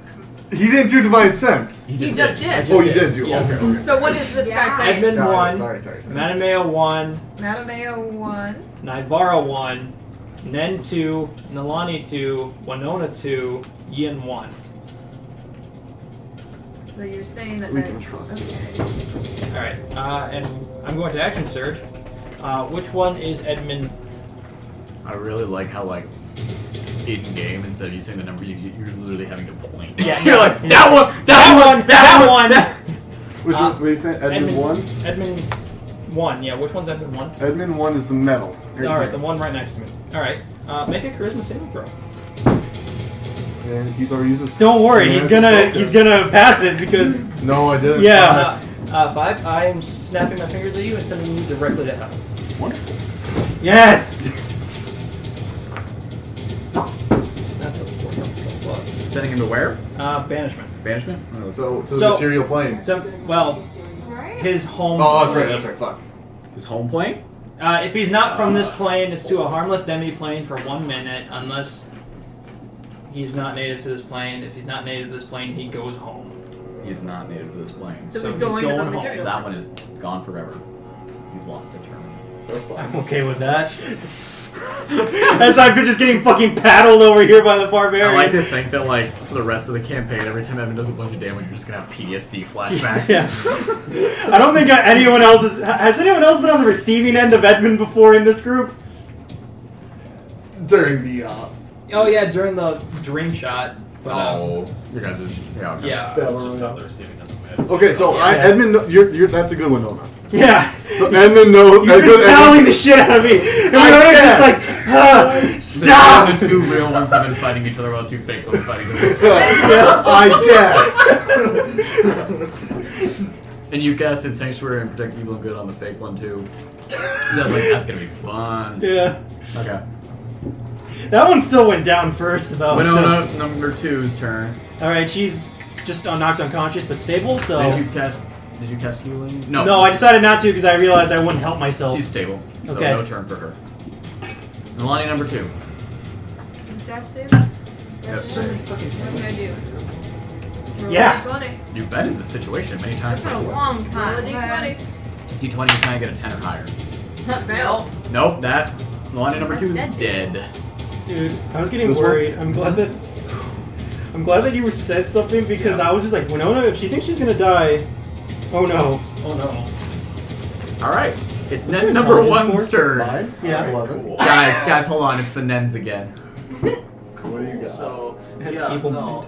He didn't do divine sense. He just did. Oh, you did do. Yeah. Okay. So what is this guy saying? Edmund Got it. 1, Sorry. Mattimeo 1, Mattimeo 1. Naivara 1, Nen 2, Nalane 2, Winona 2, Yin 1. So you're saying that We can trust this. Alright, and I'm going to action surge. Which one is Edmund? I really like how, like, in game, instead of you saying the number, you're literally having to point. Yeah, You're like, yeah. that one! Which one? What are you saying? Edmund 1? Edmund 1, yeah. Which one's Edmund 1? Edmund 1 is the metal. Alright, the one right next to me. Alright, make a charisma saving throw. And he's already used his. Don't worry, he's gonna pass it because No, I didn't. Yeah. 5, I am snapping my fingers at you and sending you directly to hell. Wonderful. yes. That's a 4 spell slot. Sending him to where? Banishment. Banishment? Oh, So to the So- material plane. So, well, Right? his home. Oh, that's right. Fuck. his home plane? If he's not from this plane, it's to a harmless demi-plane for 1 minute, unless he's not native to this plane. If he's not native to this plane, he goes home. He's not native to this plane. So So he's he's going to the going home. material. So that one is gone forever. You've lost a turn. That's fine. I'm okay with that. As I've been just getting fucking paddled over here by the barbarian. I like to think that, like, for the rest of the campaign, every time Edmund does a bunch of damage, you're just gonna have PTSD flashbacks. Yeah. I don't think anyone else has anyone else been on the receiving end of Edmund before in this group? During the Oh yeah, during the dream shot. But, Oh, your guys is okay. yeah. Battle Just Royale. on the receiving end of it. Okay, so Edmund, you're that's a good one, Nona. Yeah. So Edmund knows. You've been paddling the shit out of me. And Winona's just like, stop! The two real ones have been fighting each other while two fake ones fighting each other. I guessed. And you casted Sanctuary and Protect Evil and Good on the fake one too. I was like, that's gonna be fun. Yeah. Okay. That one still went down first, though. Winona, number 2's turn. Alright, she's just knocked unconscious but stable, so... Did you cast healing? No. No, I decided not to because I realized I wouldn't help myself. She's stable. So Okay. no turn for her. Nalane, number 2. Dash save? Yes. What can I do? Roll Yeah. a D20. You've been in this situation many times It's been a before. long Roll a time. D20. D20, you try to get a 10 or higher. Fails. Nope, that. Nalane, number 2 is That's dead. Dude, I was getting This one? worried. I'm glad that you said something because Yeah. I was just like, Winona, if she thinks she's gonna die... Oh no. Oh no. Alright. It's What's Nen your number intelligence 1's score? turn. 9? Yeah. 11. Cool. Guys, hold on. It's the Nens again. What do you got? So, I had yeah, feeble no,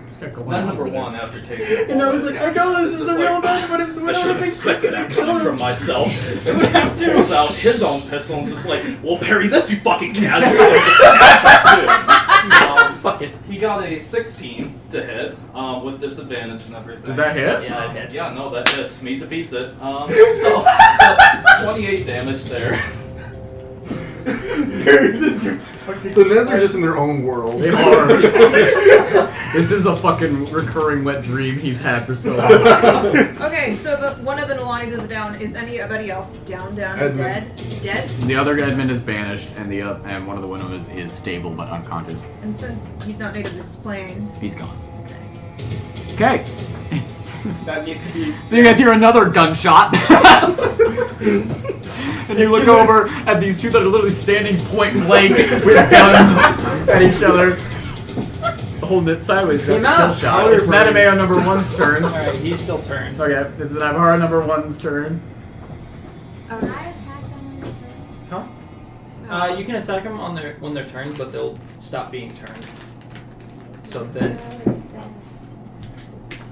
It's got going Nen on number over there. 1 after taking And I was like, I know this is It's the just real like, man, but if I Winona should have thinks she's expected gonna that kill coming him... from myself. And would then have just to. pulls out his own pistol and is just like, well, parry this, you fucking casual. And just stabs him too. Fuck it. He got a 16 to hit, with disadvantage and everything. Does that hit? Yeah, it hits. Yeah, no, that hits. Meets it, beats it. So, 28 damage there. The Nens are just in their own world. They are. This is a fucking recurring wet dream he's had for so long. Okay, so one of the Nalanes is down. Is anybody else down, Edmund. dead? The other Edmund is banished, and and one of the Winonas is stable but unconscious. And since he's not native to this plane, He's gone. okay. Okay. It's That needs to be. so you guys hear another gunshot. And you look over at these two that are literally standing point blank with guns at each other. Holding it sideways. That's a kill amount of shot. powder It's for- Mattimeo number 1's turn. Alright, he's still turned. Okay, it's Naivara number 1's turn. Can I attack them when they're Huh? turned? You can attack them when they're turned, but they'll stop being turned. So then,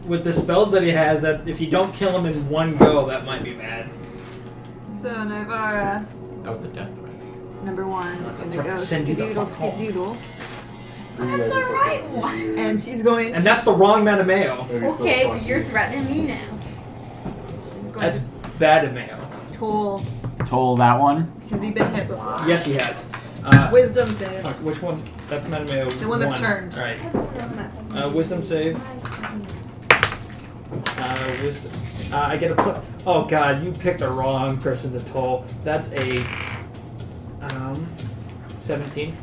with the spells that he has, that if you don't kill him in one go, that might be bad. So Naivara, That was the death threat. number 1, is That's a gonna threat go to send you the skidoodle, fuck home. skidoodle, I'm the right one. and she's going. And that's the wrong Mattimeo. Okay, but you're threatening me now. She's going That's to Mattimeo. toll. Toll that one. Has he been hit before? Yes, he has. Wisdom save. Fuck, which one? That's Mattimeo. The one that's turned. Alright. Wisdom save. Wisdom. I get a put. Oh god, you picked the wrong person to toll. That's a 17.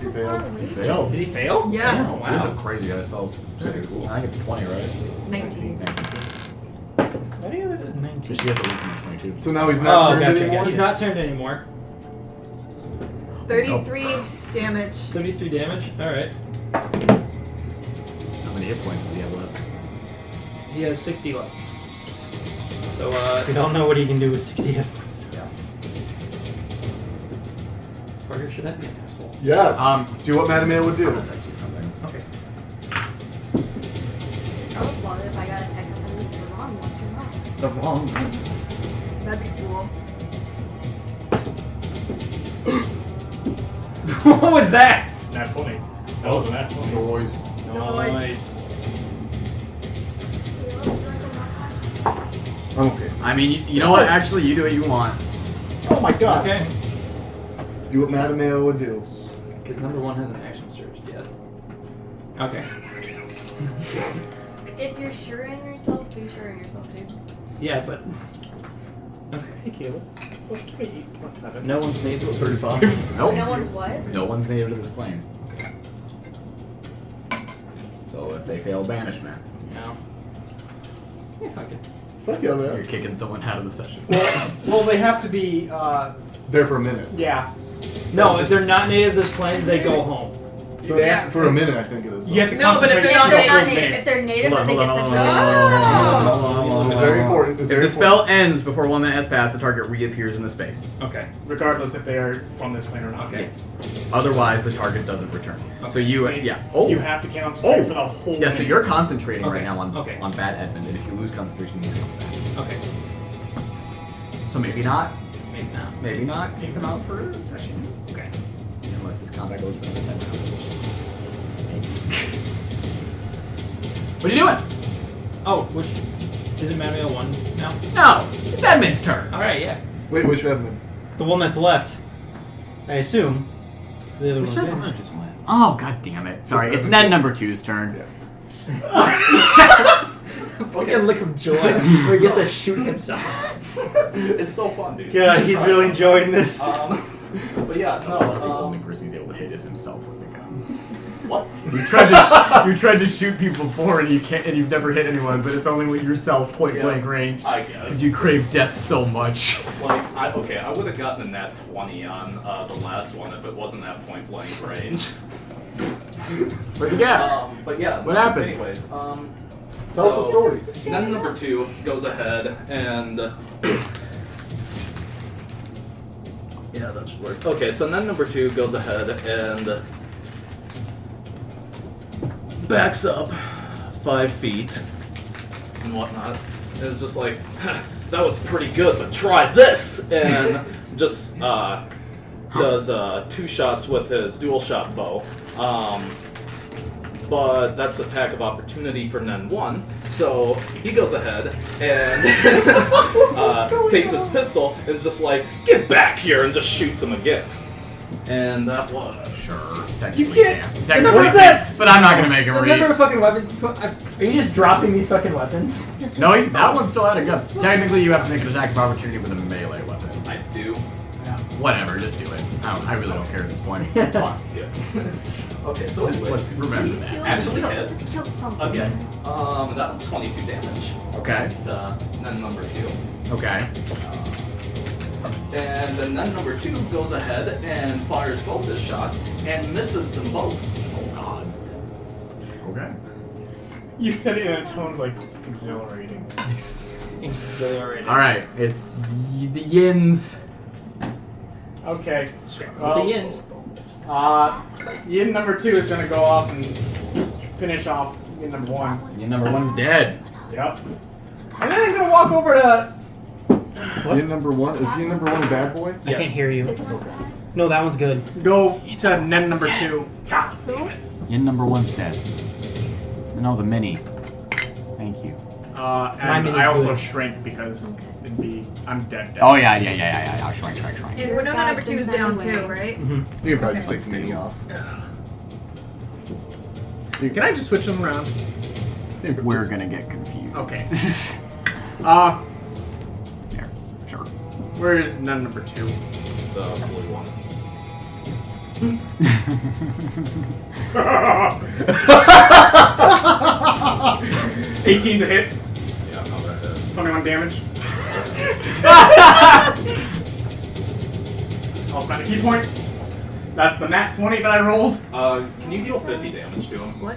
He failed. Failed. Did he fail? Yeah. Oh, These wow. are crazy guys spells. Pretty cool. I think it's 20, right? 19. Why do you have it at 19? Because she has a wisdom of 22. So now he's not turned gotcha, anymore? He's not turned anymore. 33 damage. 33 damage. Alright. How many hit points does he have left? He has 60 left. So, We don't know what he can do with 60 hit points. yeah. Parker, should I be an asshole? Yes. Do what Mattimeo would I'm do. gonna text you something. Okay. I would love it if I got a text that was the wrong one. You're wrong. The wrong one. That'd be cool. What was that? Nat 20. That was a nat 20. Noise. Nice. I'm okay. I mean, you know what? Actually, you do what you want. Oh my god. Okay. Do what Mattimeo would do. Because number 1 hasn't action surged yet. Okay. If you're sure in yourself, be sure in yourself, dude. Yeah, but... Okay. Hey, Caleb. What's 28 plus 7? No one's named 35. Nope. No one's what? No one's native to this plane. So if they fail banishment, No. Yeah, fuck it. Fuck yeah, you're man. kicking someone out of the session. Well, they have to be, There for a minute. yeah. No, if they're not native to this plane, they go home. For a minute, I think it is. You have to No, but if concentrate they're If not they're native- not native, if they're native, then they get sent to It's very important. It's If very the spell ends before 1 minute has passed, the target reappears in the space. Okay. regardless if they are from this plane or not. Okay. Yes. Otherwise, the target doesn't return. So you, So yeah. Oh. You have to concentrate Oh. for the whole Yeah, so minute. you're concentrating Okay. right now on Okay. on bad Edmund, and if you lose concentration, he's coming back. Okay. So maybe not. Maybe not. Maybe not. Kick them out for a session. Okay. Unless this combat goes for another 10 rounds. What are you doing? Oh, which... Is it Mattimeo 1 now? No! It's Edmund's turn! Alright, yeah. Wait, which Edmund? The one that's left. I assume. Because the other Which one turn vanished. just went? Oh, god damn it. Sorry, it's Edmund. Ned number 2's turn. Yeah. Fucking look of joy where he gets to shoot himself. It's so fun, dude. Yeah, he's really enjoying this. But yeah, No, that's the no. only person he's able to hit is himself with the gun. What? You tried to shoot people before and you can't, and you've never hit anyone, but it's only with yourself point blank range. I guess. Because you crave death so much. Like, I would have gotten a nat 20 on the last one if it wasn't at point blank range. What'd you get? But yeah. What happened? Anyways, Tell us the story. Then number 2 goes ahead and. Yeah, that should work. Okay, so then number 2 goes ahead and backs up 5 feet and whatnot. And it's just like, that was pretty good, but try this! And just does 2 shots with his dual shot bow. But that's attack of opportunity for Nen 1, so he goes ahead and takes his pistol and is just like, get back here, and just shoots him again. And that was... Sure. Technically, You can't- Technically, What's that? But I'm not gonna make him The read. number of fucking weapons you put... Are you just dropping these fucking weapons? No, that one still had a gun. Technically, you have to make an attack of opportunity with a melee weapon. I do. Whatever, just do it. I really don't care at this point. Fine, good. Okay, so anyways, Let's remember that. Actually hit. Just kill something. Okay. That was 22 damage. Okay. Then number 2. Okay. And then number 2 goes ahead and fires both his shots and misses them both. Oh god. Okay. You said it in a tone like exhilarating. Exhilarating. Alright, it's the Yins. Okay. With the yins. Yin number 2 is gonna go off and finish off Yin number 1. Yin number 1's dead. Yep. And then he's gonna walk over to. Yin number 1? Is he number 1 a bad boy? I can't hear you. This one's bad. No, that one's good. Go to Nen number 2. Who? Yin number 1's dead. No, the mini. Thank you. And mini's I also good. shrink because it'd be. I'm dead. Oh yeah. Shrink. And Winona number 2 is down too, right? You can probably just take the mini off. Can I just switch them around? We're gonna get confused. Okay. There. Sure. Where is Nen number 2? The blue one. 18 to hit. Yeah, no, that hits. 21 damage. I'll spend a key point. That's the nat 20 that I rolled. Can you deal 50 damage to him? What?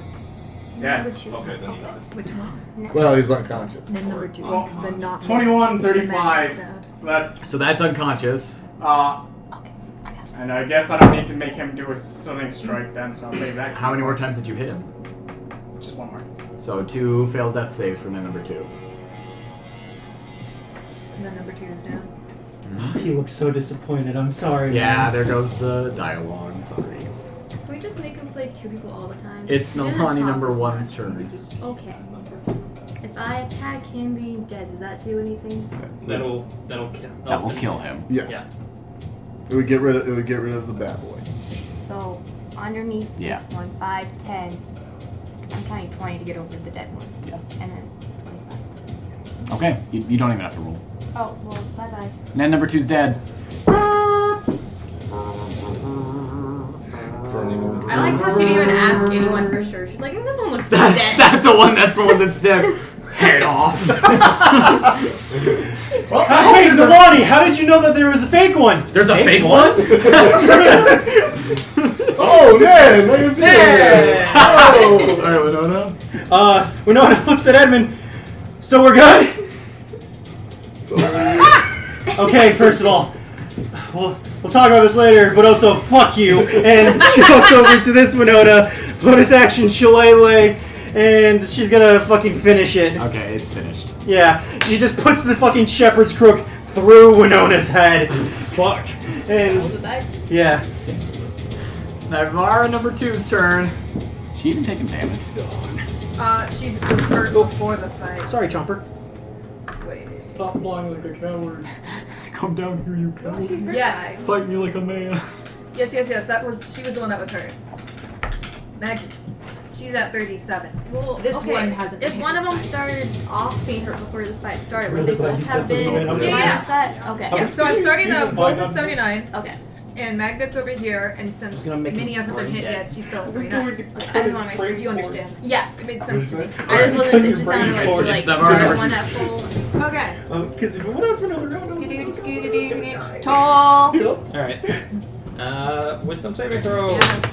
Yes. Okay, then he dies. Which one? Well, he's unconscious. Then number 2. Well, the not 21, the man 35. that's bad. So that's So that's unconscious. and I guess I don't need to make him do a stunning strike then, so I'll save that. How many more times did you hit him? Just one more. So 2 failed death saves from number 2. And then number 2 is down. He looks so disappointed. I'm sorry. Yeah, man. there goes the dialogue. Sorry. Can we just make him play 2 people all the time? It's He doesn't Nalane talk number as 1's much. turn. Okay. If I attack him being dead, does that do anything? That'll kill. That will kill him. Yes. Yeah. It would get rid of the bad boy. So, underneath Yeah. this one, 5, 10. I'm counting 20 to get over the dead one. Yeah. And then 25. Okay, you don't even have to roll. Oh, well, bye-bye. Nen number 2's dead. I like how she didn't even ask anyone for sure. She's like, this one looks dead. That's the one that's dead. Head off. Hey, Nalane, how did you know that there was a fake one? There's a fake one? Oh, man! Look at Yeah. Oh! Alright, Winona. Winona looks at Edmund. So we're good? Okay, first of all, we'll talk about this later, but also fuck you. And she walks over to this Winona, bonus action shillelagh, and she's gonna fucking finish it. Okay, it's finished. Yeah, she just puts the fucking shepherd's crook through Winona's head. Fuck. And yeah, Naivara number 2's turn. She even taken damage. She's hurt before the fight. sorry, Chomper. Wait. Stop flying like a coward. Come down here, you coward. Yes. Fight me like a man. Yes. She was the one that was hurt. Maggie. She's at 37. Well, This okay, one hasn't If been one hit of them this started off being hurt before this fight started, would Really they glad both you have said something, been man. I was minus like- that? Okay. Yeah, so I'm starting them both at Excuse me. 79, Okay. and Magnet's over here, and since gonna make Minnie him hasn't been brain hit dead. yet, she's still at I was 39. going to Okay, cut I his just wanna make brain Do you cords. understand? Yeah. It made What sense did to you me. say? I just wasn't. It just Brain sounded like cords. she like It's never started number one two. at full. Okay. Because if it went on for another round, I was Scooty-doo-scooty-doo. Tall. Yep. Alright. Wisdom saving throw. Yes.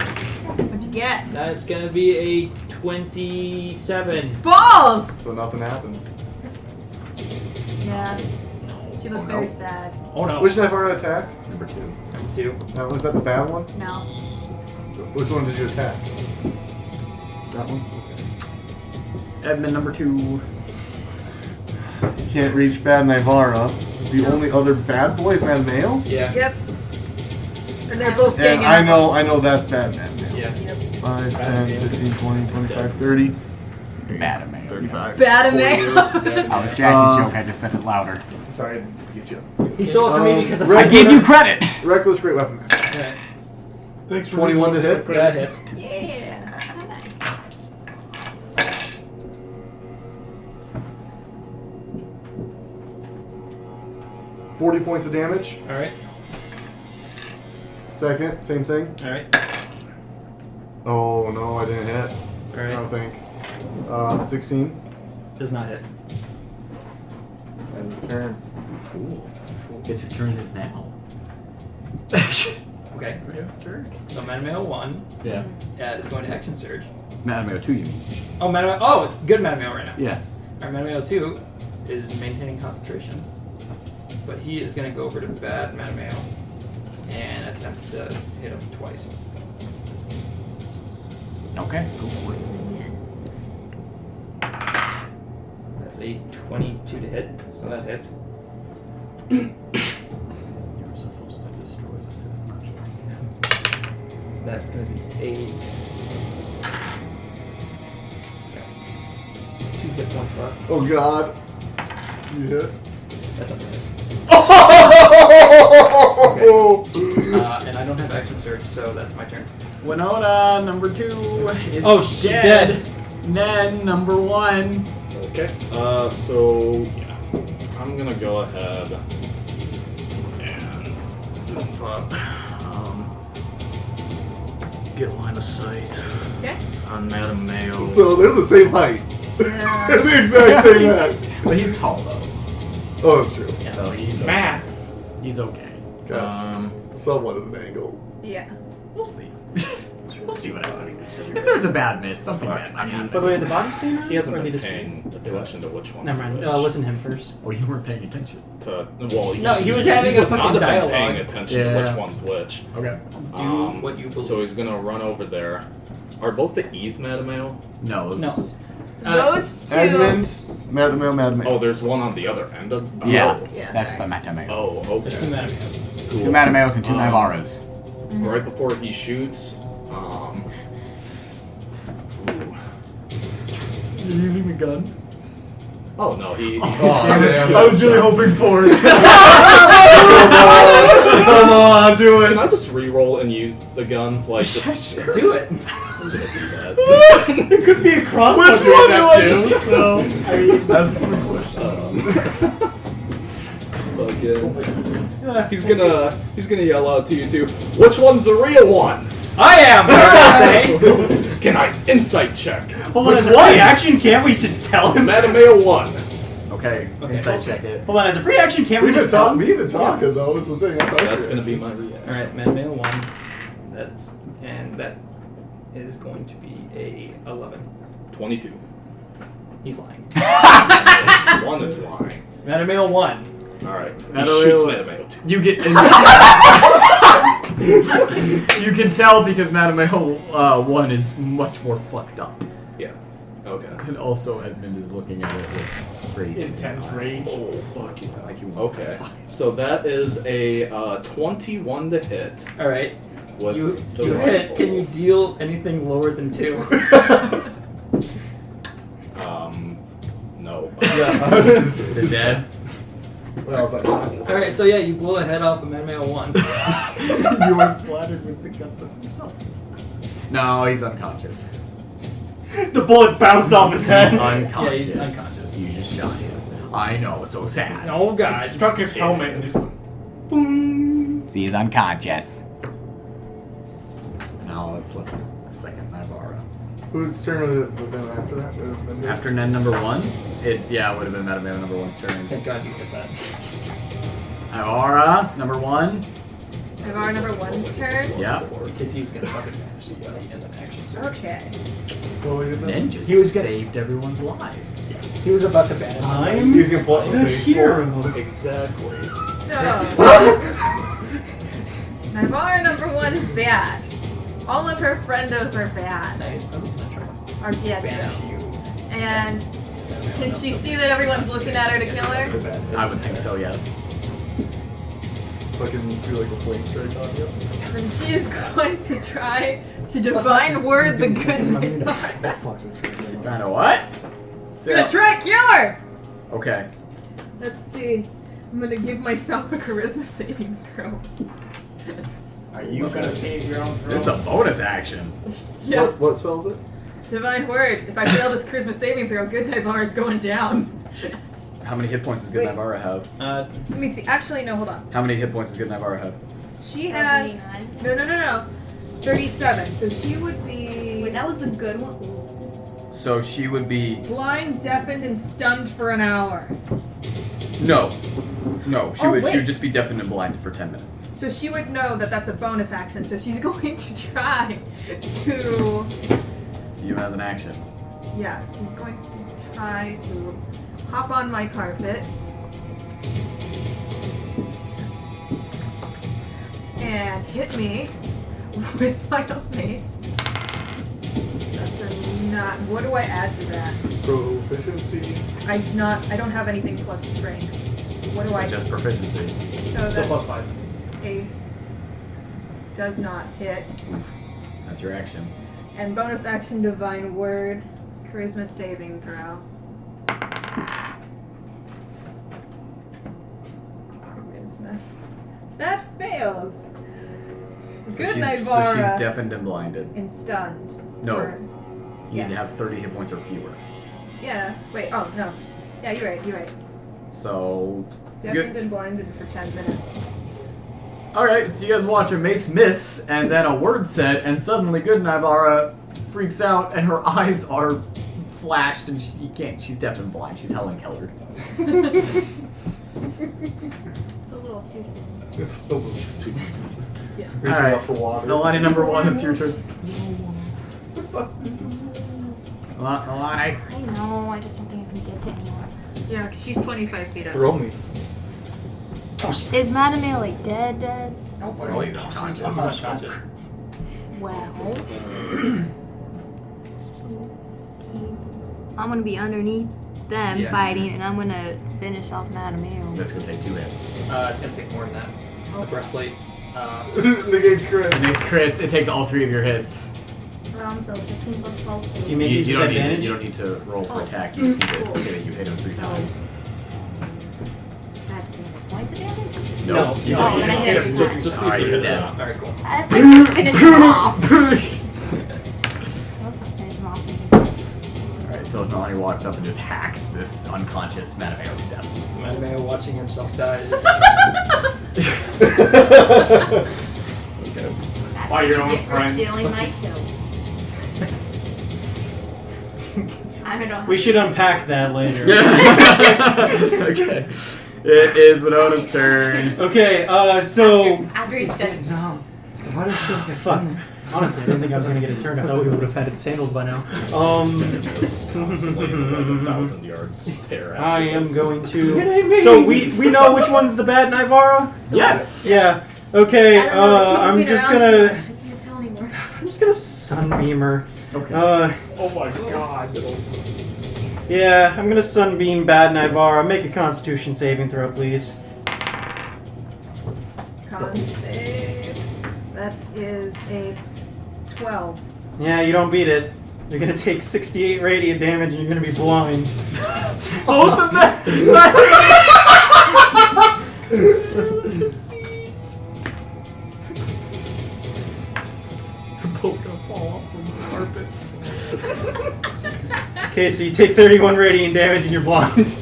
What'd you get? That's gonna be a 27. Balls! So nothing happens. Yeah. She looks Oh, very no. sad. Oh no. Which Naivara attacked? Number 2. Number 2. Was that the bad one? No. Which one did you attack? That one? Edmund number 2. Can't reach bad Naivara. The only other bad boy is Mattimeo? Yeah. Yep. And they're both And ganging. I know that's bad Mattimeo. Yeah. Yep. 5, 10, 15, 20, 25, 30. Mattimeo. 35. Bad Amyssia. Oh, it's Jacky's joke. I just said it louder. Sorry, I didn't get you. He stole it from me because Red- I gave you credit. Reckless Great Weapon. Alright. Thanks for 21 to hit. Yeah, it hits. Yeah. Nice. 40 points of damage. Alright. Second, same thing. Alright. Oh no, I didn't hit. I don't Alright. think. 16. Does not hit. That's his turn. Fool. Guess his turn is now. Okay. His turn. So Mattimeo 1 Yeah. is going to action surge. Mattimeo 2, you mean? Oh, Mattimeo. Oh, good Mattimeo right now. Yeah. Alright, Mattimeo 2 is maintaining concentration. But he is going to go over to bad Mattimeo and attempt to hit him twice. Okay, go for it. That's a 22 to hit, so that hits. You were supposed to destroy the Sith Master. That's going to be 8. Okay. 2 hit points left. Oh god. Yeah. That's a miss. Oh! And I don't have action surge, so that's my turn. Winona number 2 is Oh, she's dead. Nen number 1. Okay. So yeah, I'm gonna go ahead and move up. get line of sight. Okay. On Mattimeo. So they're the same height. Yeah. They're the exact same height. But he's tall though. Oh, that's true. So he's okay. Maths. He's okay. Okay. Somewhat of an angle. Yeah. We'll see. We'll see what happens. If there's a bad miss, something bad might happen. By the way, the body stain on? He hasn't or been they just- paying attention to which one's Never mind. which. Listen to him first. Oh, you weren't paying attention. Well, No, he was having a would not fucking have been dialogue. paying attention to Yeah. which one's which. Okay. Do what you believe. So he's gonna run over there. Are both the E's Mattimeo? No. No. Those two. Edmund, Mattimeo. Oh, there's one on the other end of. Yeah. Oh, Yeah, That's sorry. the Mattimeo. oh There's two okay. Mattimeos. Cool. 2 Mattimeos and 2 Naivaras. Right before he shoots. Ooh. You're using the gun? Oh no, he. damn. I was really hoping for it. Come on, do Can it. I just re-roll and use the gun? Like just. Do it. I'm gonna do that. It could be a cross. Which one do I too, choose? so I mean, That's the question. Fucking. He's gonna yell out to you two. Which one's the real one? I am. Say. Can I insight check? hold on, as a free action, can't we just tell him? Mattimeo 1. Okay, Okay. insight check it. Hold on, as a free action, can't we We've been just tell him? talking. We've been talking though. Is the thing. That's gonna be my reaction. All right, Mattimeo 1. That is going to be a 11. 22. He's lying. 1 is lying. Mattimeo 1. All right. He Mattimeo- shoots Mattimeo 2. You get. You can tell because Mattimeo 1 is much more fucked up. Yeah. Okay. And also Edmund is looking at it with great Intense rage. Oh fuck yeah. Like he wants Okay. to fuck it. So that is a 21 to hit. All right. With You the hit. rifle. Can you deal anything lower than 2? No. Is it dead? What else? All right. So yeah, you blow the head off of Mattimeo 1. You were splattered with the guts of yourself. No, he's unconscious. The bullet bounced off his head. He's unconscious. Yeah, he's unconscious. You just shot him. I know, so sad. Oh God. It struck his helmet and just. Boom. He's unconscious. Now let's look at the second Naivara. Whose turn would it have been after that? Would it have been his? After Nen number 1, it would have been Mattimeo number 1's turn. Thank God you hit that. Naivara number 1. Naivara number 1's turn. Yeah. Because he was gonna fucking mash the body and then action surge. Okay. Well, we didn't know. Nen just He was gonna- saved everyone's lives. He was about to banish. I'm He's gonna pull up the the face. hero. Exactly. So. Naivara number 1 is bad. All of her friendos are bad. Nice. I'm gonna try to Are dead, banish so. you. And can she see that everyone's looking at her to kill her? I would think so, yes. Fucking do like a flame strike on you. And she is going to try to divine word the good Naivara. Oh fuck, that's right. Kinda what? Gonna try to kill her! Okay. Let's see. I'm gonna give myself a charisma saving throw. Are you gonna save your own throw? This is a bonus action. Yeah. What spell is it? Divine word. If I fail this charisma saving throw, good Naivara is going down. How many hit points does Good Wait. Naivara have? Let me see. Actually, no, hold on. How many hit points does Good Naivara have? She has. 79. No. 37. So she would be Wait, that was the good one. So she would be... blind, deafened, and stunned for an hour. No. She would wait. just be deafened and blinded for 10 minutes. So she would know that that's a bonus action. So she's going to try to. You as an action. Yes, she's going to try to hop on my carpet and hit me with my own mace. That's a not. What do I add to that? Proficiency. I don't have anything plus strength. What do So I? just proficiency. So So that's plus 5. a does not hit. Oof. That's your action. And bonus action divine word, charisma saving throw. Charisma. That fails. So Good she's Naivara. deafened and blinded. And stunned. No. Or- You need to yeah. have 30 hit points or fewer. Yeah. Wait. Oh no. Yeah, you're right. So... Deafened and blinded for 10 minutes. Alright, so you guys watch a mace miss, and then a word said, and suddenly good Naivara freaks out, and her eyes are flashed, and she can't. She's deaf and blind. She's Helen Keller. It's a little too soon. It's a little too. Yeah. Reaching Alright. out for water. Nalane number 1, it's your turn. Nalane. I know, I just don't think I can get to anyone. Yeah, 'cause she's 25 feet up. Throw me. Is Mattimeo like dead? Oh, he's unconscious. Unconscious. Well. I'm gonna be underneath them Yeah. fighting, and I'm gonna finish off Mattimeo. That's gonna take 2 hits. It's gonna take more than that. The breastplate. Negates crits. It makes crits. It takes all 3 of your hits. So 16 plus 12. Do you make these You with don't need to. advantage? You don't need to roll for attack. You just need to say that you hit him 3 times. I have to say the points of damage? No, you Oh, just, then I hit him just once. see Alright, if he's he dead. hits. Alright, cool. Let's just finish him off. Let's just finish him off. Alright, so Nalane walks up and just hacks this unconscious Mattimeo to death. Mattimeo watching himself die. Okay. That's By your what own you get for friends. stealing my kills. I don't know. We should unpack that later. Okay. It is Winona's turn. Okay, so After he's dead. fuck. Honestly, I didn't think I was gonna get a turn. I thought we would have had it sandaled by now. Just constantly like 1,000 yards stare at I you. am going to. So we know which one's the bad Naivara? Yes. Yeah. Okay. I don't know, keep I'm moving just around too gonna. much. I can't tell anymore. I'm just gonna sunbeam her. Okay. Oh my god. Yeah, I'm gonna sunbeam bad Naivara. Make a Constitution saving throw, please. Con save. That is a 12. Yeah, you don't beat it. You're gonna take 68 radiant damage, and you're gonna be blind. Both of them. They're both gonna fall off from the carpets. Okay, so you take 31 radiant damage, and you're blind.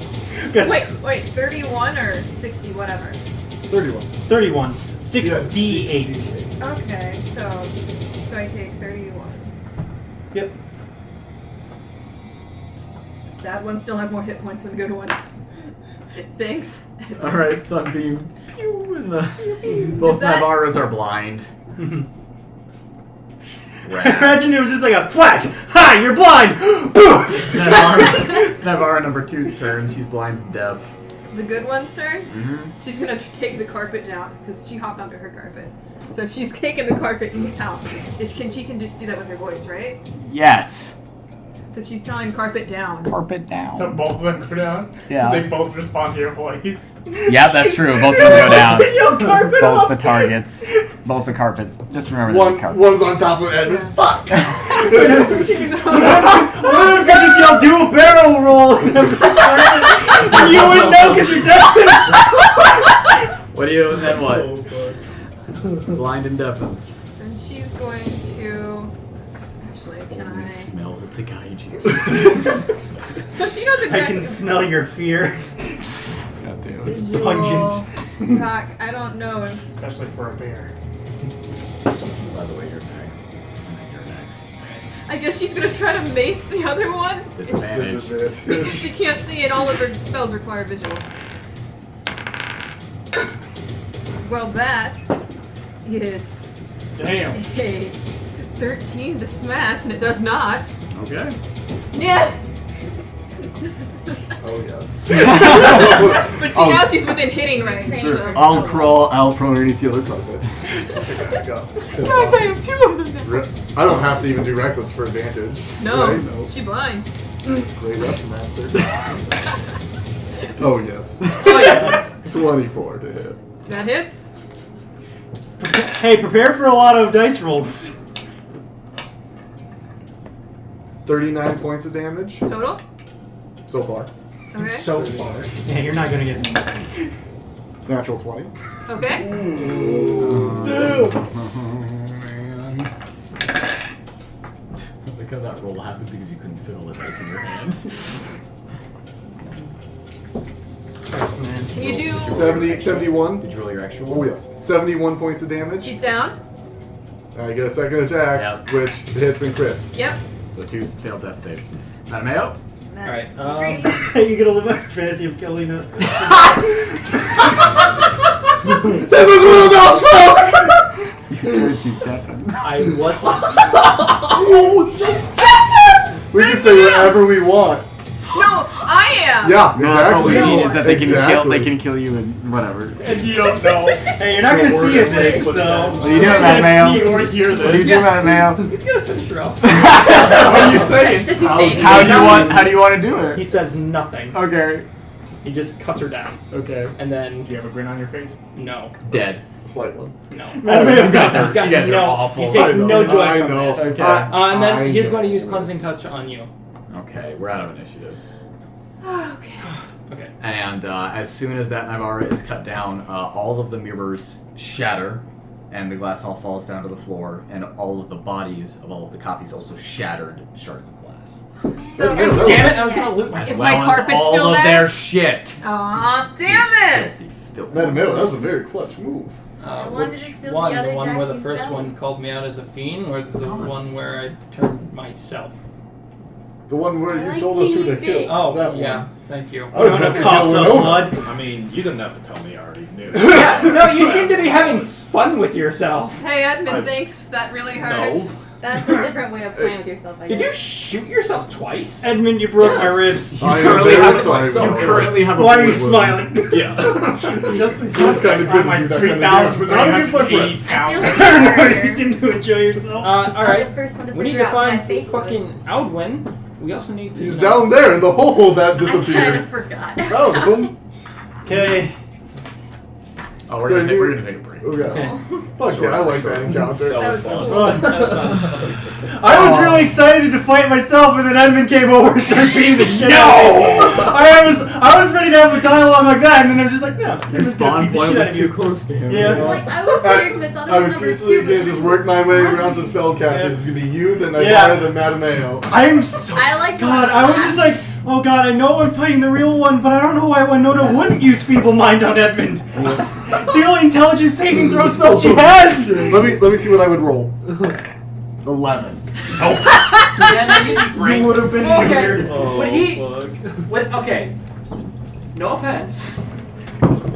Got Wait, 31 or 60, whatever. 31. 31. Yeah, 6d8. 68. Okay, so I take 31. Yep. Bad one still has more hit points than the good one. Thanks. Alright, Sunbeam. Pew, and both that- Naivaras are blind. Imagine it was just like a flash. Ha! You're blind. Boom. It's Naivara number 2's turn. She's blind and deaf. The good one's turn. Mm-hmm. She's gonna take the carpet down because she hopped onto her carpet. So she's taking the carpet down. She can just do that with her voice, right? Yes. So she's telling carpet down. Carpet down. So both of them go down? 'Cause Yeah. They both respond to your voice. Yeah, that's true. Both of them go down. Yo, carpet Both up. the targets. Both the carpets. Just remember that the carpet. One's on top of Edmund. Fuck! What if I just yell, do a barrel roll? And you wouldn't know because you're deaf. What do you, and then what? Blind and deafened. And she's going to. Actually, can Holy I? smell to guide you. So she knows I exactly. can smell your fear. God damn It's Visual pungent. Pack. I don't know if. Especially for a bear. By the way, you're next. You're next. I guess she's gonna try to mace the other one Disadvantage. because she can't see and all of her spells require visual. Well, that is Damn. a 13 to smash, and it does not. Okay. Yeah. Oh, yes. But see, now she's within hitting range. Sure. So. I'll crawl out from underneath the other carpet. Go. Guys, I have 2 of them now. I don't have to even do reckless for advantage. No, Right? she blind. Great weapon master. Oh, yes. Oh, yes. 24 to hit. That hits. Hey, prepare for a lot of dice rolls. 39 points of damage Total. so far. Okay. So far. Yeah, you're not gonna get. Natural 20. Okay. Look how that roll happened because you couldn't fit all the dice in your hand. Christ, man. Can you do? 71. Did you roll your actual? Oh yes, 71 points of damage. She's down. I get a second attack, Yep. which hits and crits. Yep. So 2 failed death saves. Mattimeo? Alright, You gonna live out your fantasy of killing it? This is Will smoke! Dude, she's deafened. I wasn't. We can say whatever we want. No, I am. Yeah, No, that's all we exactly. need is that they can Exactly. kill you and whatever. And you don't know. Hey, you're not gonna see us, so. What are you doing, See Mattimeo? or hear What are you this. doing, Mattimeo? He's gonna finish her off. What are you saying? Does he say anything? How do you want to do it? He says nothing. Okay. He just cuts her down. Okay. And then, Do you have a grin on your face? no. Dead. Slight one. No. Mattimeo's got He's got you guys are no, awful. He takes I know, no joy I from know. this. Okay. And then I he's know. going to use Cleansing Touch on you. Okay, we're out of initiative. Okay. Okay. And as soon as that Naivara is cut down, all of the mirrors shatter, and the glass all falls down to the floor, and all of the bodies of all of the copies also shattered shards of glass. So, Yeah, that was- Damn it, I was going to loot myself. Is my carpet all still of there? their shit. aw, damn it! Filthy, filthy. Mattimeo, that was a very clutch move. wanted to Which steal one? the The other one where the Jacky's first belly. one called me out as a fiend, or the one where I turned myself? The one where I you like told us who to being kill. big. Oh, that yeah. one. Thank you. I was Winona about to coughs kill up Winona. blood. I mean, you didn't have to tell me. I already knew. Yeah, no, you seem to be having fun with yourself. Hey, Edmund, thanks. That really hurt. No. That's a different way of playing with yourself, I Did guess. you shoot yourself twice? Edmund, you broke my ribs. I am currently very have sorry. you about currently this. have a Why are you bullet wound. smiling? Yeah. Just in Feels context, kinda good I'm to like do that 3,000 kind of damage, but not against my 380 friends. Feels pounds. I don't know. harder. You seem to enjoy yourself. Alright. The first one to We need figure to out my find faith fucking was. Aldwin. We also need to. He's down there in the hole that I kind disappeared. of forgot. Found him. Okay. Oh, we're So gonna you- take a break. Okay. Okay. Fuck yeah, I like that encounter. That was That was fun. fun. That was fun. I was really excited to fight myself, and then Edmund came over and started beating the shit out of me. I was ready to have a dialogue like that, and then I was just like, no, Your Edmund's gonna spawn beat the point shit was out of too you. close to him. Yeah. Like, I was scared because I thought it I was was number seriously 2. gonna just work my way around to spellcasters. It's gonna be you, then Naivara, Yeah. then Mattimeo. I'm so. I like God, I was just like, oh God, I know I'm fighting the real one, but I don't know why Winona wouldn't use Feeble Mind on Edmund. It's the only intelligence saving throw spell she has. Let me see what I would roll. 11. Yeah, no, you'd be great. You would have been Okay. weird. Would he? Okay. No offense.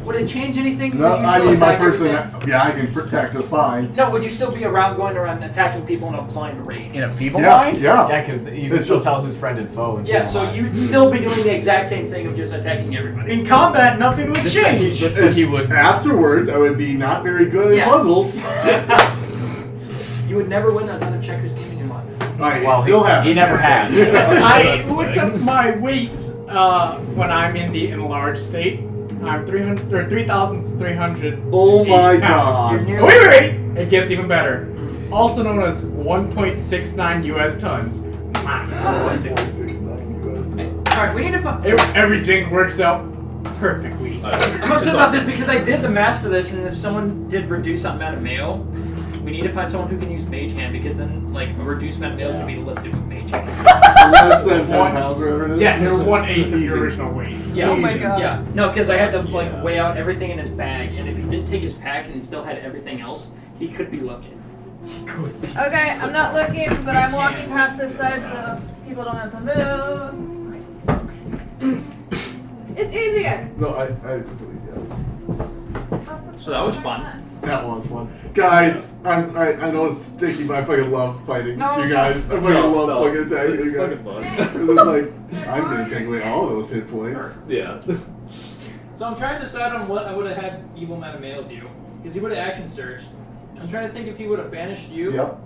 Would it change anything? No, Would you I still mean my attack person. everything? Yeah, I can protect just fine. No, would you still be around going around attacking people in a blind rage? In a feeble Yeah, mind? yeah. Yeah, because you can It's still just- tell who's friend and foe. In Yeah, feeble so mind. you'd still be doing the exact same thing of just attacking everybody. In combat, nothing would Just that he, change. just that he would. Afterwards, I would be not very good at Yeah. puzzles. You would never win another checker's game in your life. I Well, still have. he never has. I looked up my weight when I'm in the enlarged state. I'm 3,300. Oh my pounds. You're god. nearly- Wait! It gets even better. Also known as 1.69 US tons. Nice. Alright, we need to find. Everything works out perfectly. I'm upset about this because I did the math for this, and if someone did reduce on Mattimeo, we need to find someone who can use Mage Hand, because then, like, a reduced Mattimeo can be lifted with Mage Hand. Less than 10 pounds, whatever it is. Yes. They're 1/8 of the Easy. original weight. Yeah. Oh my God. Yeah. No, because I had to, like, weigh out everything in his bag, and if he did take his pack and he still had everything else, he could be lifted. Okay, I'm not looking, but I'm walking past this side so people don't have to move. It's easier. No, I believe you. So that was fun. That was fun. Guys, I know it's sticky, but I fucking love fighting No, you guys. I fucking love fucking attacking you guys. fun. Because it's like, I'm gonna take away all those hit points. Yeah. So I'm trying to decide on what I would have had Evil Mattimeo do, because he would have action surged. I'm trying to think if he would have banished you, Yep.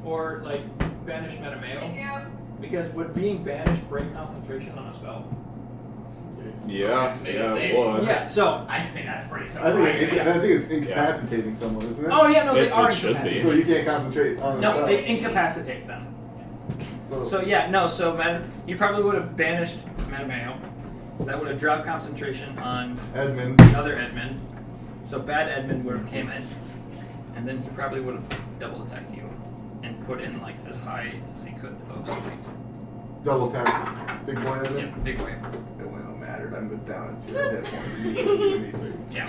or, like, banished Mattimeo. Because would being banished break concentration on a spell? Yeah. Yeah. It would. Yeah, so. I'd say that's pretty I think it's incapacitating someone, isn't it? Oh, yeah, no, they It- are it should be. incapacitated. So you can't concentrate on the No, spell. it incapacitates them. So, So, yeah, no, so you probably would have banished Mattimeo. That would have dropped concentration on Edmund. the other Edmund. So bad Edmund would have came in, and then he probably would have double attacked you and put in, like, as high as he could of speeds. Double tap. Big boy Edmund. Yeah, big way. It won't matter. shattered. I'm down at 0 hit points immediately. Yeah.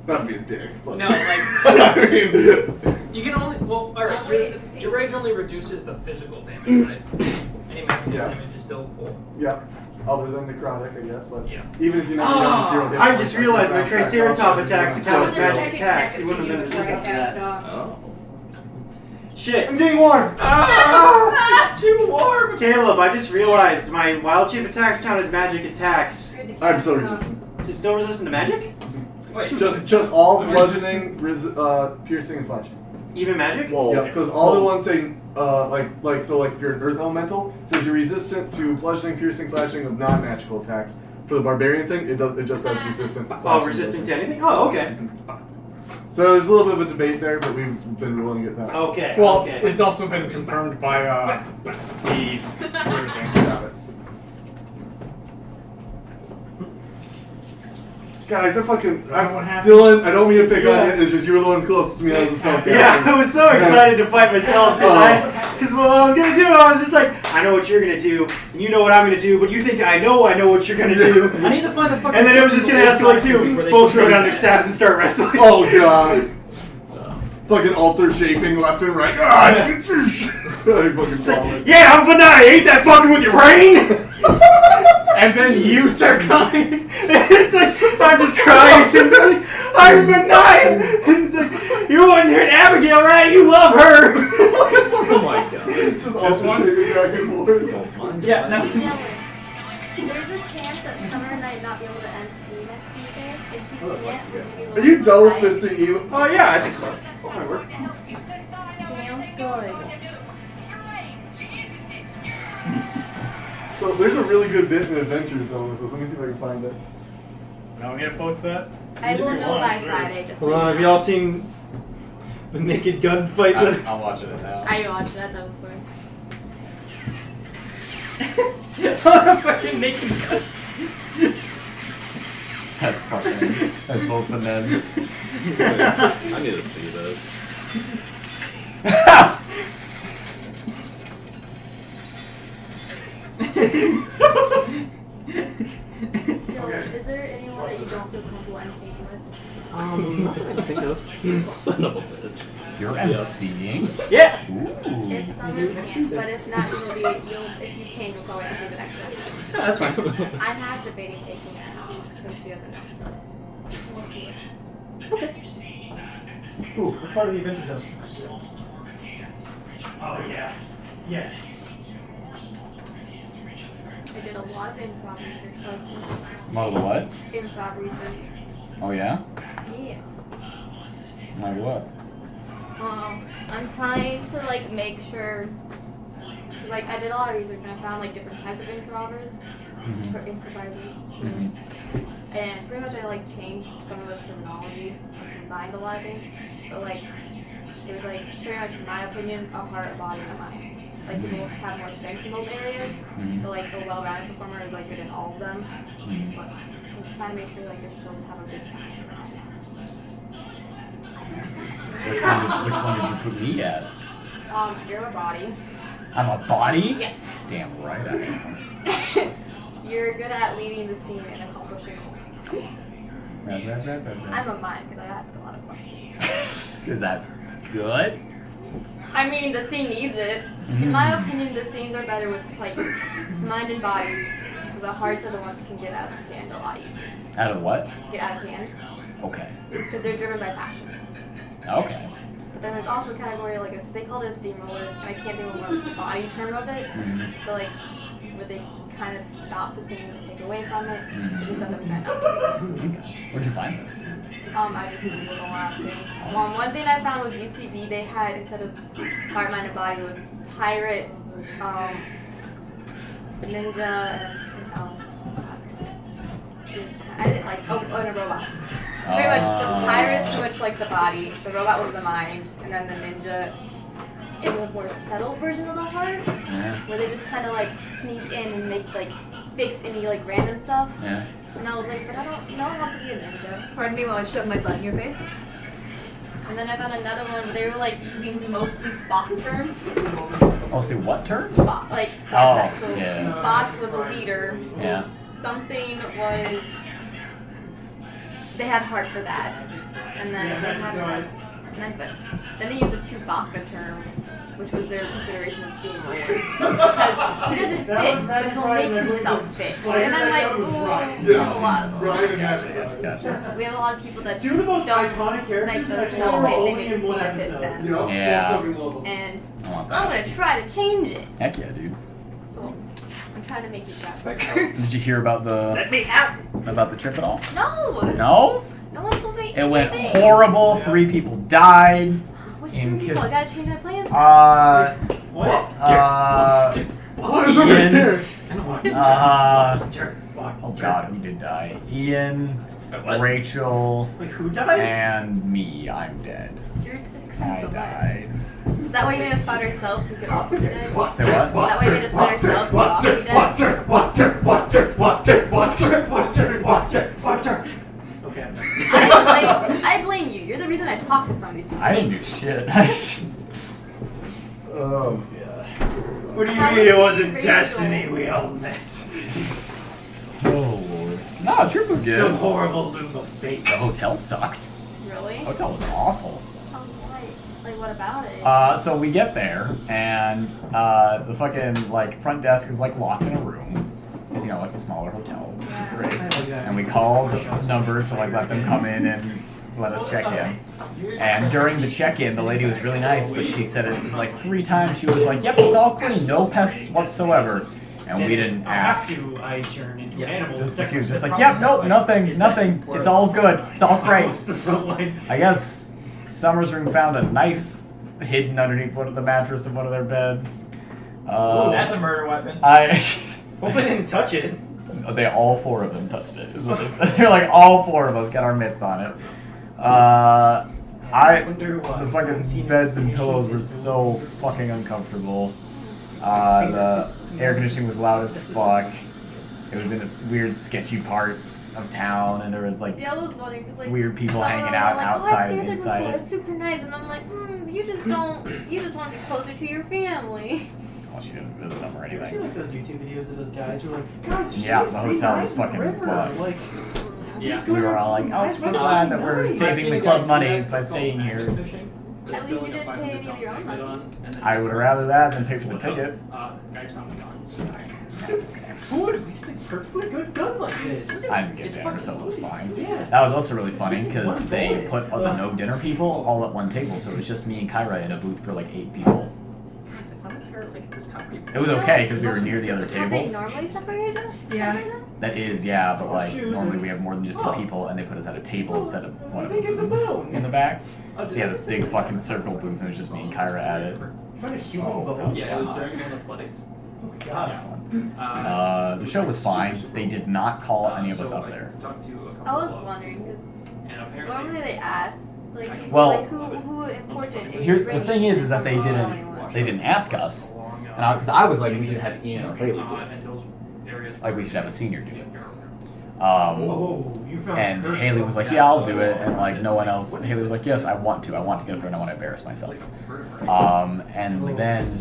Not to be a dick, but No, like I mean, you can only well, all right. Your rage only reduces the physical damage, right? Any magical Yes. damage is still full. yeah. Other than necrotic, I guess, but Yeah. even if you knock me down to 0 hit I points, just can realized my bounce back Triceratops up. attacks So count as it's magic just- attacks. He wouldn't have been resistant to that. Oh. Shit. I'm getting warm. It's too warm. Caleb, I just realized my wild shape attacks count as magic attacks. I'm so resistant. Is it still resistant to magic? Wait, Just all I'm bludgeoning, piercing, and slashing. Even magic? Whoa. Yeah, because all the ones say like if you're an earth elemental, it says you're resistant to bludgeoning, piercing, slashing of non-magical attacks. For the barbarian thing, it just says resistant. Oh, resistant to anything? Oh, okay. So there's a little bit of a debate there, but we've been ruling it that. Okay. Well, okay. it's also been confirmed by the everything. Got it. Guys, know what happened? Dylan, I don't mean to pick Yeah. on you. It's just you were the ones closest to me as a spellcaster. Yeah, I was so excited to fight myself because what I was gonna do, I was just like, I know what you're gonna do, and you know what I'm gonna do, but you think I know what you're gonna do, I need to find the fucking. and then it was just gonna escalate too. Where they Both throw say down their that. stabs and start wrestling. Oh god. Fucking altar shaping left and right. I fucking fall it. Yeah, I'm Vanai. Ain't that fucking with your brain? And then you start crying. It's like I'm just crying. It's like, I'm Vanai. It's like you wouldn't hit Abigail, right? You love her. Oh my god. Just altar shaping back and forth. Yeah, no. There's a chance that Summer might not be able to MC next Tuesday. If she can't, would you Are you double fisting evil? Oh yeah, I think so. That might work. Sounds good. So there's a really good bit in Adventure Zone with this. Let me see if I can find it. Now we need to post that. I will know by Friday. Just Hold so on, you have know. y'all seen the Naked Gun fight? I'm watching it now. I watched that though before. Fucking naked gun. That's fucking. That's both the Neds. I need to see this. Dylan, is there anyone that you don't feel comfortable MCing with? I think of. Son of a bitch. You're Yeah. MCing? Yeah. Ooh. If Summer can, but if not, you'll be, if you can, you'll go into the next one. Yeah, that's fine. I'm half debating taking it because she doesn't know. We'll see what happens. Ooh, which part of the Adventure Zone? Oh yeah. Yes. I did a lot of improv research, like Model what? improv research. Oh yeah? Yeah. Like what? I'm trying to like make sure, cause like I did a lot of research and I found like different types of improvers Mhm. or improvisers, Mhm. and pretty much I like changed some of the terminology and combined a lot of things. But like there's like pretty much in my opinion a heart, a body, and a mind. Like people have more strengths in those areas, Mhm. but like the well-rounded performer is like good in all of them. Mhm. But I'm just trying to make sure like the shows have a good balance. Which one did you put me as? You're a body. I'm a body? Yes. Damn right I am. You're good at leading the scene and accomplishing goals. I'm a mind because I ask a lot of questions. Is that good? I mean, the scene needs it. In my opinion, the scenes are better with like mind and bodies because the hearts are the ones that can get out of hand a lot easier. Out of what? Get out of hand Okay. because they're driven by passion. Okay. But then there's also a category like they called it a steamroller, and I can't think of a more body term of it. Mhm. But like, where they kind of stop the scene and take away from it. Mhm. The stuff that I'm trying not to do. Okay. Where'd you find this? I just Googled a lot of things. One thing I found was UCB. They had instead of heart, mind, and body was pirate, ninja, and something else. I didn't like. Oh, and a robot. Pretty much the pirate is pretty much like the body. The robot was the mind, and then the ninja is a more subtle version of the heart, Yeah. where they just kind of like sneak in and make like fix any like random stuff. Yeah. And I was like, but I don't. No one wants to be a ninja. Pardon me while I shove my butt in your face. And then I found another one where they were like using mostly Spock terms. Oh, see what terms? Spock, like Star Trek. Oh, So yeah. Spock was a leader. Yeah. something was. They had heart for that, and then they had but then they used a Chewbacca term, which was their consideration of steamroller, because he doesn't fit, but he'll make himself fit. And I'm like, ooh, there's a lot of those. Gotcha. We have a lot of people that Two of the most don't iconic like characters those that stuff, were they only make in it one seem to fit episode. them. Yeah. And I want I'm that. gonna try to change it. Heck yeah, dude. So I'm trying to make it that quicker. Did you hear about Let the me out! trip at all? No! No? No one told me It went anything. horrible. 3 people died. Which in 3 people? I Kiss- gotta change my plans. What? What is over Ian. here? Oh god, who did die? Ian, What? Rachel, Wait, who died? and me. I'm dead. You're I expensive. So died. Is that why you made us fight ourselves? We could also be dead. Say what? Is that why you made us fight ourselves? We could also be dead. Okay. I blame you. You're the reason I talked to some of these people. I didn't do shit. Oh god. What do you How mean is it he wasn't Rachel? destiny we all met? Oh lord. No, the trip was good. Some horrible loop of fate. The hotel sucked. Really? The hotel was awful. Oh, why? Like, what about it? So we get there, and the fucking like front desk is like locked in a room, because you know it's a smaller hotel. It's Yeah. great. And we called the number to like let them come in and let us check in. And during the check-in, the lady was really nice, but she said it like 3 times. She was like, "Yep, it's all clean, no pests whatsoever." And we didn't ask. I turn into an animal. She was just like, "Yep, nope, nothing. It's all good. It's all great." What's the front line? I guess Summer's room found a knife hidden underneath one of the mattress of one of their beds. Ooh, that's a murder weapon. Hope I didn't touch it. They all 4 of them touched it. Is what they said. They're like all 4 of us got our mitts on it. The fucking beds and pillows were so fucking uncomfortable. The air conditioning was loud as fuck. It was in a weird, sketchy part of town, and there was like See, I was wondering, cause like weird people some of hanging them out are like, outside oh, I and stayed there inside before. it. It's super nice, and I'm like, you just want to be closer to your family. Well, she didn't visit them or You ever see anything. like those YouTube videos of those guys who are like, guys, there's Yeah, so the many free hotel guys is in the fucking river. plus. Like, Yeah. We were all like, "Oh, I'm so glad that we're saving the club money by staying here." At least you didn't pay any of your own money. I would rather that than pay for the ticket. Guys found the guns. That's okay. who would waste a perfectly good gun like this? I didn't get dinner, so it was fine. Yeah. That was also really funny because they put all the no dinner people all at one table, so it was just me and Kyra in a booth for like 8 people. It was okay because we were near the other Have they tables. normally separated them? Yeah. That is, yeah, but like normally we have more than just 2 people, and they put us at a table instead of one of the booths in the back. So yeah, this big fucking circle booth, and it was just me and Kyra at it. Find a human bone. Yeah, it was during one of the floodings. God. That was fun. The show was fine. They did not call any of us up there. I was wondering because normally they ask like people Well, like who important is Here, you the bringing thing is to that they someone didn't anyone? they didn't ask us, and because I was like, we should have Ian or Haley do it. Like we should have a senior do it. Oh, you found And a curse Haley book. was like, "Yeah, I'll do it," and like no one else. Haley was like, "Yes, I want to. I want to get up there, and I want to embarrass myself." And then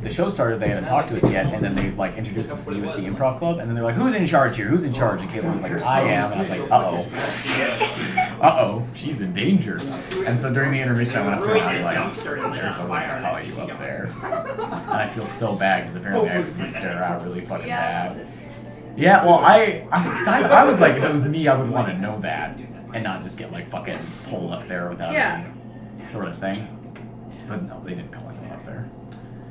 the show started. They hadn't talked to us yet, and then they like introduced us to the USC Improv Club, and then they're like, "Who's in charge here? Who's in charge?" And Caitlin was like, "I am," and I was like, "Uh-oh, she's in danger." And so during the intermission, I went up to her and I was like, "There's no way to call you up there," and I feel so bad because apparently I freaked her out really fucking Yeah. bad. Yeah, well, I was like, if it was me, I would want to know that and not just get like fucking pulled up there without any sort of thing. But no, they didn't call anyone up there.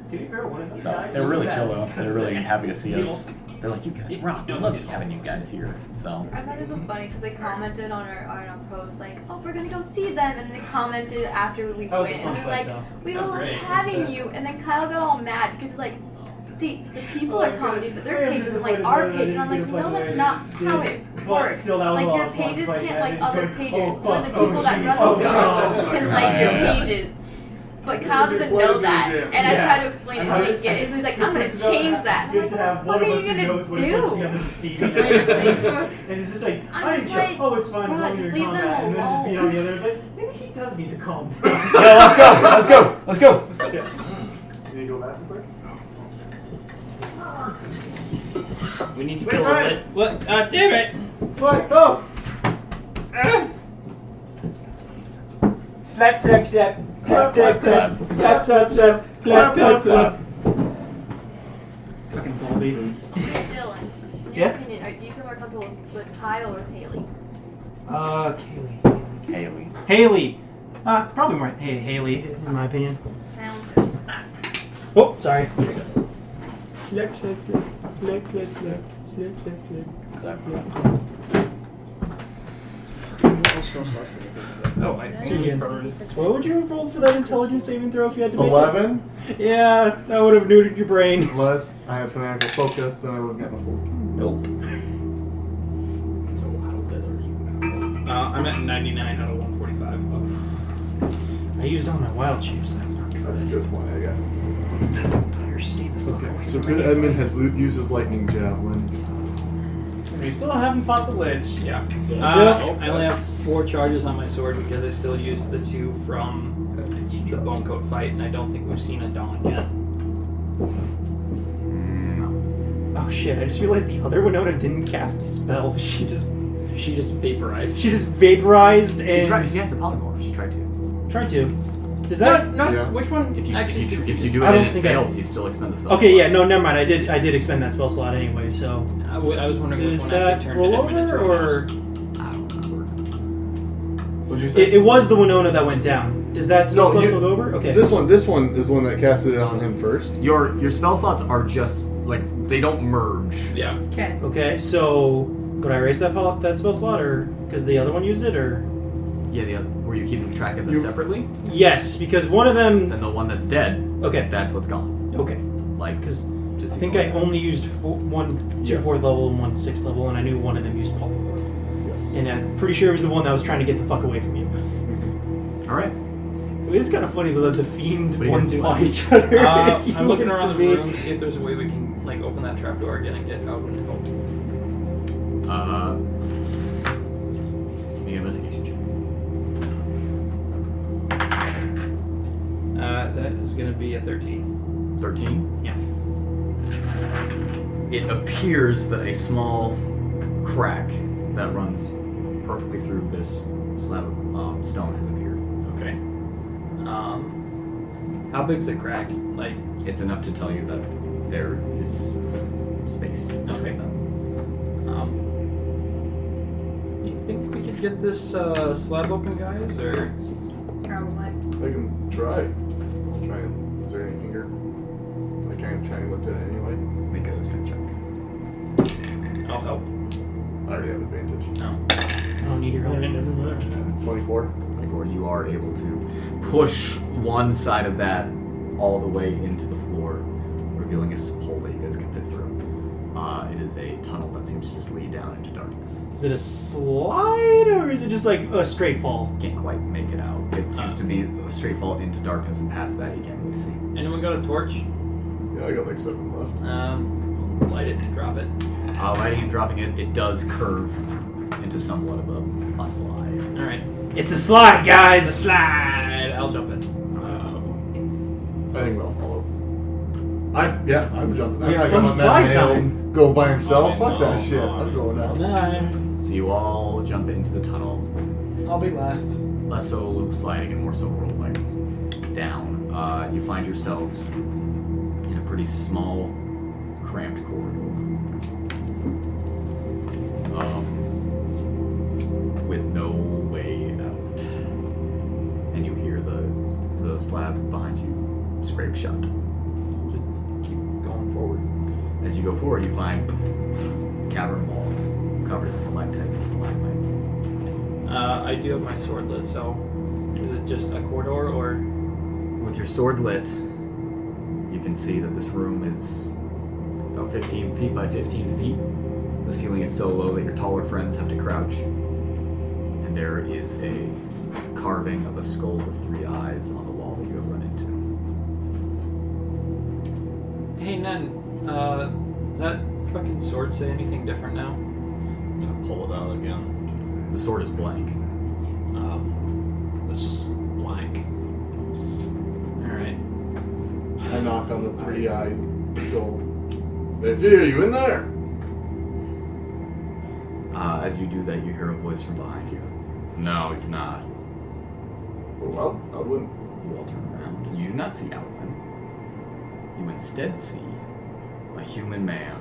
To be fair, one of these So guys they're really was chill bad though. because They're really they- happy to see us. They're like, "You guys rock. We love having you guys here." So I thought it was so funny because they commented on our post like, "Oh, we're gonna go see them," and they commented after we That was a went, fun and they're fight, like, though. "We That was don't like great. having you," and then Kyle got all mad because he's like, "See, the people Well, are commenting, but yeah, their pages are like disappointed our that page," I and I'm like, didn't "You know, get that's it, not but how it But works. still, that was Like a lot your of fun pages fight, can't man. like It's other like, pages. oh, Only the fuck, people oh, that jeez, run oh, those God. posts can like your Yeah. pages." But Kyle doesn't know that, and I Yeah. tried to explain it, and he didn't get it. So he's like, "I'm gonna change that." And I'm Good like, to have "What one the of fuck are us who you knows gonna what it's like to be do?" under the sea. And it's just like, I'm I just ain't like, oh, it's fine as "Bruh, long as just you're in leave them combat. And then just be alone. on the other, but maybe he does need to calm down. yo, let's go. You need to go bathroom quick? We need to Wait, kill Ryder. it. What? Damn it! What? Oh! Ah. Slap, slap, slap. Clap, clap, clap. Slap, slap, slap. Clap, clap, clap. Fucking ball baby. Dylan, in your Yeah? opinion, do you feel more comfortable with Kyle or Haley? Haley. Haley. Probably more Haley, in my opinion. Sound good. Oh, sorry. There you go. Slap, slap, slap. Slap, slap, slap. Slap, slap, slap. Oh, I Nice. see you. So what would you have rolled for that intelligence saving throw if you had to make 11. it? Yeah, that would have neutered your brain. Unless I had fanatical focus, then I would have gotten a 14. Nope. So how dead are you now? I'm at 99 out of 145. I used all my wild shapes, so that's not good. That's a good point. I got. Here, stay the fuck Okay, away so from good me. Edmund has uses lightning javelin. We still haven't fought the Lich. Yeah. Yep. I only have 4 charges on my sword because I still used the 2 from the bone coat fight, and I don't think we've seen a dawn yet. Oh shit, I just realized the other Winona didn't cast a spell. She just Vaporized. vaporized and She has a polymorph. She tried to. tried to. Does that No, Yeah. which one If you actually if you do I it don't and it think I- fails, you still expend the spell. Okay, slot. yeah, no, never mind. I did expend that spell slot anyway, so I was wondering which does one that actually turned roll it over into a or mouse. I don't remember. What'd you say? it was the Winona that went down. Does that spell No, slot you- still go over? Okay. This one is the one that casted it on him first. Your spell slots are just like they don't merge. Yeah. Okay. Okay, so would I erase that spell slot or because the other one used it or Yeah, were you keeping track of them You- separately? yes, because one of them. Then the one that's dead, Okay, that's what's gone. okay. Like, Because just I to think go I with only used one 2 Yes. 4th level and one 6th level, and I knew one of them used polymorph. Yes. And I'm pretty sure it was the one that was trying to get the fuck away from you. that. All right. It is kind of funny though that the fiend What are you ones guys doing? fought each other. You I'm looking went around for the me. room to see if there's a way we can like open that trapdoor again and get out when it opens. Make an investigation check. That is going to be a 13. 13. Yeah. It appears that a small crack that runs perfectly through this slab of stone has appeared. Okay. How big's the crack? Like, It's enough to tell you that there is space between Okay. them. you think we could get this slab open, guys, or? Probably. I can try. I'll try and. Is there any finger? I can't try and lift it anyway. Make a strength check. I'll help. I already have advantage. No. I don't need your help. 24. 24. You are able to push one side of that all the way into the floor, revealing a hole that you guys can fit through. It is a tunnel that seems to just lead down into darkness. Is it a slide or is it just like a straight fall? Can't quite make it out. It seems to be a straight fall into darkness, and past that you can't really see. Anyone got a torch? Yeah, I got like 7 left. Light it and drop it. Lighting and dropping it, it does curve into somewhat of a slide. All right. It's a slide, The guys. slide. I'll jump it. I think we'll follow. I'm jumping. I'm Yeah, not fun gonna slide let Mattimeo time. go by himself. Oh, Fuck that no, shit. no, I'm going down. No. So you all jump into the tunnel, I'll be last. less so loop sliding and more so rolling down. You find yourselves in a pretty small, cramped corridor. With no way out. And you hear the slab behind you scrape shut. Just keep going forward. As you go forward, you find a cavern wall covered in stalactites and stalagmites. I do have my sword lit, so is it just a corridor or? With your sword lit, you can see that this room is about 15 feet by 15 feet. The ceiling is so low that your taller friends have to crouch. And there is a carving of a skull with 3 eyes on the wall that you have run into. Hey Nen, does that fucking sword say anything different now? I'm gonna pull it out again. The sword is blank. It's just blank. Alright. I knock on the 3-eyed skull. If you in there? as you do that, you hear a voice from behind you. No, he's not. Well, Alwyn. You all turn around, and you do not see Alwyn. You instead see a human man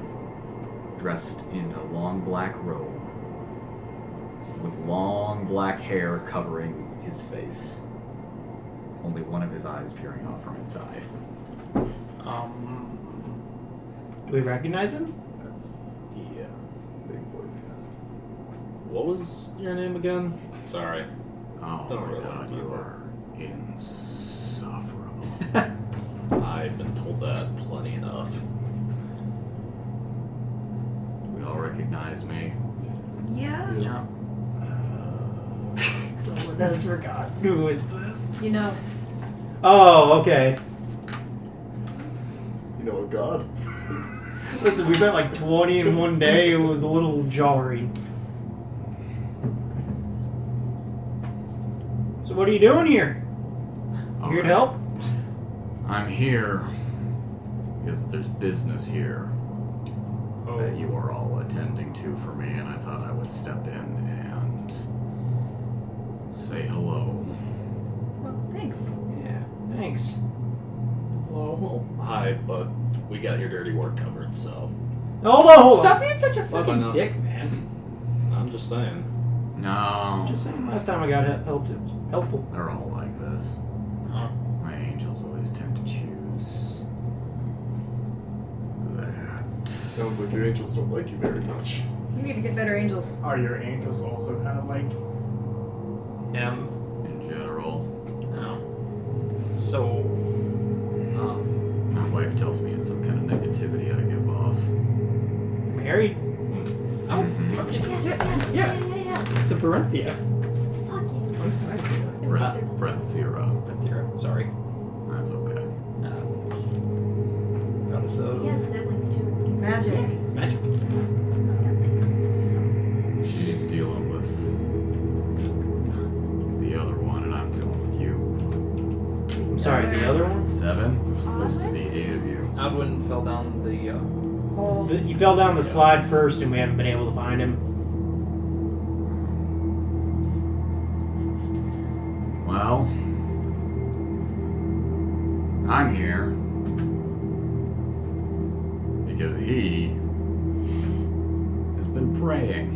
dressed in a long black robe with long black hair covering his face. Only one of his eyes peering out from inside. Do we recognize him? That's Yeah. big boys. What was your name again? Sorry. Oh Don't my really god, you remember. are insufferable. I've been told that plenty enough. We all recognize me. Yeah. Yeah. What has forgot? Who is this? You know. Oh, okay. You know a god? Listen, we bet like 20 in one day. It was a little jarring. So what are you doing here? All Here to right. help? I'm here because there's business here that you are all attending to for me, and I thought I would step in and say hello. Well, thanks. Yeah, thanks. Well, hi, but we got your dirty work covered, so Hold on. Stop being such a Bye-bye fucking now. dick, man. I'm just saying. No, Just saying, last time I got helped, it was helpful. they're all like this. Huh. My angels always tend to choose that. Sounds like your angels don't like you very much. You need to get better angels. Are your angels also kind of like? Him. In general, No. So, my wife tells me it's some kind of negativity I give off. Married? oh, fucking, yeah. Yeah. It's a Parenthia. Fuck you. Brent-Thera. Sorry. That's okay. So, He has siblings too. Magic. magic. She's dealing with the other one, and I'm dealing with you. I'm sorry, the other one? 7? There's supposed to be 8 of you. Adwin fell down the. He fell down the slide first, and we haven't been able to find him. Well, I'm here because he has been praying.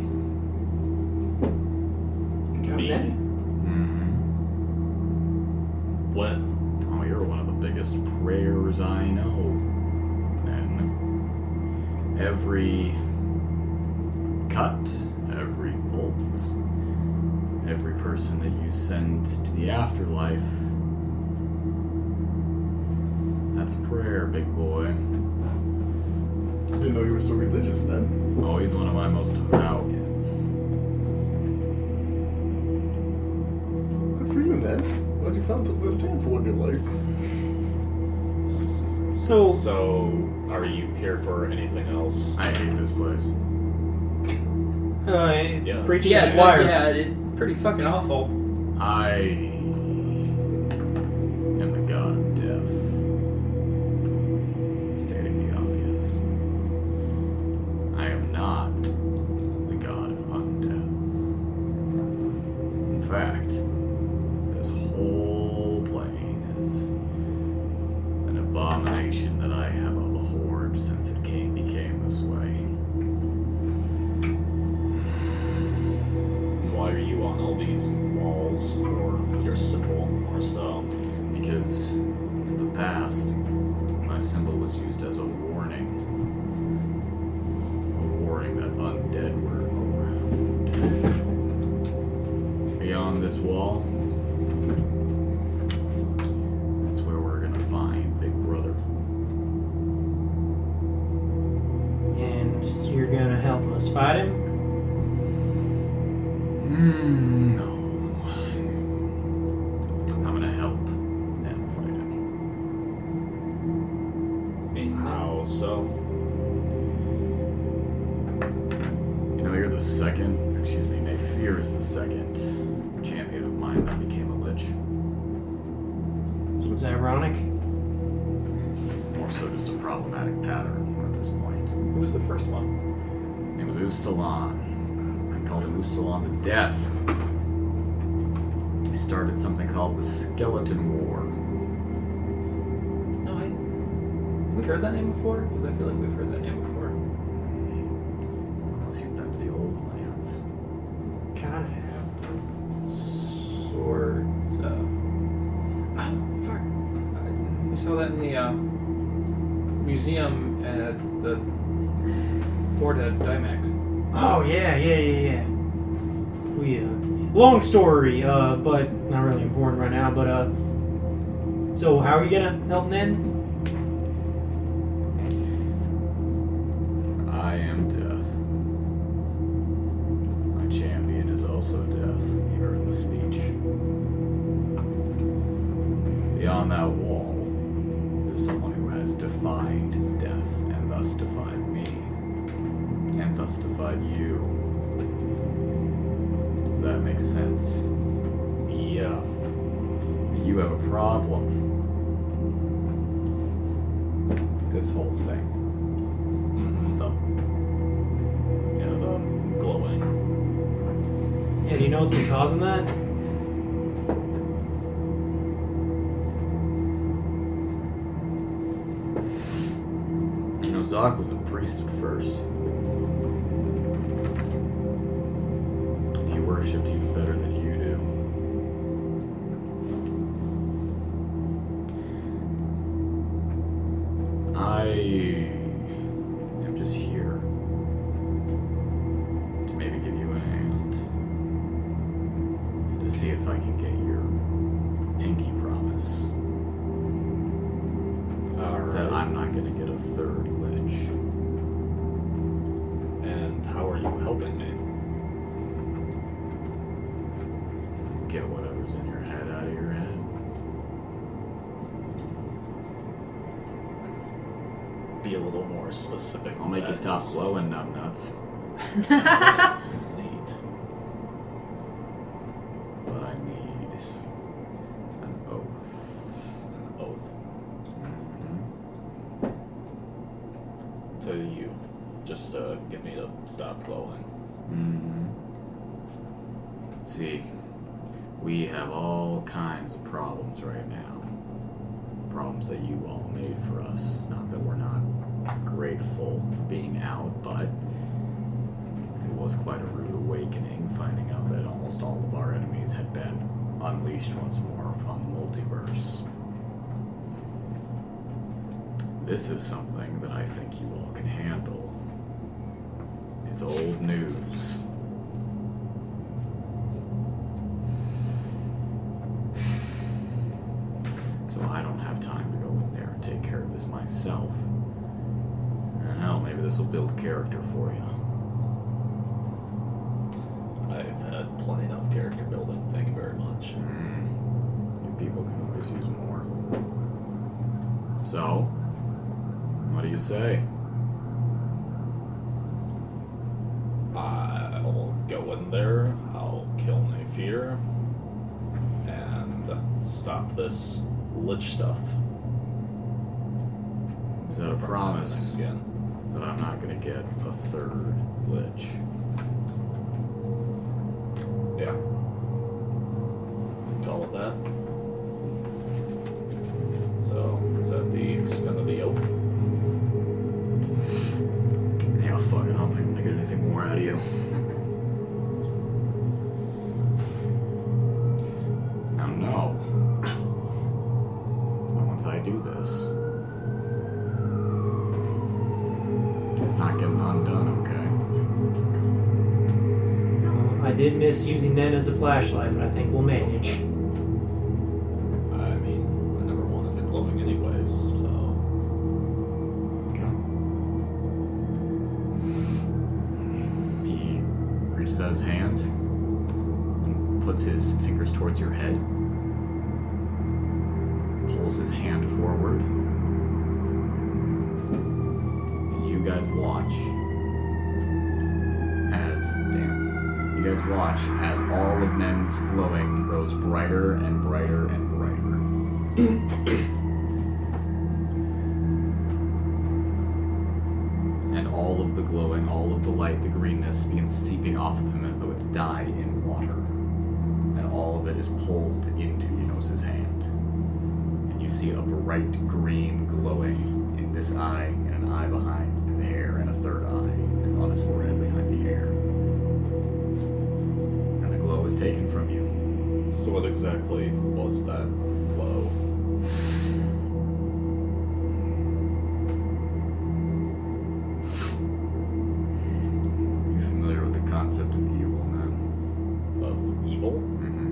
Good job, Me? Ned. When? Oh, you're one of the biggest prayers I know. And every cut, every bolt, every person that you send to the afterlife, that's a prayer, big boy. Didn't know you were so religious, Ned. Always one of my most devout. Good for you, Ned. Glad you found something to stand for in your life. So, So, are you here for anything else? I hate this place. Yeah. preaching Yeah, to the choir. yeah, it's pretty fucking awful. I am the god of death. Stating the obvious. I am not the god of undeath. In fact, this whole plane is an abomination that I have abhorred since it became this way. Why are you on all these walls, or your symbol, or so? Because in the past, my symbol was used as a warning. A warning that undead were around. Beyond this wall, that's where we're gonna find Big Brother. And you're gonna help us fight him? No. I'm gonna help Ned fight him. How so? You know, you're the second, Naivara is the second champion of mine that became a lich. Seems ironic. More so just a problematic pattern at this point. Who was the first one? His name was Ustalan. I called Usalon the Death. He started something called the Skeleton War. No, have we heard that name before? Because I feel like we've heard that name before. Unless you've been to the old lands. Kind of. Sort of. Oh, fuck. We saw that in the museum at the Fort at Dimax. Oh, yeah. We, long story, but not really important right now, but, so how are you gonna help Nen? I am death. My champion is also death. You heard the speech. Beyond that wall is someone who has defied death and thus defied me. And thus defied you. Does that make sense? Yeah. You have a problem. This whole thing. Mm-hmm. Yeah, the glowing. Yeah, do you know what's been causing that? You know, Zoc was a priest at first. He worshipped even better than you do. I am just here to maybe give you a hand. And to see if I can get your pinky promise that I'm not going to get a third lich. And how are you helping me? Get whatever's in your head out of your head. Be a little more specific. I'll make you stop glowing, numbnuts. Neat. But I need an oath. An oath. Mm-hmm. To you. Just to get me to stop glowing. Mm-hmm. See, we have all kinds of problems right now. Problems that you all made for us. Not that we're not grateful for being out, but it was quite a rude awakening finding out that almost all of our enemies had been unleashed once more upon the multiverse. This is something that I think you all can handle. It's old news. So I don't have time to go in there and take care of this myself. And hell, maybe this will build character for you. I've had plenty enough character building. Thank you very much. You people can always use more. So, what do you say? I'll go in there, I'll kill Naivara, and stop this lich stuff. Is that a promise Again. that I'm not going to get a third lich? Yeah. Call it that. So, is that the extent of the oath? Yeah, fuck it. I don't think I'm going to get anything more out of you. Now, no. But once I do this, it's not getting undone, okay? I did miss using Nen as a flashlight, but I think we'll manage. I mean, I never wanted the glowing anyways, so... Okay. He reaches out his hand and puts his fingers towards your head. Pulls his hand forward. And you guys watch as... Damn. You guys watch as all of Nen's glowing grows brighter and brighter and brighter. And all of the glowing all of the light, the greenness, begins seeping off of him as though it's dye in water. And all of it is pulled into Enos's hand. And you see a bright green glowing in this eye, and an eye behind the hair, and a third eye on his forehead behind the hair. And the glow is taken from you. So what exactly was that glow? You familiar with the concept of evil now? Of evil? Mm-hmm.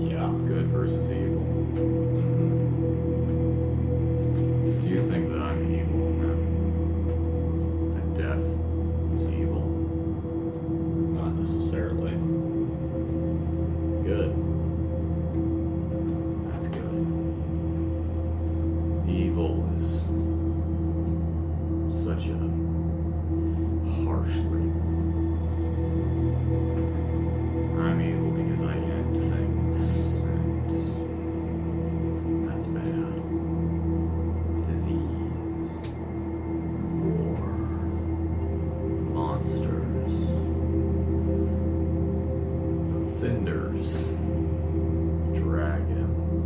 Yeah. Good versus evil. Do you think that I'm evil now? That death is evil? Not necessarily. Good. That's good. Evil is such a harsh label. I'm evil because I end things, and that's bad. Disease, war, monsters, cinders, dragons,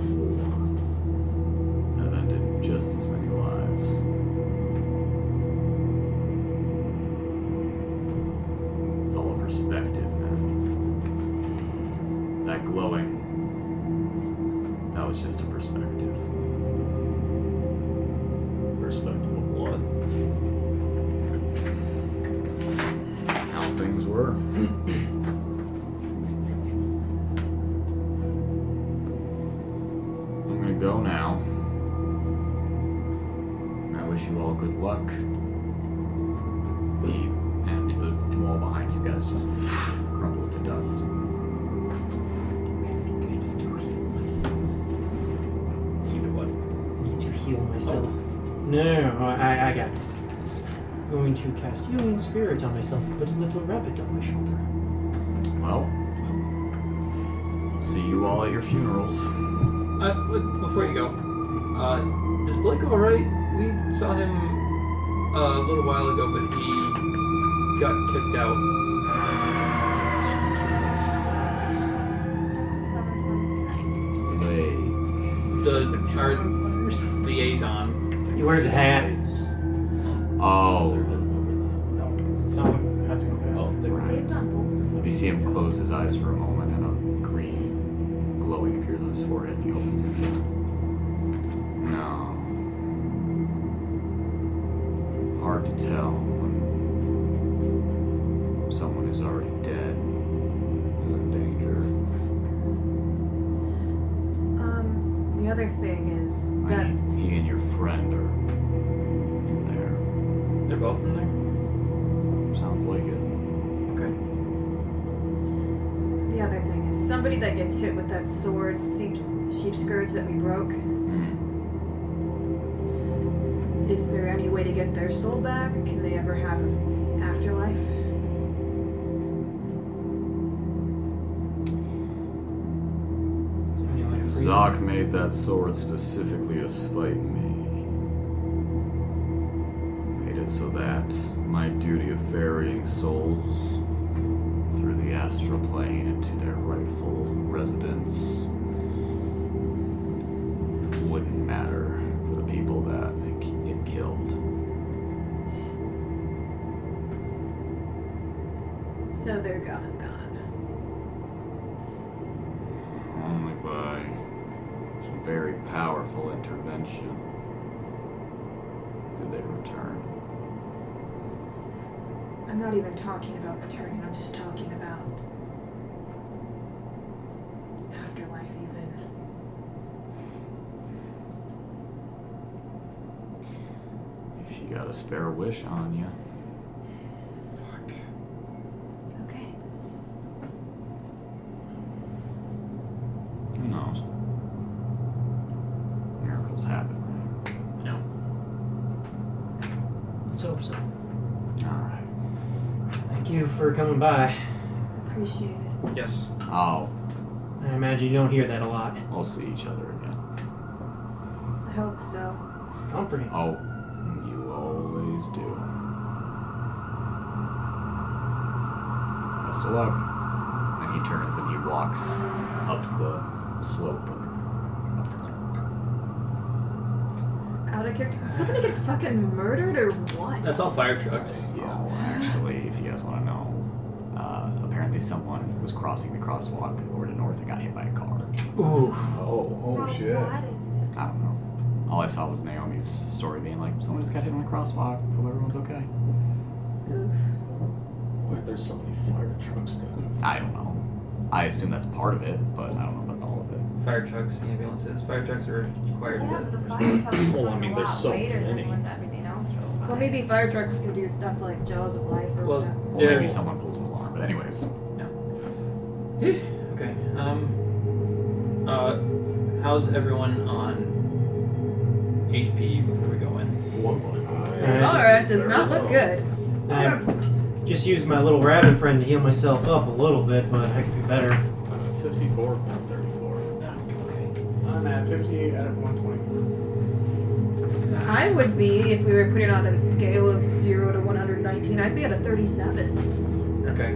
war. I've ended just as many lives. It's all a perspective now. That glowing, that was just a perspective. Perspective of what? How things were. I'm gonna go now. And I wish you all good luck. And the wall behind you guys just crumbles to dust. You know what? Need to heal myself. No, I got this. Going to cast Healing Spirit on myself and put a little rabbit on my shoulder. Well, see you all at your funerals. Before you go, is Blake alright? We saw him a little while ago, but he got kicked out. Jesus Christ. The liaison. He wears a hat. Oh, Someone has a hat. Oh, they were you see him close his eyes for a moment, and a green glowing appears on his forehead. He opens it again. No. Hard to tell when someone who's already dead is in danger. The other thing is that He and your friend are in there. They're both in there? Sounds like it. Okay. the other thing is somebody that gets hit with that sword, sheep scourge that we broke. Is there any way to get their soul back? Can they ever have an afterlife? Zoc made that sword specifically to spite me. Made it so that my duty of ferrying souls through the astral plane into their rightful residence wouldn't matter for the people that it killed. So they're gone. Only by some very powerful intervention did they return. I'm not even talking about returning, I'm just talking about afterlife even. If you got a spare wish on you. Okay. Who knows? Miracles happen. No. Let's hope so. Alright. Thank you for coming by. Appreciate it. Yes. Oh, I imagine you don't hear that a lot. we'll see each other again. I Hope so. Comforting. Oh, you always do. Best of luck. And he turns and he walks up the slope. Out of character. Did somebody get fucking murdered or what? That's all fire trucks. Yeah, actually, if you guys want to know, apparently someone was crossing the crosswalk over to north and got hit by a car. Ooh. Oh How shit. bad is it? I don't know. All I saw was Naomi's story being like, someone just got hit on the crosswalk, hope everyone's okay. Why are there so many fire trucks then? I don't know. I assume that's part of it, but I don't know if that's all of it. Fire trucks, ambulances. Fire trucks are required Yeah, but the to. fire trucks Well, I run mean, a there's lot so later many. than when everything else drove by. Well, maybe fire trucks could do stuff like Jaws of Life or Well, whatever. Or maybe someone pulled an alarm, but anyways. Okay. How's everyone on HP before we go in? 1.5. Alright, does not look good. I just used my little rabbit friend to heal myself up a little bit, but I could be better. 54, 134. I'm at 58 out of 120. I would be, if we were putting on a scale of 0 to 119, I'd be at a 37. Okay.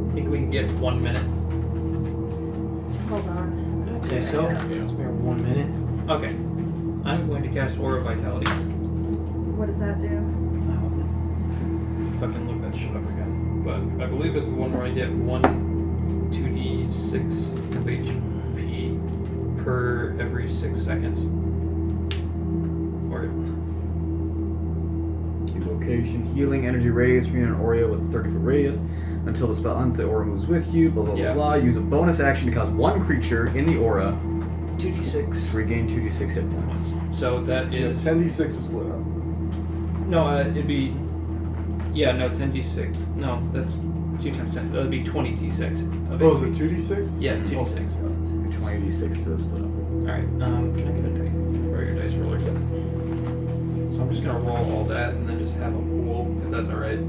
I think we can get 1 minute. Hold on. I'd say so. It's been 1 minute. Okay. I'm going to cast Aura of Vitality. What does that do? Fucking look that shit up again. But I believe it's the one where I get 2d6 of HP per every 6 seconds. Or Location, healing, energy radius, from an aura with a 30-foot radius. Until the spell ends, the aura moves with you, blah blah Yeah. blah blah. Use a bonus action to cause one creature in the aura 2d6. to regain 2d6 hit points. So that is 10d6 is split up. no. It'd be 10d6. No, that's 2 times 10. That'd be 20d6. Of Oh, is HP. it 2d6? Yeah, it's 2d6. Oh, 20d6 to split up. All right. Can I get a dice? Where are your dice rollers? So I'm just gonna roll all that and then just have a pool, if that's all right.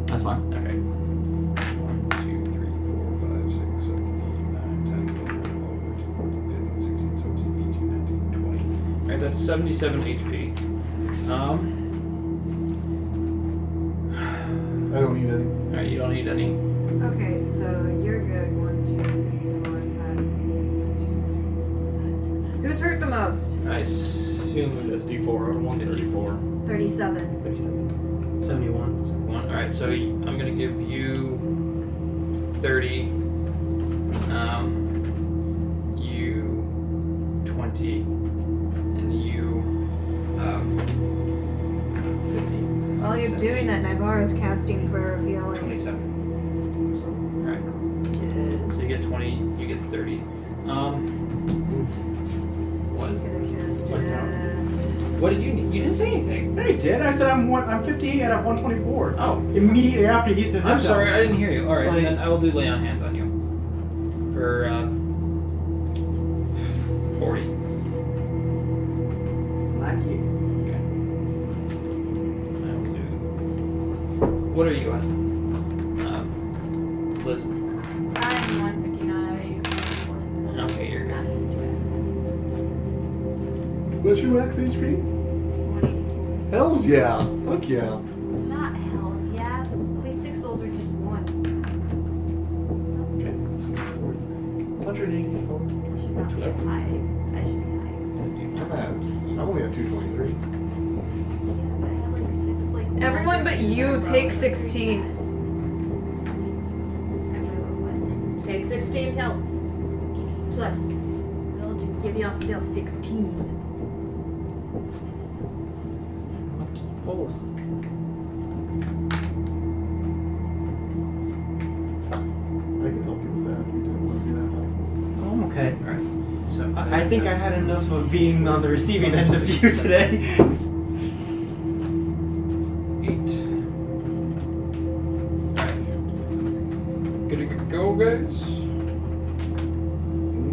That's fine. Okay. 1, 2, 3, 4, 5, 6, 7, 8, 9, 10, 11, 12, 13, 14, 15, 16, 17, 18, 19, 20. Alright, that's 77 HP. I don't need any. Alright, you don't need any. Okay, so you're good. 1, 2, 3, 4, 5. Who's hurt the most? I assume 54 out of 134. 37. 37. 71. Alright, so I'm gonna give you 30. You 20. And you 50. While you're doing that, Naivara's casting Prayer of Healing. 27. Alright. Which So is... you get 20, you get 30. What? She's gonna cast What? it at... What did you didn't say anything. No, he did. I said I'm 58 out of 124. Oh. Immediately after he said I'm this. sorry, I didn't hear you. Alright, Like- then I will do lay on hands on you. For 40. 98. Okay. I will do. What are you at? Liz. I'm 159 out of 84. Okay, you're good. What's your max HP? 182. Hells yeah. Fuck yeah. Not hells, yeah. At least 6 of those are just ones. So, 184. should not be as high. I should be higher. I'm only at 223. Yeah, but I have like 6 like. Everyone but you take 16. Everyone Take 16 health. Plus, will do. give yourself 16. Full. I can help you with that if you didn't want to do that. Oh, I'm okay. Alright. So I think I had enough of being on the receiving end of you today. 8. Alright. Good to go, guys.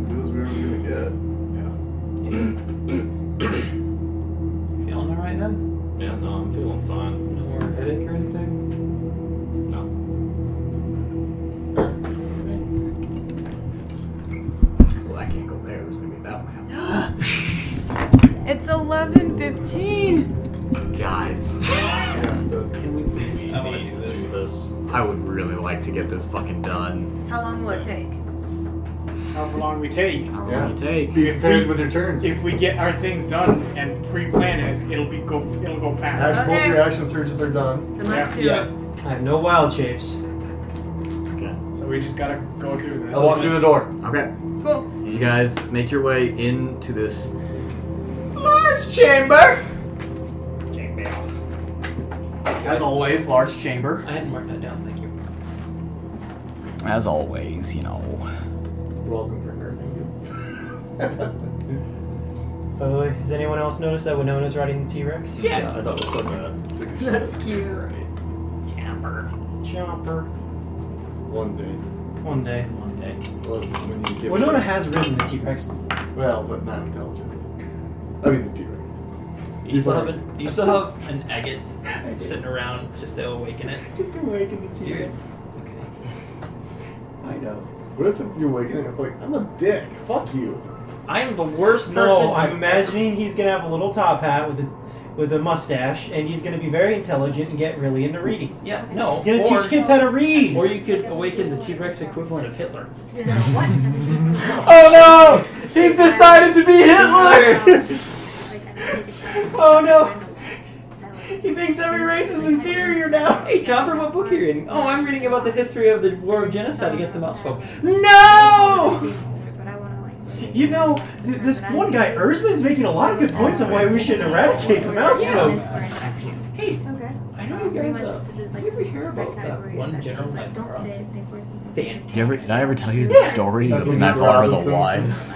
Good as we're ever gonna get. Feeling alright then? Yeah, no, I'm feeling fine. No more headache or anything? No. Well, that It's 11:15. Guys, Can we please? I want to do this. I would really like to get this fucking done. How long will it take? However long we take. Yeah. You take. Be prepared with your turns. If we get our things done and pre-plan it, it'll go fast. As both Okay. reaction surges are done. Then let's do Yeah. it. I have no wild shapes. Okay. So we just gotta go through this. I'll walk through the door. Okay. Cool. You guys make your way into this Large chamber. Chamber. As always, large chamber. I hadn't marked that down. Thank you. As always, you know. You're welcome for nerfing you. By the way, has anyone else noticed that Winona's riding the T-Rex? Yeah. I thought this was sick as shit. That's cute. Camper. Chomper. One day. One day. One day. Plus, when you get Winona has ridden the T-Rex before. well, but not intelligent. I mean the T-Rex. Do you still have an agate sitting around just to awaken it? Just awaken the T-Rex. Okay. I know. What if you awaken it? It's like, I'm a dick. Fuck you. I am the worst person. No, I'm imagining he's gonna have a little top hat with a mustache, and he's gonna be very intelligent and get really into reading. Yeah, no. He's gonna teach kids how to read. Or you could awaken the T-Rex equivalent of Hitler. Oh no! He's decided to be Hitler! Oh no! He thinks every race is inferior now. Hey, Chomper, what book are you reading? Oh, I'm reading about the history of the war of genocide against the mouse folk. No! You know, this one guy, Erzman's making a lot of good points on why we should eradicate the mouse folk. Hey, Okay. I know you guys, you ever hear about that one General Naivara? Did I ever tell you the story That's of the Naivara the Robinsons. Wise?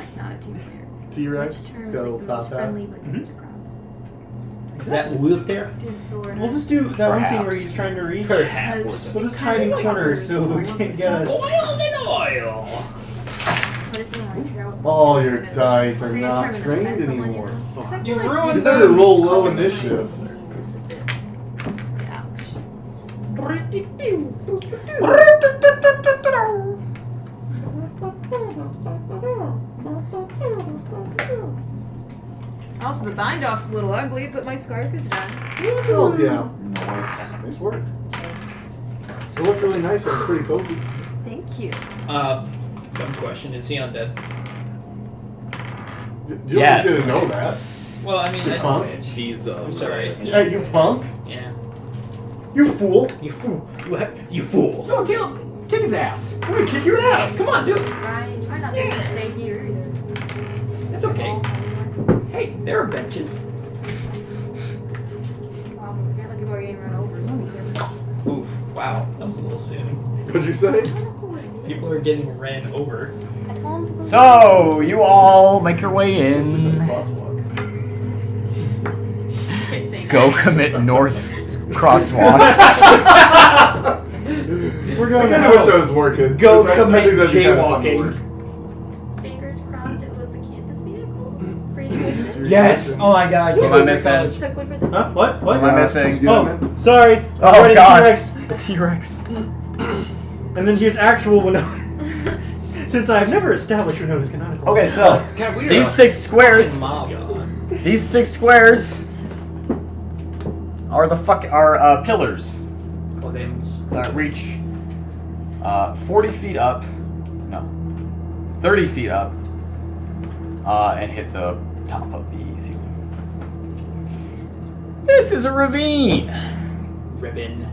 T-Rex. It's got a little top hat. Is that Wilter? We'll just do that one scene where Perhaps. he's trying to reach. Perhaps. We'll just hide in corners so we can't get us. Oil and oil! All your dice are not trained anymore. Fuck. You You ruined better roll low initiative. Also, the bind off's a little ugly, but my scarf is done. Hells yeah. Nice work. So it looks really nice and pretty cozy. Thank you. Dumb question, is he undead? You Yes. just didn't know that. Well, I mean, You punk. He's I'm sorry. Yeah, you punk. Yeah. You fool. You fool. What? You fool. Come on, kill him. Kick his ass. I'm gonna kick your ass. Come on, do it. Ryan, you might not be able to stay here either. It's okay. Hey, there are benches. Oof. Wow. That was a little soon. What'd you say? People are getting ran over. So, you all make your way in. Crosswalk. Go commit North Crosswalk. We're I going to kind of wish I was working. Go 'cause I think commit that'd be kinda fun to jaywalking. work. Fingers crossed it was a campus vehicle. For you. Yes. Oh my God. What am I missing? Took one for the Huh? What? What am I missing? Oh, sorry. Oh, Right, God. T-Rex. T-Rex. And then here's actual Winona. Since I've never established Winona's canonical. Okay, so God, we are these a 6 squares, mob. these 6 squares are pillars Claims. that reach 40 feet up, no, 30 feet up, and hit the top of the ceiling. This is a ravine. Ribbon.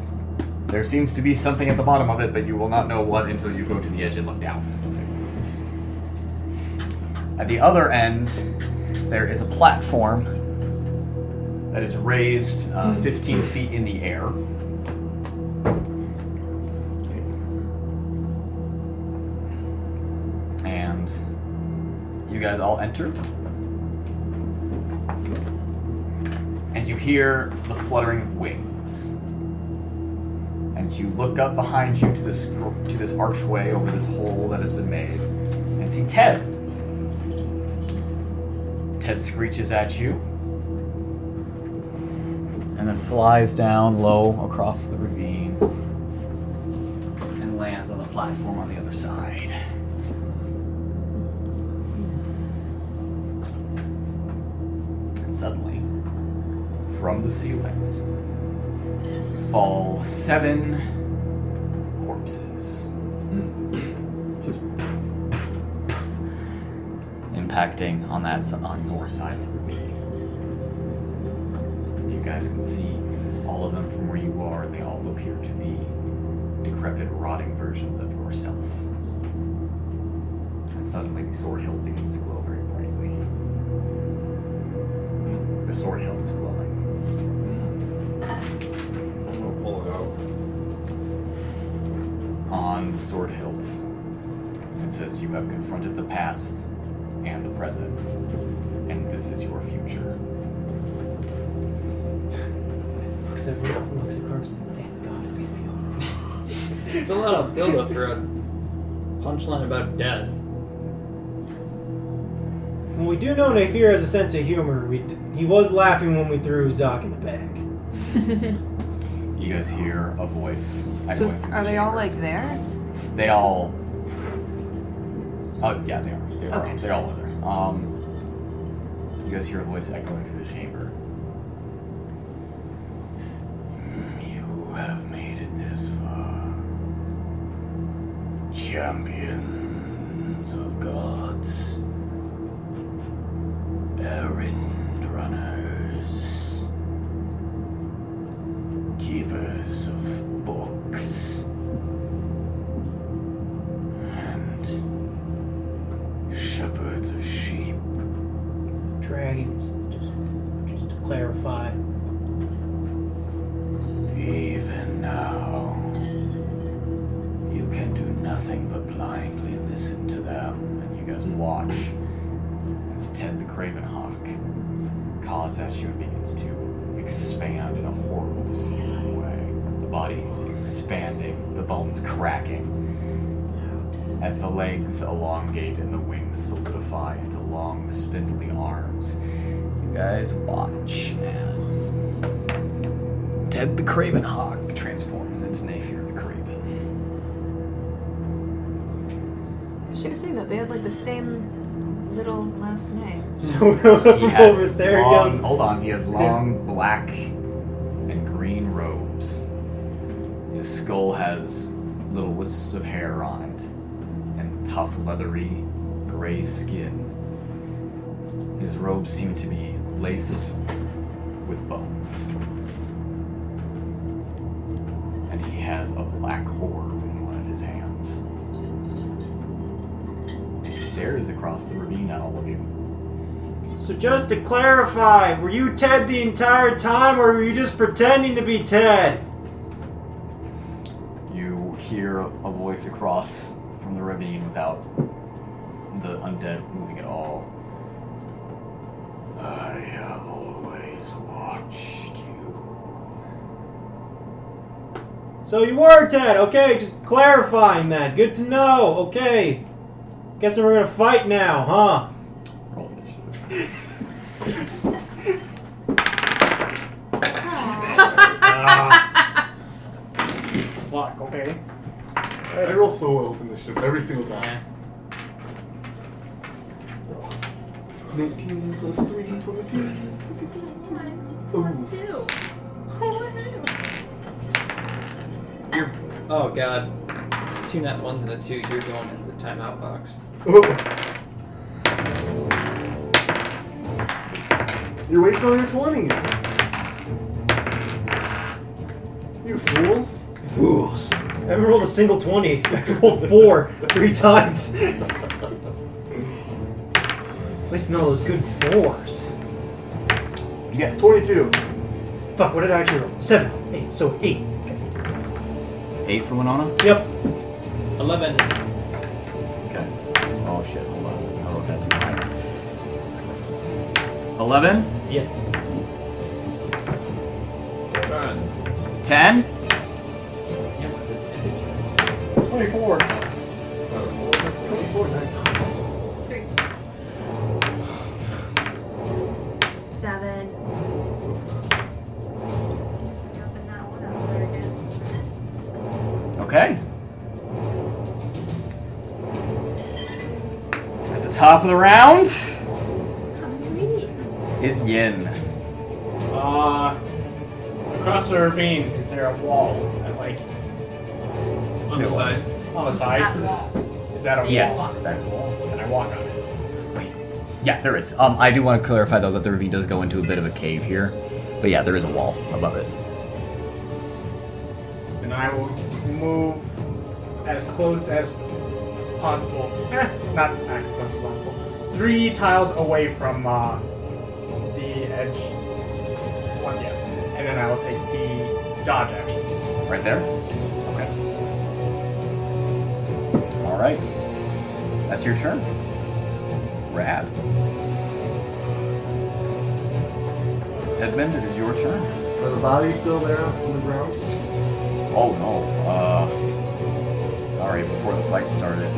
There seems to be something at the bottom of it, but you will not know what until you go to the edge and look down. At the other end, there is a platform that is raised 15 feet in the air. And you guys all enter. And you hear the fluttering of wings. And you look up behind you to this archway over this hole that has been made, and see Ted. Ted screeches at you, and then flies down low across the ravine, and lands on the platform on the other side. And suddenly, from the ceiling, fall 7 corpses. Just impacting on your side of the ravine. You guys can see all of them from where you are, and they all appear to be decrepit, rotting versions of yourself. And suddenly the sword hilt begins to glow very brightly. The sword hilt is glowing. I'm gonna pull it out. On the sword hilt, it says you have confronted the past and the present, and this is your future. Looks at Carson. Thank God it's gonna be over. It's a lot of build-up for a punchline about death. Well, we do know Naifir has a sense of humor. He was laughing when we threw Zoc in the back. You guys hear a voice So echoing through are the they all chamber. like there? They all... Oh, yeah, they are. Okay. They're all over there. You guys hear a voice echoing through the chamber. You have made it this far. Champions of gods. Errand runners. Keepers of books. And shepherds of sheep. Dragons, just to clarify. Even now, you can do nothing but blindly listen to them, and you guys watch as Ted the Craven Hawk caws at you and begins to expand in a horrible, disfiguring way. The body expanding, the bones cracking, as the legs elongate and the wings solidify into long, spindly arms. You guys watch as Ted the Craven Hawk transforms into Naifir the Craven. I should have seen that. They had like the same little last name. So He from has over there long, goes. hold on, he has long black and green robes. His skull has little wisps of hair on it, and tough, leathery, gray skin. His robes seem to be laced with bones. And he has a black orb in one of his hands. And he stares across the ravine at all of you. So just to clarify, were you Ted the entire time, or were you just pretending to be Ted? You hear a voice across from the ravine without the undead moving at all. I have always watched you. So you were Ted, okay, just clarifying that. Good to know, okay. Guessing we're gonna fight now, huh? Roll initiative. Fuck, okay. I roll so well with initiative every single time. Yeah. 19 plus 3, 22. Plus 2. You're, oh god. It's 2 net 1s and a 2. You're going into the timeout box. Oh. You're wasting all your 20s. You fools. Fools. I haven't rolled a single 20. I've rolled 4 3 times. Wasting all those good 4s. You get 22. Fuck, what did I actually roll? 7. 8. So 8. Okay. 8 for Winona? Yep. 11. Okay. Oh shit, hold on. I wrote that too high. 11? Yes. 10? Yeah, with advantage. 24. 24, nice. 3. 7. Nothing now. What else there again? Okay. At the top of the round Come to me. is Yin. the ravine, is there a wall that, like, On the side. on the sides? Is that a wall? Yes, that is a wall. Can I walk on it? Yeah, there is. I do want to clarify though that the ravine does go into a bit of a cave here, but yeah, there is a wall above it. And I will move as close as possible. Not as close as possible. 3 tiles away from the edge. One, yeah. And then I will take the dodge action. Right there. Yes. Okay. All right. That's your turn. Rad. Edmund, it is your turn. Are the bodies still there on the ground? Oh no. Sorry, before the fight started,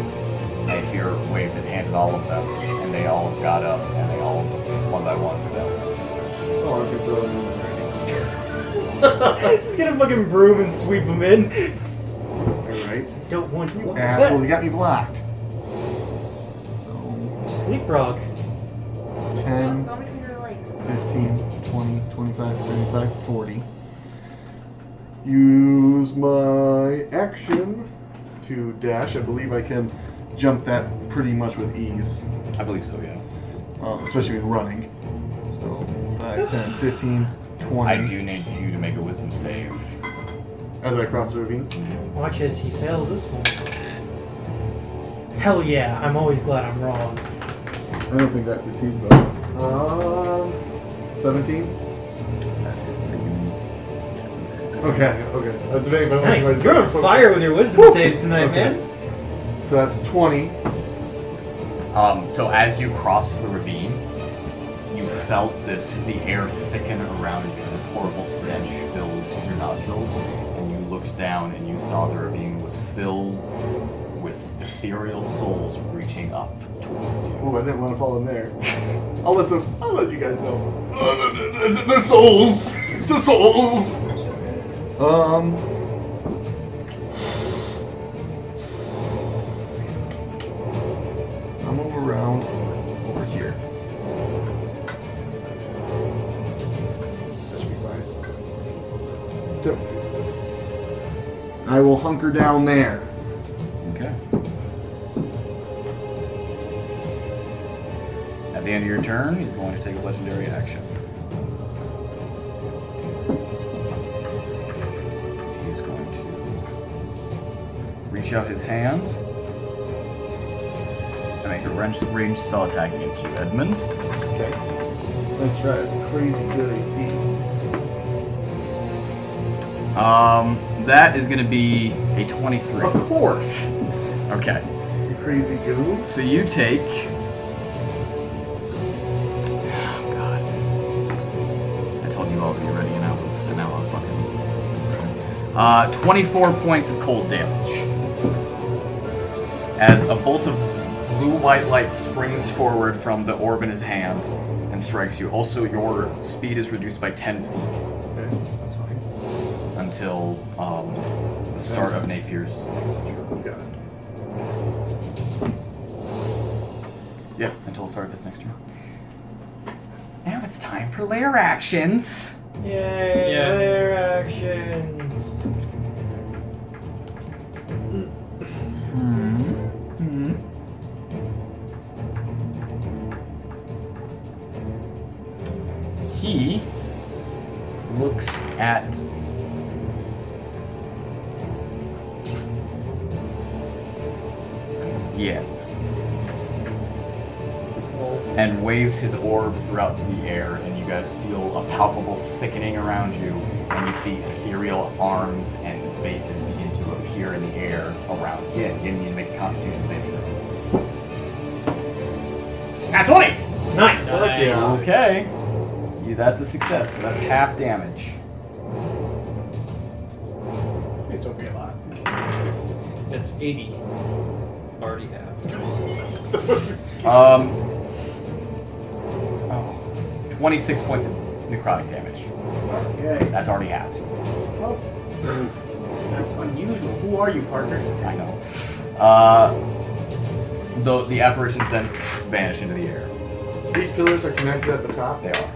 Naifir waved his hand at all of them, and they all got up, and they all, one by one, fell. Oh, I'll take those. Just get a fucking broom and sweep them in. Alright. Don't want to. Assholes, you got me blocked. So, Just leapfrog. 10, Throw me between their legs. 15, 20, 25, 35, 40. Use my action to dash. I believe I can jump that pretty much with ease, I believe so, yeah. especially with running. So 5, 10, 15, 20. I do need you to make a wisdom save. As I cross the ravine. Watch as he fails this one. Hell yeah, I'm always glad I'm wrong. I don't think that succeeds though. 17? Okay. That's very Nice. You're on fire with your wisdom saves tonight, man. So that's 20. So as you cross the ravine, you felt the air thicken around you, and this horrible stench filled your nostrils, and you looked down and you saw the ravine was filled with ethereal souls reaching up towards you. Oh, I didn't want to fall in there. I'll let you guys know. The souls! The souls! I'll move around over here. That should be fine. I will hunker down there. Okay. At the end of your turn, he's going to take a legendary action. He's going to reach out his hand and make a ranged spell attack against you, Edmund. Okay. Nice try. Crazy good AC. That is going to be a 23. Of course. Okay. You crazy goon. So you take. Oh God! I told you all to be ready, and now I'm fucking. 24 points of cold damage. As a bolt of blue-white light springs forward from the orb in his hand and strikes you. Also, your speed is reduced by 10 feet. Okay, that's fine. Until the start of Naifir's next turn. Got it. Yeah, until the start of his next turn. Now it's time for lair actions. Yay, Yeah. lair actions. He looks at and waves his orb throughout the air, and you guys feel a palpable thickening around you, and you see ethereal arms and faces begin to appear in the air around you. You need to make a Constitution saving throw. Nat 20! Nice. Yeah. Okay. That's a success. So that's half damage. Please don't be a lot. That's 80. Already have. 26 points of necrotic damage. Okay. That's already halved. Oh. That's unusual. Who are you, Parker? I know. The apparitions then vanish into the air. These pillars are connected at the top. They are.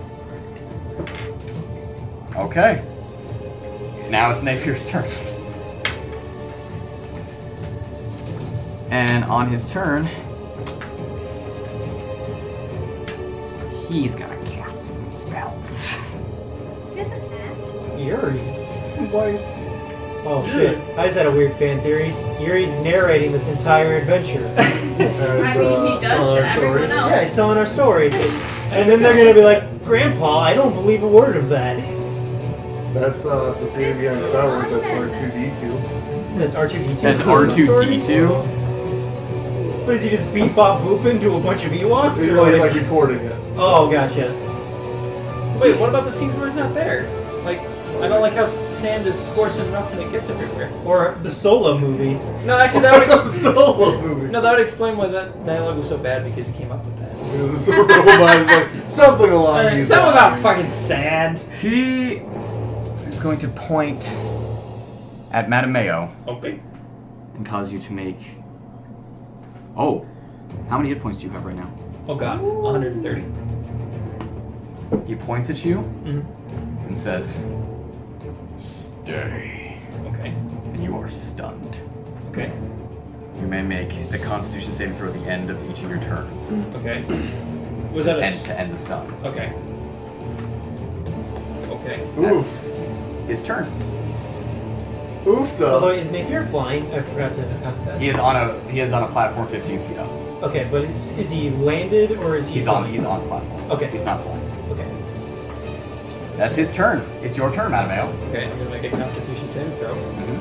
Okay. Now it's Naifir's turn. And on his turn, he's gonna cast some spells. Yuri. Why? Oh shit! I just had a weird fan theory. Yuri's narrating this entire adventure. I mean, he does to everyone else. Yeah, he's telling our story. And then they're gonna be like, Grandpa, I don't believe a word of that. That's the theory behind Star Wars. That's R2D2. That's R2D2. That's R2D2. What is he just beat Bob Boopin to a bunch of Ewoks? He's Or like recording it. Oh, gotcha. Wait, what about the scenes where he's not there? Like, I don't like how sand is coarse and rough and it gets everywhere. Or the Solo movie. No, actually, that would Solo movie. no, that would explain why that dialogue was so bad because he came up with that. The robot is like something along these Something about lines. fucking sand. He is going to point at Mattimeo Okay. and cause you to make. Oh, how many hit points do you have right now? Oh god, 130. He points at you Mhm. and says, "Stay." Okay. And you are stunned. Okay. You may make a Constitution saving throw at the end of each of your turns. Okay. Was that a To end the stun. Okay. Okay. That's his turn. Although Oofta. is Naifir flying? I forgot to ask that. He is on a platform 15 feet up. Okay, but is he landed or is he He's flying? on a platform. Okay. He's not flying. Okay. That's his turn. It's your turn, Mattimeo. Okay, I'm gonna make a Constitution saving throw. Mm-hmm.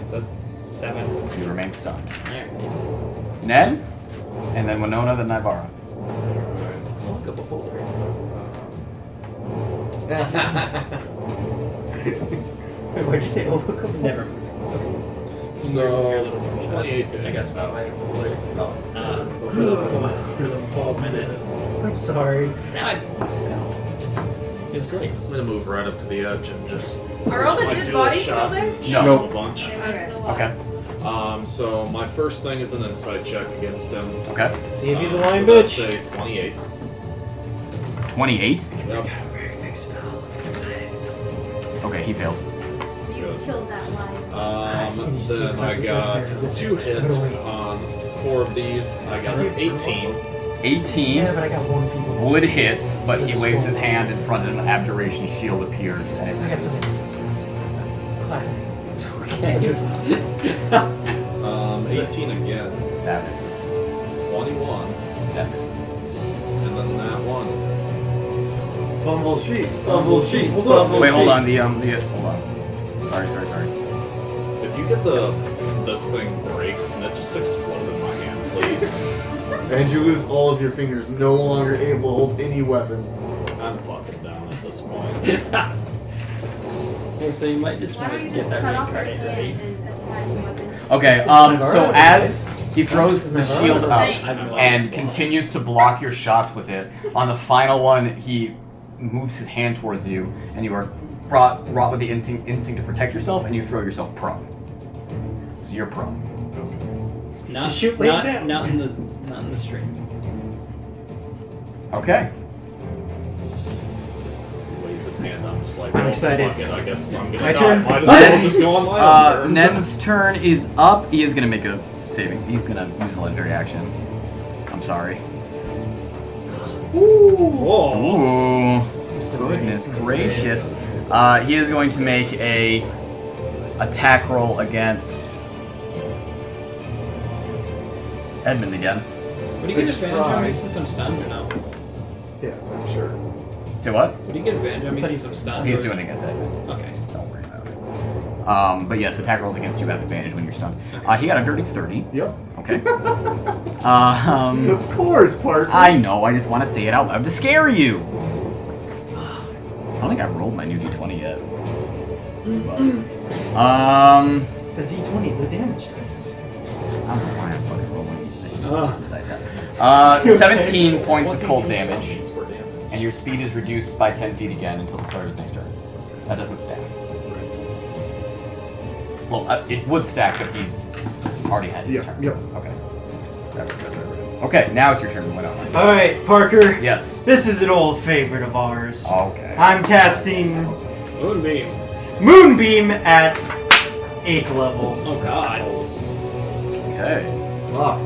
It's a 7. You remain stunned. Yeah. Ned, and then Winona, then Naivara. I'll look up a folder. Wait, what'd you say? Oh, look up. Never. So, 28 I guess not. I have a folder. Oh. For the fall minute. I'm sorry. It's great. I'm gonna move right up to the edge and just. Are all the my dead dual bodies shot still there? and No. shoot Nope. a bunch. Okay. Okay. So my first thing is an insight check against him. Okay. See if he's a lying so that's bitch. a 28. 28. Yep. Very big spell. I'm excited. Okay, he fails. You killed that lion. And you just Then use I magic got resistance. 2 hits What do we- on 4 of these. I got 18. 18 Yeah, but I got one feeble. would hit, but he waves his hand in front and an abjuration shield appears and it I got resists. some classic. Okay. 18 again. That misses. 21. That misses. And then that one. Fumble sheet. Fumble sheet. Hold on. Fumble Wait, sheet. hold on. Hold on. Sorry. If you get this thing breaks, can it just explode in my hand, please? And you lose all of your fingers, no longer able to hold any weapons. I'm fucking down at this point. Okay, so you might just Why want don't to you get just that cut off her reincarnated, hand right? and attach the weapon? Okay, This is so Naivara, as he throws the This is shield Naivara. up I don't know. and continues to block your shots with it, on the final one, he moves his hand towards you, and you are wrought with the instinct to protect yourself, and you throw yourself prone. So you're prone. Not, Just shoot laying not, down. not in the stream. Okay. Just waves his hand up, just like, I'm well, excited. fuck it, I guess I'm gonna My die. turn. Might as well just go on my own terms. Nen's turn is up. He is going to make a saving. He's going to use a legendary action. I'm sorry. Whoa. Ooh. I'm still Goodness waiting. gracious. He is going to make a attack roll against Edmund again. Would he get Let's advantage on me try. since I'm stunned or no? Yes, I'm sure. Say what? Would he get advantage on me since I'm stunned? He's or- doing it against Edmund. Okay. Don't worry about it. But yes, attack rolls against you have advantage when you're stunned. He got a dirty 30. Yep. Okay. Of course, partner. I know, I just want to say it out loud to scare you. I don't think I've rolled my new d20 yet. But, The D20's the damage dice. I don't know why I'm fucking rolling. I should just Ugh. use the dice out. 17 points of cold damage, These for damage. and your speed is reduced by 10 feet again until the start of his next turn. That doesn't stack. Well, it would stack, but he's already had his Yeah, turn. yep. Okay. Right. Okay, now it's your turn, Winona. Alright, Parker. Yes. This is an old favorite of ours. Okay. I'm casting Moonbeam. Moonbeam at 8th level. Oh god. Okay. Fuck.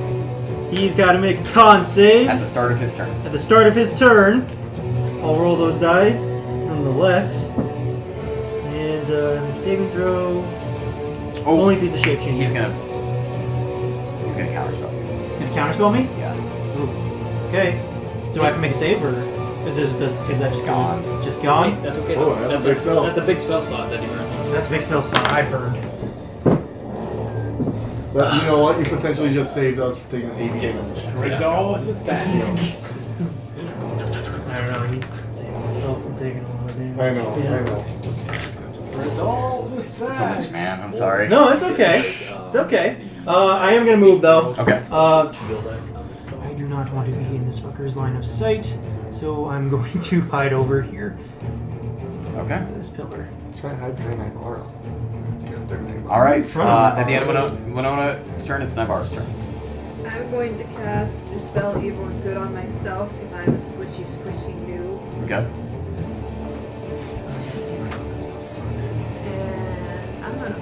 He's got to make a con save At the start of his turn. at the start of his turn. I'll roll those dice, nonetheless. And saving throw. Oh, Only if he's a shapeshifter. he's gonna counterspell you. Gonna counterspell me? Yeah. Ooh. Okay. So I have to make a save, or is that just gone. Just gone? That's okay. Oh, that's a big spell. That's a big spell slot that he runs. That's a big spell slot. I burned. But you know what? You potentially just saved us from taking 80 damage. Resolve the stat. I don't know. He saved himself from taking a lot of damage. I know, Yeah. I know. Resolve the So much, stat. man. I'm sorry. No, it's okay. It's okay. I am gonna move though. Okay. I do not want to be in this fucker's line of sight, so I'm going to hide over here. Okay. This pillar. Try and hide behind Naivara. All right. In front of At the end Naivara. of Winona's turn, it's Naivara's turn. I'm going to cast Dispel Evil and Good on myself because I'm a squishy noob. Okay. And I'm gonna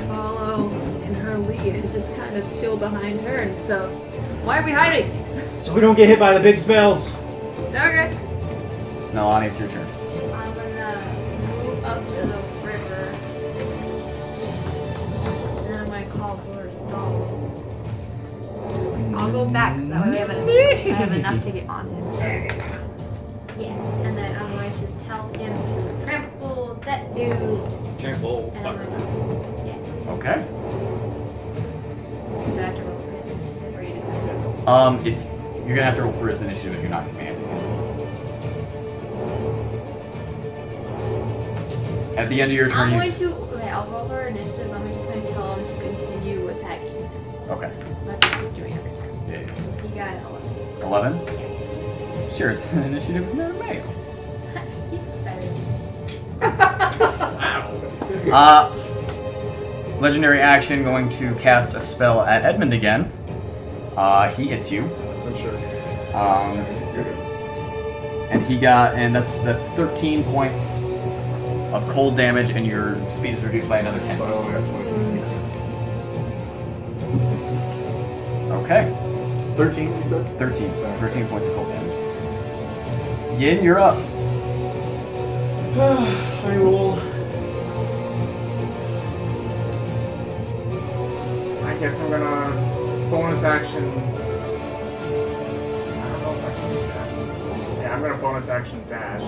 follow in her lead and just kind of chill behind her. And so, why are we hiding? So we don't get hit by the big spells. Okay. Nalane, it's your turn. I'm gonna move up to the river. And then I'm gonna call for a stall. I'll go back so that way I have enough to get on him. Yeah. And then I'm going to tell him to trample that dude. Trample. And I'm Fucker. gonna, yeah. Okay. Do I have to roll for his initiative, or are you just gonna If you're gonna have to roll for his initiative if you're not commanding him. At the end of your turn, I'm going he's... to. Okay, I'll roll for initiative. I'm just going to tell him to continue attacking him. Okay. So that's what he's doing every time. Yeah. He got an 11? Yes. Sure, it's an initiative with Mattimeo. He's better. Legendary action, going to cast a spell at Edmund again. He hits you. I'm sure. And he got, and that's 13 points of cold damage, and your speed is reduced by another 10. Oh, that's what Yes. Okay. 13, you said? 13. 13 points of cold damage. Yin, you're up. I will. I guess I'm gonna bonus action. I don't know if I can do that. Yeah, I'm gonna bonus action dash.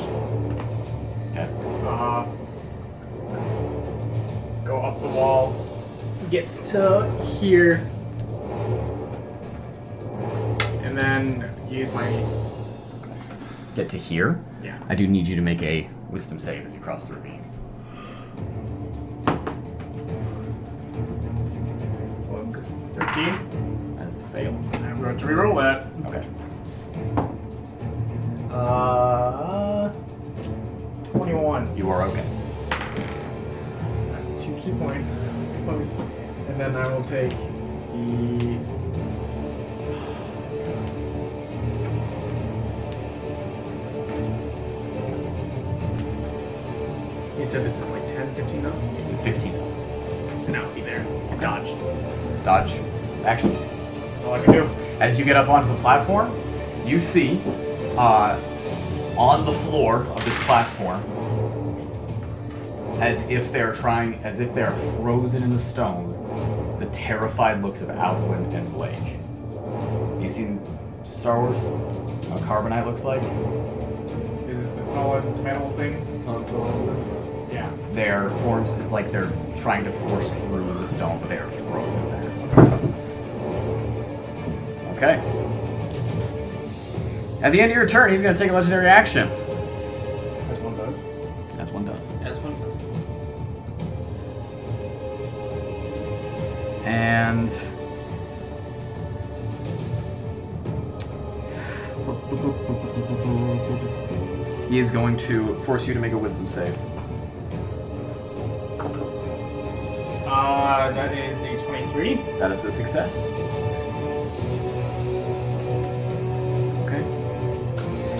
Okay. Go up the wall. Gets to here. And then use my. Get to here. Yeah. I do need you to make a wisdom save as you cross the ravine. 13. That is a fail. I'm going to reroll that. Okay. 21. You are okay. That's 2 key points. And then I will take the. You said this is like 10, 15 now? It's 15. And I'll be there. Dodge. Dodge. Action. That's all I can do. As you get up onto the platform, you see on the floor of this platform, as if they're frozen in the stone, the terrified looks of Alwyn and Blake. You seen Star Wars? What carbonite looks like? Is it the solid metal thing? Yeah. Their forms, it's like they're trying to force through the stone, but they are frozen there. Okay. At the end of your turn, he's going to take a legendary action. As one does. As one does. That's one. And he is going to force you to make a wisdom save. That is a 23. That is a success.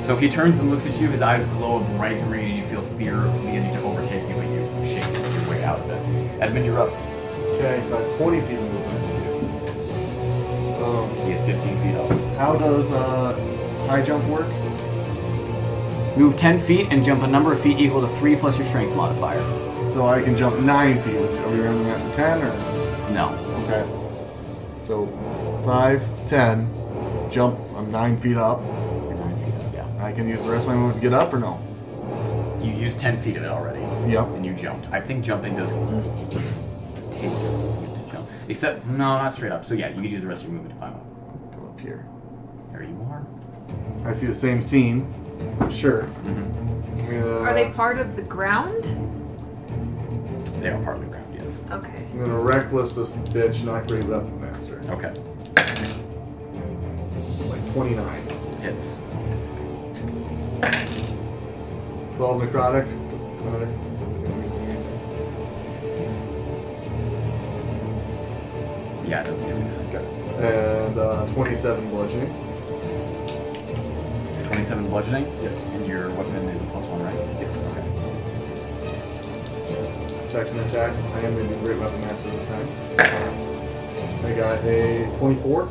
So he turns and looks at you. His eyes glow a bright green, and you feel fear beginning to overtake you, but you shake your way out of it. Edmund, you're up. Okay, so I have 20 feet of movement. He is 15 feet up. How does high jump work? Move 10 feet and jump a number of feet equal to 3 plus your strength modifier. So I can jump 9 feet. Are we rounding that to 10 or? No. Okay. So 5, 10, jump. I'm 9 feet up. You're 9 feet up, yeah. I can use the rest of my movement to get up or no? You used 10 feet of it already. Yep. And you jumped. I think jumping does take your movement to jump. Except, no, not straight up. So yeah, you could use the rest of your movement to climb up. Go up here. There you are. I see the same scene. Sure. Mm-hmm. Are they part of the ground? They are part of the ground, yes. Okay. I'm gonna reckless this bitch, not great weapon master. Okay. Like 29. Hits. 12 necrotic. Doesn't matter. Doesn't use anything. Yeah, it doesn't do anything. Okay. And 27 bludgeoning. 27 bludgeoning? Yes. And your weapon is a +1, right? Yes. Okay. Second attack. I am going to do great weapon master this time. I got a 24.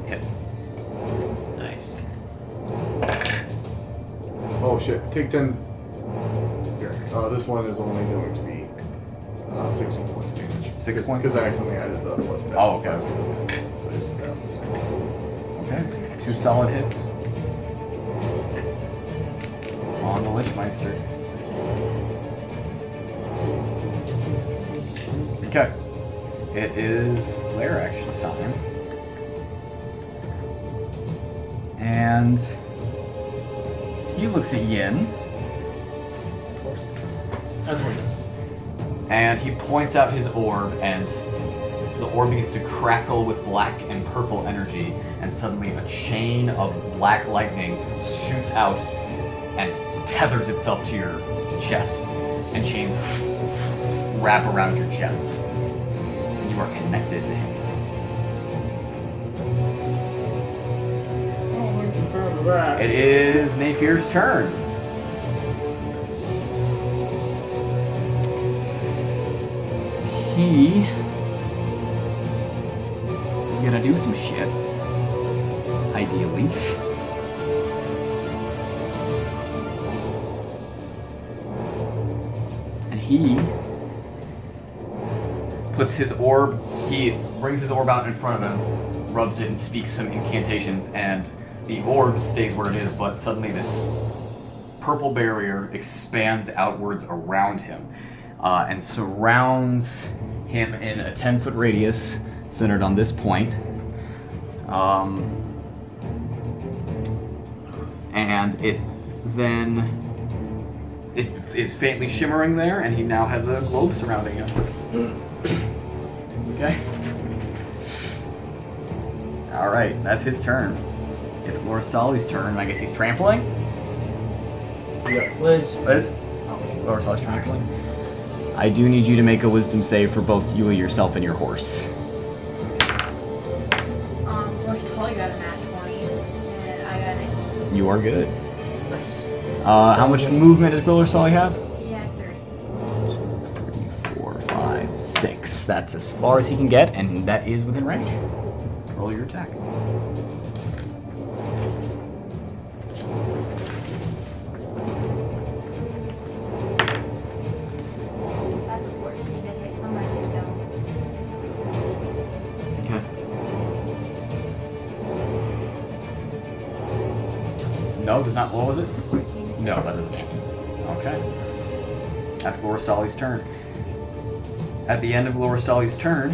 Hits. Nice. Oh shit. Take 10. Here. This one is only going to be 16 points of damage. 6 points? Because I accidentally added the plus 10. Oh, okay. So just get off this one. Okay. 2 solid hits. On the Lichmeister. Okay. It is lair action time. And he looks at Yin. Of course. That's what he does. And he points out his orb, and the orb begins to crackle with black and purple energy, and suddenly a chain of black lightning shoots out and tethers itself to your chest, and chains wrap around your chest. And you are connected to him. It is Naifir's turn. He is gonna do some shit. Ideally. And he puts his orb, he brings his orb out in front of him, rubs it and speaks some incantations, and the orb stays where it is, but suddenly this purple barrier expands outwards around him and surrounds him in a 10-foot radius centered on this point. And it is faintly shimmering there, and he now has a globe surrounding him. Okay. Alright, that's his turn. It's Glorstali's turn. I guess he's trampling? Yes. Liz. Liz? Glorstali's trampling. I do need you to make a wisdom save for both you, yourself, and your horse. Glorstali got a nat 20, and I got it. You are good. Nice. How much movement does Glorstali have? He has 30. 3, 4, 5, 6. That's as far as he can get, and that is within range. Roll your attack. That's a 14 to hit, so I'm gonna say no. Okay. No, does not. What was it? 14. No, that doesn't hit. Okay. That's Glorstali's turn. At the end of Glorstali's turn,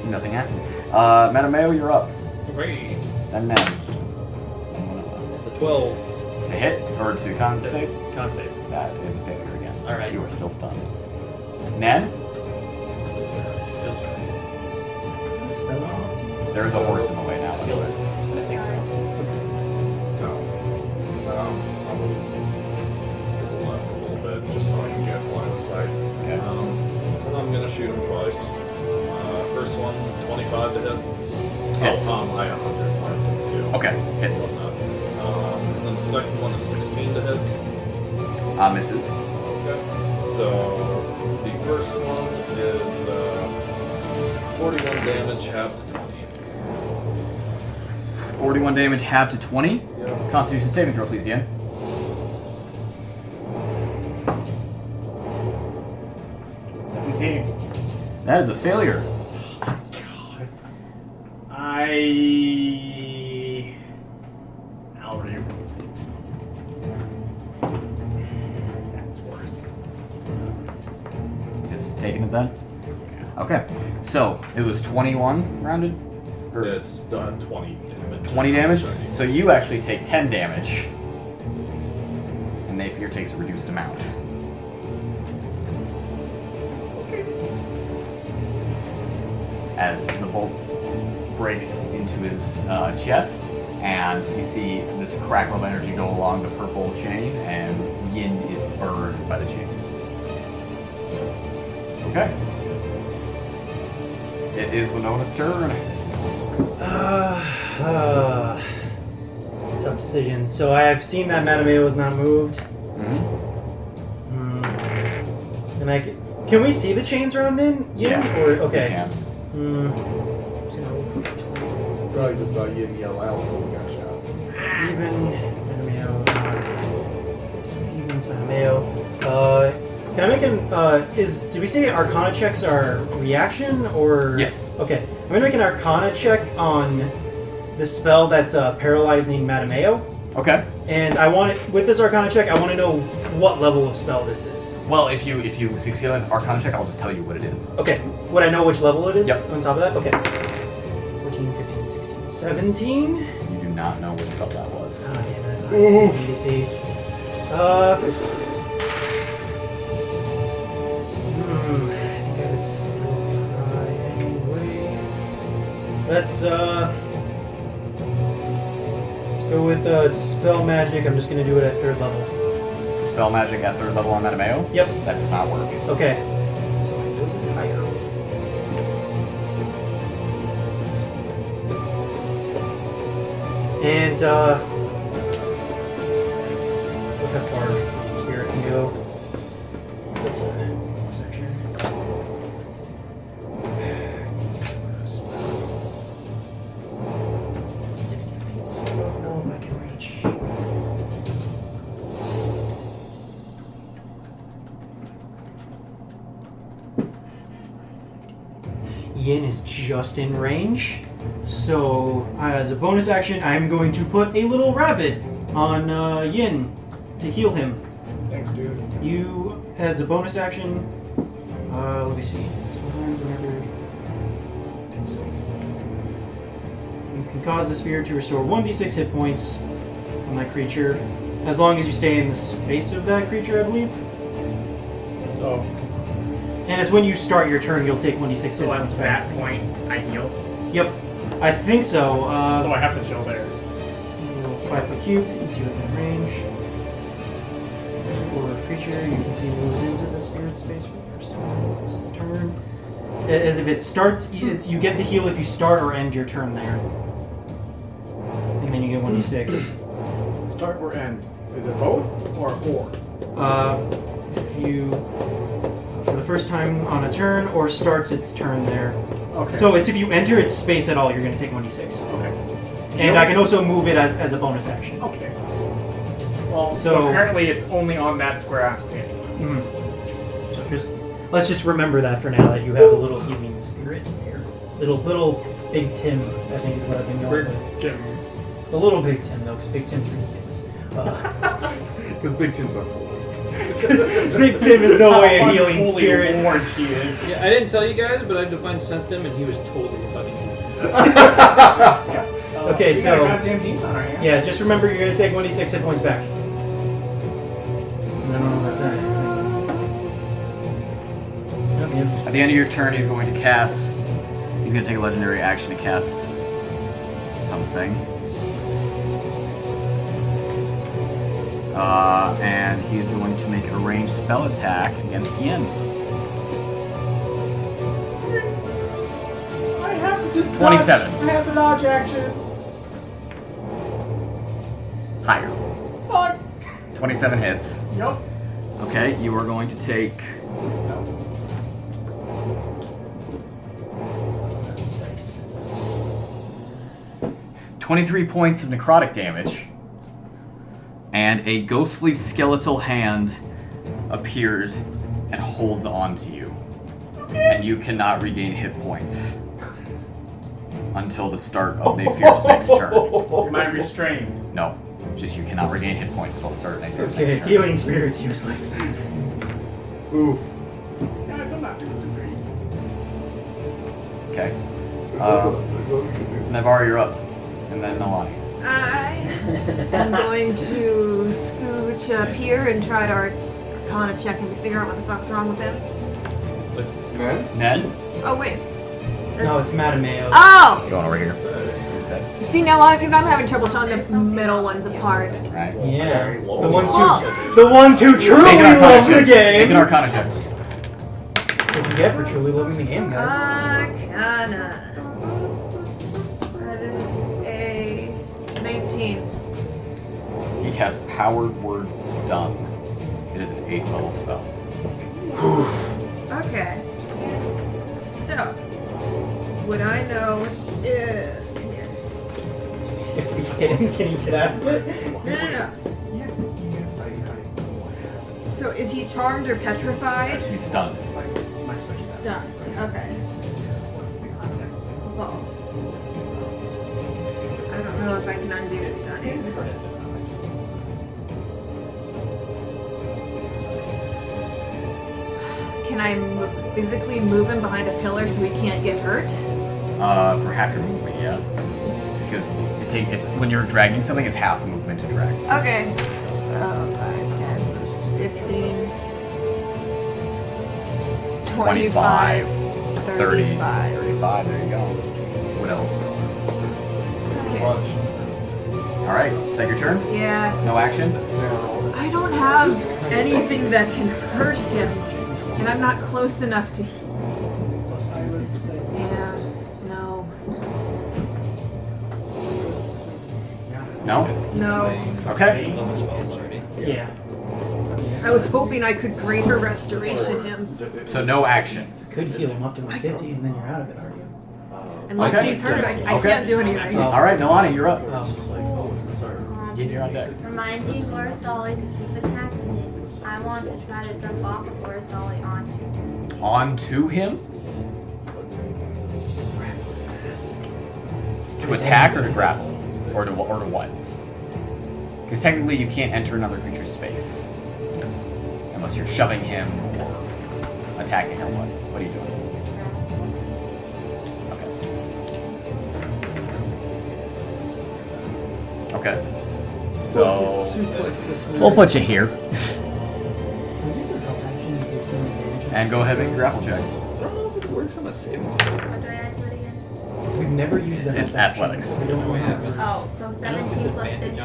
nothing happens. Mattimeo, you're up. Great. And then. It's a 12. To hit or to con save? Con save. That is a failure again. Alright. You are still stunned. Nen? Feels right. There is a horse in the way now. by the Feels way. right. I think so. I'll move to the left a little bit just so I can get line of sight. Okay. And I'm gonna shoot him twice. First one, 25 to hit. Hits. I have Hunter's Mark too. Okay, hits. And then the second one is 16 to hit. Misses. Okay. So the first one is 41 damage, half to 20. 41 damage, half to 20. Yep. Constitution saving throw, please, Ian. 17. That is a failure. I'll reroll it. That's worse. Just taking it then? Okay. So, it was 21 rounded? Or It's 20 damage. 20 damage? So you actually take 10 damage. And Napier takes a reduced amount. As the bolt breaks into his chest, and you see this crackle of energy go along the purple chain, and Yin is burned by the chain. Okay. It is Winona's turn. Tough decision. So I have seen that Mattimeo was not moved. Mm-hmm. And can we see the chains around in? Yeah. Or okay. You can. Just gonna Probably just saw Yin yell out when we got shot. even Mattimeo. Okay, so even Mattimeo. Can I make an? Did we say Arcana checks are reaction or? Yes. Okay, I'm gonna make an Arcana check on the spell that's paralyzing Mattimeo. Okay. And I want it with this Arcana check. I want to know what level of spell this is. Well, if you succeed on an Arcana check, I'll just tell you what it is. Okay. Would I know which level it is? Yep. On top of that? Okay. 14, 15, 16, 17. You do not know what spell that was. Oh, damn it. That's a DC. I think I would still try anyway. Let's go with Dispel Magic. I'm just going to do it at 3rd level. Spell magic at 3rd level on Mattimeo? Yep. That does not work. Okay. So I do this higher. And, look how far Spirit can go. That's a section. 60 feet, so I don't know if I can reach. Yin is just in range. So, as a bonus action, I'm going to put a little rabbit on Yin to heal him. Thanks, dude. You, as a bonus action, let me see. Sometimes whenever. Okay, so you can cause the spirit to restore 1d6 hit points on that creature, as long as you stay in the space of that creature, I believe. So, And it's when you start your turn, you'll take 1d6 hit so at points back. that point, I heal. Yep, I think so. So I have to chill there. Little 5-foot cube that you can see within range. Or creature you can see moves into the spirit space for the first time this turn. As if it starts, you get the heal if you start or end your turn there. And then you get 1d6. Start or end? Is it both or? If you, for the first time on a turn, or starts its turn there. Okay. So it's if you enter its space at all, you're going to take 1d6. Okay. And I can also move it as a bonus action. Okay. Well, So- so currently it's only on that square I'm standing on. Mhm. So let's just remember that for now, that you have a little healing spirit there. Little Big Tim, I think is what I've been going with. Jim. It's a little Big Tim though, because Big Tim's ridiculous. Because Big Tim's up. Big Tim is no way a How healing unholy spirit. Lord he is. Yeah, I didn't tell you guys, but I defined sensed him, and he was totally fucking. Okay, We so- got a goddamn team on our hands. Yeah, just remember you're going to take 1d6 hit points back. No, that's not it. Yep. At the end of your turn, he's going to cast. He's going to take a legendary action to cast something. And he's going to make a ranged spell attack against Yin. I have to Just 27. Dodge. I have the dodge action. Higher. Fuck. 27 hits. Yep. Okay, you are going to take. That's dice. 23 points of necrotic damage, and a ghostly skeletal hand appears and holds on to you. And you cannot regain hit points until the start of Naifir's next turn. Am I restrained? No, just you cannot regain hit points until the start of Naifir's Okay, next turn. healing spirit's useless. Oof. Guys, I'm not doing too great. Okay. There's what we can do. Naivara, you're up. And then Nalane. I am going to scooch up here and try to arcana check him to figure out what the fuck's wrong with him. Man? Ned? Oh, wait. No, it's Mattimeo. Oh! You going over here instead? See, now I'm having trouble telling the middle ones apart. Right. Yeah. The Well, ones who truly Make an Arcana love the check. game. Make an Arcana check. That's what you get for truly loving the game, guys. Arcana. That is a 19. He casts Powered Word Stun. It is an 8th level spell. Okay. So, would I know if... Come here. If we hit him, can he get out of it? No. So, is he charmed or petrified? He's stunned. Stunned. Okay. Balls. I don't know if I can undo stunning. Can I physically move him behind a pillar so he can't get hurt? For half your movement, yeah. Because it's when you're dragging something, it's half movement to drag. Okay. So 5, 10, 15, 25, 30, 35. 35, there you go. What else? Okay. Alright, is that your turn? Yeah. No action? I don't have anything that can hurt him, and I'm not close enough to. Yeah. No. No? No. Okay. Yeah. I was hoping I could greater restoration him, So no action. Could heal him up to 50 and then you're out of it, are you? unless Okay. he's hurt. I Okay. can't do anything. Alright, Nalane, you're up. Oh. You're on deck. Reminding Boris Dolly to keep attacking it. I want to try to jump off of Boris Dolly onto. Onto him? To attack or to grapple? Or to what? Because technically you can't enter another creature's space. Unless you're shoving him or attacking or what. What are you doing? Okay. Okay. So we'll put you here. And go ahead and grapple check. I don't know if it works on a saving throw. What do I add to it again? We've never used that. It's athletics. We don't know how it works. Oh, so 17 plus 15.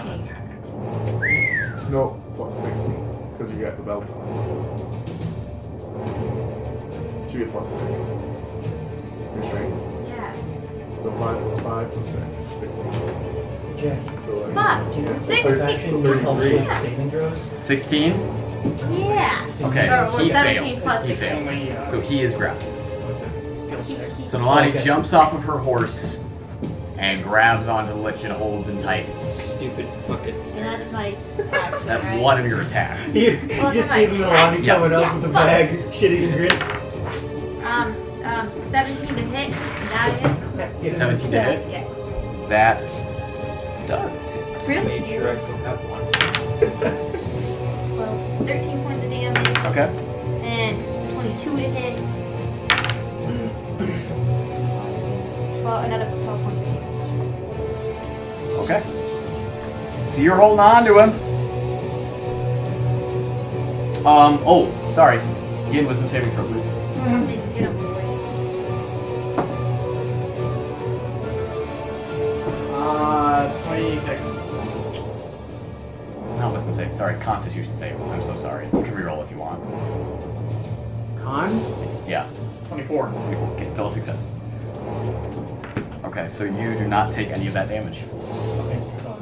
No, plus 16. Because you got the belt on. Should be a plus 6. Your strength. Yeah. So 5 plus 5 plus 6. 16. Jackie, So like, Fuck! do you have 16. action that helps with saving throws? 16? Yeah. Okay, Or he 17 failed. plus He 16. failed. So he is grappled. Skill check. So Nalane Okay. jumps off of her horse and grabs onto the lich and holds him tight. Stupid fucking. And that's like action, That's right? one of your attacks. You just see the Nalane Yes. coming up with the bag, shitty and grin. 17 to hit. That hit. 17 to hit? Yeah. That does hit. Really? Made sure I still have one. Well, 13 points of damage. Okay. And 22 to hit. Well, another 12 points of damage. Okay. So you're holding on to him. Oh, sorry. Again, wisdom saving throw, please. Get him, boys. 26. Not wisdom save. Sorry, constitution save. I'm so sorry. You can reroll if you want. Con? Yeah. 24. 24. Okay, still a success. Okay, so you do not take any of that damage.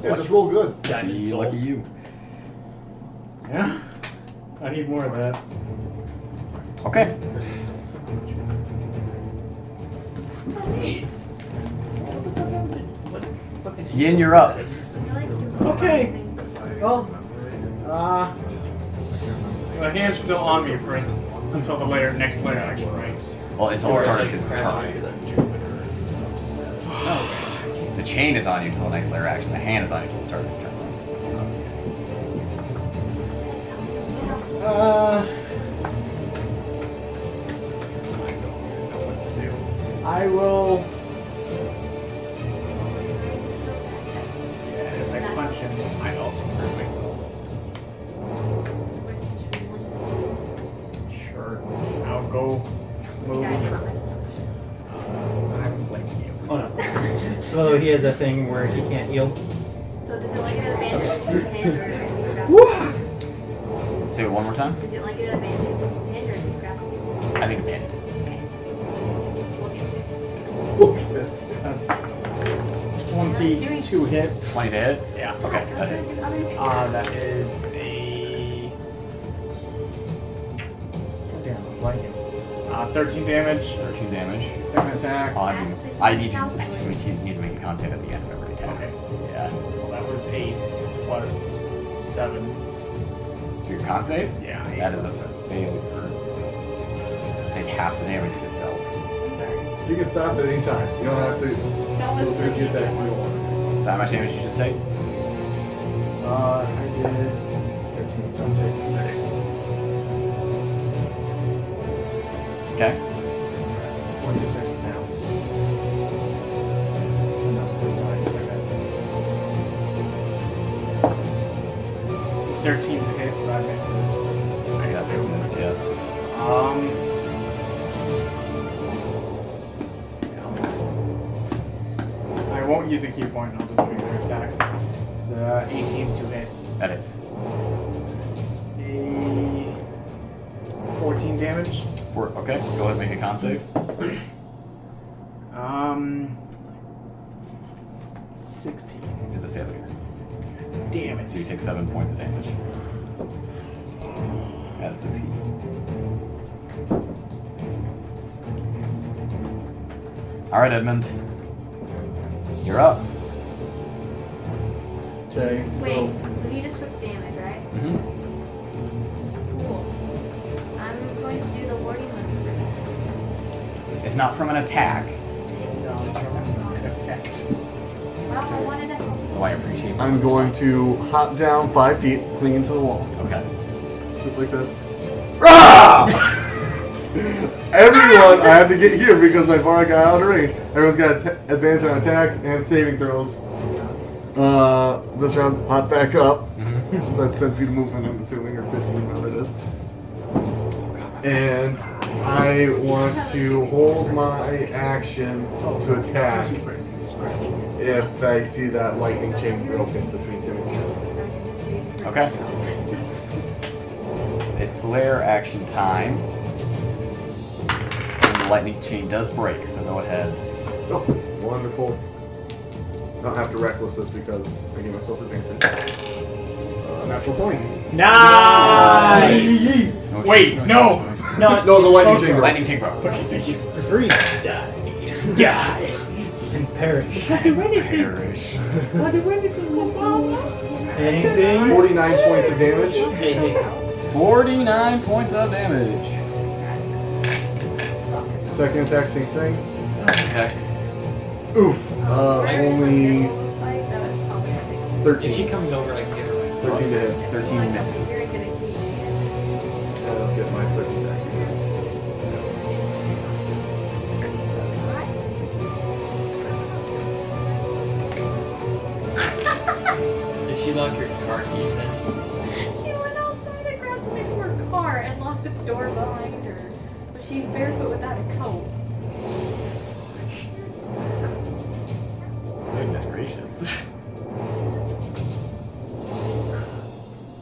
Yeah, just roll good. Diamond Be soul. lucky you. Yeah. I need more of that. Okay. Hey. Yin, you're up. Okay. Well, the hand's still on me for until the next layer action, right? Well, until the start of his turn. Oh, The chain is on you until the next layer action. The hand is on you until the start of his turn. I will. Yeah, if I punch him, I'd also hurt myself. Sure. I'll go move. I'm blaming you. Oh no. So he has a thing where he can't yield. So does it like an advantage to hit or Say it one more time. Is it like an advantage to hit or just grapple? I think a pin. That's 22 hit. 20 to hit? Yeah. Okay, that hits. That is a. Damn, I'm blanking. 13 damage. 13 damage. Second attack. I need to make a con save at the end of every attack. Okay. Yeah. Well, that was 8 plus 7. Your con save? Yeah. 8 That plus is a 7. failure. So take half the damage you just dealt. You can stop at any time. You don't have to go through the attacks if you want. So how much damage did you just take? I did 13, so I'm taking 6. Okay. 26 now. No, 49. 13 to hit, so that misses. I Yeah, assume. yeah. I won't use a key point, I'll just do their attack. It's 18 to hit. That hits. It's a 14 damage. Okay, go ahead and make a con save. 16. Is a failure. Damn it. So you take 7 points of damage. As does he. Alright, Edmund. You're up. Okay, Wait, so so he just took damage, right? Mm-hmm. Cool. I'm going to do the warding maneuver. It's not from an attack. No, it's from an effect. Well, I wanted to help. Though I appreciate I'm going to hop down 5 feet, clinging to the wall. Okay. Just like this. Ah! Everyone, I have to get here because I've already got out of range. Everyone's got advantage on attacks and saving throws. This round, hop back up. Mm-hmm. So that's 10 feet of movement, I'm assuming, or 15, whatever it is. And I want to hold my action to attack if I see that lightning chain broken between him and me. Okay. It's lair action time. And the lightning chain does break, so go ahead. Oh, wonderful. I don't have to reckless this because I give myself advantage. Natural 20. Nice! No Wait, change, no! change. No, the lightning chain broke. Lightning chain broke. Okay, thank you. Freeze Die. and perish. Perish. Anything? 49 points of damage. 49 points of damage. Second attack, same thing. Okay. Oof. Only If she 13. comes over, I can get her away. 13 to hit. 13 misses. I'll get my third attack because. Did she lock your car keys in? She went outside and grabbed something from her car and locked the door behind her. So she's barefoot without a coat. Goodness gracious.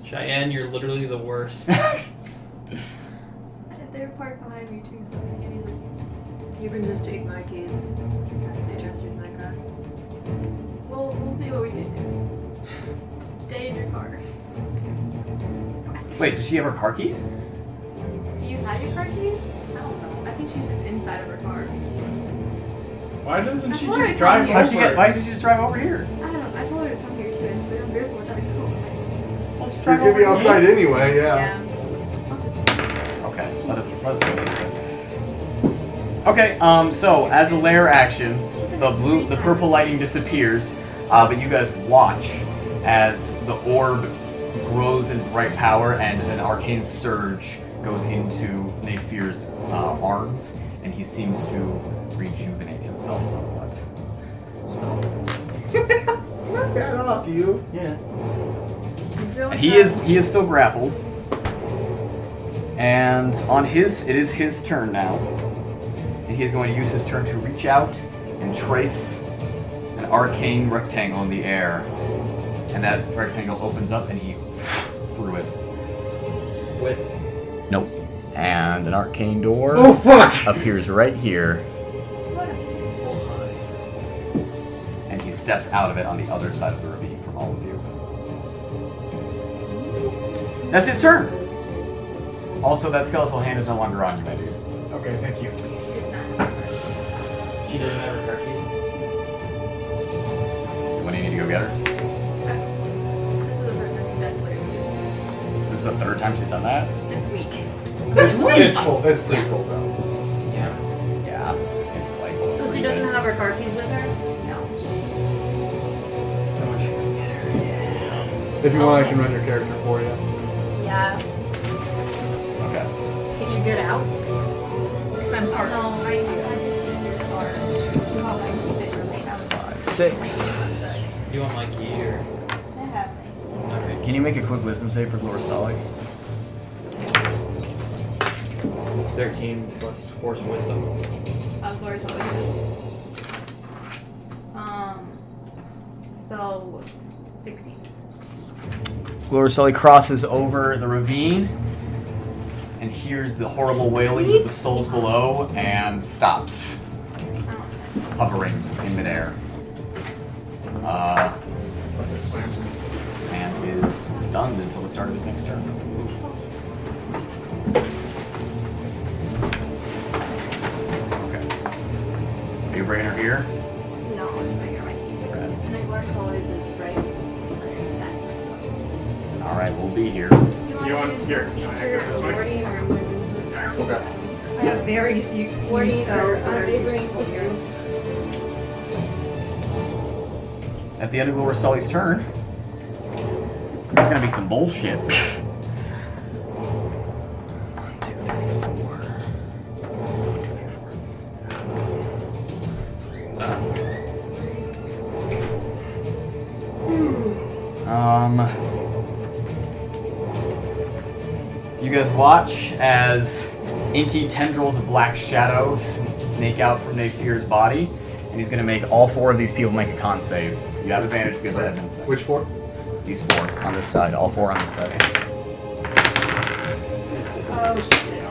Cheyenne, you're literally the worst. They're parked behind me too, so I can't even. You can just take my keys. I trust you with my car. We'll see what we can do. Stay in your car. Wait, does she have her car keys? Do you have your car keys? I don't know. I think she's just inside of her car. Why doesn't she I told her just to drive come over? here. Why did she just drive over here? I don't know. I told her to come here too. And so I'm grateful that it's cool. Well, just We're gonna be outside anyway, yeah. Okay, let us see what it says. Okay, so as a layer action, the purple lighting disappears, but you guys watch as the orb grows in bright power and an arcane surge goes into Naifir's arms, and he seems to rejuvenate himself somewhat. Knock that off, you. Yeah. And he is still grappled. And it is his turn now. And he is going to use his turn to reach out and trace an arcane rectangle in the air. And that rectangle opens up and he threw it. With. Nope. And an arcane door Oh, fuck! appears right here. And he steps out of it on the other side of the ravine from all of you. That's his turn! Also, that skeletal hand is no longer on you, my dude. Okay, thank you. She doesn't have her car keys. When do you need to go get her? This is the first time she's done clearly This is the third time she's done that? this week. It's cold. It's pretty cold out. Yeah. Yeah. It's like. So she doesn't have her car keys with her? No. So much. Yeah. If you want, I can run your character for you. Yeah. Okay. Can you get out? Because I'm parked. No, I had to keep your car. Oh, I keep it remain out of the car. 6. Do you want my key or? I have my Okay. Can you make a quick wisdom save for Glorstalik? 13 plus Force Wisdom. Of course, always. So 16. Glorstalik crosses over the ravine and hears the horrible wailings of the souls below and stops, hovering in midair. And is stunned until the start of his next turn. Okay. Are you bringing her here? No, I'm just making my keys. Okay. And then Glor's always is right under that. Alright, we'll be here. Do You you want- want to here, use you the want to feature exit this way? warding or would Okay. I have very few warding spells that are neighboring useful here. At the end of Glorstalik's turn, there's gonna be some bullshit. 1, 2, 3, 4. 1, 2, 3, 4. You guys watch as inky tendrils of black shadow snake out from Naifir's body, and he's gonna make all 4 of these people make a con save. You have advantage because of Edmund's thing. Which four? These 4 on this side, all 4 on this side. Oh shit.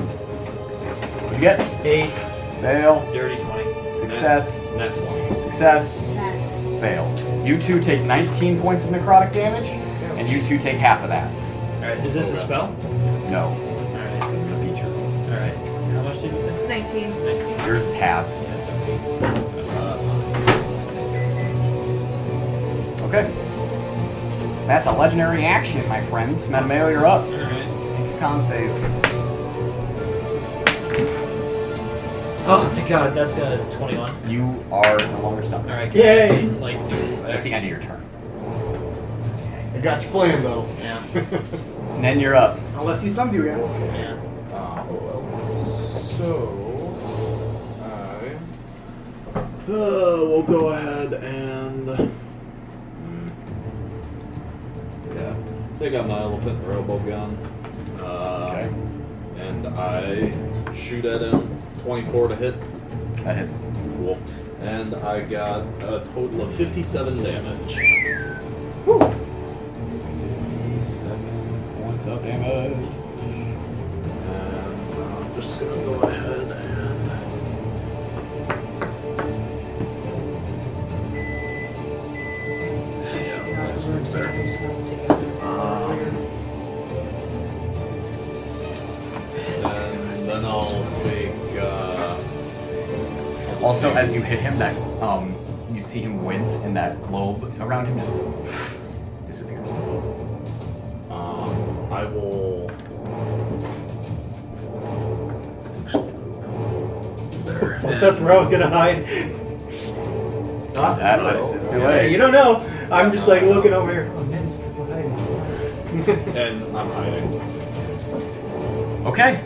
What'd you get? 8. Fail. Dirty 20. Success. Next one. Success. Fail. You 2 take 19 points of necrotic damage, and you 2 take half of that. Alright, is this a spell? No, Alright. this is a feature. Alright. How much did you say? 19. 19. Yours is halved. Yes, Okay. That's a legendary action, my friends. Mattimeo, you're up. Alright. Make a con save. Oh, thank God, that's a 21. You are no longer stunned. Alright, Yay! like, That's the end of your turn. I got you playing though. Yeah. And then you're up. Unless he stuns you again. Yeah. So, we'll go ahead and yeah, take out my elephant robo gun, Okay. and I shoot at him. 24 to hit. That hits. Cool. And I got a total of 57 damage. 57 points of damage. And I'm just gonna go ahead and. And then I'll take. Also, as you hit him, that you see him wince, and that globe around him just disappears. I will. Actually move there. That's where I was gonna hide. It's too late. You don't know. I'm just like looking over here. Oh man, still hiding. And I'm hiding. Okay.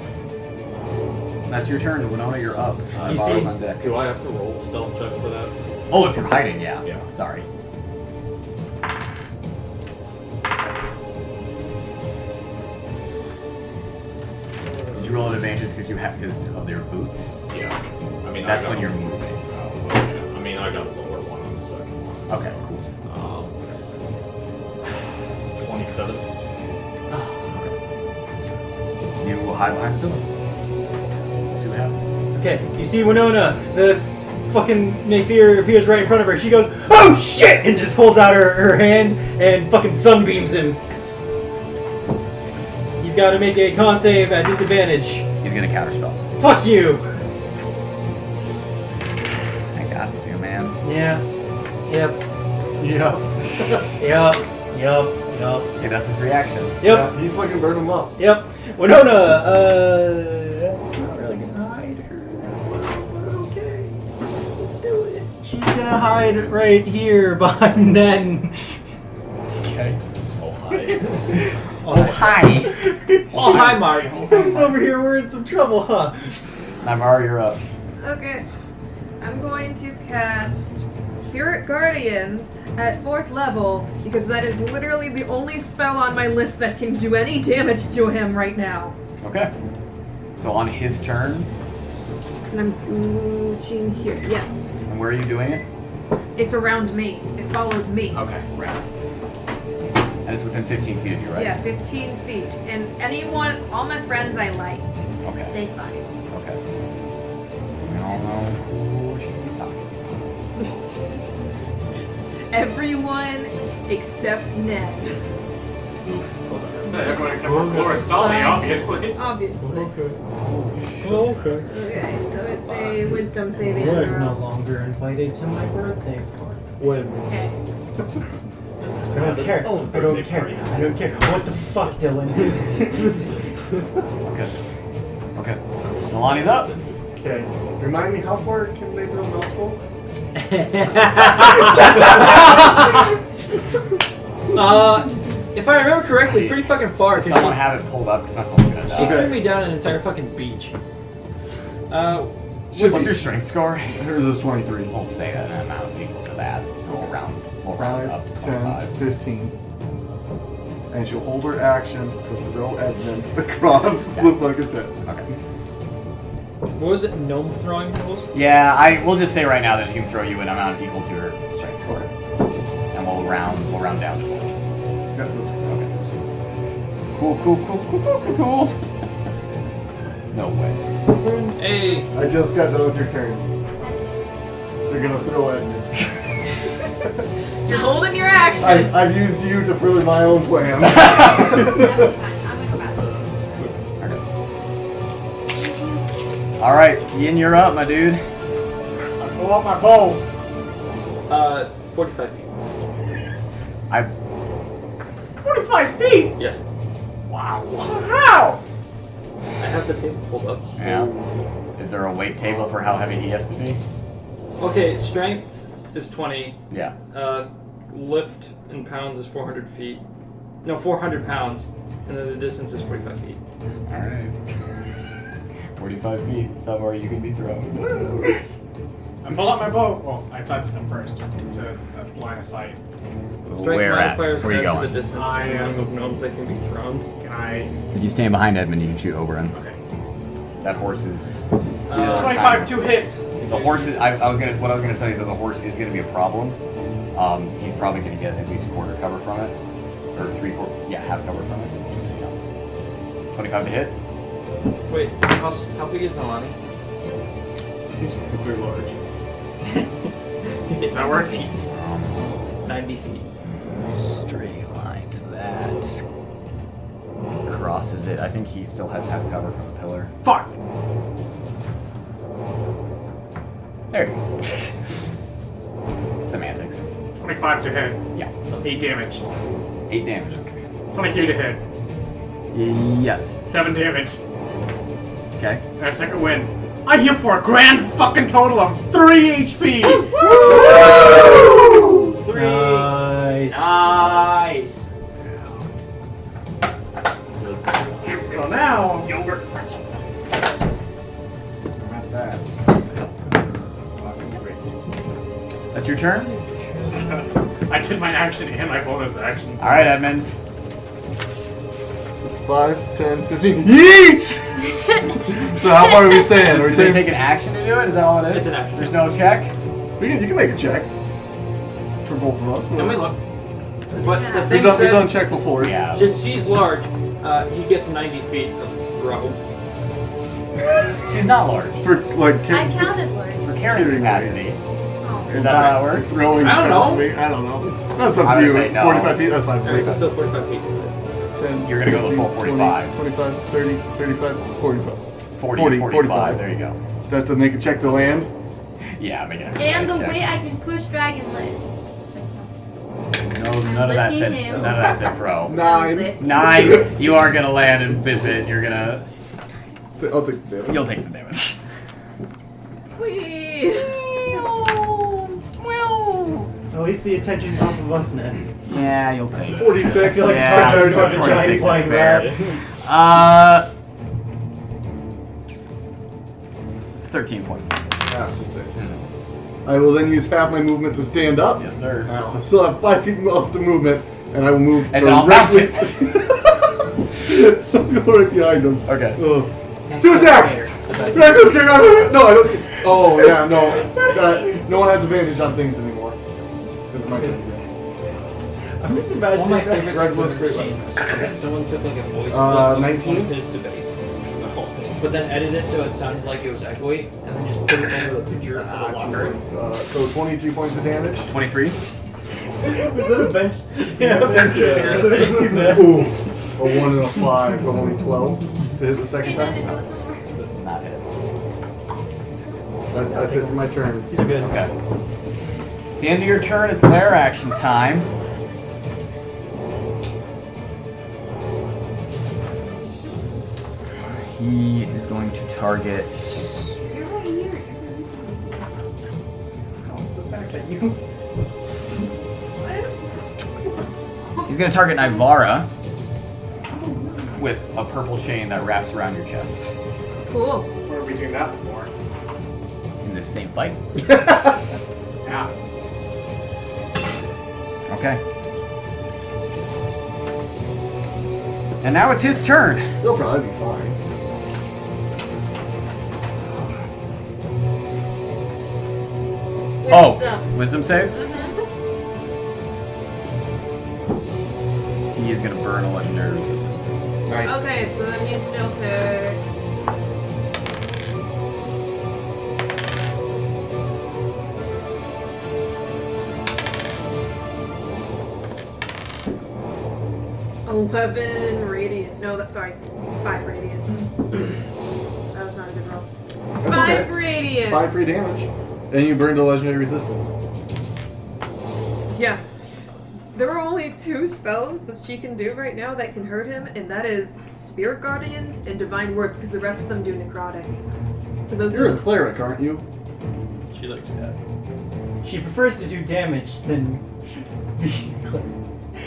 That's your turn, Winona. You're up. You see- on deck. Do I have to roll stealth check for that? Oh, if you're hiding, yeah. Yeah. Sorry. Did you roll an advantage because of their boots? Yeah. I mean, That's when you're moving. Yeah. I mean, I got a lower one on the second one. Okay, cool. 27. You will hide behind the pillar. We'll see what happens. Okay, you see Winona, the fucking Naivara appears right in front of her. She goes, "Oh shit!" and just holds out her hand and fucking sunbeams him. He's got to make a con save at disadvantage. He's gonna counterspell. Fuck you! I got to, man. Yeah. Yep. Yeah. Yep. Yep. Yep. Okay, that's his reaction. Yep. Yeah, he's fucking burned him up. Yep. Winona, that's not really gonna hide her that well, but okay. Let's do it. She's gonna hide right here behind Nen. Okay. Oh, hi. Oh, hi. Oh, hi, Mark. Comes over here, we're in some trouble, huh? Naivara, you're up. Okay. I'm going to cast Spirit Guardians at 4th level because that is literally the only spell on my list that can do any damage to him right now. Okay. So on his turn, And I'm scooching here. Yeah. and where are you doing it? It's around me. It follows me. Okay, right. And it's within 15 feet of you, right? Yeah, 15 feet. And anyone, all my friends I like, Okay. they find. Okay. We all know who she's talking about. Everyone except Ned. So everyone except for Cloris Dolly, obviously. Obviously. Okay. Okay, so it's a wisdom saving Was throw. no longer invited to my birthday party. When? Okay. I don't care. I don't care. I don't care. What the fuck, Dylan? Okay. Okay. Nalane's up. Okay. Remind me, how far can they throw a mouthful? If I remember correctly, pretty fucking far. 'Cause Someone have it pulled up because my phone's gonna she die. threw me down an entire fucking beach. What's your strength score? Hers is 23. We'll say that an amount equal to that. We'll round it up to 5, 25. 10, 15. And she'll hold her action to throw Edmund across the fucking pit. Okay. What was it? Gnome throwing rules? Yeah, we'll just say right now that she can throw you an amount equal to her strength score, and we'll round down to 12. Yeah, that's Okay. Cool. No way. Hey, I just got done with your turn. They're gonna throw Edmund. You're holding your action. I've used you to further my own plans. That was fine. I'm gonna go back. Okay. All right, Yin, you're up, my dude. I pull out my bow. 45 feet. 45 feet? Yes. Wow. How? I have the table pulled up. Yeah. Is there a weight table for how heavy he has to be? Okay, strength is 20. Yeah. Lift in pounds is 400 feet. No, 400 pounds. And then the distance is 45 feet. All right. 45 feet, somewhere you can be thrown. I pull out my bow. Well, I sidestep first to line of sight. Strength Where at? modifiers Where are you add to going? the distance I and am- amount of gnomes that can be thrown. Can I? If you stand behind Edmund, you can shoot over him. Okay. That horse is deal 25 to hit. The horse is. What I was gonna tell you is that the horse is gonna be a problem. He's probably gonna get at least quarter cover from it, or half cover from it. Just so you know. 25 to hit. Wait, how big is Nalane? He's just considered large. Is that working? 90 feet. Straight line to that. Crosses it. I think he still has half cover from the pillar. Fuck! There you go. Semantics. 25 to hit. Yeah. 8 damage. 8 damage. Okay. 23 to hit. Yes. 7 damage. Okay. And a second win. I heal for a grand fucking total of 3 HP! Woo! 3. Nice. Nice. So now, Not bad. That's your turn? I did my action and my bonus action. So. Alright, Edmund. 5, 10, 15. Yeet! So how far are we saying? Are we Does it saying take an action to do it? Is that all it is? It's an action. There's no check? you can make a check for both of us? Let me look. But the We've thing done said, check before. Yeah. since she's large, he gets 90 feet of throw. She's not large. For like I count as large. For carrying capacity. Oh. Is that how that works? Rowing I don't know. capacity. I don't know. That's up I to would you. say no. 45 feet. That's fine. Alright, so 45. still 45 feet. 10. You're gonna go the 15, full 45. 20, 25, 30, 35, 45. 40, 40, 45. 45. There you go. That's to make a check to land. Yeah, make it. And the check. way I can push dragon lift. No, none of that said. lifting him. None of that said pro. 9. 9. You are gonna land and visit. You're gonna. I'll take some damage. You'll take some damage. Whee! At least the attention's off of us now. Yeah, you'll take it. 46. I feel like Yeah, it's hard to have a 46 giant is flying fair. rat. 13 points. Half to 6. I will then use half my movement to stand up. Yes, sir. I'll still have 5 feet left of movement, and I will move And then I'll mount directly. I'll go right behind him. Okay. Ugh. 2 attacks! Reckless kick! No, I don't. Oh, yeah, no. No one has advantage on things anymore. Because of my turn again. I'm just One of my imagining that. favorite Reckless things great is that someone took like a voice Uh, clip of 19? one of his debates, but then edited it so it sounded like it was echoey, and then just put it over the picture of the 2 locker. points. So 23 points of damage. 23. Was that a bench? Yeah, a bench. Because I didn't see that. Oof. A 1 and a 5, so only 12 to hit the second time. That does not hit. That's it for my turns. These are good. Okay. At the end of your turn, it's their action time. He is going to target. You're right here. It's the fact that you. He's going to target Naivara with a purple chain that wraps around your chest Cool. Where have we seen that before? in this same fight. Yeah. Okay. And now it's his turn. They'll probably be fine. Oh, wisdom save? He is going to burn a legendary resistance. Nice. Okay, so then he still takes. $11 radiant. No, that's sorry. 5 radiant. That was not a good roll. That's 5 okay. radiant. 5 free damage. And you burned a legendary resistance. Yeah. There are only 2 spells that she can do right now that can hurt him, and that is Spirit Guardians and Divine Word, because the rest of them do necrotic. So those You're are a cleric, aren't you? She likes that. She prefers to do damage than be.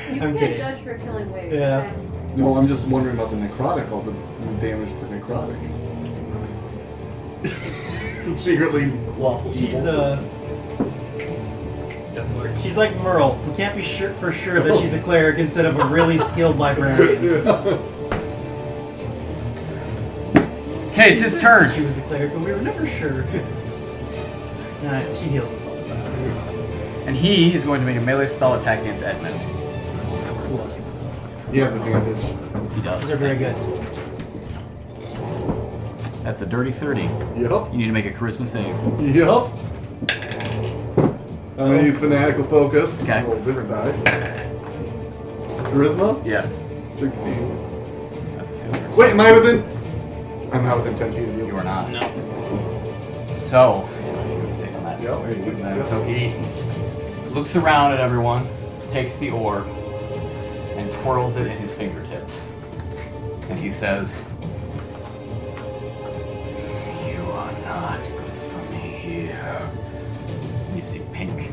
You I'm can't kidding. judge her killing waves. Yeah. Okay? No, I'm just wondering about the necrotic, all the damage for necrotic. Secretly lawful She's evil. Definitely. She's like Merle, who can't be sure for sure that she's a cleric instead of a really skilled librarian. Okay, it's She his said turn. She was a cleric, but we were never sure. Nah, she heals us all the time. And he is going to make a melee spell attack against Edmund. Cool. He has advantage. He does. Those are very good. That's a dirty 30. Yep. You need to make a charisma save. Yep. I'm gonna use fanatical focus. Okay. Roll a different die. Charisma? Yeah. 16. That's a failure. Wait, am I within? I'm not within 10 feet of you. You are not. No. So, on that. Yep. So he looks around at everyone, takes the orb, and twirls it in his fingertips. And he says, "You are not good for me here." And you see Pink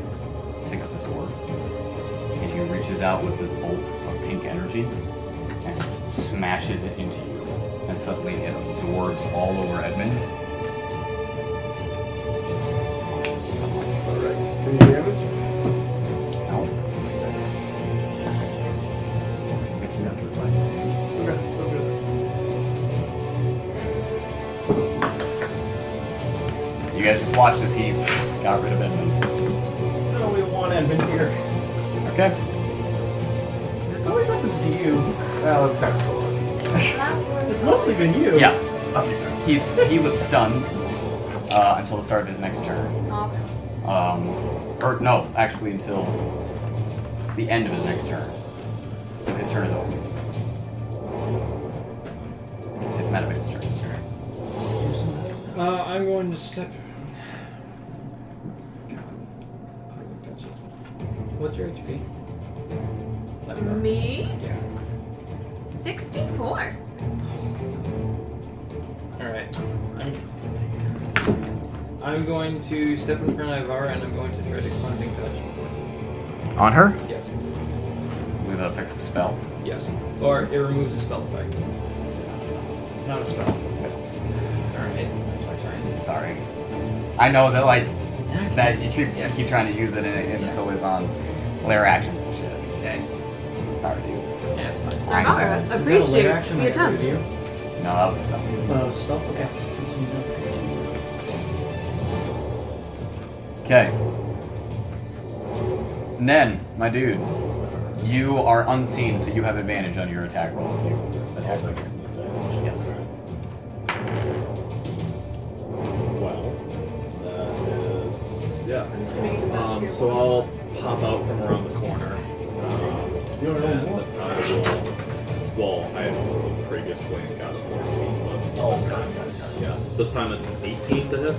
take up his orb. And he reaches out with this bolt of pink energy and smashes it into you. And suddenly it absorbs all over Edmund. Alright. Any damage? No. Get you after the fight. Okay, sounds good. So you guys just watched as he got rid of Edmund. No, we want Edmund here. Okay. This always happens to you. Well, let's have a look. It's mostly been you. Yeah. A few times. He was stunned until the start of his next turn. Or no, actually until the end of his next turn. So his turn is over. It's Mattimeo's turn. I'm going to step. What's your HP? Me? Yeah. 64. Alright. I'm going to step in front of Naivara and I'm going to try to cleansing touch. On her? Yes. That affects the spell. Yes. Or it removes the spell effect. It's not a spell. It's not a spell, so it fails. Alright, that's my turn. Sorry. I know that that you keep trying to use it and it's always on layer actions and shit. Okay. Sorry, dude. Yeah, it's fine. I know. Naivara Is that a layer appreciates action the I agree attempt. with you? No, that was a spell. Oh, that was a spell? Okay. Continue. Okay. Nen, my dude, you are unseen, so you have advantage on your attack roll if you attack like this. Yes. Well, that is so I'll pop out from around the corner. And I will. Well, I had rolled previously and got a 14, but this time, this time it's an 18 to hit.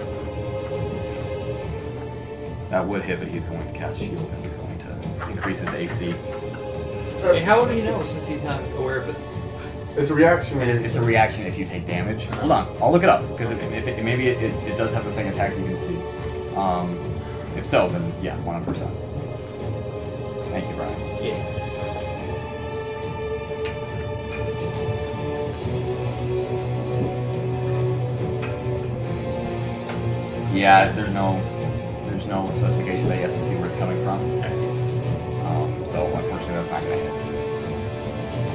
That would hit, but he's going to cast shield and he's going to increase his AC. Hey, how would he know since he's not aware of it? It's a reaction. It's a reaction if you take damage. Hold on, I'll look it up because maybe it does have the thing attack you can see. If so, then yeah, 100%. Thank you, Brian. Yeah. Yeah, there's no specification that he has to see where it's coming from. So unfortunately, that's not going to hit.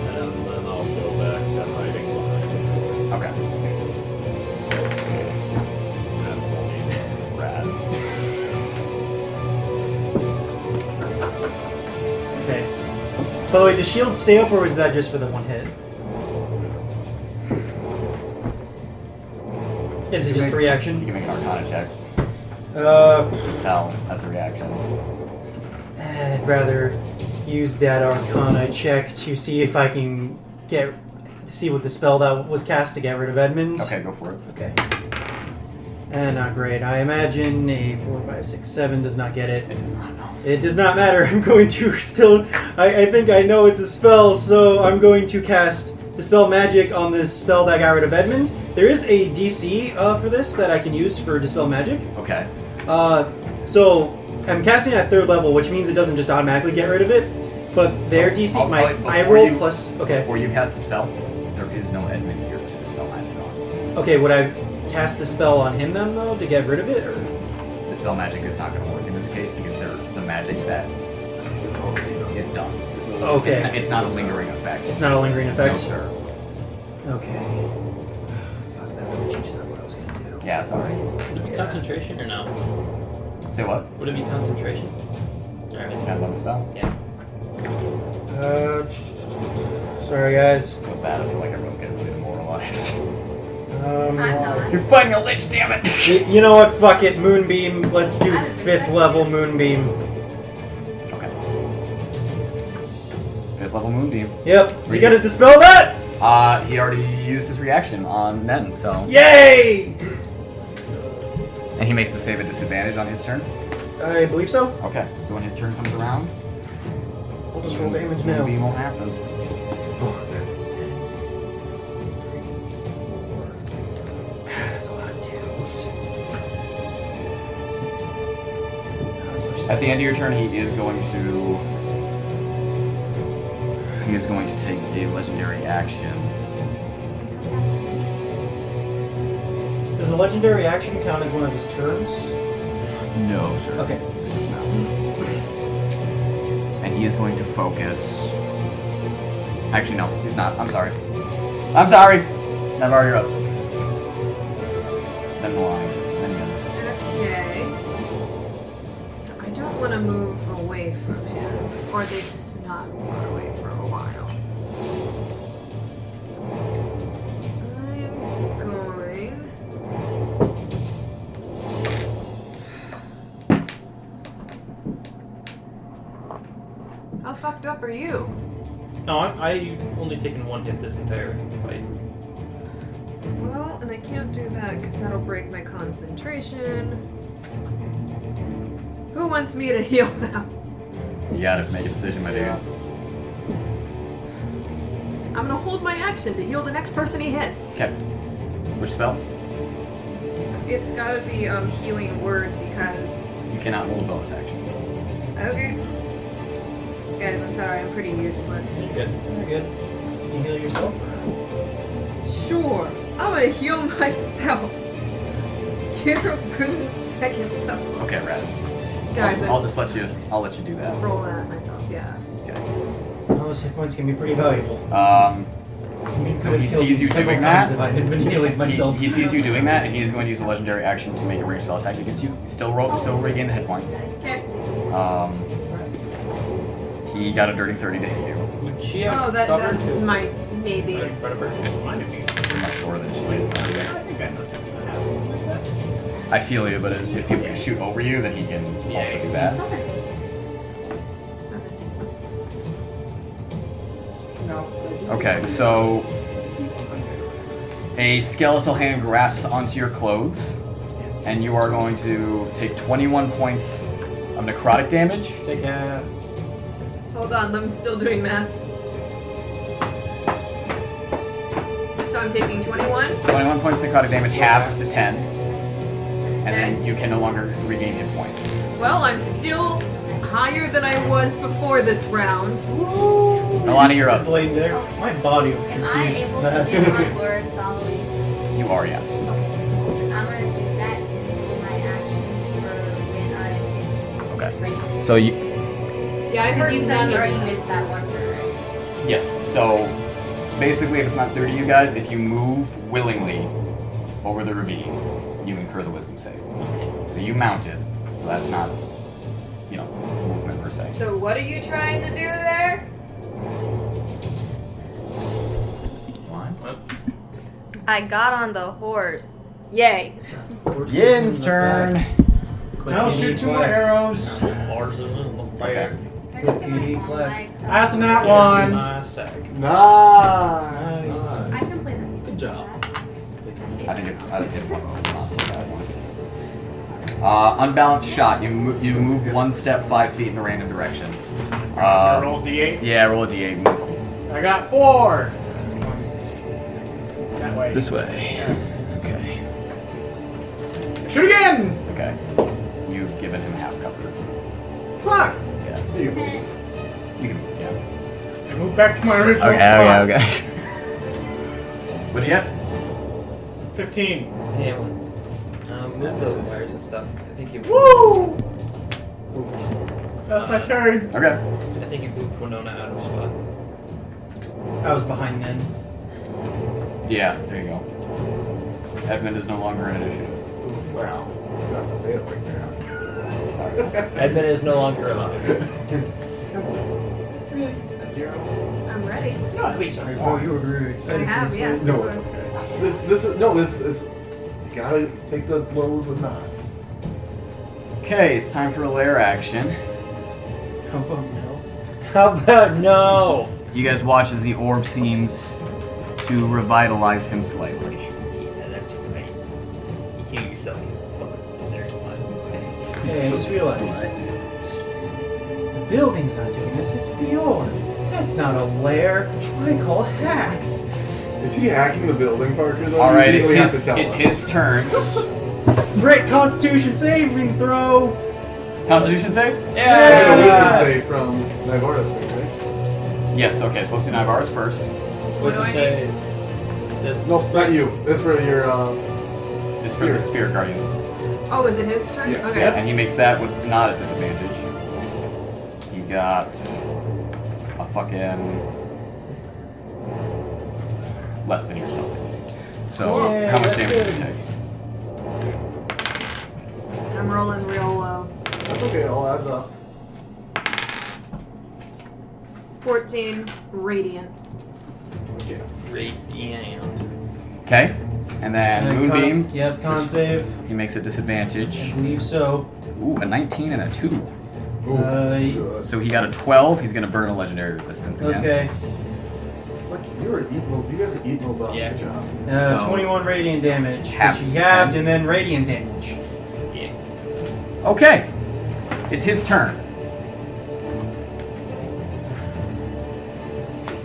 And then I'll go back to hiding behind him. Okay. So, at 20. Rad. Okay. By the way, does shield stay up or was that just for the one hit? Is it just a You reaction? can make an Arcana check. Tell as a reaction. I'd rather use that Arcana check to see if I can see what the spell that was cast to get rid of Edmund. Okay, go for it. Okay. And not great. I imagine a 4, 5, 6, 7 does not get it. It does not know. It does not matter. I'm going to still... I think I know it's a spell, so I'm going to cast Dispel Magic on this spell that got rid of Edmund. There is a DC for this that I can use for Dispel Magic. Okay. So I'm casting at 3rd level, which means it doesn't just automatically get rid of it. But their DC, I'll tell you, I before roll you- plus... Okay. Before you cast the spell, there is no Edmund here to dispel magic on. Okay, would I cast the spell on him then, though, to get rid of it? Or? Dispel magic is not going to work in this case because the magic that is done. Okay. It's not a lingering effect. It's not a lingering effect? No, sir. Okay. Fuck, that really changes Yeah, sorry. Would it be concentration or no? Say what? Would it be concentration? Alright. Depends on the spell. Yeah. Sorry, guys. I feel bad. I feel like everyone's getting really demoralized. I'm not. You're fighting a lich, damn it! You know what? Fuck it. Moonbeam. Let's do 5th level Moonbeam. Okay. 5th level Moonbeam. Yep. Is he gonna dispel that? He already used his reaction on Nen, so. Yay! And he makes the save at disadvantage on his turn? I believe so. Okay, so when his turn comes around, We'll just roll damage now. Moonbeam won't happen. That's a lot of 2s. At the end of your turn, he is going to take a legendary action. Does a legendary action count as one of his turns? No, sir. Okay. And he is going to focus. Actually, no, he's not. I'm sorry. I'm sorry. Naivara, you're up. Then Nalane. Then you. Okay. So I don't want to move away from him, or at least not far away for a while. I'm going. How fucked up are you? No, I've only taken 1 hit this entire fight. Well, and I can't do that because that'll break my concentration. Who wants me to heal them? You gotta make a decision, my dude. I'm gonna hold my action to heal the next person he hits. Okay. Which spell? It's gotta be healing word because. You cannot hold a bonus action. Okay. Guys, I'm sorry, I'm pretty useless. You're good. Very good. You heal yourself? Sure, I'm gonna heal myself. You're rune 2nd level. Okay, rad. Guys, I'll just let you. I'll let you do that. roll that myself. Yeah. Okay. Those hit points can be pretty valuable. So he sees you doing times that. if I had been healing myself. He sees you doing that, and he is going to use a legendary action to make a ranged spell attack against you. Still regain the hit points. Okay. He got a dirty 30 to hit you. Would she have Oh, that cover? might maybe. Right in front of her? Mine would be. I'm not sure that she is. I think I know something that has something like that. I feel you, but if people can shoot over you, then he can also do that. 17. No. Okay, so a skeletal hand grasps onto your clothes, and you are going to take 21 points of necrotic damage. Take half. Hold on, I'm still doing math. So I'm taking 21. 21 points necrotic damage halved to 10, and then you can no longer regain hit points. Well, I'm still higher than I was before this round. Nalane, you're Just up. laying there. My body was Am confused. I able to do my words following? You are, yeah. Okay. I'm gonna do that in my action for when I Okay. raise. So you, Yeah, I heard Because you said none you of already that. missed that one turn, right? yes. So basically, if it's not 30 you guys, if you move willingly over the ravine, you incur the wisdom save. So you mounted, so that's not, movement per se. So what are you trying to do there? What? I got on the horse. Yay. Yin's turn. I'll shoot 2 more arrows. Okay. Clickety clack. That's not one. Nice. I can play that. Good job. I think it's one of those not so bad ones. Unbalanced shot. You move 1 step 5 feet in a random direction. Roll D8. Yeah, roll a d8. I got 4. That way. This way. Yes. Okay. Shoot again! Okay. You've given him half cover. Fuck! Yeah. You move. You can. Yeah. I move back to my original Okay. spot. Okay. What'd you get? 15. Yeah. Move the wires and stuff. I think you. Woo! That's my turn. Okay. I think you moved Winona out of spot. I was behind Nen. Yeah. There you go. Edmund is no longer in initiative. Well, you don't have to say it like that. Sorry. Edmund is no longer alive. A 0? I'm ready. Sorry, bro, you were very I excited have, for this yes. No, it's okay. This is you gotta take the lows and highs. Okay, it's time for a lair action. How about no? How about no? You guys watch as the orb seems to revitalize him slightly. Yeah, that's right. You hear yourself, you fucking there. Hey, I just realized. The building's not doing this, it's the orb. That's not a lair. I call hacks. Is he hacking the building, Parker? Though? All right, You it's really have to tell it's us. his turn. Great Constitution saving throw. Constitution save? You get a wisdom save from Naivara's thing, right? Yes. Okay, so let's do Naivara's first. What do I did you say? No, not you. That's for your It's for the Spirits. Spirit Guardians. Oh, is it his turn? Yes. Okay. Yep. And he makes that with not at disadvantage. He got a fucking less than your spell saves. So Yeah, how much that's damage did you good. take? I'm rolling real low. That's okay. It all adds up. 14 radiant. Yeah. Radiant. Okay, and then Moonbeam. Yep, con save. He makes a I disadvantage. believe so. Ooh, a 19 and a 2. Good. So he got a 12. He's gonna burn a legendary resistance again. Okay. Look, you guys are eating those up. Yeah. Good job. So- 21 radiant damage, Half which he is halved, 10. and then radiant damage. Yeah. Okay, it's his turn.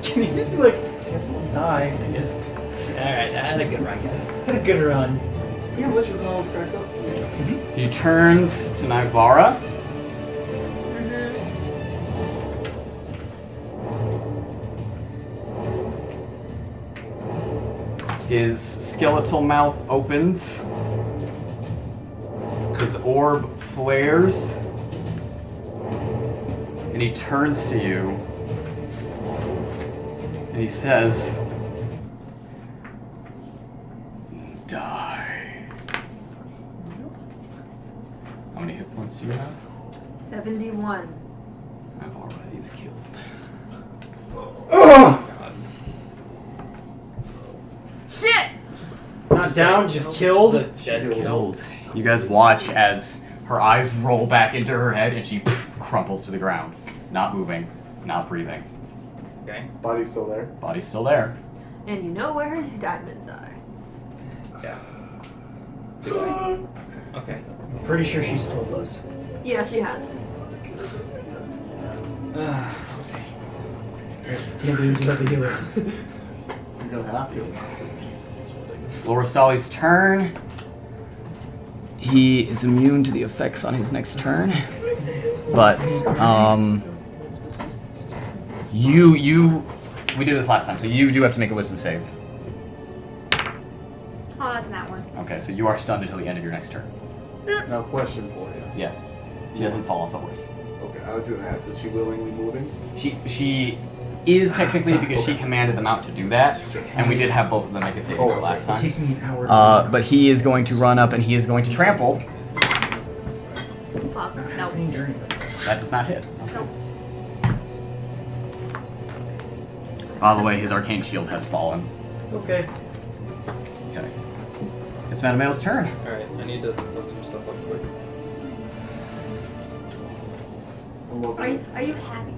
Can you just be like, guess I'll die? And just Alright, I had a good run, guys. had a good run. Being malicious and all this cracks up. He turns to Naivara. His skeletal mouth opens. His orb flares. And he turns to you. And he says, "Die." How many hit points do you have? 71. Naivara is killed. Shit! Not down, just killed. She's Killed. You guys watch as her eyes roll back into her head and she crumples to the ground. Not moving, not breathing. Okay. Body's still there. Body's still there. And you know where the diamonds are. Yeah. Do I? Okay. I'm pretty sure she's told us. Yeah, she has. Can't believe you let the healer. You're gonna have to. Lorestali's turn. He is immune to the effects on his next turn. But, we did this last time, so you do have to make a wisdom save. Oh, that's not one. Okay, so you are stunned until the end of your next turn. Now, question for you. Yeah. She doesn't fall off the horse. Okay, I was gonna ask, is she willingly moving? She is technically because she commanded them out to do that, and we did have both of them make a saving throw last It time. takes me an hour. But he is going to run up and he is going to trample. Fuck, no. That does not hit. Nope. By the way, his arcane shield has fallen. Okay. Okay. It's Mattimeo's turn. Alright, I need to look some stuff up quick. Are you happy?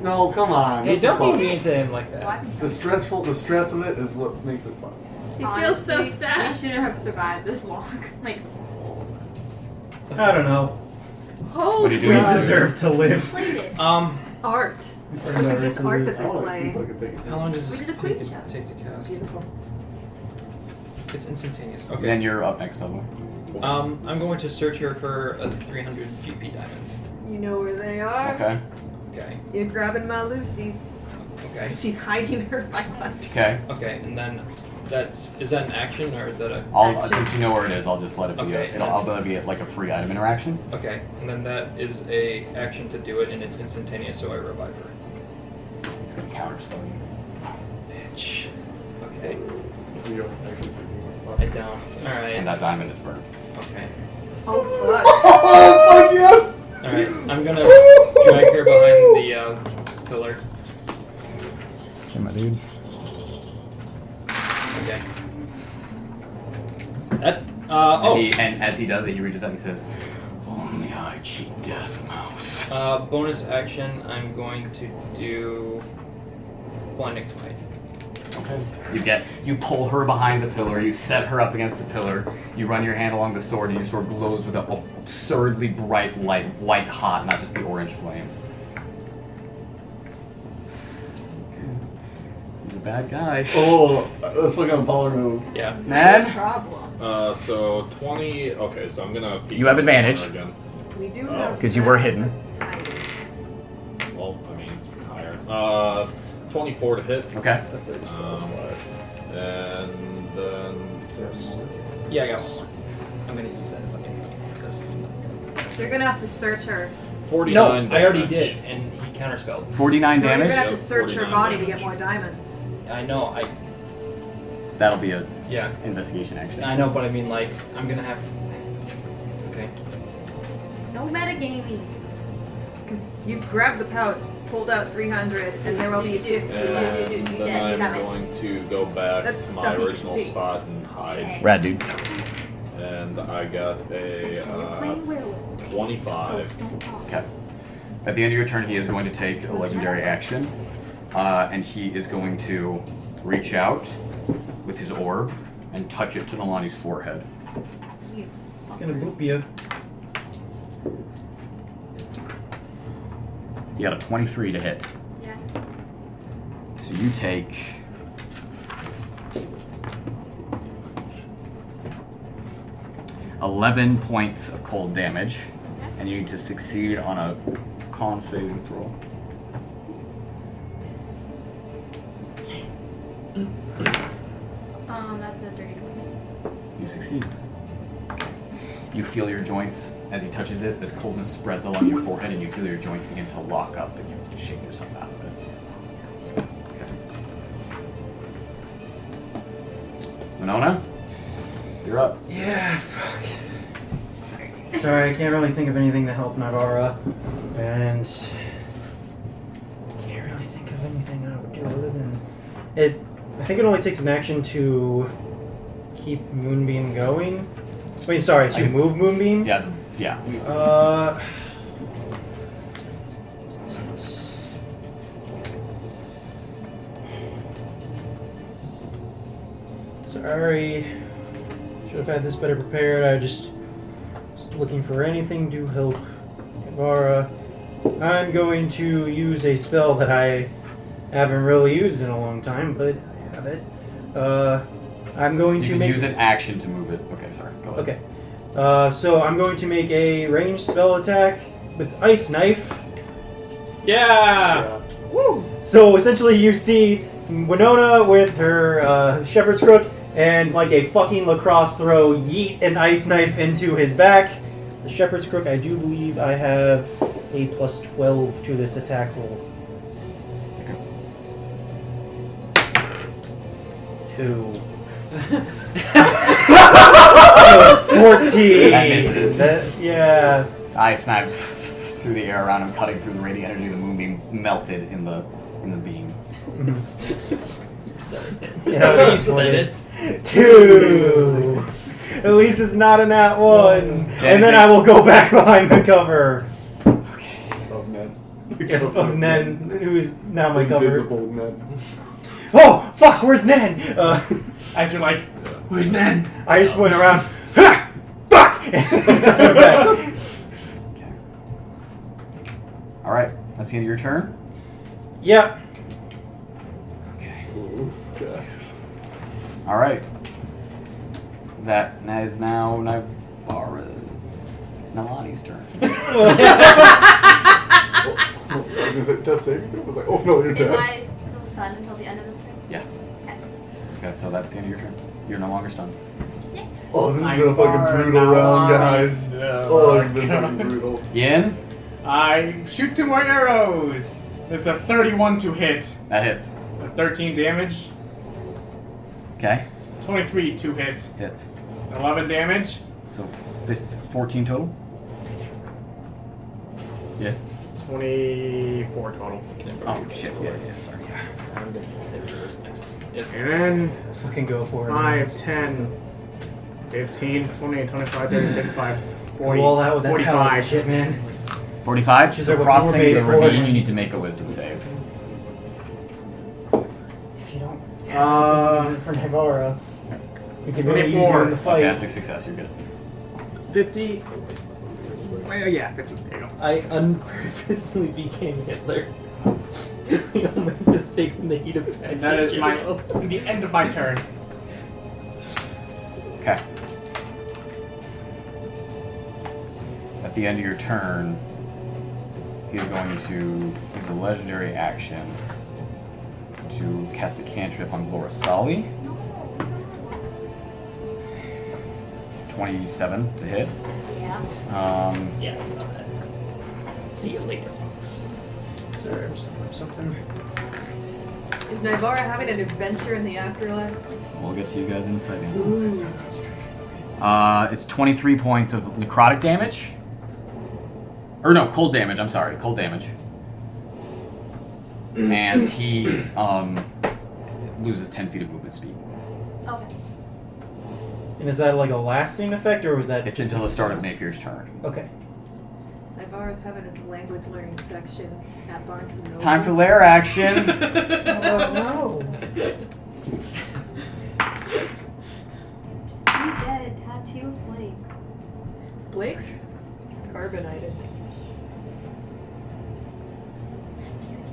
No, come on. Hey, this is don't fun. be mean to him like that. What? The stress of it is what makes it fun. He feels so Honestly, sad. We shouldn't have survived this long. Like, I don't know. Oh, What do you do? We Yeah. deserve to live. played it. art. Or Look no, at this it's art a- that I they don't play. like take it. How long does We this did a take quick to chat. take to cast? Beautiful. It's instantaneous. Okay. Then you're up next, Pablo. I'm going to search here for a 300 GP diamond. You know where they are. Okay. Okay. You're grabbing my Lucy's. Okay. She's hiding her behind. Okay. Okay, and then is that an action or is that a I'll since you know where it is, I'll just let it be. Okay. I'll let it be like a free item interaction. okay? And then that is a action to do it, and it's instantaneous, so I revive her. It's gonna counterspell you. Bitch. Okay. You don't actually say you it down. And Alright. that diamond is burned. Okay. Oh fuck. Oh, fuck yes! Alright. I'm gonna drag her behind the pillar. Okay, my dude. Okay. That. Oh. And as he does it, he reaches out and he says, "Only I cheat death, mouse." Bonus action. I'm going to do blinding smite. Okay. You pull her behind the pillar, you set her up against the pillar, you run your hand along the sword, and your sword glows with an absurdly bright light, white hot, not just the orange flames. He's a bad guy. Oh, that's fucking a baller move. Yeah. Ned? Problem. So 20. Okay, so I'm gonna. You have advantage. Again. We do have. Because you were hidden. Well, I mean, higher. 24 to hit. Okay. And then. Yeah, I got one. I'm gonna use that if I can. This. You're gonna have to search her. 49 No, I already damage. did, and he counterspelled. 49 No, you're damage? gonna have to Yep, search her 49 body to damage. get more diamonds. I know. That'll be a Yeah. investigation action. I know, but I mean, like, I'm gonna have. Okay. No metagaming. Because you've grabbed the pouch, pulled out 300, and there will be 50 left. And You then did. I'm going to go back That's to my stuff you can original see. spot and hide. Rad, dude. And I got a Playing werewolf. 25. Don't talk. Okay. At the end of your turn, he is going to take a legendary action, and he is going to reach out with his orb and touch it to Nalani's forehead. You. Gonna boop you. He got a 23 to hit. Yeah. So you take 11 points of cold damage, and you need to succeed on a con saving throw. That's a dirty one. You succeed. You feel your joints as he touches it. This coldness spreads along your forehead, and you feel your joints begin to lock up, and you shake yourself out of it. Okay. Winona, you're up. Yeah, fuck. Sorry, I can't really think of anything to help Naivara, and can't really think of anything I would do other than it. I think it only takes an action to keep Moonbeam going. Wait, sorry, to move Moonbeam. Yeah, yeah. Sorry, should have had this better prepared. I just was looking for anything to help Naivara. I'm going to use a spell that I haven't really used in a long time, but I have it. I'm going You to can make. use an action to move it. Okay, sorry. Go ahead. Okay. So I'm going to make a ranged spell attack with Ice Knife. Yeah! Woo! So essentially, you see Winona with her shepherd's crook and like a fucking lacrosse throw, yeet an ice knife into his back. The shepherd's crook, I do believe I have a plus 12 to this attack roll. 2. So 14. That misses. Yeah. Ice snipes through the air around him, cutting through the radiant energy of the moonbeam, melted in the beam. Yeah, You said it. 2. At least it's not a nat 1. And then I will go back behind the cover. Of Ned. Of Nen, who is now my cover. Invisible Ned. Oh, fuck, where's Nen? As you're like, where's Nen? I just went around, ha! Fuck! And just went back. Okay. All right, that's the end of your turn. Yep. Okay. Ooh, guys. All right. That is now Naivara. Nalani's turn. I was gonna say, just saving throw? I was like, oh no, you're Am dead. I still stunned until the end of this turn? Yeah. Okay. Okay, so that's the end of your turn. You're no longer stunned. Oh, this has I'm been a fucking far brutal now round, on guys. the Oh, it's been rock. fucking brutal. Yin, I shoot 2 more arrows. There's a 31 to hit that hits. with 13 damage. Okay. 23, 2 hits. Hits. 11 damage. So 14 total? Yeah. 24 total. Oh, shit. Yeah, sorry. I'm gonna hit first. And then Fucking go for it. 5, 10, 15, 20, 25, 30, 35, 40, Go all out with that 45. shit, man. 45? She's So like, what crossing more the made for it. ravine, you need to make a wisdom save. If you don't Uh, for Naivara, you can really use 24. it in the Okay, fight. that's a success. You're good. 50. Yeah, 50. There you go. I unpurposely became Hitler. We all made a mistake in the heat of passion. And that is the end of my turn. Okay. At the end of your turn, he is going to use a legendary action to cast a cantrip on Glorasali. 27 to hit. Yes. Yeah, it's not that. See you later, folks. Sorry, I'm just looking up something. Is Naivara having an adventure in the afterlife? We'll get to you guys in a second. It's 23 points of necrotic damage. Or no, cold damage, I'm sorry. Cold damage. And he loses 10 feet of movement speed. Okay. And is that like a lasting effect, or was that? It's just until the start of Mayfear's turn. Okay. Naivara's having his language learning section at Barnes & Noble. It's time for lair action. Oh no. Just be dead. Tattoo of Blake. Blake's carbonated.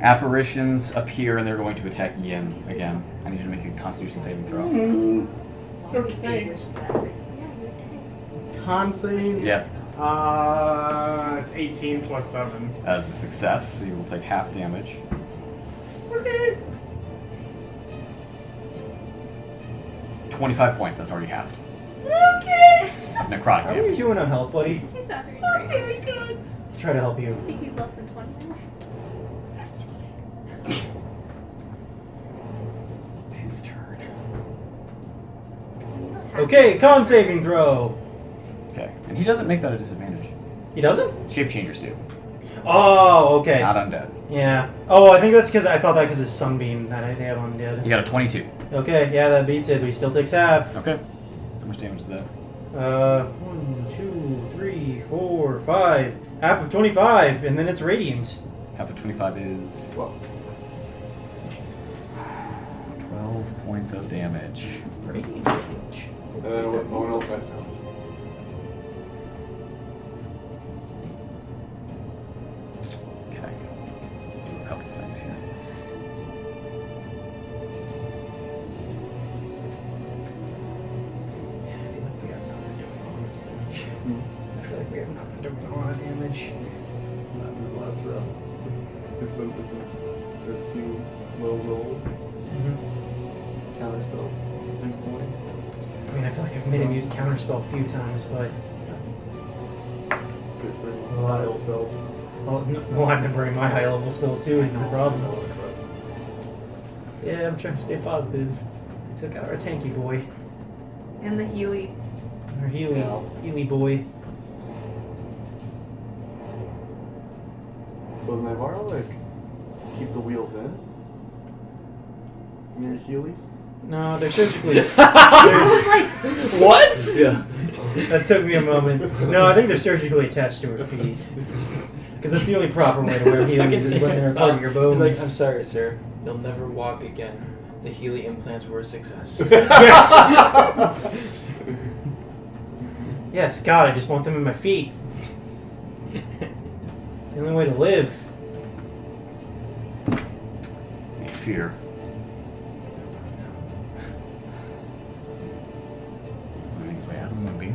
Apparitions appear and they're going to attack Yin again. I need you to make a Constitution saving throw. Okay. Yeah, you're dead. Con save. Yep. It's 18 plus 7. As a success, so you will take half damage. Okay. 25 points, that's already halved. Okay. Necrotic How are you damage. doing on health, buddy? He's not doing great. Very good. Try to help you. I think he's less than 20 now. It's his turn. Okay, con saving throw. Okay. And he doesn't make that a disadvantage. He doesn't? Shape changers do. Oh, okay. Not undead. Yeah. Oh, I think that's because I thought that because it's sunbeam that they have undead. You got a 22. Okay, yeah, that beats it, but he still takes half. Okay. How much damage is that? 1, 2, 3, 4, 5. Half of 25, and then it's radiant. Half of 25 is 12. 12 points of damage. Radiant damage. And then Owen will pass out. Okay. Do a couple things here. Yeah, I feel like we have not been doing a lot of damage. I feel like we have not been doing a lot of damage. Not this last round. There's a few low rolls. Counterspell. Big point. I mean, I feel like I've made him use counterspell a few times, but Good for A some lot high of- spells. well, I've been burning my high level spells too. Is the problem? Yeah, I'm trying to stay positive. Took out our tanky boy, And the Healy. our Healy boy. So does Naivara like keep the wheels in? Near Heelys? No, they're surgically. What? Yeah. That took me a moment. No, I think they're surgically attached to her feet. Because that's the only proper way to wear heelys is when they're part of your bones. Like, I'm sorry, sir. You'll never walk again. The Healy implants were a success. Yes! Yes, God, I just want them in my feet. It's the only way to live. Fear. Moving his way out of the movie.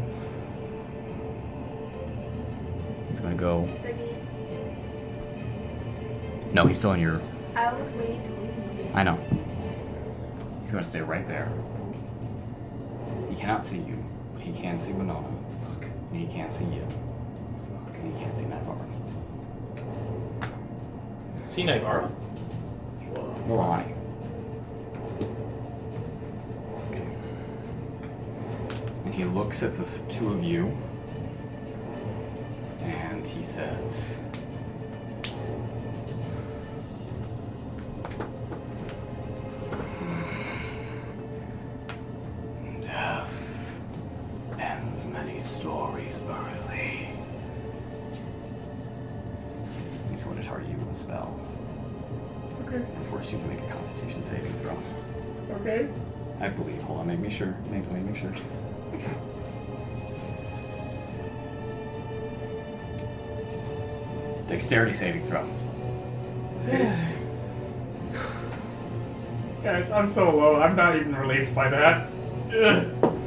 He's gonna go. Biggie. No, he's still in your. I was waiting to leave. I know. He's gonna stay right there. He cannot see you, but he can see Winona. Fuck. And he can't see you. Fuck. And he can't see Naivara. See Naivara? Nalane. And he looks at the two of you, and he says, "Death ends many stories, Burley." He's going to target you with a spell. Okay. And force you to make a Constitution saving throw. Okay. I believe. Hold on, make me sure. Make me sure. Dexterity saving throw. Guys, I'm so low. I'm not even relieved by that. Ugh.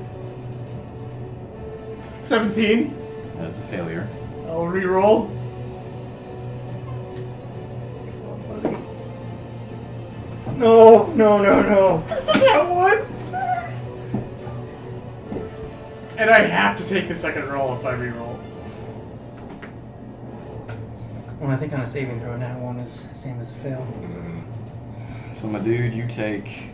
17. That is a failure. I'll re-roll. No, no, no, no. That's a nat 1. And I have to take the second roll if I re-roll. Well, I think on a saving throw, nat 1 is the same as a fail. So, my dude, you take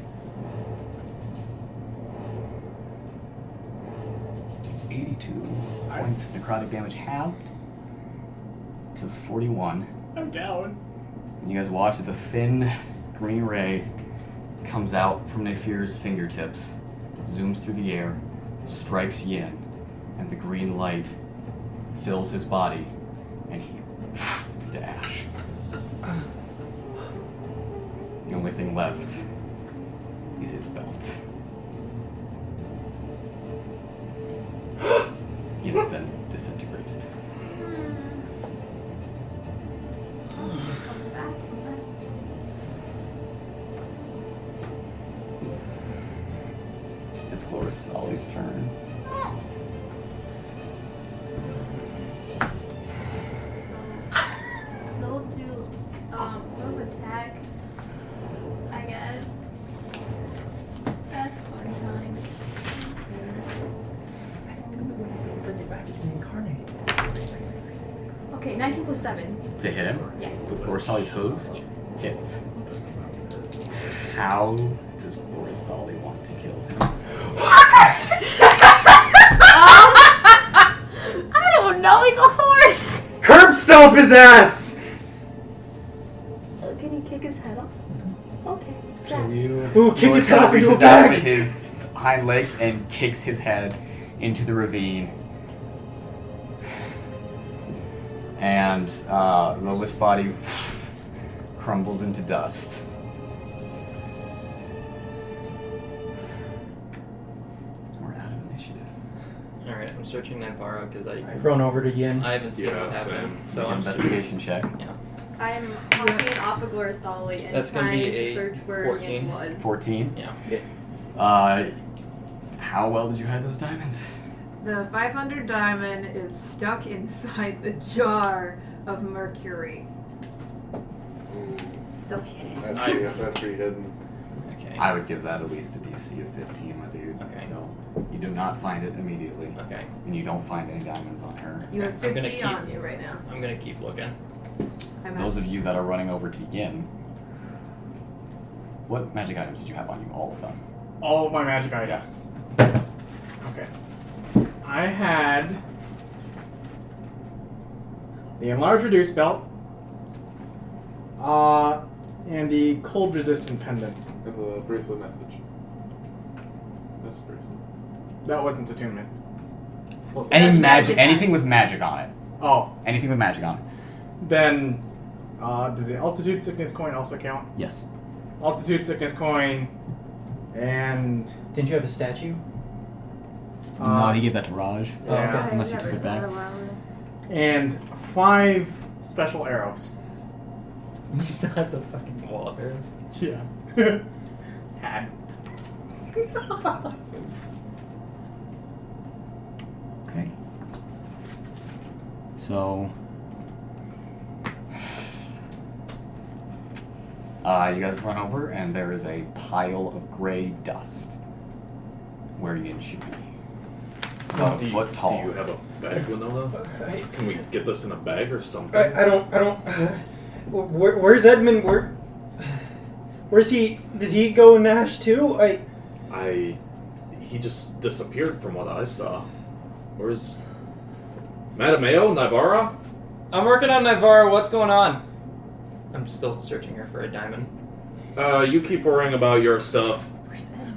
82 points of necrotic damage halved to 41. I'm down. And you guys watch as a thin green ray comes out from Naifir's fingertips, zooms through the air, strikes Yin, and the green light fills his body, and he to ash. The only thing left is his belt. He has been disintegrated. It's Glorious' turn. They'll do move attack, I guess. That's fun time. Bring it back to reincarnate. Okay, 19 plus 7. To hit him? Yes. With Glorious' hooves? Yes. Hits. How does Glorious want to kill him? I don't know, he's a horse! Curb stomp his ass! Oh, can he kick his head off? Okay. So you Ooh, kick his head off into a reaches out bag! with his hind legs and kicks his head into the ravine. And the lift body crumbles into dust. We're out of initiative. Alright, I'm searching Naivara because I run over to Yin. I haven't seen Yeah, what happened. same. So I'm Investigation check. Yeah. I'm hopping off of Gloristali and That's gonna trying be to a search where 14. Yin was. 14. Yeah. How well did you hide those diamonds? The 500 diamond is stuck inside the jar of mercury. So hit it. That's pretty hidden. Okay. I would give that at least a DC of 15, my dude. Okay. So you do not find it immediately, Okay. and you don't find any diamonds on her. You have I'm gonna 50 keep- on you right now. I'm gonna keep looking. I'm Those of you that are running over to Yin, what magic items did you have on you? All of them. All of my magic items. Okay. I had the enlarged reduce belt, and the cold resistant pendant. And the bracelet message. Message bracelet. That wasn't attunement. Plus, Any That's magic, magic anything with magic on it. Oh, Anything with magic on it. then does the altitude sickness coin also count? Yes. Altitude sickness coin, and Didn't you have a statue? No, he gave that to Raj. Oh, okay. yeah, Unless you took it back. and 5 special arrows. You still have the fucking wall up arrows? Yeah. Had. Okay. So, you guys run over, and there is a pile of gray dust where Yin should be. About a foot tall. Do you have a bag, Winona? Can we get this in a bag or something? I don't. Where's Edmund? Where's he? Did he go Nash too? he just disappeared from what I saw. Where's Mattimeo? Naivara? I'm working on Naivara. What's going on? I'm still searching here for a diamond. You keep worrying about your stuff.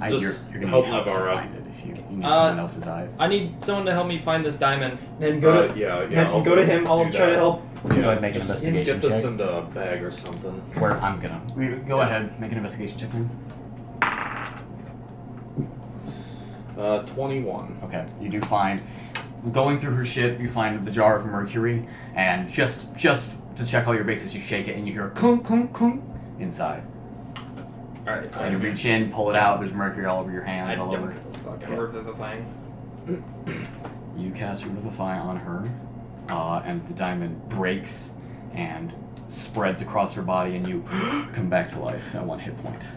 You're gonna help need help to Naivara. find it if you need someone else's eyes. I need someone to help me find this diamond. Then go to I'll go to him. I'll do try to that. help. Go ahead and make an just investigation get this check. into a bag or something. Where I'm gonna go ahead, make an investigation check, man. 21. Okay, you do find, going through her ship, you find the jar of mercury, and just to check all your bases, you shake it and you hear a clunk, clunk, clunk inside. Alright, And you reach in, pull it out, there's mercury all over your hands, all over. Fuck, I'm Yeah. revivifying. You cast Revivify on her, and the diamond breaks and spreads across her body, and you come back to life at 1 hit point.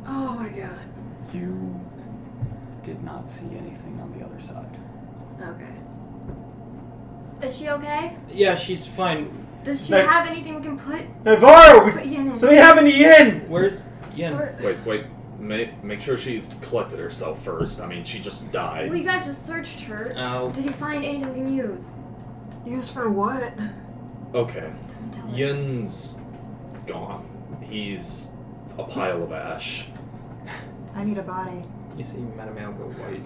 Oh my god. You did not see anything on the other side. Okay. Is she okay? Yeah, she's fine. Does she Hey. have anything we can put Naivara, put Yin in? something happened to Yin. Where's Yin? Wait. Make sure she's collected herself first. I mean, she just died. Well, you guys just searched her. Oh. Did you find anything we can use? Use for what? Okay. Don't tell me. Yin's gone. He's a pile of ash. I need a body. You see Mattimeo go white.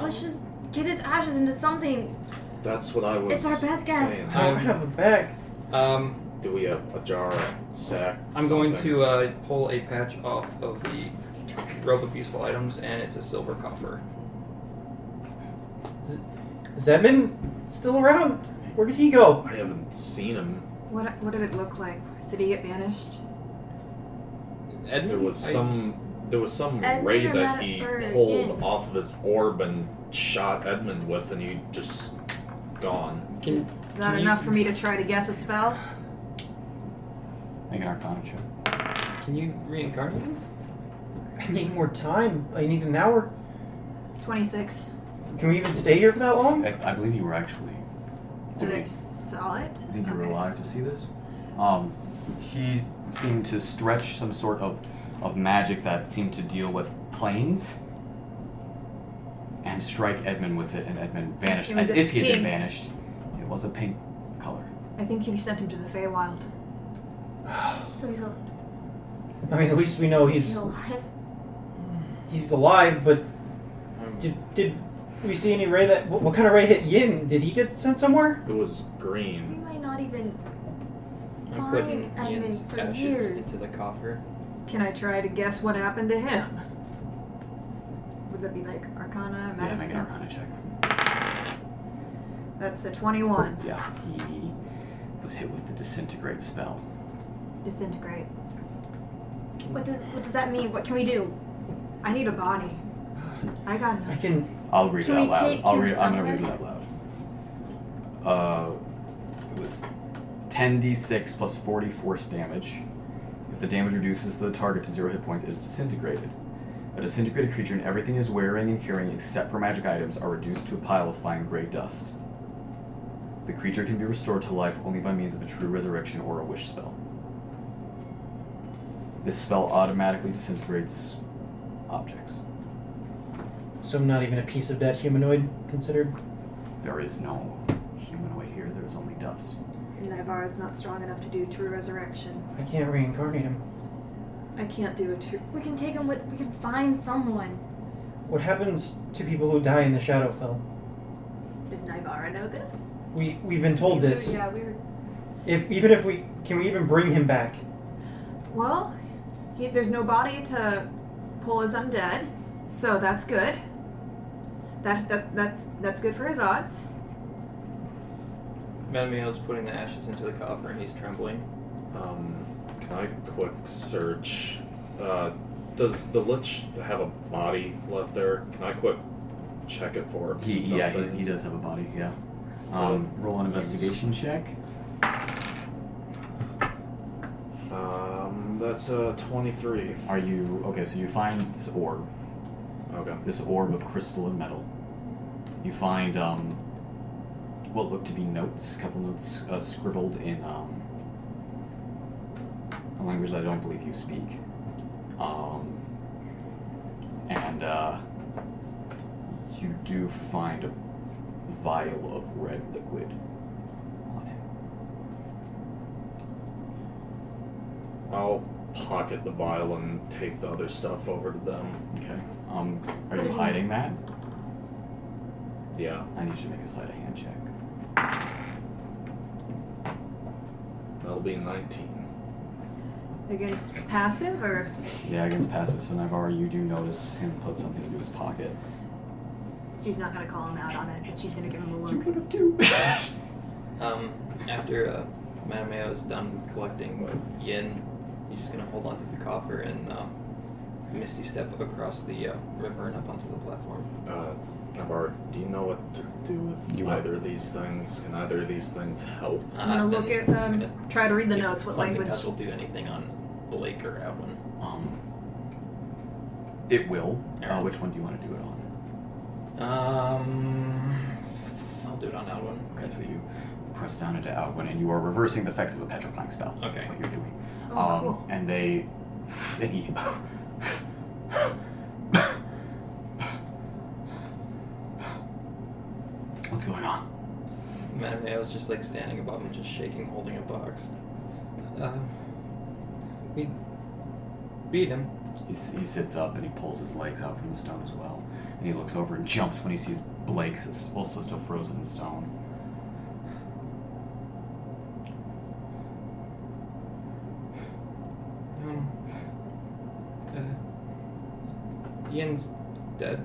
Let's just get his ashes into something. That's what I was It's our best guess. saying. I don't have a bag. Do we have a jar, a sack? I'm going something? to pull a patch off of the robe of useful items, and it's a silver coffer. Is Edmund still around? Where did he go? I haven't seen him. What did it look like? Did he get banished? Edmund? There was some Edmund ray or that he or pulled Yin? off of his orb and shot Edmund with, and he just gone. Is that enough for me to try to guess a spell? Make an Arcana check. Can you reincarnate him? I need more time. I need an hour. 26. Can we even stay here for that long? I believe you were actually. Did I saw it? I think you were Okay. alive to see this. He seemed to stretch some sort of magic that seemed to deal with planes and strike Edmund with it, and Edmund vanished It was as a if he had been pink. banished. It was a pink color. I think he sent him to the Feywild. So he's I mean, at least we know he's alive. alive. But did we see any ray that? What kind of ray hit Yin? Did he get sent somewhere? It was We green. might not even. I'm putting Fine, Yin's Edmund, for ashes years. into the coffer. Can I try to guess what happened to him? Would that be like Arcana, Yeah, make an Medicine? Arcana check. That's a 21. Yeah, he was hit with the disintegrate spell. Disintegrate. What does that mean? What can we do? I need a body. I got I nothing. can. I'll read Can it out we loud. take him I'm gonna read it somewhere? out loud. It was 10d6 plus 40 force damage. If the damage reduces the target to 0 hit points, it is disintegrated. A disintegrated creature and everything is wearing and carrying except for magic items are reduced to a pile of fine gray dust. The creature can be restored to life only by means of a true resurrection or a wish spell. This spell automatically disintegrates objects. So not even a piece of dead humanoid considered. There is no humanoid here, there is only dust. Naivara's not strong enough to do true resurrection. I can't reincarnate him. I can't do a true. We can take him with. We can find someone. What happens to people who die in the Shadowfell? Does Naivara know this? We've been told this. Yeah, we were. If we can we even bring him back? Well, there's no body to pull as undead, so that's good. That's good for his odds. Mattimeo's putting the ashes into the coffer, and he's trembling. Can I quick search? Does the Lich have a body left there? Can I quick check it for He something? he does have a body, yeah. So, Roll an investigation check. That's a 23. Are you okay? So you find this orb, Okay. this orb of crystal and metal. You find what look to be notes, a couple notes scribbled in a language that I don't believe you speak. And You do find a vial of red liquid on him. I'll pocket the vial and take the other stuff over to them. Okay. Are you hiding that? Yeah. I need you to make a sleight of hand check. That'll be 19. Against passive or? Yeah, against passive. So Naivara, you do notice him put something into his pocket. She's not gonna call him out on it, but she's gonna give him a You look. could have too. After Mattimeo is done collecting yin, he's just gonna hold on to the coffer and misty step across the river and up onto the platform. Navar, do you know what to do with either of these things? Can either of these things help? I'm gonna look at them, try to read the notes. What Cleansing language? touch will do anything on Blake or Edwin. It will. Aaron. Which one do you want to do it on? I'll do it on Edwin. Okay, so you press down into Outwin, and you are reversing the effects of a petrifying spell. Okay. That's what you're doing. Oh, cool. And he what's going on? Mattimeo's just like standing above him, just shaking, holding a box. We beat him. He sits up and he pulls his legs out from the stone as well. And he looks over and jumps when he sees Blake also still frozen in stone. Ian's dead.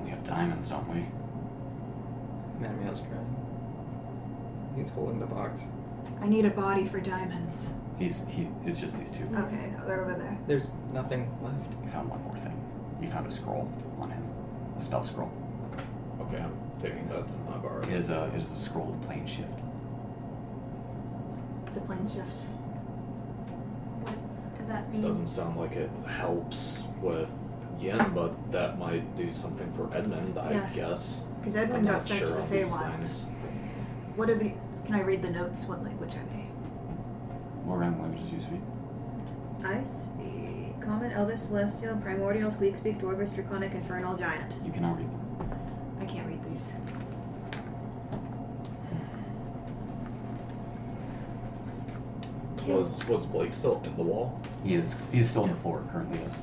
We have diamonds, don't we? Mattimeo's crying. He's holding the box. I need a body for diamonds. It's just these two. Okay, they're over there. There's nothing left. You found one more thing. You found a scroll on him. A spell scroll. Okay, I'm taking that to Navar. It is a scroll of plane shift. It's a plane shift. What does that mean? Doesn't sound like it helps with Yen, but that might do something for Edmund, I Yeah. guess. Because I'm Edmund not got sent sure to the of these Feywild. things. What are the? Can I read the notes? What language are they? What random languages do you speak? I speak Common, Elvish, Celestial, Primordial, Squeak-Speak, Dwarvish, Draconic, Infernal, Giant. You cannot read them. I can't read these. Was Blake still in the wall? He's still on the floor currently, yes.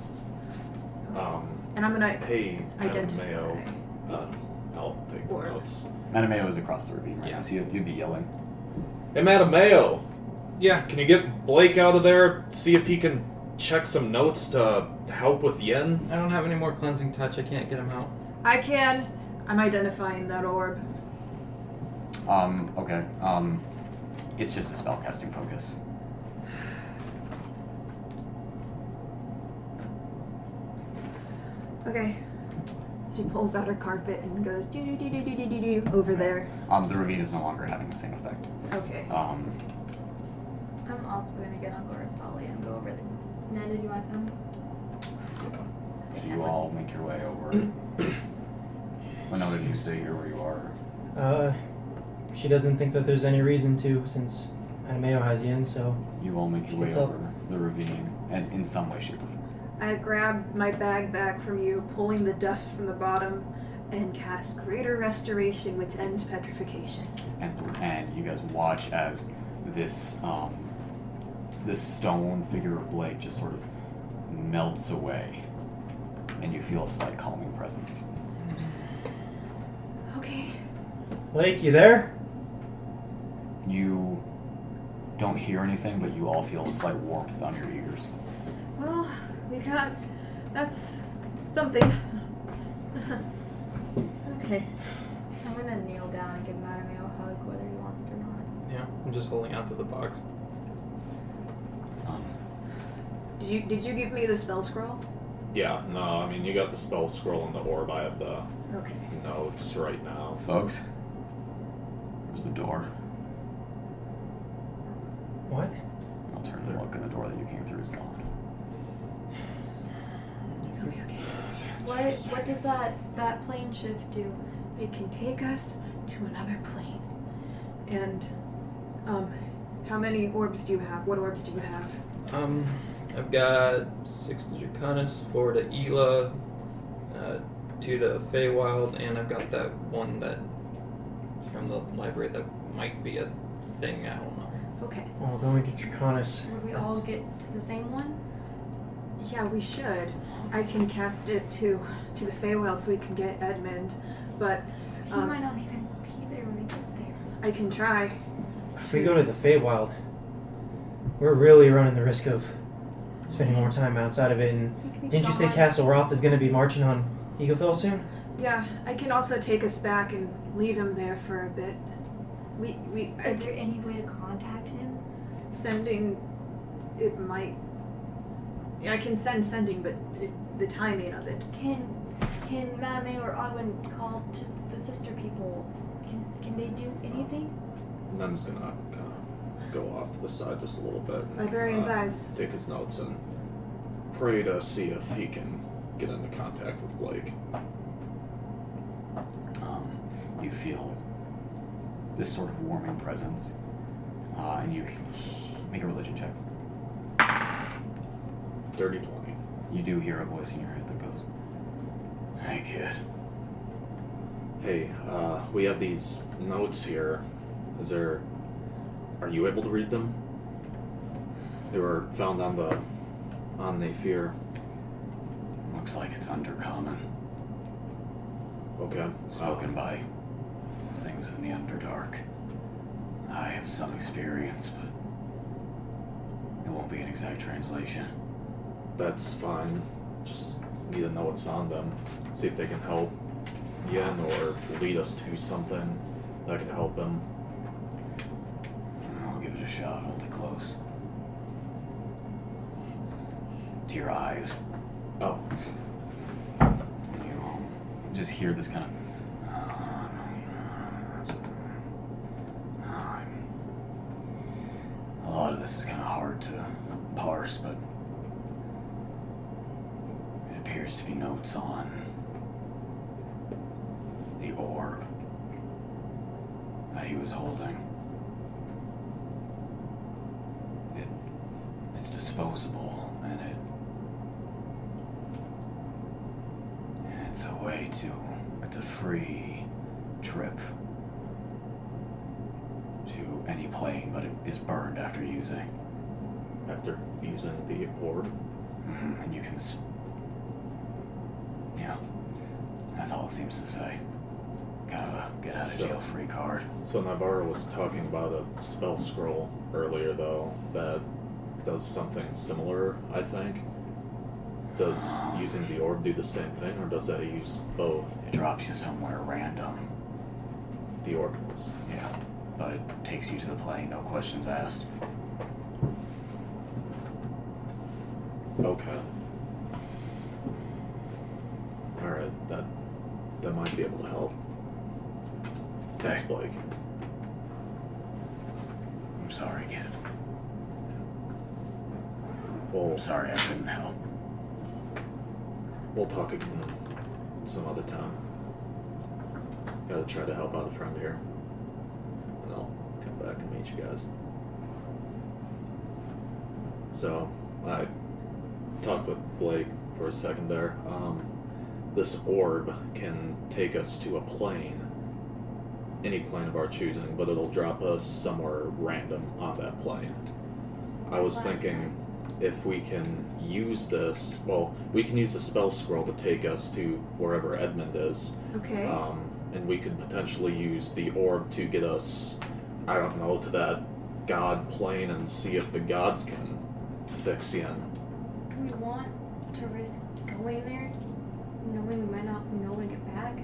And I'm gonna Hey, identify. Mayo. I'll take the Or- notes. Mattimeo is across the ravine right Yeah. now, so you'd be yelling. Hey, Mattimeo, Yeah. can you get Blake out of there? See if he can check some notes to help with Yen? I don't have any more cleansing touch. I can't get him out. I can. I'm identifying that orb. Okay. It's just a spellcasting focus. Okay. She pulls out her carpet and goes do do do do do do do over there. The ravine is no longer having the same effect. Okay. I'm also gonna get on Laura's dolly and go over there. Ned, did you want them? So you all make your way over. Winona, do you stay here where you are? She doesn't think that there's any reason to, since Mattimeo has Yin, so You all make your way What's up? over the ravine, and in some way, shape, or form. I grab my bag back from you, pulling the dust from the bottom, and cast Greater Restoration, which ends petrification. And you guys watch as this this stone figure of Blake just sort of melts away, and you feel a slight calming presence. Okay. Blake, you there? You don't hear anything, but you all feel a slight warmth on your ears. Well, we got. That's something. Okay. I'm gonna kneel down and give Mattimeo a hug, whether he wants it or not. Yeah. I'm just holding onto the box. Did you give me the spell scroll? Yeah, no, I mean, you got the spell scroll and the orb. I have the Okay. notes right now. Folks, there's the door. What? I'll turn and look, and the door that you came through is gone. Okay. What does that plane shift do? It can take us to another plane. And, how many orbs do you have? What orbs do you have? I've got 6 to Draconis, 4 to Ela, 2 to Feywild, and I've got that one that from the library that might be a thing. I don't know. Okay. Well, going to Draconis. Would we all get to the same one? Yeah, we should. I can cast it to the Feywild so we can get Edmund, but He might not even be there when we get there. I can try. If we go to the Feywild, we're really running the risk of spending more time outside of it. And We could be didn't you say gone. Castle Roth is going to be marching on Eaglefell soon? Yeah, I can also take us back and leave him there for a bit. Is there any way to contact him? Sending, it might. Yeah, I can sending, but the timing of it. Can Mattimeo or Odwin call to the sister people? Can they do anything? Nen's gonna kind of go off to the side just a little bit. Librarian's eyes. Take his notes and pray to see if he can get into contact with Blake. You feel this sort of warming presence, and you make a religion check. Dirty 20. You do hear a voice in your head that goes, "Hey, kid." Hey, we have these notes here. Are you able to read them? They were found on Naivara. Looks like it's undercommon. Okay. Spoken by things in the Underdark. I have some experience, but it won't be an exact translation. That's fine. Just need to know what's on them. See if they can help Yen or lead us to something that can help him. I'll give it a shot. Hold it close. To your eyes. Oh. You just hear this kind of. A lot of this is kind of hard to parse, but it appears to be notes on the orb that he was holding. It's disposable, and it's a way to. It's a free trip to any plane, but it is burned after using. After using the orb? Mm-hmm. And you can. Yeah. That's all it seems to say. Kind of a get out of jail free card. So Naivara was talking about a spell scroll earlier, though, that does something similar, I think. Does using the orb do the same thing, or does that use both? It drops you somewhere random. The orb does. Yeah. But it takes you to the plane, no questions asked. Okay. Alright, that might be able to help. Thanks, Blake. I'm sorry, kid. Well, I'm sorry I couldn't help. We'll talk again some other time. Gotta try to help out a friend here. And I'll come back and meet you guys. So, I talked with Blake for a second there. This orb can take us to a plane. Any plane of our choosing, but it'll drop us somewhere random on that plane. I was thinking if we can use this, we can use the spell scroll to take us to wherever Edmund is. Okay. And we could potentially use the orb to get us, I don't know, to that god plane and see if the gods can fix Yen. Do we want to risk going there, knowing we might not know when to get back?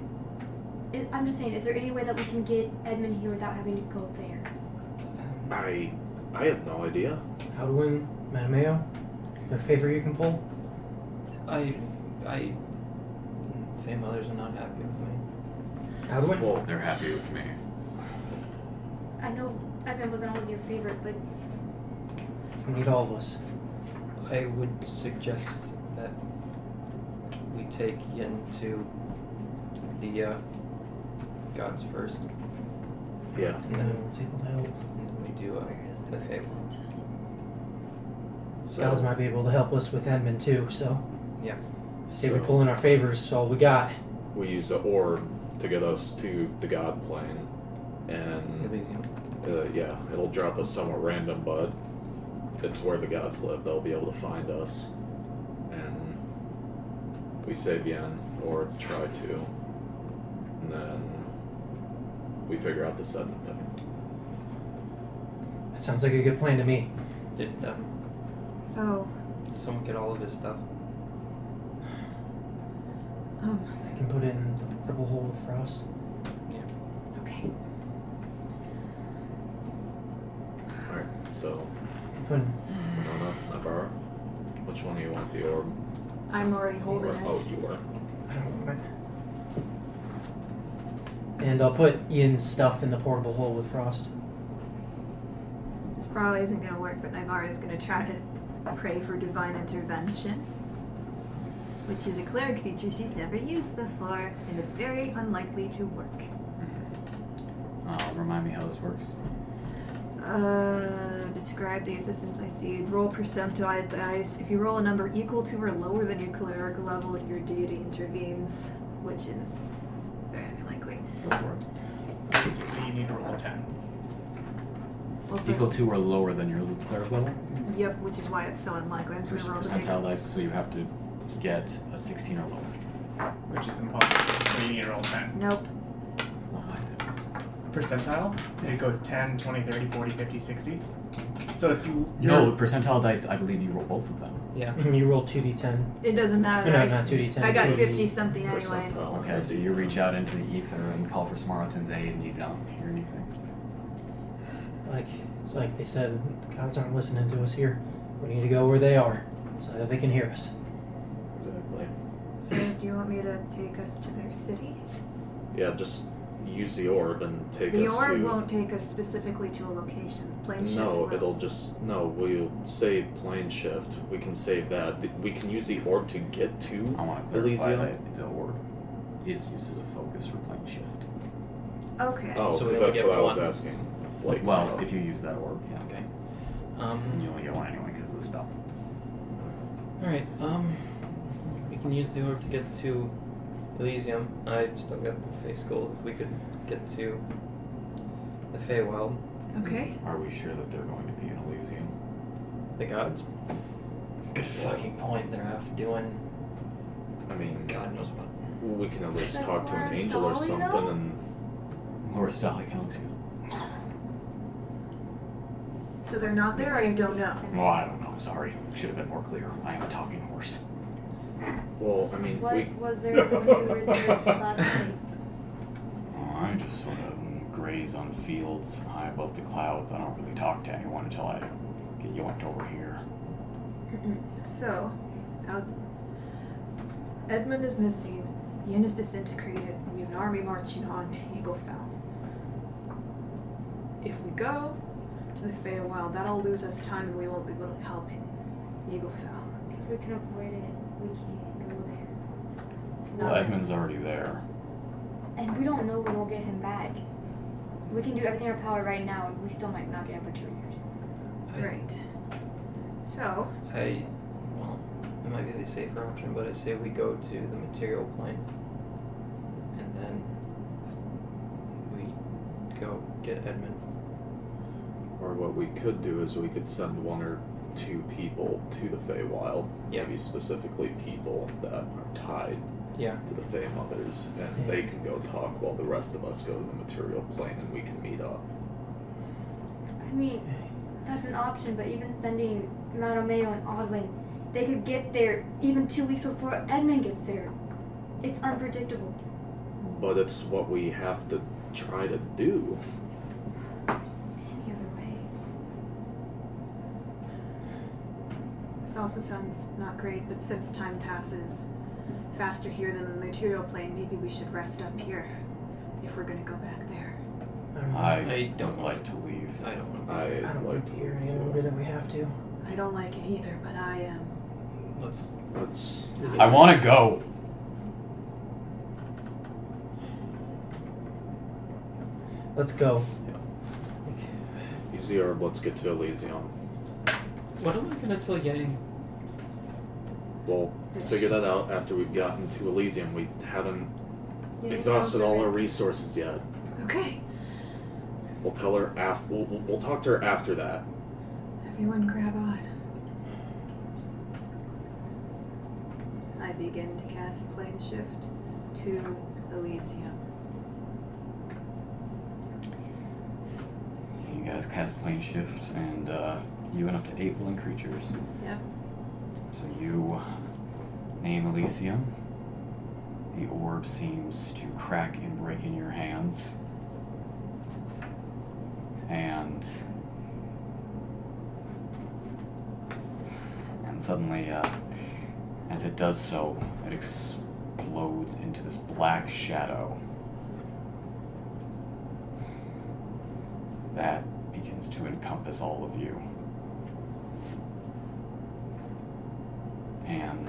I'm just saying, is there any way that we can get Edmund here without having to go there? I have no idea. How to win Mattimeo? Is there a favor you can pull? Fey mothers are not happy with me. How to win? Well, they're happy with me. I know Edmund wasn't always your favorite, but We need all of us. I would suggest that we take Yen to the gods first, Yeah. And then everyone's able to help. and we do the Fey one. gods might be able to help us with Edmund too, so. Yeah. I say we pull in our favors, all we got. We use the orb to get us to the god plane, and Elysium. yeah, it'll drop us somewhere random, but it's where the gods live. They'll be able to find us, and we save Yen, or try to, and then we figure out this Edmund thing. That sounds like a good plan to me. Did So, someone get all of his stuff? I can put it in the portable hole with frost. okay. Alright, so, When Winona, Naivara, which one do you want the orb? I'm already holding it. Oh, you were. I don't want it. And I'll put Ian's stuff in the portable hole with frost. This probably isn't going to work, but Naivara is going to try to pray for divine intervention, which is a cleric feature she's never used before, and it's very unlikely to work. Remind me how this works. Describe the assistance I see. Roll percentile dice. If you roll a number equal to or lower than your cleric level, your deity intervenes, which is very unlikely. Go for it. So you need to roll a 10. Well, Equal first- to or lower than your cleric level? Yep, which is why it's so unlikely. I'm just going to roll the big Percentile dice, so you have to get a 16 or lower. Which is impossible. So you need to roll 10. Nope. Percentile? It goes 10, 20, 30, 40, 50, 60. So it's... No, percentile dice, I believe you roll both of them. Yeah. You roll 2d10. It doesn't matter. No, not 2d10. I got 2d10. 50 something anyway. Percentile. Okay, so you reach out into the ether and call for Smarlton's aid and you don't hear anything. It's like they said, the gods aren't listening to us here. We need to go where they are, so that they can hear us. Exactly. So, do you want me to take us to their city? Yeah, just use the orb and take The us orb to... won't take us specifically to a location. Plane shift No, will. it'll just... No, we'll save plane shift. We can save that. We can use the orb to get to I want to clarify Elysium. that the orb is used as a focus for plane shift. Okay. Oh, So we because only that's get what I was one. asking. Like, Well, if you use that orb, yeah. Okay. And you only get one anyway because of the spell. Alright, we can use the orb to get to Elysium. I still got the face gold. If we could get to the Feywild. Okay. Are we sure that they're going to be in Elysium? The gods? Good fucking point. They're off doing I mean, God knows what. we can at least That's talk to an Laura angel or Stolly, something though? and... Or Stally County. So they're not there, or you don't know? Well, I don't know. Sorry. Should have been more clear. I am a talking horse. Well, I mean, What we... was there when you were there last night? Oh, I just sort of graze on fields high above the clouds. I don't really talk to anyone until I get yoinked over here. So, Edmund is missing. Yin is disintegrated. And we have an army marching on Eaglefell. If we go to the Feywild, that'll lose us time, and we won't be able to help Eaglefell. If we can avoid it, we can't go there. Well, Not Edmund's already there. And we don't know when we'll get him back. We can do everything in our power right now, and we still might not get him for 2 years. Right. So, Well, it might be the safer option, but I say we go to the material plane. And then we go get Edmund. Or what we could do is we could send 1 or 2 people to the Feywild. Yeah. Maybe specifically people that are tied Yeah. to the Fey Mothers, and they can go talk while the rest of us go to the material plane and we can meet up. I mean, that's an option, but even sending Mattimeo and Odwin, they could get there even 2 weeks before Edmund gets there. It's unpredictable. But it's what we have to try to do. Any other way? this also sounds not great, but since time passes faster here than the material plane, maybe we should rest up here if we're gonna go back there. I don't like to leave. I don't want to. I don't like to hear any longer than we have to. I don't like it either, but I am. Let's. I want to go. Let's go. Use the herb. Let's get to Elysium. What am I gonna tell Yang? We'll figure that out after we've gotten to Elysium. We haven't Yeah, exhausted sounds all our nice. resources yet. Okay. We'll tell her after. We'll talk to her after that. Everyone grab on. I begin to cast plane shift to Elysium. You guys cast plane shift, and you went up to 8 willing creatures. Yep. So you name Elysium. The orb seems to crack and break in your hands. And suddenly, as it does so, it explodes into this black shadow that begins to encompass all of you. And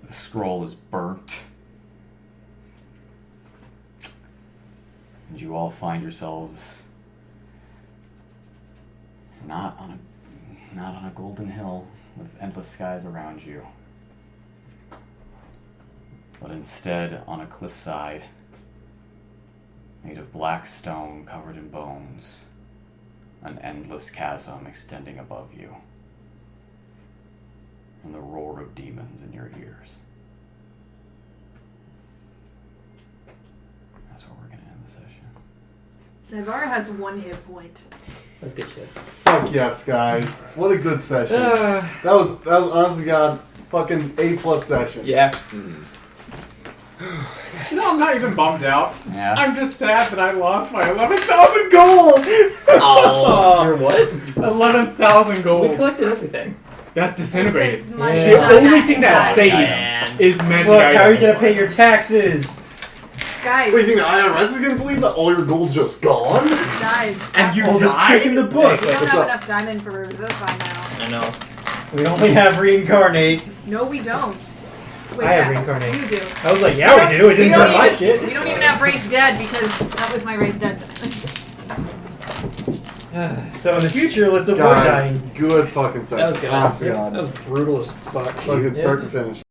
the scroll is burnt. And you all find yourselves not on a golden hill with endless skies around you, but instead on a cliffside made of black stone covered in bones, an endless chasm extending above you, and the roar of demons in your ears. That's where we're going to end the session. Naivara has 1 hit point. That's good shit. Fuck yes, guys. What a good session. That was honestly, God, fucking A+ session. Yeah. You know, I'm not even bummed out. Yeah. I'm just sad that I lost my 11,000 gold! Oh, you're what? 11,000 We gold. collected everything. That's disintegrated. It's money, Yeah. The not only that thing that inside. stays is magic Look, how are you items. gonna pay your taxes? Guys. What, you think the IRS is gonna believe that all your gold's just gone? Guys. And you All this died? trick in the book. We don't What's have up? enough diamond for Revivify now. I know. We only have reincarnate. No, we don't. Wait, I have yeah, reincarnate. You do. I was like, yeah, we do. We didn't don't have my even, shit. We don't even have Raised Dead because that was my Raised Dead. So in the future, let's avoid Guys, dying. good fucking That was session. good. Honest to That God. was brutal as fuck. Fucking start to finish.